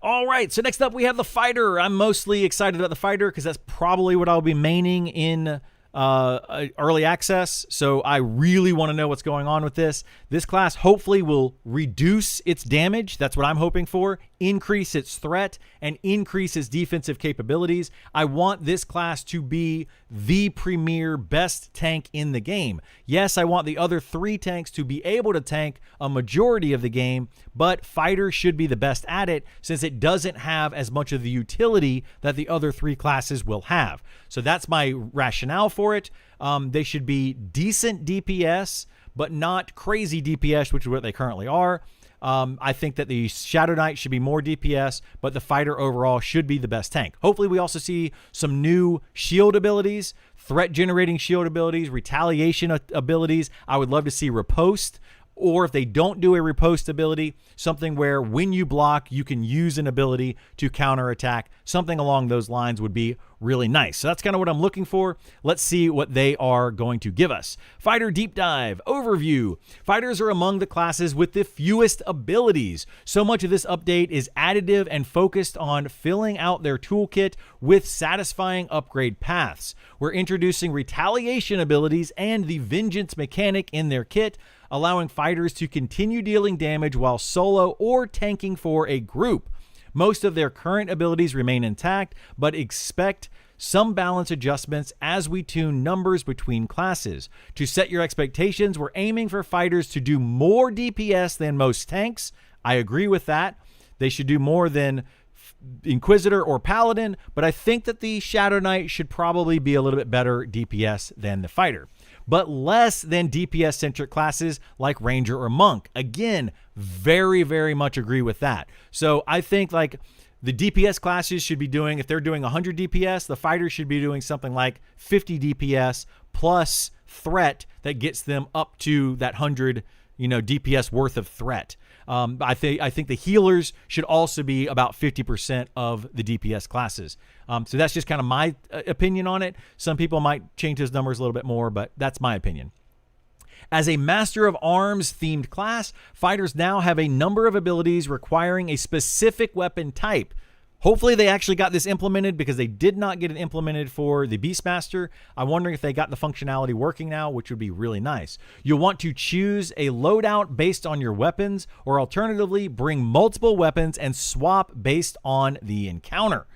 All right, so next up we have the fighter. I'm mostly excited about the fighter because that's probably what I'll be maining in early access. So I really want to know what's going on with this. This class hopefully will reduce its damage. That's what I'm hoping for. Increase its threat and increase its defensive capabilities. I want this class to be the premier best tank in the game. Yes, I want the other 3 tanks to be able to tank a majority of the game, but fighter should be the best at it since it doesn't have as much of the utility that the other 3 classes will have. So that's my rationale for it. They should be decent DPS, but not crazy DPS, which is what they currently are. I think that the Shadow Knight should be more DPS, but the fighter overall should be the best tank. Hopefully we also see some new shield abilities, threat generating shield abilities, retaliation abilities. I would love to see riposte, or if they don't do a riposte ability, something where when you block, you can use an ability to counterattack. Something along those lines would be really nice. So that's kind of what I'm looking for. Let's see what they are going to give us. Fighter Deep Dive Overview. Fighters are among the classes with the fewest abilities. So much of this update is additive and focused on filling out their toolkit with satisfying upgrade paths. We're introducing retaliation abilities and the vengeance mechanic in their kit, allowing fighters to continue dealing damage while solo or tanking for a group. Most of their current abilities remain intact, but expect some balance adjustments as we tune numbers between classes. To set your expectations, we're aiming for fighters to do more DPS than most tanks. I agree with that. They should do more than Inquisitor or Paladin, but I think that the Shadow Knight should probably be a little bit better DPS than the fighter, but less than DPS-centric classes like Ranger or Monk. Again, very, very much agree with that. So I think like the DPS classes should be doing, if they're doing 100 DPS, the fighter should be doing something like 50 DPS plus threat that gets them up to that 100, DPS worth of threat. I think the healers should also be about 50% of the DPS classes. So that's just kind of my opinion on it. Some people might change those numbers a little bit more, but that's my opinion. As a Master of Arms themed class, fighters now have a number of abilities requiring a specific weapon type. Hopefully they actually got this implemented because they did not get it implemented for the Beastmaster. I'm wondering if they got the functionality working now, which would be really nice. You'll want to choose a loadout based on your weapons, or alternatively bring multiple weapons and swap based on the encounter.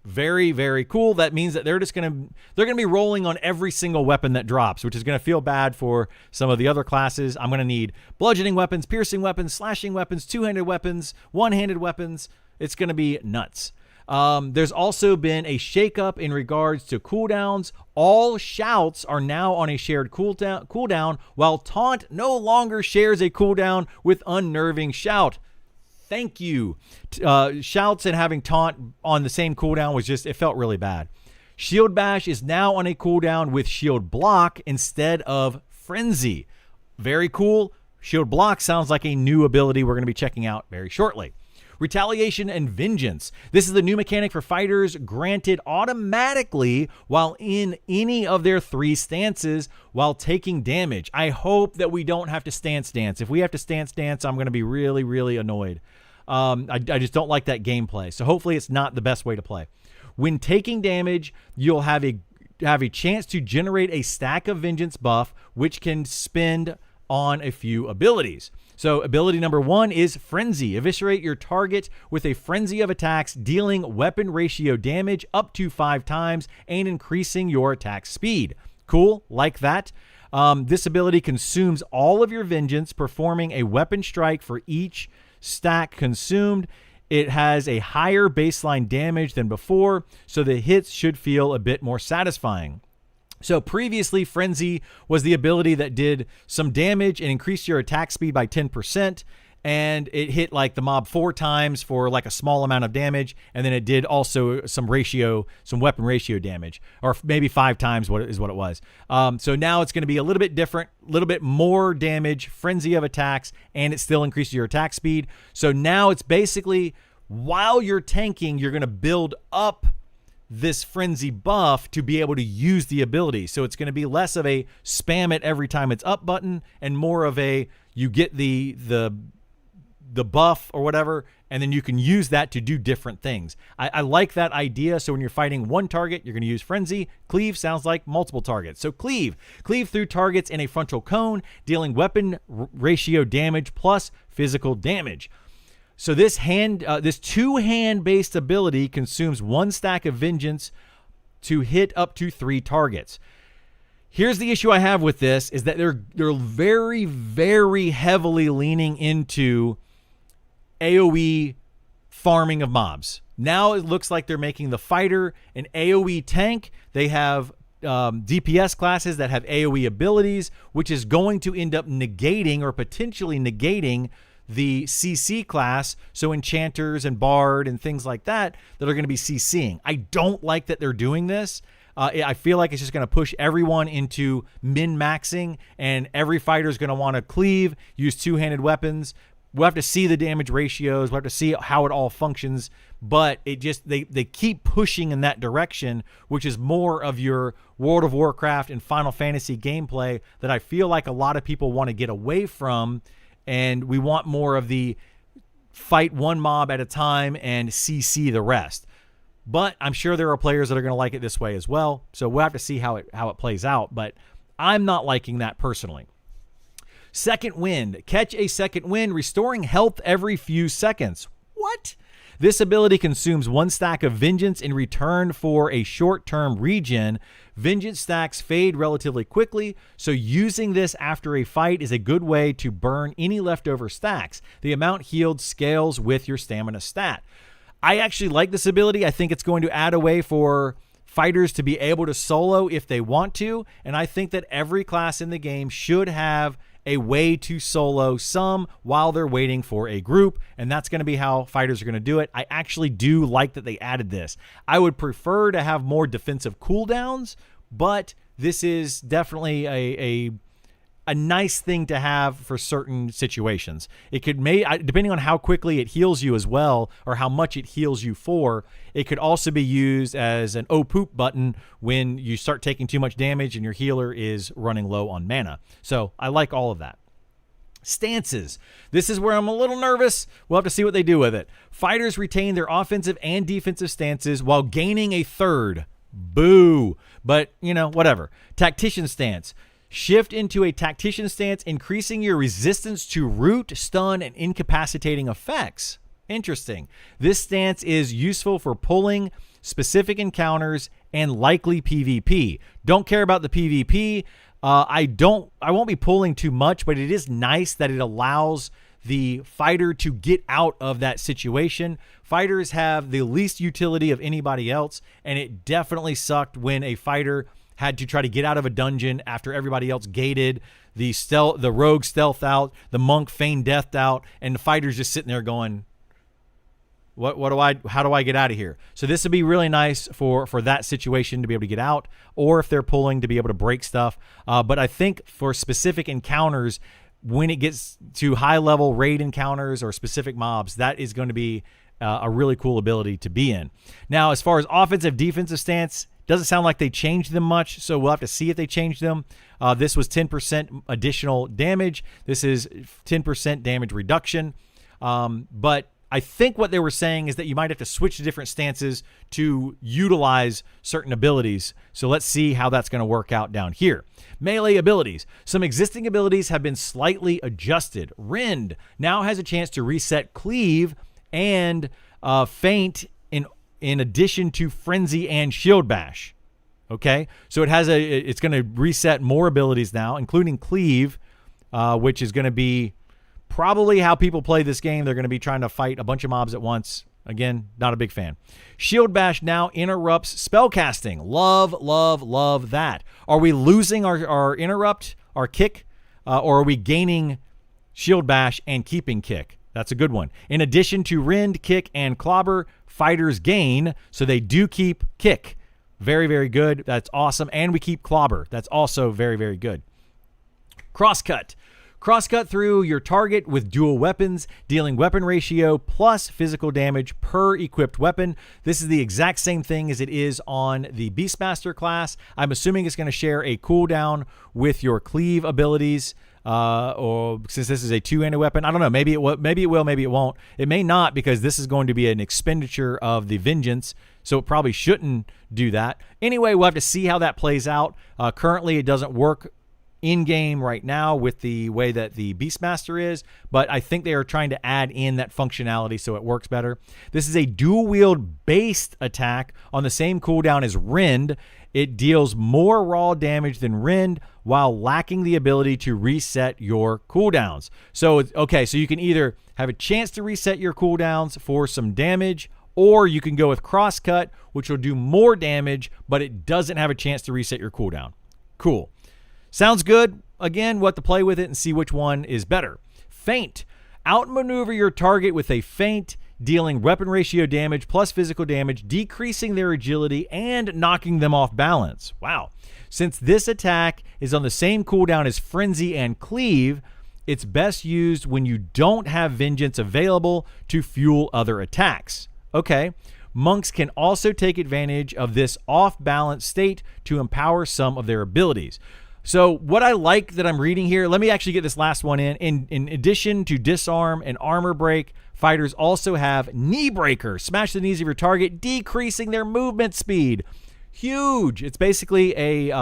Very, very cool. That means that they're going to be rolling on every single weapon that drops, which is going to feel bad for some of the other classes. I'm going to need bludgeoning weapons, piercing weapons, slashing weapons, two-handed weapons, one-handed weapons. It's going to be nuts. There's also been a shakeup in regards to cooldowns. All shouts are now on a shared cooldown, while taunt no longer shares a cooldown with unnerving shout. Thank you. Shouts and having taunt on the same cooldown it felt really bad. Shield bash is now on a cooldown with shield block instead of frenzy. Very cool. Shield block sounds like a new ability we're going to be checking out very shortly. Retaliation and Vengeance. This is the new mechanic for fighters, granted automatically while in any of their 3 stances while taking damage. I hope that we don't have to stance dance. If we have to stance dance, I'm going to be really, really annoyed. I just don't like that gameplay. So hopefully it's not the best way to play. When taking damage, you'll have a chance to generate a stack of Vengeance buff, which can spend on a few abilities. So ability number 1 is Frenzy. Eviscerate your target with a frenzy of attacks, dealing weapon ratio damage up to 5 times and increasing your attack speed. Cool, like that. This ability consumes all of your vengeance, performing a weapon strike for each stack consumed. It has a higher baseline damage than before, so the hits should feel a bit more satisfying. So previously, Frenzy was the ability that did some damage and increased your attack speed by 10%, and it hit like the mob 4 times for like a small amount of damage, and then it did also some weapon ratio damage, or maybe 5 times what it was. So now it's going to be a little bit different, a little bit more damage, frenzy of attacks, and it still increases your attack speed. So now it's basically, while you're tanking, you're going to build up this frenzy buff to be able to use the ability. So it's going to be less of a spam it every time it's up button and more of a, you get the buff or whatever, and then you can use that to do different things. I like that idea. So when you're fighting one target, you're going to use Frenzy. Cleave sounds like multiple targets. So Cleave through targets in a frontal cone, dealing weapon ratio damage plus physical damage. So this 2-hand based ability consumes 1 stack of vengeance to hit up to 3 targets. Here's the issue I have with this, is that they're very, very heavily leaning into AoE farming of mobs. Now it looks like they're making the fighter an AoE tank. They have DPS classes that have AoE abilities, which is going to end up negating or potentially negating the CC class, so enchanters and bard and things like that are going to be CCing. I don't like that they're doing this. I feel like it's just going to push everyone into min-maxing, and every fighter is going to want to cleave, use 2-handed weapons. We'll have to see the damage ratios. We'll have to see how it all functions, but it just they keep pushing in that direction, which is more of your World of Warcraft and Final Fantasy gameplay that I feel like a lot of people want to get away from. And we want more of the fight one mob at a time and CC the rest. But I'm sure there are players that are going to like it this way as well. So we'll have to see how it plays out. But I'm not liking that personally. Second Wind. Catch a second wind, restoring health every few seconds. What? This ability consumes 1 stack of vengeance in return for a short-term regen. Vengeance stacks fade relatively quickly, so using this after a fight is a good way to burn any leftover stacks. The amount healed scales with your stamina stat. I actually like this ability. I think it's going to add a way for fighters to be able to solo if they want to, and I think that every class in the game should have a way to solo some while they're waiting for a group, and that's going to be how fighters are going to do it. I actually do like that they added this. I would prefer to have more defensive cooldowns, but this is definitely a nice thing to have for certain situations. It could depending on how quickly it heals you as well, or how much it heals you for, it could also be used as an oh poop button when you start taking too much damage and your healer is running low on mana. So I like all of that. Stances. This is where I'm a little nervous. We'll have to see what they do with it. Fighters retain their offensive and defensive stances while gaining a third. Boo. But, whatever. Tactician stance. Shift into a tactician stance, increasing your resistance to root, stun, and incapacitating effects. Interesting. This stance is useful for pulling specific encounters and likely PvP. Don't care about the PvP. I won't be pulling too much, but it is nice that it allows the fighter to get out of that situation. Fighters have the least utility of anybody else, and it definitely sucked when a fighter had to try to get out of a dungeon after everybody else gated, the rogue stealth out, the monk feigned death out, and the fighter's just sitting there going, how do I get out of here? So this would be really nice for that situation to be able to get out, or if they're pulling, to be able to break stuff. But I think for specific encounters, when it gets to high level raid encounters or specific mobs, that is going to be a really cool ability to be in. Now, as far as offensive defensive stance, doesn't sound like they changed them much, so we'll have to see if they changed them. This was 10% additional damage. This is 10% damage reduction. But I think what they were saying is that you might have to switch to different stances to utilize certain abilities. So let's see how that's going to work out down here. Melee abilities. Some existing abilities have been slightly adjusted. Rend now has a chance to reset Cleave and Feint in addition to Frenzy and Shield Bash. Okay, so it's going to reset more abilities now, including Cleave, which is going to be probably how people play this game. They're going to be trying to fight a bunch of mobs at once. Again, not a big fan. Shield Bash now interrupts spellcasting. Love, love, love that. Are we losing our interrupt, our kick, or are we gaining Shield Bash and keeping kick? That's a good one. In addition to rend, kick, and clobber, fighters gain, so they do keep kick. Very, very good. That's awesome. And we keep clobber. That's also very, very good. Crosscut. Crosscut through your target with dual weapons, dealing weapon ratio plus physical damage per equipped weapon. This is the exact same thing as it is on the Beastmaster class. I'm assuming it's going to share a cooldown with your cleave abilities, or since this is a two-handed weapon. I don't know. Maybe it will, maybe it won't. It may not, because this is going to be an expenditure of the vengeance, so it probably shouldn't do that. Anyway, we'll have to see how that plays out. Currently, it doesn't work in-game right now with the way that the Beastmaster is, but I think they are trying to add in that functionality so it works better. This is a dual-wield based attack on the same cooldown as Rend. It deals more raw damage than Rend while lacking the ability to reset your cooldowns. So, okay, so you can either have a chance to reset your cooldowns for some damage, or you can go with Crosscut, which will do more damage, but it doesn't have a chance to reset your cooldown. Cool. Sounds good. Again, we'll have to play with it and see which one is better. Feint. Outmaneuver your target with a feint, dealing weapon ratio damage plus physical damage, decreasing their agility, and knocking them off balance. Wow. Since this attack is on the same cooldown as Frenzy and Cleave, it's best used when you don't have Vengeance available to fuel other attacks. Okay. Monks can also take advantage of this off-balance state to empower some of their abilities. So what I like that I'm reading here, let me actually get this last one in. In addition to disarm and armor break, fighters also have knee breaker. Smash the knees of your target, decreasing their movement speed. Huge. It's basically a,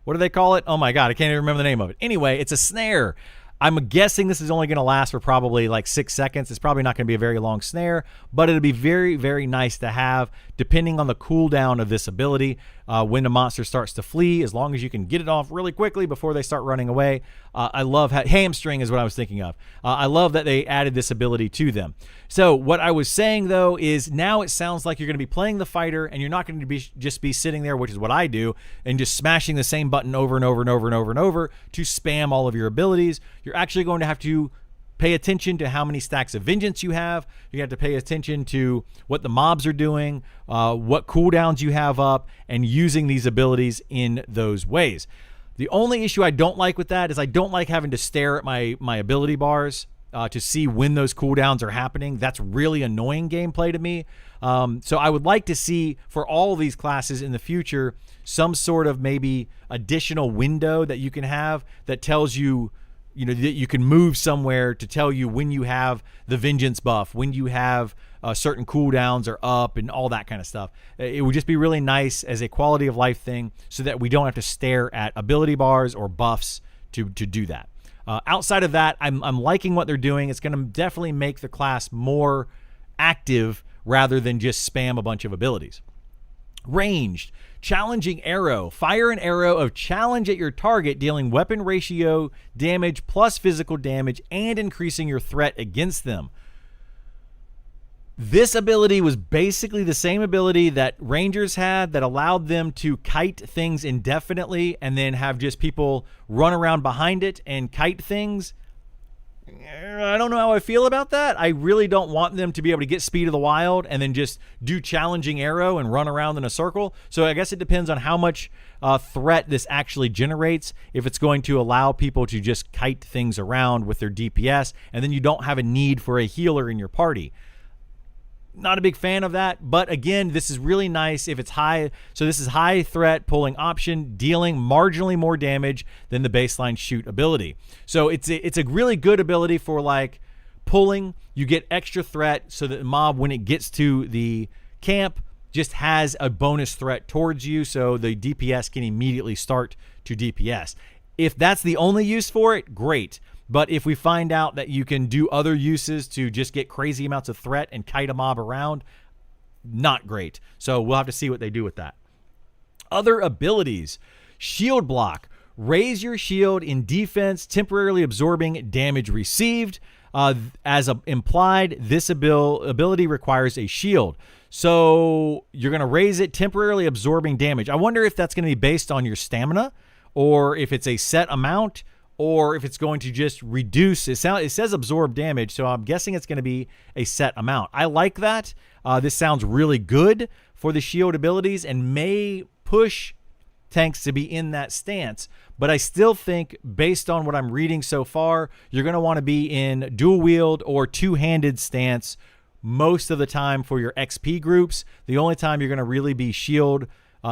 what do they call it? Oh my God, I can't even remember the name of it. Anyway, it's a snare. I'm guessing this is only going to last for probably like 6 seconds. It's probably not going to be a very long snare, but it'll be very, very nice to have depending on the cooldown of this ability. When the monster starts to flee, as long as you can get it off really quickly before they start running away. I love hamstring is what I was thinking of. I love that they added this ability to them. So what I was saying though is now it sounds like you're going to be playing the fighter and you're not going to be just be sitting there, which is what I do, and just smashing the same button over and over and over and over and over to spam all of your abilities. You're actually going to have to pay attention to how many stacks of vengeance you have. You have to pay attention to what the mobs are doing, what cooldowns you have up, and using these abilities in those ways. The only issue I don't like with that is I don't like having to stare at my ability bars to see when those cooldowns are happening. That's really annoying gameplay to me. So I would like to see for all these classes in the future some sort of maybe additional window that you can have that tells you, you know, that you can move somewhere to tell you when you have the vengeance buff, when you have certain cooldowns are up and all that kind of stuff. It would just be really nice as a quality of life thing so that we don't have to stare at ability bars or buffs to do that. Outside of that, I'm liking what they're doing. It's going to definitely make the class more active rather than just spam a bunch of abilities. Ranged. Challenging arrow. Fire an arrow of challenge at your target, dealing weapon ratio damage plus physical damage and increasing your threat against them. This ability was basically the same ability that Rangers had that allowed them to kite things indefinitely and then have just people run around behind it and kite things. I don't know how I feel about that. I really don't want them to be able to get Speed of the Wild and then just do challenging arrow and run around in a circle. So I guess it depends on how much threat this actually generates. If it's going to allow people to just kite things around with their DPS and then you don't have a need for a healer in your party. Not a big fan of that, but again, this is really nice if it's high. So this is high threat pulling option, dealing marginally more damage than the baseline shoot ability. So it's a really good ability for like pulling, you get extra threat so that the mob, when it gets to the camp, just has a bonus threat towards you, so the DPS can immediately start to DPS. If that's the only use for it, great. But if we find out that you can do other uses to just get crazy amounts of threat and kite a mob around, not great. So we'll have to see what they do with that. Other abilities. Shield block. Raise your shield in defense, temporarily absorbing damage received. As implied, this ability requires a shield. So you're going to raise it, temporarily absorbing damage. I wonder if that's going to be based on your stamina, or if it's a set amount, or if it's going to just reduce. It says absorb damage, so I'm guessing it's going to be a set amount. I like that. This sounds really good for the shield abilities and may push tanks to be in that stance. But I still think, based on what I'm reading so far, you're going to want to be in dual wield or two-handed stance most of the time for your XP groups. The only time you're going to really be shield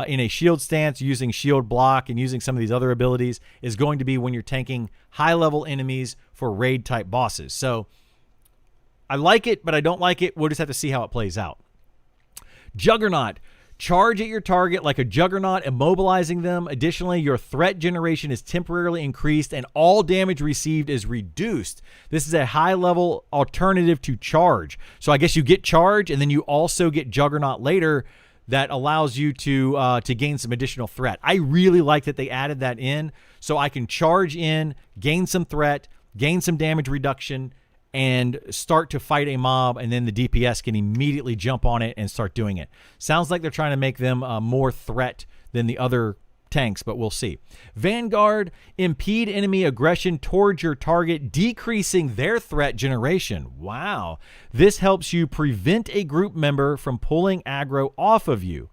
in a shield stance, using shield block and using some of these other abilities, is going to be when you're tanking high-level enemies for raid-type bosses. So I like it, but I don't like it. We'll just have to see how it plays out. Juggernaut. Charge at your target like a juggernaut, immobilizing them. Additionally, your threat generation is temporarily increased and all damage received is reduced. This is a high-level alternative to charge. So I guess you get charge, and then you also get juggernaut later. That allows you to gain some additional threat. I really like that they added that in, so I can charge in, gain some threat, gain some damage reduction, and start to fight a mob, and then the DPS can immediately jump on it and start doing it. Sounds like they're trying to make them more threat than the other tanks, but we'll see. Vanguard. Impede enemy aggression towards your target, decreasing their threat generation. Wow. This helps you prevent a group member from pulling aggro off of you.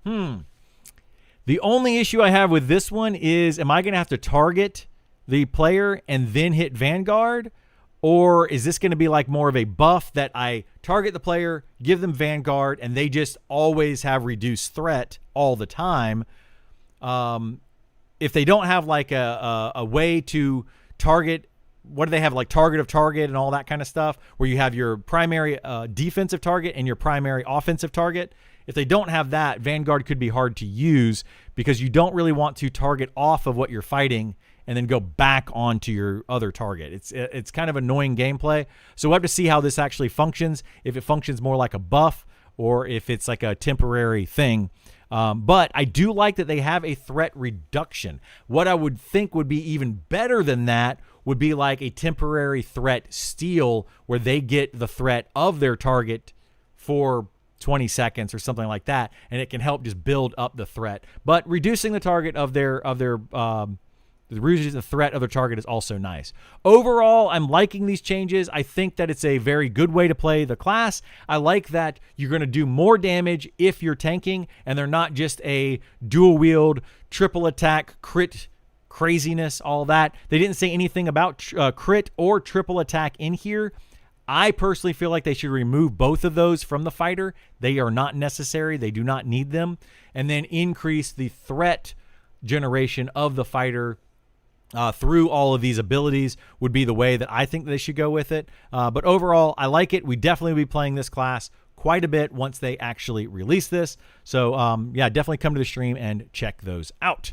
The only issue I have with this one is, am I going to have to target the player and then hit Vanguard? Or is this going to be like more of a buff that I target the player, give them Vanguard, and they just always have reduced threat all the time? If they don't have like a way to target, what do they have, like target of target and all that kind of stuff, where you have your primary defensive target and your primary offensive target? If they don't have that, Vanguard could be hard to use, because you don't really want to target off of what you're fighting and then go back onto your other target. It's kind of annoying gameplay. So we'll have to see how this actually functions, if it functions more like a buff or if it's like a temporary thing. But I do like that they have a threat reduction. What I would think would be even better than that would be like a temporary threat steal, where they get the threat of their target for 20 seconds or something like that, and it can help just build up the threat. But reducing the target of the threat of their target is also nice. Overall, I'm liking these changes. I think that it's a very good way to play the class. I like that you're going to do more damage if you're tanking, and they're not just a dual wield, triple attack, crit craziness, all that. They didn't say anything about crit or triple attack in here. I personally feel like they should remove both of those from the fighter. They are not necessary. They do not need them. And then increase the threat generation of the fighter through all of these abilities would be the way that I think they should go with it. But overall, I like it. We definitely will be playing this class quite a bit once they actually release this. So yeah, definitely come to the stream and check those out.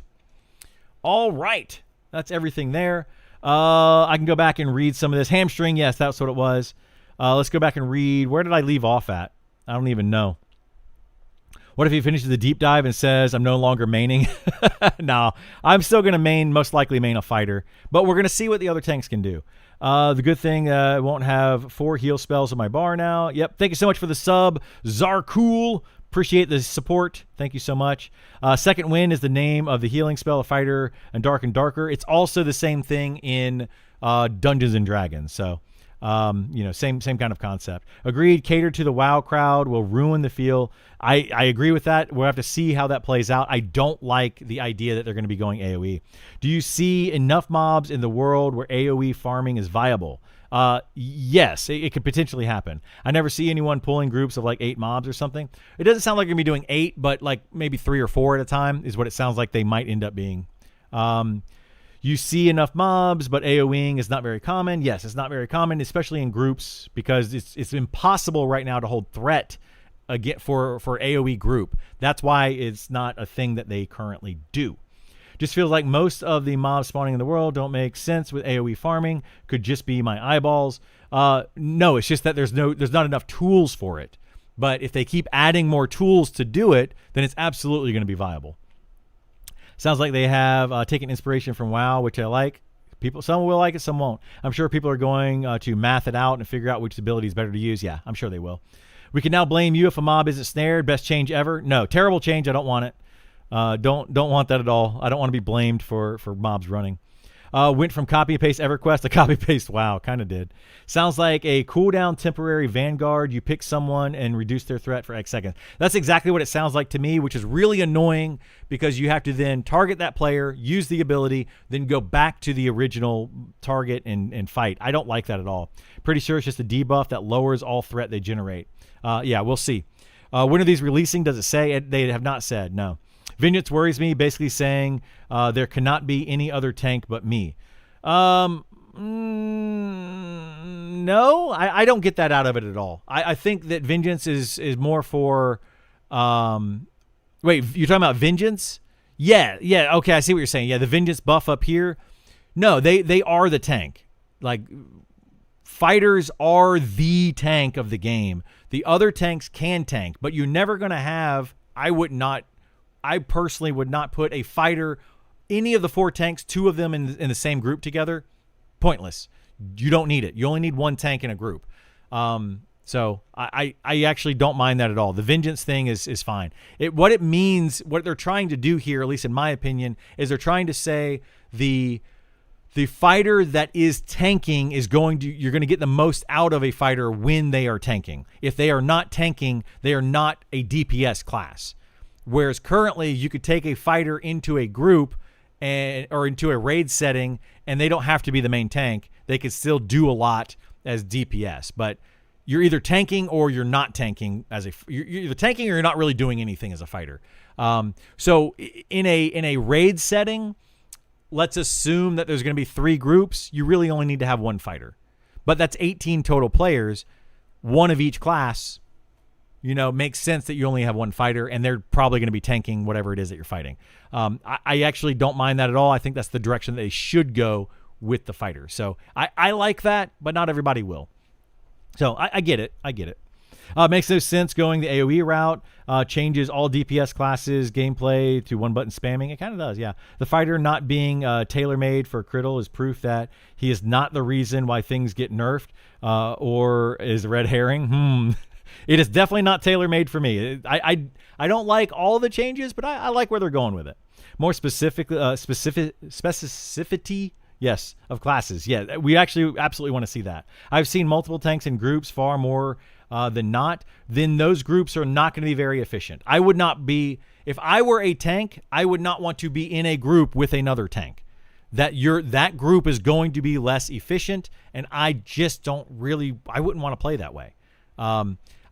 All right. That's everything there. I can go back and read some of this. Hamstring, yes, that's what it was. Let's go back and read. Where did I leave off at? I don't even know. What if he finishes the deep dive and says, I'm no longer maining? No, I'm still going to most likely main a fighter. But we're going to see what the other tanks can do. The good thing, I won't have 4 heal spells in my bar now. Yep, thank you so much for the sub. Zarcool, appreciate the support. Thank you so much. Second Wind is the name of the healing spell, a fighter, and Dark and Darker. It's also the same thing in Dungeons and Dragons. So, same kind of concept. Agreed. Cater to the WoW crowd will ruin the feel. I agree with that. We'll have to see how that plays out. I don't like the idea that they're going to be going AoE. Do you see enough mobs in the world where AoE farming is viable? Yes, it could potentially happen. I never see anyone pulling groups of like 8 mobs or something. It doesn't sound like they're going to be doing 8, but like maybe 3 or 4 at a time is what it sounds like they might end up being. You see enough mobs, but AoEing is not very common. Yes, it's not very common, especially in groups, because it's impossible right now to hold threat again for AoE group. That's why it's not a thing that they currently do. Just feels like most of the mobs spawning in the world don't make sense with AoE farming. Could just be my eyeballs. No, it's just that there's not enough tools for it. But if they keep adding more tools to do it, then it's absolutely going to be viable. Sounds like they have taken inspiration from WoW, which I like. Some will like it, some won't. I'm sure people are going to math it out and figure out which ability is better to use. Yeah, I'm sure they will. We can now blame you if a mob isn't snared. Best change ever. No, terrible change. I don't want it. Don't want that at all. I don't want to be blamed for mobs running. Went from copy paste EverQuest to copy paste WoW. Kind of did. Sounds like a cooldown temporary Vanguard. You pick someone and reduce their threat for X seconds. That's exactly what it sounds like to me, which is really annoying because you have to then target that player, use the ability, then go back to the original target and fight. I don't like that at all. Pretty sure it's just a debuff that lowers all threat they generate. Yeah, we'll see. When are these releasing? Does it say? They have not said. No. Vengeance worries me, basically saying there cannot be any other tank but me. No, I don't get that out of it at all. I think that Vengeance is more for... wait, you're talking about Vengeance? Yeah, okay, I see what you're saying. Yeah, the Vengeance buff up here. No, they are the tank. Like, fighters are the tank of the game. The other tanks can tank, but you're never going to have... I personally would not put a fighter, any of the 4 tanks, 2 of them in the same group together. Pointless. You don't need it. You only need 1 tank in a group. So I actually don't mind that at all. The Vengeance thing is fine. What it means, what they're trying to do here, at least in my opinion, is they're trying to say the fighter that is tanking you're going to get the most out of a fighter when they are tanking. If they are not tanking, they are not a DPS class. Whereas currently you could take a fighter into a group or into a raid setting and they don't have to be the main tank. They could still do a lot as DPS, but you're either tanking or you're not tanking you're either tanking or you're not really doing anything as a fighter. So in a raid setting, let's assume that there's going to be 3 groups. You really only need to have 1 fighter, but that's 18 total players, 1 of each class. Makes sense that you only have 1 fighter, and they're probably going to be tanking whatever it is that you're fighting. I actually don't mind that at all. I think that's the direction they should go with the fighter. So I like that, but not everybody will. So I get it. Makes no sense going the AoE route. Changes all DPS classes gameplay to 1-button spamming. It kind of does, yeah. The fighter not being tailor-made for Criddle is proof that he is not the reason why things get nerfed or is a red herring. It is definitely not tailor-made for me. I don't like all the changes, but I like where they're going with it. More specificity, yes, of classes. Yeah, we actually absolutely want to see that. I've seen multiple tanks in groups far more than not. Then those groups are not going to be very efficient. I would not be, if I were a tank, I would not want to be in a group with another tank. That group is going to be less efficient, and I just I wouldn't want to play that way.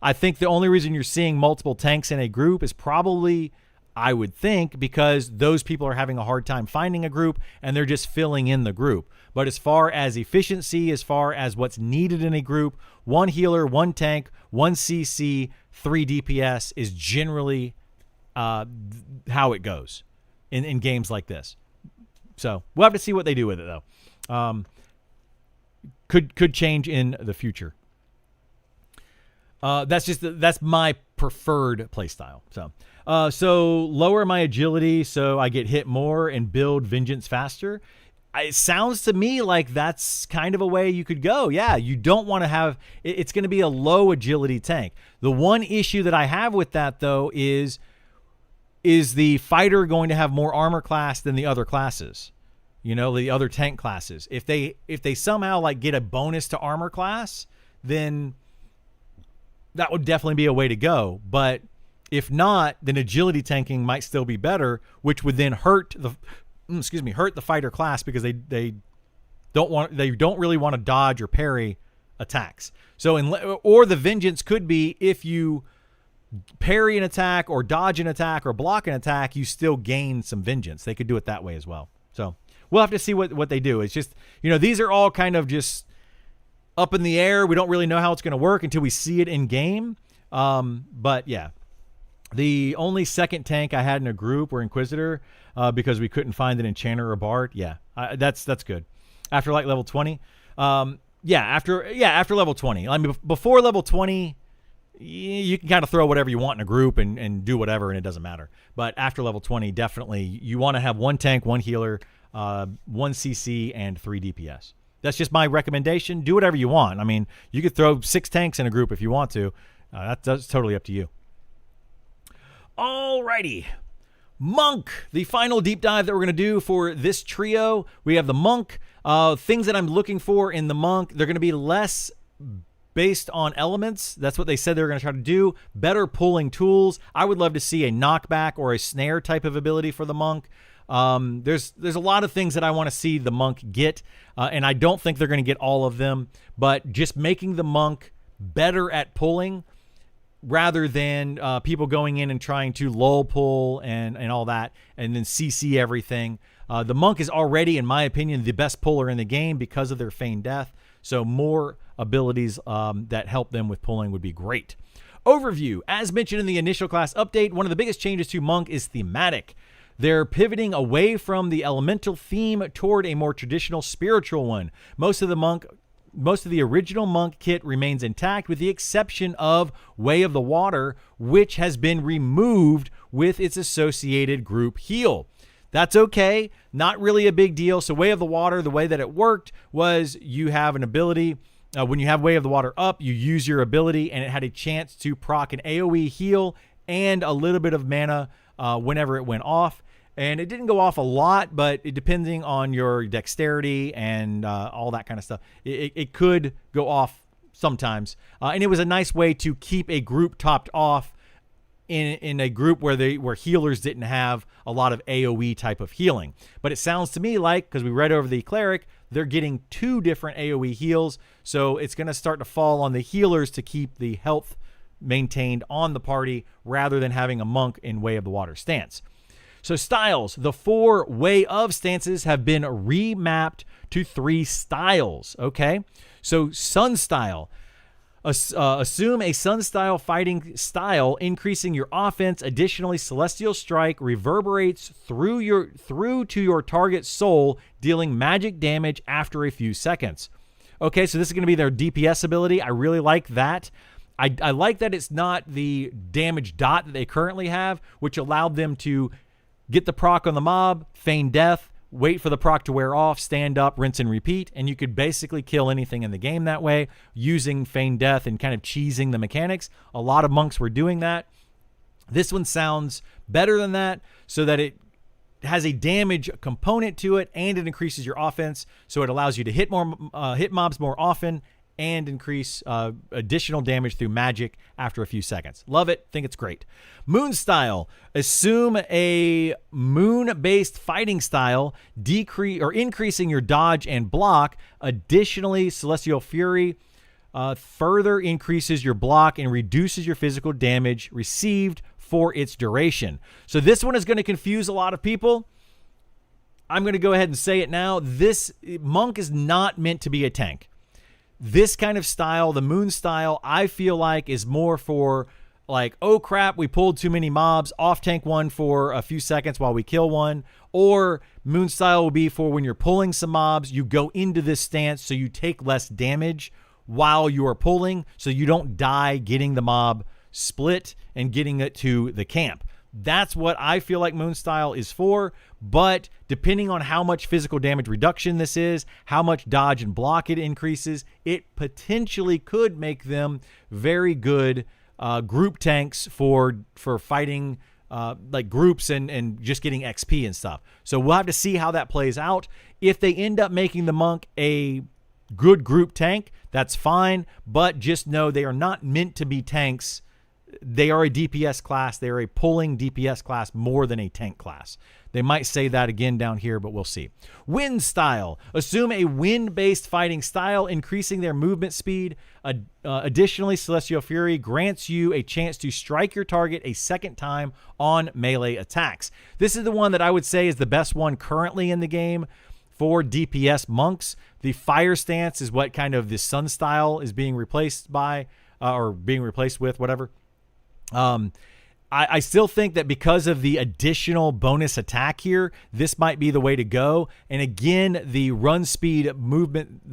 I think the only reason you're seeing multiple tanks in a group is probably, I would think, because those people are having a hard time finding a group and they're just filling in the group. But as far as efficiency, as far as what's needed in a group, 1 healer, 1 tank, 1 CC, 3 DPS is generally how it goes in games like this. So we'll have to see what they do with it, though. Could change in the future. That's my preferred playstyle. So lower my agility so I get hit more and build Vengeance faster. It sounds to me like that's kind of a way you could go. Yeah, you don't want to have... It's going to be a low agility tank. The one issue that I have with that, though, is the fighter going to have more armor class than the other classes? The other tank classes. If they somehow get a bonus to armor class, then... that would definitely be a way to go. But if not, then agility tanking might still be better, which would then hurt the fighter class because they don't really want to dodge or parry attacks. So or the Vengeance could be, if you parry an attack or dodge an attack or block an attack, you still gain some Vengeance. They could do it that way as well. So we'll have to see what they do. It's just, these are all kind of just up in the air. We don't really know how it's going to work until we see it in game. But yeah, the only second tank I had in a group were Inquisitor, because we couldn't find an Enchanter or Bard. Yeah, that's good. After like level 20, after level 20. I mean, before level 20, you can kind of throw whatever you want in a group and do whatever, and it doesn't matter. But after level 20, definitely you want to have 1 tank, 1 healer, 1 CC, and 3 DPS. That's just my recommendation. Do whatever you want. I mean, you could throw 6 tanks in a group if you want to. That's totally up to you. Alrighty. Monk, the final deep dive that we're going to do for this trio. We have the Monk. Things that I'm looking for in the Monk, they're going to be less based on elements. That's what they said they were going to try to do. Better pulling tools. I would love to see a knockback or a snare type of ability for the Monk. There's a lot of things that I want to see the Monk get, and I don't think they're going to get all of them, but just making the Monk better at pulling rather than people going in and trying to lull pull and all that and then CC everything. The Monk is already, in my opinion, the best puller in the game because of their feigned death. So more abilities that help them with pulling would be great. Overview. As mentioned in the initial class update, one of the biggest changes to Monk is thematic. They're pivoting away from the elemental theme toward a more traditional spiritual one. Most of the original Monk kit remains intact with the exception of Way of the Water, which has been removed with its associated group heal. That's okay. Not really a big deal. So Way of the Water, the way that it worked was you have an ability. When you have Way of the Water up, you use your ability, and it had a chance to proc an AoE heal and a little bit of mana whenever it went off. And it didn't go off a lot, but depending on your dexterity and all that kind of stuff, it could go off sometimes. And it was a nice way to keep a group topped off in a group where healers didn't have a lot of AoE type of healing. But it sounds to me like, because we read over the cleric, they're getting 2 different AoE heals. So it's going to start to fall on the healers to keep the health maintained on the party rather than having a Monk in Way of the Water stance. So styles, the 4 Way of stances have been remapped to 3 styles, okay? So Sun style, assume a Sun style fighting style, increasing your offense. Additionally, Celestial Strike reverberates through to your target's soul, dealing magic damage after a few seconds. Okay, so this is going to be their DPS ability. I really like that. I like that it's not the damage dot that they currently have, which allowed them to get the proc on the mob, feign death, wait for the proc to wear off, stand up, rinse and repeat, and you could basically kill anything in the game that way using feign death and kind of cheesing the mechanics. A lot of monks were doing that. This one sounds better than that, so that it has a damage component to it and it increases your offense, so it allows you to hit mobs more often and increase additional damage through magic after a few seconds. Love it. Think it's great. Moon style. Assume a moon-based fighting style, increasing your dodge and block. Additionally, Celestial Fury further increases your block and reduces your physical damage received for its duration. So this one is going to confuse a lot of people. I'm going to go ahead and say it now. This Monk is not meant to be a tank. This kind of style, the Moon style, I feel like is more for like, oh crap, we pulled too many mobs, off tank one for a few seconds while we kill one. Or Moon style will be for when you're pulling some mobs, you go into this stance so you take less damage while you are pulling, so you don't die getting the mob split and getting it to the camp. That's what I feel like Moon style is for, but depending on how much physical damage reduction this is, how much dodge and block it increases, it potentially could make them very good group tanks for fighting like groups and just getting XP and stuff. So we'll have to see how that plays out. If they end up making the Monk a good group tank, that's fine, but just know they are not meant to be tanks. They are a DPS class. They are a pulling DPS class more than a tank class. They might say that again down here, but we'll see. Wind style. Assume a wind-based fighting style, increasing their movement speed. Additionally, Celestial Fury grants you a chance to strike your target a second time on melee attacks. This is the one that I would say is the best one currently in the game for DPS monks. The fire stance is what kind of the sun style is being replaced by, or being replaced with, whatever. I still think that because of the additional bonus attack here, this might be the way to go. And again, the run speed the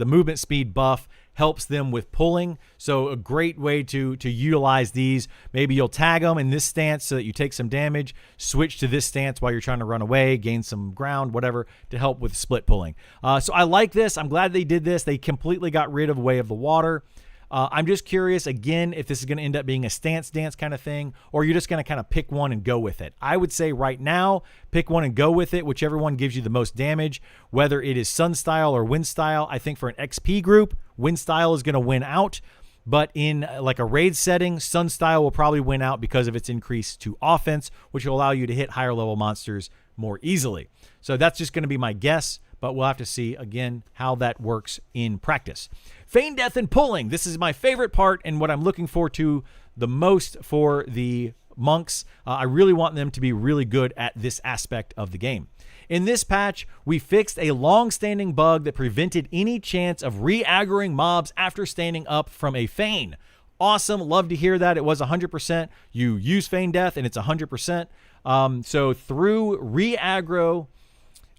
movement speed buff helps them with pulling. So a great way to utilize these. Maybe you'll tag them in this stance so that you take some damage, switch to this stance while you're trying to run away, gain some ground, whatever, to help with split pulling. So I like this. I'm glad they did this. They completely got rid of Way of the Water. I'm just curious, again, if this is going to end up being a stance dance kind of thing, or you're just going to kind of pick one and go with it. I would say right now, pick one and go with it, whichever one gives you the most damage, whether it is Sun Style or Wind Style. I think for an XP group, Wind Style is going to win out, but in like a raid setting, Sun Style will probably win out because of its increase to offense, which will allow you to hit higher level monsters more easily. So that's just going to be my guess, but we'll have to see, again, how that works in practice. Feign Death and Pulling. This is my favorite part and what I'm looking forward to the most for the monks. I really want them to be really good at this aspect of the game. In this patch, we fixed a long-standing bug that prevented any chance of re-aggroing mobs after standing up from a feign. Awesome. Love to hear that. It was 100%. You use Feign Death and it's 100%. So through re-aggro,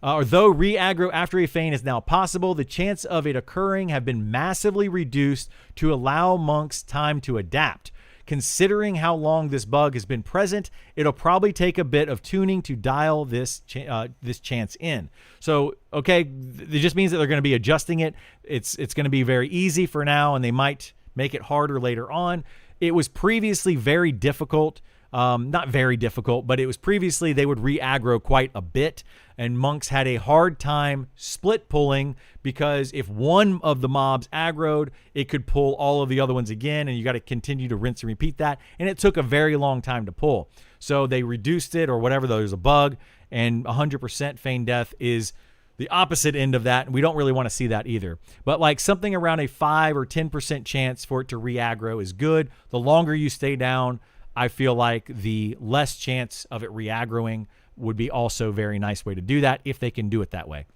though re-aggro after a feign is now possible, the chance of it occurring have been massively reduced to allow monks time to adapt. Considering how long this bug has been present, it'll probably take a bit of tuning to dial this chance in. So, okay, it just means that they're going to be adjusting it. It's going to be very easy for now, and they might make it harder later on. It was previously very difficult. Not very difficult, but it was previously they would re-aggro quite a bit, and monks had a hard time split pulling because if one of the mobs aggroed, it could pull all of the other ones again, and you got to continue to rinse and repeat that, and it took a very long time to pull. So they reduced it or whatever, there's a bug, and 100% Feign Death is the opposite end of that, and we don't really want to see that either. But like something around a 5 or 10% chance for it to re-aggro is good. The longer you stay down, I feel like the less chance of it re-aggroing would be also a very nice way to do that if they can do it that way.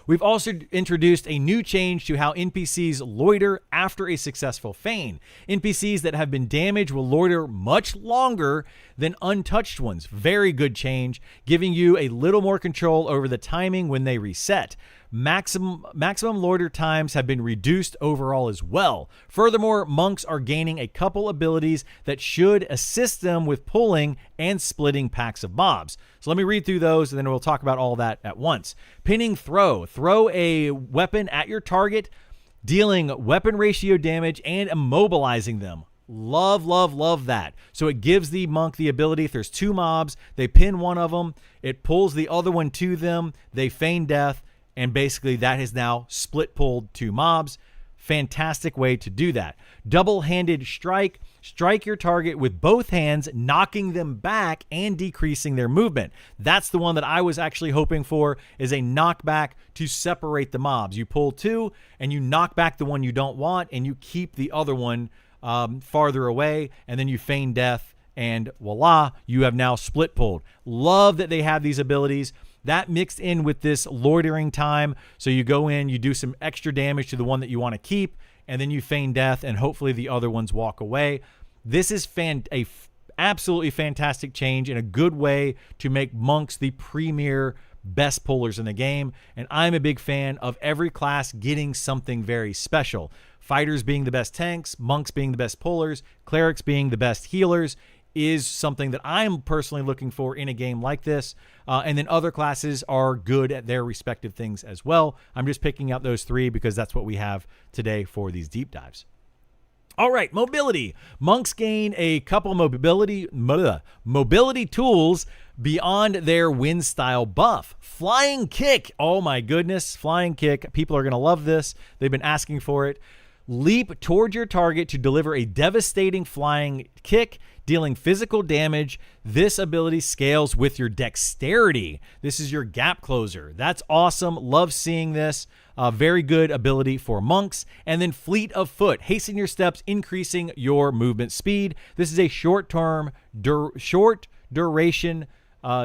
We've also introduced a new change to how NPCs loiter after a successful feign. NPCs that have been damaged will loiter much longer than untouched ones. Very good change, giving you a little more control over the timing when they reset. Maximum loiter times have been reduced overall as well. Furthermore, monks are gaining a couple abilities that should assist them with pulling and splitting packs of mobs. So let me read through those and then we'll talk about all that at once. Pinning Throw. Throw a weapon at your target, dealing weapon ratio damage and immobilizing them. Love, love, love that. So it gives the monk the ability, if there's two mobs, they pin one of them, it pulls the other one to them, they feign death, and basically that has now split pulled two mobs. Fantastic way to do that. Double-handed strike. Strike your target with both hands, knocking them back and decreasing their movement. That's the one that I was actually hoping for, is a knockback to separate the mobs. You pull two and you knock back the one you don't want and you keep the other one farther away, and then you feign death and voila, you have now split pulled. Love that they have these abilities. That mixed in with this loitering time, so you go in, you do some extra damage to the one that you want to keep, and then you feign death, and hopefully the other ones walk away. This is absolutely fantastic change and a good way to make monks the premier best pullers in the game, and I'm a big fan of every class getting something very special. Fighters being the best tanks, monks being the best pullers, clerics being the best healers is something that I'm personally looking for in a game like this. And then other classes are good at their respective things as well. I'm just picking out those three because that's what we have today for these deep dives. All right, mobility. Monks gain a couple mobility tools beyond their wind style buff. Flying Kick. Oh my goodness, Flying Kick. People are going to love this. They've been asking for it. Leap toward your target to deliver a devastating flying kick, dealing physical damage. This ability scales with your dexterity. This is your gap closer. That's awesome. Love seeing this. Very good ability for monks. And then Fleet of Foot. Hasten your steps, increasing your movement speed. This is a short duration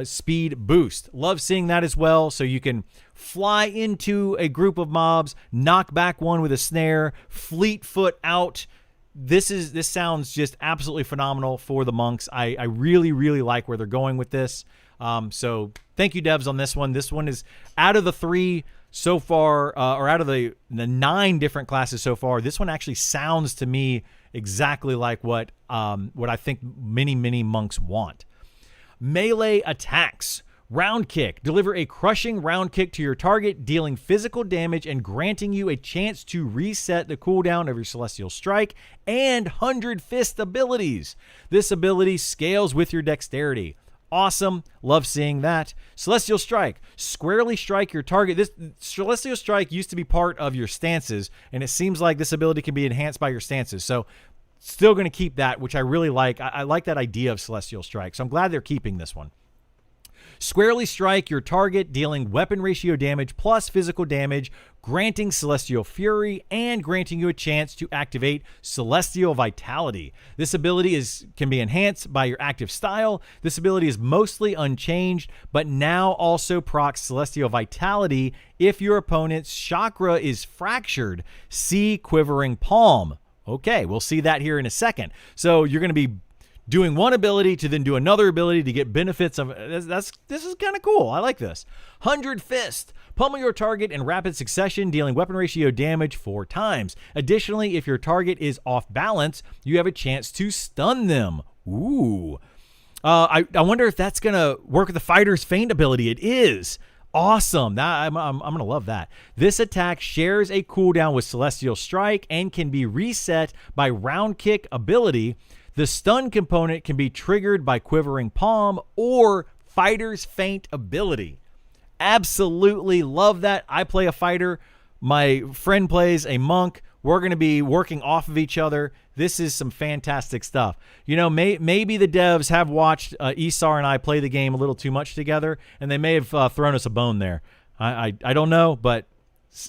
speed boost. Love seeing that as well. So you can fly into a group of mobs, knock back one with a snare, fleet foot out. This sounds just absolutely phenomenal for the monks. I really, really like where they're going with this. So thank you, devs, on this one. This one is out of the 3 so far, or out of the 9 different classes so far. This one actually sounds to me exactly like what I think many monks want. Melee attacks. Round kick. Deliver a crushing round kick to your target, dealing physical damage and granting you a chance to reset the cooldown of your Celestial Strike and 100 Fist abilities. This ability scales with your dexterity. Awesome. Love seeing that. Celestial Strike. Squarely strike your target. This Celestial Strike used to be part of your stances, and it seems like this ability can be enhanced by your stances. So still going to keep that, which I really like. I like that idea of Celestial Strike, so I'm glad they're keeping this one. Squarely strike your target, dealing weapon ratio damage plus physical damage, granting Celestial Fury, and granting you a chance to activate Celestial Vitality. This ability can be enhanced by your active style. This ability is mostly unchanged, but now also procs Celestial Vitality if your opponent's chakra is fractured. See Quivering Palm. Okay, we'll see that here in a second. So you're going to be doing one ability to then do another ability to get benefits of this is kind of cool. I like this. 100 Fist. Pummel your target in rapid succession, dealing weapon ratio damage 4 times. Additionally, if your target is off balance, you have a chance to stun them. Ooh. I wonder if that's going to work with the fighter's feint ability. It is. Awesome. I'm going to love that. This attack shares a cooldown with Celestial Strike and can be reset by round kick ability. The stun component can be triggered by Quivering Palm or Fighter's Feint ability. Absolutely love that. I play a fighter. My friend plays a monk. We're going to be working off of each other. This is some fantastic stuff. You know, maybe the devs have watched Isar and I play the game a little too much together, and they may have thrown us a bone there. I don't know, but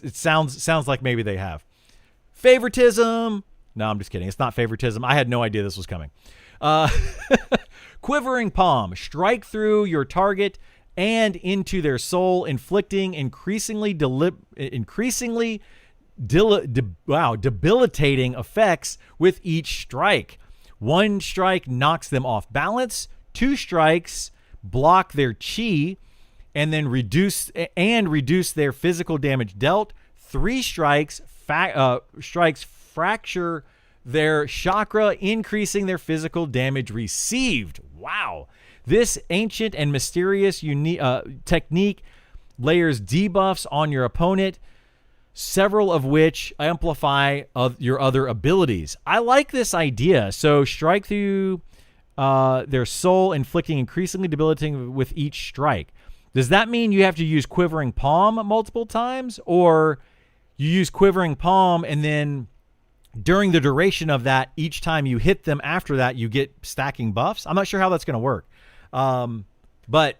it sounds like maybe they have. Favoritism. No, I'm just kidding. It's not favoritism. I had no idea this was coming. Quivering Palm. Strike through your target and into their soul, inflicting increasingly debilitating effects with each strike. 1 strike knocks them off balance. 2 strikes block their chi and then reduce their physical damage dealt. 3 strikes fracture their chakra, increasing their physical damage received. Wow. This ancient and mysterious technique layers debuffs on your opponent, several of which amplify your other abilities. I like this idea. So strike through their soul, inflicting increasingly debilitating with each strike. Does that mean you have to use Quivering Palm multiple times, or you use Quivering Palm and then during the duration of that, each time you hit them after that, you get stacking buffs? I'm not sure how that's going to work. But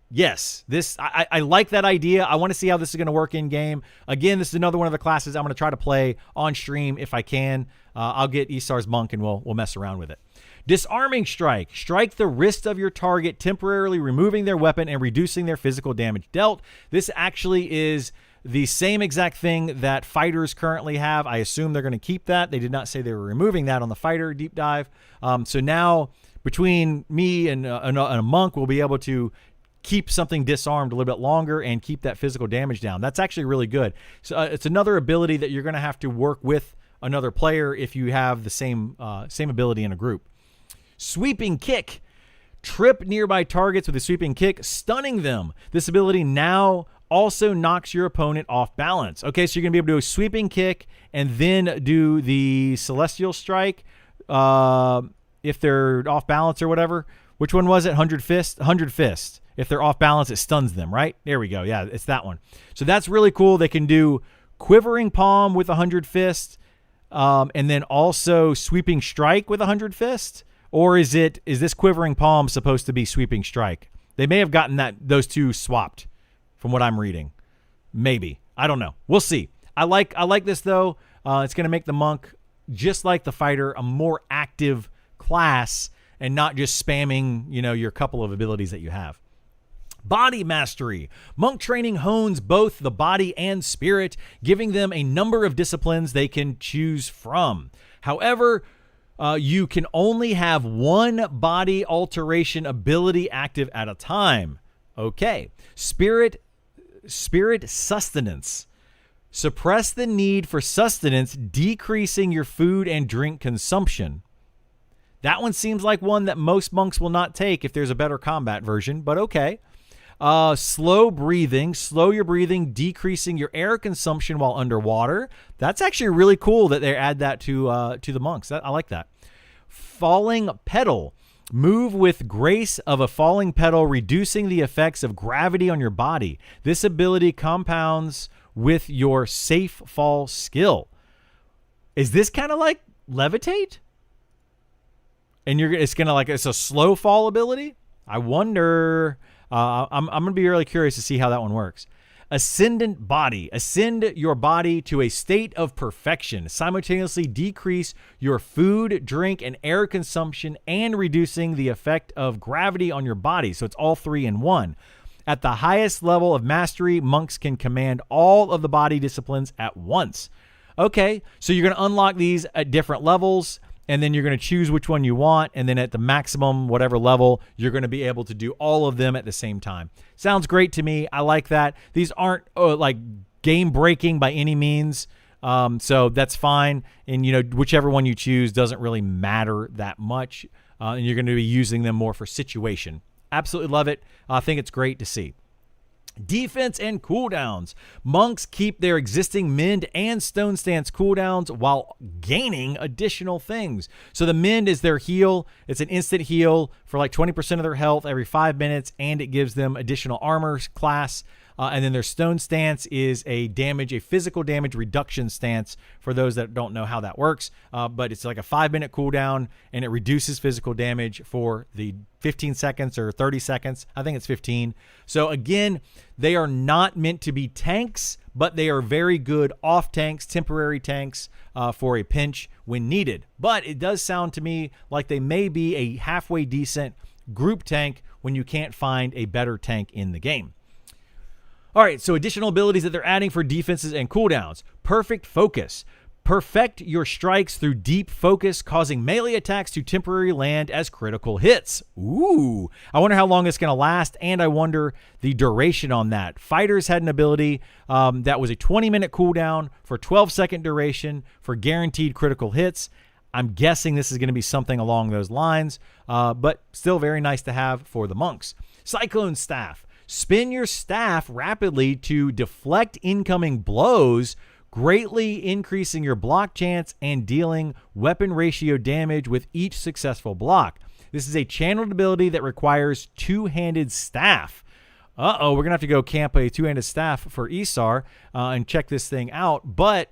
yes, I like that idea. I want to see how this is going to work in game. Again, this is another one of the classes I'm going to try to play on stream if I can. I'll get Isar's monk and we'll mess around with it. Disarming Strike. Strike the wrist of your target, temporarily removing their weapon and reducing their physical damage dealt. This actually is the same exact thing that fighters currently have. I assume they're going to keep that. They did not say they were removing that on the fighter deep dive. So now between me and a monk, we'll be able to keep something disarmed a little bit longer and keep that physical damage down. That's actually really good. So it's another ability that you're going to have to work with another player if you have the same ability in a group. Sweeping Kick. Trip nearby targets with a sweeping kick, stunning them. This ability now also knocks your opponent off balance. Okay, so you're going to be able to do a sweeping kick and then do the Celestial Strike if they're off balance or whatever. Which one was it? 100 Fist? 100 Fist. If they're off balance, it stuns them, right? There we go. Yeah, it's that one. So that's really cool. They can do Quivering Palm with 100 Fist and then also Sweeping Strike with 100 Fist. Or is this Quivering Palm supposed to be Sweeping Strike? They may have gotten those two swapped from what I'm reading. Maybe. I don't know. We'll see. I like this, though. It's going to make the monk, just like the fighter, a more active class and not just spamming, your couple of abilities that you have. Body mastery. Monk training hones both the body and spirit, giving them a number of disciplines they can choose from. However, you can only have one body alteration ability active at a time. Okay. Spirit sustenance. Suppress the need for sustenance, decreasing your food and drink consumption. That one seems like one that most monks will not take if there's a better combat version, but okay. Slow breathing, slow your breathing, decreasing your air consumption while underwater. That's actually really cool that they add that to the monks. I like that. Falling petal. Move with grace of a falling petal, reducing the effects of gravity on your body. This ability compounds with your safe fall skill. Is this kind of like levitate? And it's a slow fall ability? I wonder. I'm going to be really curious to see how that one works. Ascendant body. Ascend your body to a state of perfection. Simultaneously decrease your food, drink, and air consumption and reducing the effect of gravity on your body. So it's all three in one. At the highest level of mastery, monks can command all of the body disciplines at once. Okay, so you're going to unlock these at different levels, and then you're going to choose which one you want, and then at the maximum, whatever level, you're going to be able to do all of them at the same time. Sounds great to me. I like that. These aren't like game-breaking by any means, so that's fine. And, whichever one you choose doesn't really matter that much, and you're going to be using them more for situation. Absolutely love it. I think it's great to see. Defense and cooldowns. Monks keep their existing mend and stone stance cooldowns while gaining additional things. So the mend is their heal. It's an instant heal for like 20% of their health every 5 minutes, and it gives them additional armor class. And then their stone stance is a physical damage reduction stance for those that don't know how that works. But it's like a 5-minute cooldown, and it reduces physical damage for the 15 seconds or 30 seconds. I think it's 15. So again, they are not meant to be tanks, but they are very good off tanks, temporary tanks for a pinch when needed. But it does sound to me like they may be a halfway decent group tank when you can't find a better tank in the game. All right, so additional abilities that they're adding for defenses and cooldowns. Perfect focus. Perfect your strikes through deep focus, causing melee attacks to temporarily land as critical hits. Ooh, I wonder how long it's going to last, and I wonder the duration on that. Fighters had an ability that was a 20-minute cooldown for 12-second duration for guaranteed critical hits. I'm guessing this is going to be something along those lines, but still very nice to have for the monks. Cyclone Staff. Spin your staff rapidly to deflect incoming blows, greatly increasing your block chance and dealing weapon ratio damage with each successful block. This is a channeled ability that requires two-handed staff. We're going to have to go camp a two-handed staff for Isar and check this thing out. But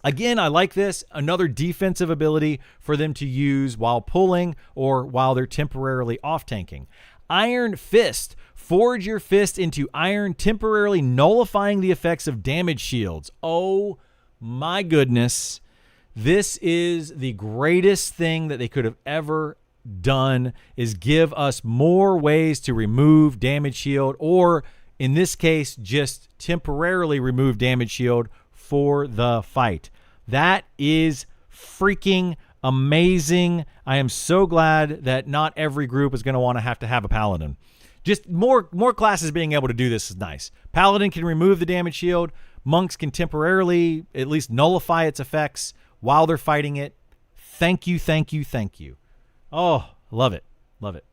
again, I like this. Another defensive ability for them to use while pulling or while they're temporarily off-tanking. Iron Fist. Forge your fist into iron, temporarily nullifying the effects of damage shields. Oh my goodness. This is the greatest thing that they could have ever done, is give us more ways to remove damage shield, or in this case, just temporarily remove damage shield for the fight. That is freaking amazing. I am so glad that not every group is going to want to have a paladin. Just more classes being able to do this is nice. Paladin can remove the damage shield. Monks can temporarily at least nullify its effects while they're fighting it. Thank you, thank you, thank you. Oh, love it, love it.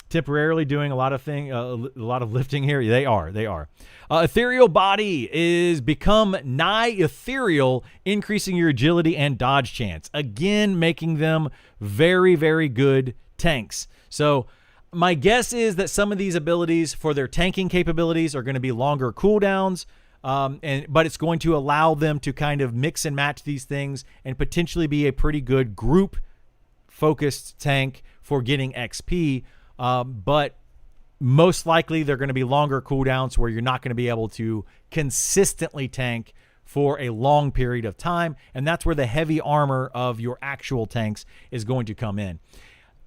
Temporarily doing a lot of lifting here. They are. Ethereal Body is become nigh ethereal, increasing your agility and dodge chance. Again, making them very, very good tanks. So my guess is that some of these abilities for their tanking capabilities are going to be longer cooldowns, but it's going to allow them to kind of mix and match these things and potentially be a pretty good group-focused tank for getting XP. But most likely they're going to be longer cooldowns where you're not going to be able to consistently tank for a long period of time, and that's where the heavy armor of your actual tanks is going to come in.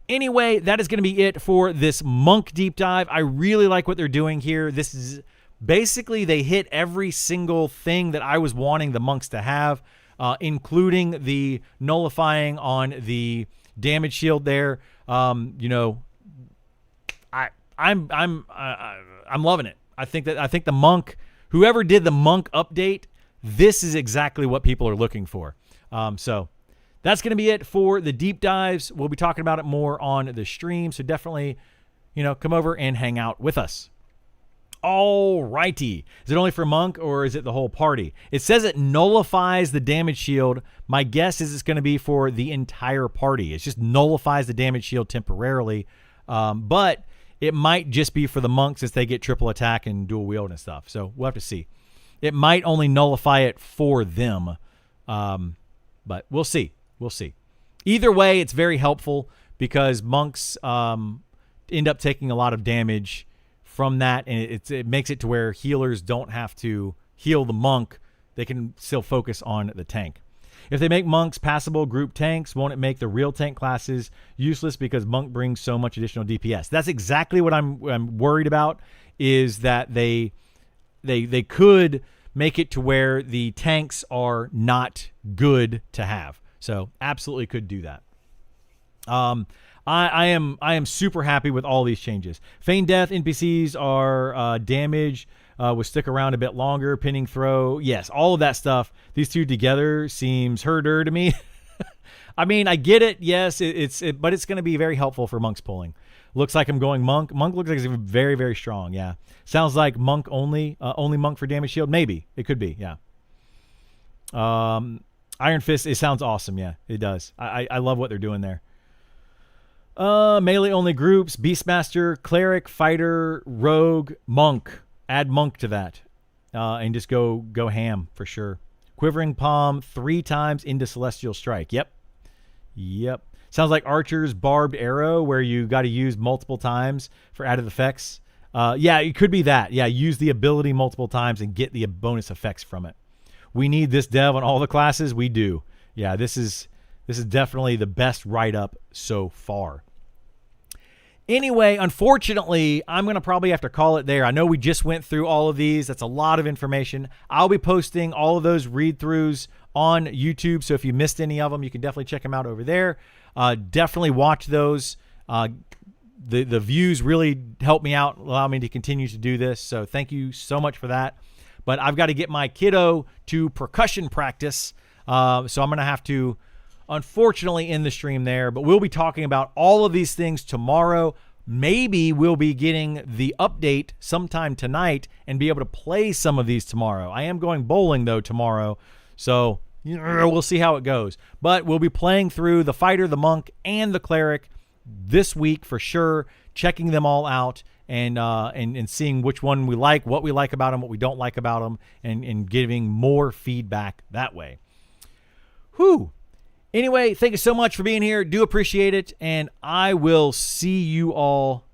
Anyway, that is going to be it for this monk deep dive. I really like what they're doing here. This is basically, they hit every single thing that I was wanting the monks to have, including the nullifying on the damage shield there. I'm loving it. I think the monk, whoever did the monk update, this is exactly what people are looking for. So that's going to be it for the deep dives. We'll be talking about it more on the stream. So definitely, come over and hang out with us. All righty. Is it only for monk or is it the whole party? It says it nullifies the damage shield. My guess is it's going to be for the entire party. It just nullifies the damage shield temporarily. But it might just be for the monks as they get triple attack and dual wield and stuff. So we'll have to see. It might only nullify it for them. But we'll see. We'll see. Either way, it's very helpful because monks end up taking a lot of damage from that, and it makes it to where healers don't have to heal the monk. They can still focus on the tank. If they make monks passable group tanks, won't it make the real tank classes useless because monk brings so much additional DPS? That's exactly what I'm worried about, is that they could make it to where the tanks are not good to have. So absolutely could do that. I am super happy with all these changes. Feign death NPCs are damage will stick around a bit longer. Pinning throw, yes, all of that stuff. These two together seems herder to me. I mean, I get it. Yes, but it's going to be very helpful for monks pulling. Looks like I'm going monk. Monk looks like it's very, very strong. Yeah, sounds like monk only monk for damage shield. Maybe it could be. Yeah. Iron Fist. It sounds awesome. Yeah, it does. I love what they're doing there. Melee only groups, Beastmaster, Cleric, Fighter, Rogue, Monk. Add Monk to that. And just go ham for sure. Quivering Palm 3 times into Celestial Strike. Yep. Sounds like Archer's Barbed Arrow, where you got to use multiple times for added effects. Yeah, it could be that. Yeah, use the ability multiple times and get the bonus effects from it. We need this dev on all the classes. We do. Yeah, this is definitely the best write-up so far. Anyway, unfortunately, I'm going to probably have to call it there. I know we just went through all of these. That's a lot of information. I'll be posting all of those read-throughs on YouTube, so if you missed any of them, you can definitely check them out over there. Definitely watch those. The views really help me out, allow me to continue to do this, so thank you so much for that. But I've got to get my kiddo to percussion practice, so I'm going to have to unfortunately end the stream there, but we'll be talking about all of these things tomorrow. Maybe we'll be getting the update sometime tonight and be able to play some of these tomorrow. I am going bowling though tomorrow, so we'll see how it goes. But we'll be playing through the Fighter, the Monk, and the Cleric this week for sure, checking them all out and seeing which one we like, what we like about them, what we don't like about them, and giving more feedback that way. Whew. Anyway, thank you so much for being here. Do appreciate it. And I will see you all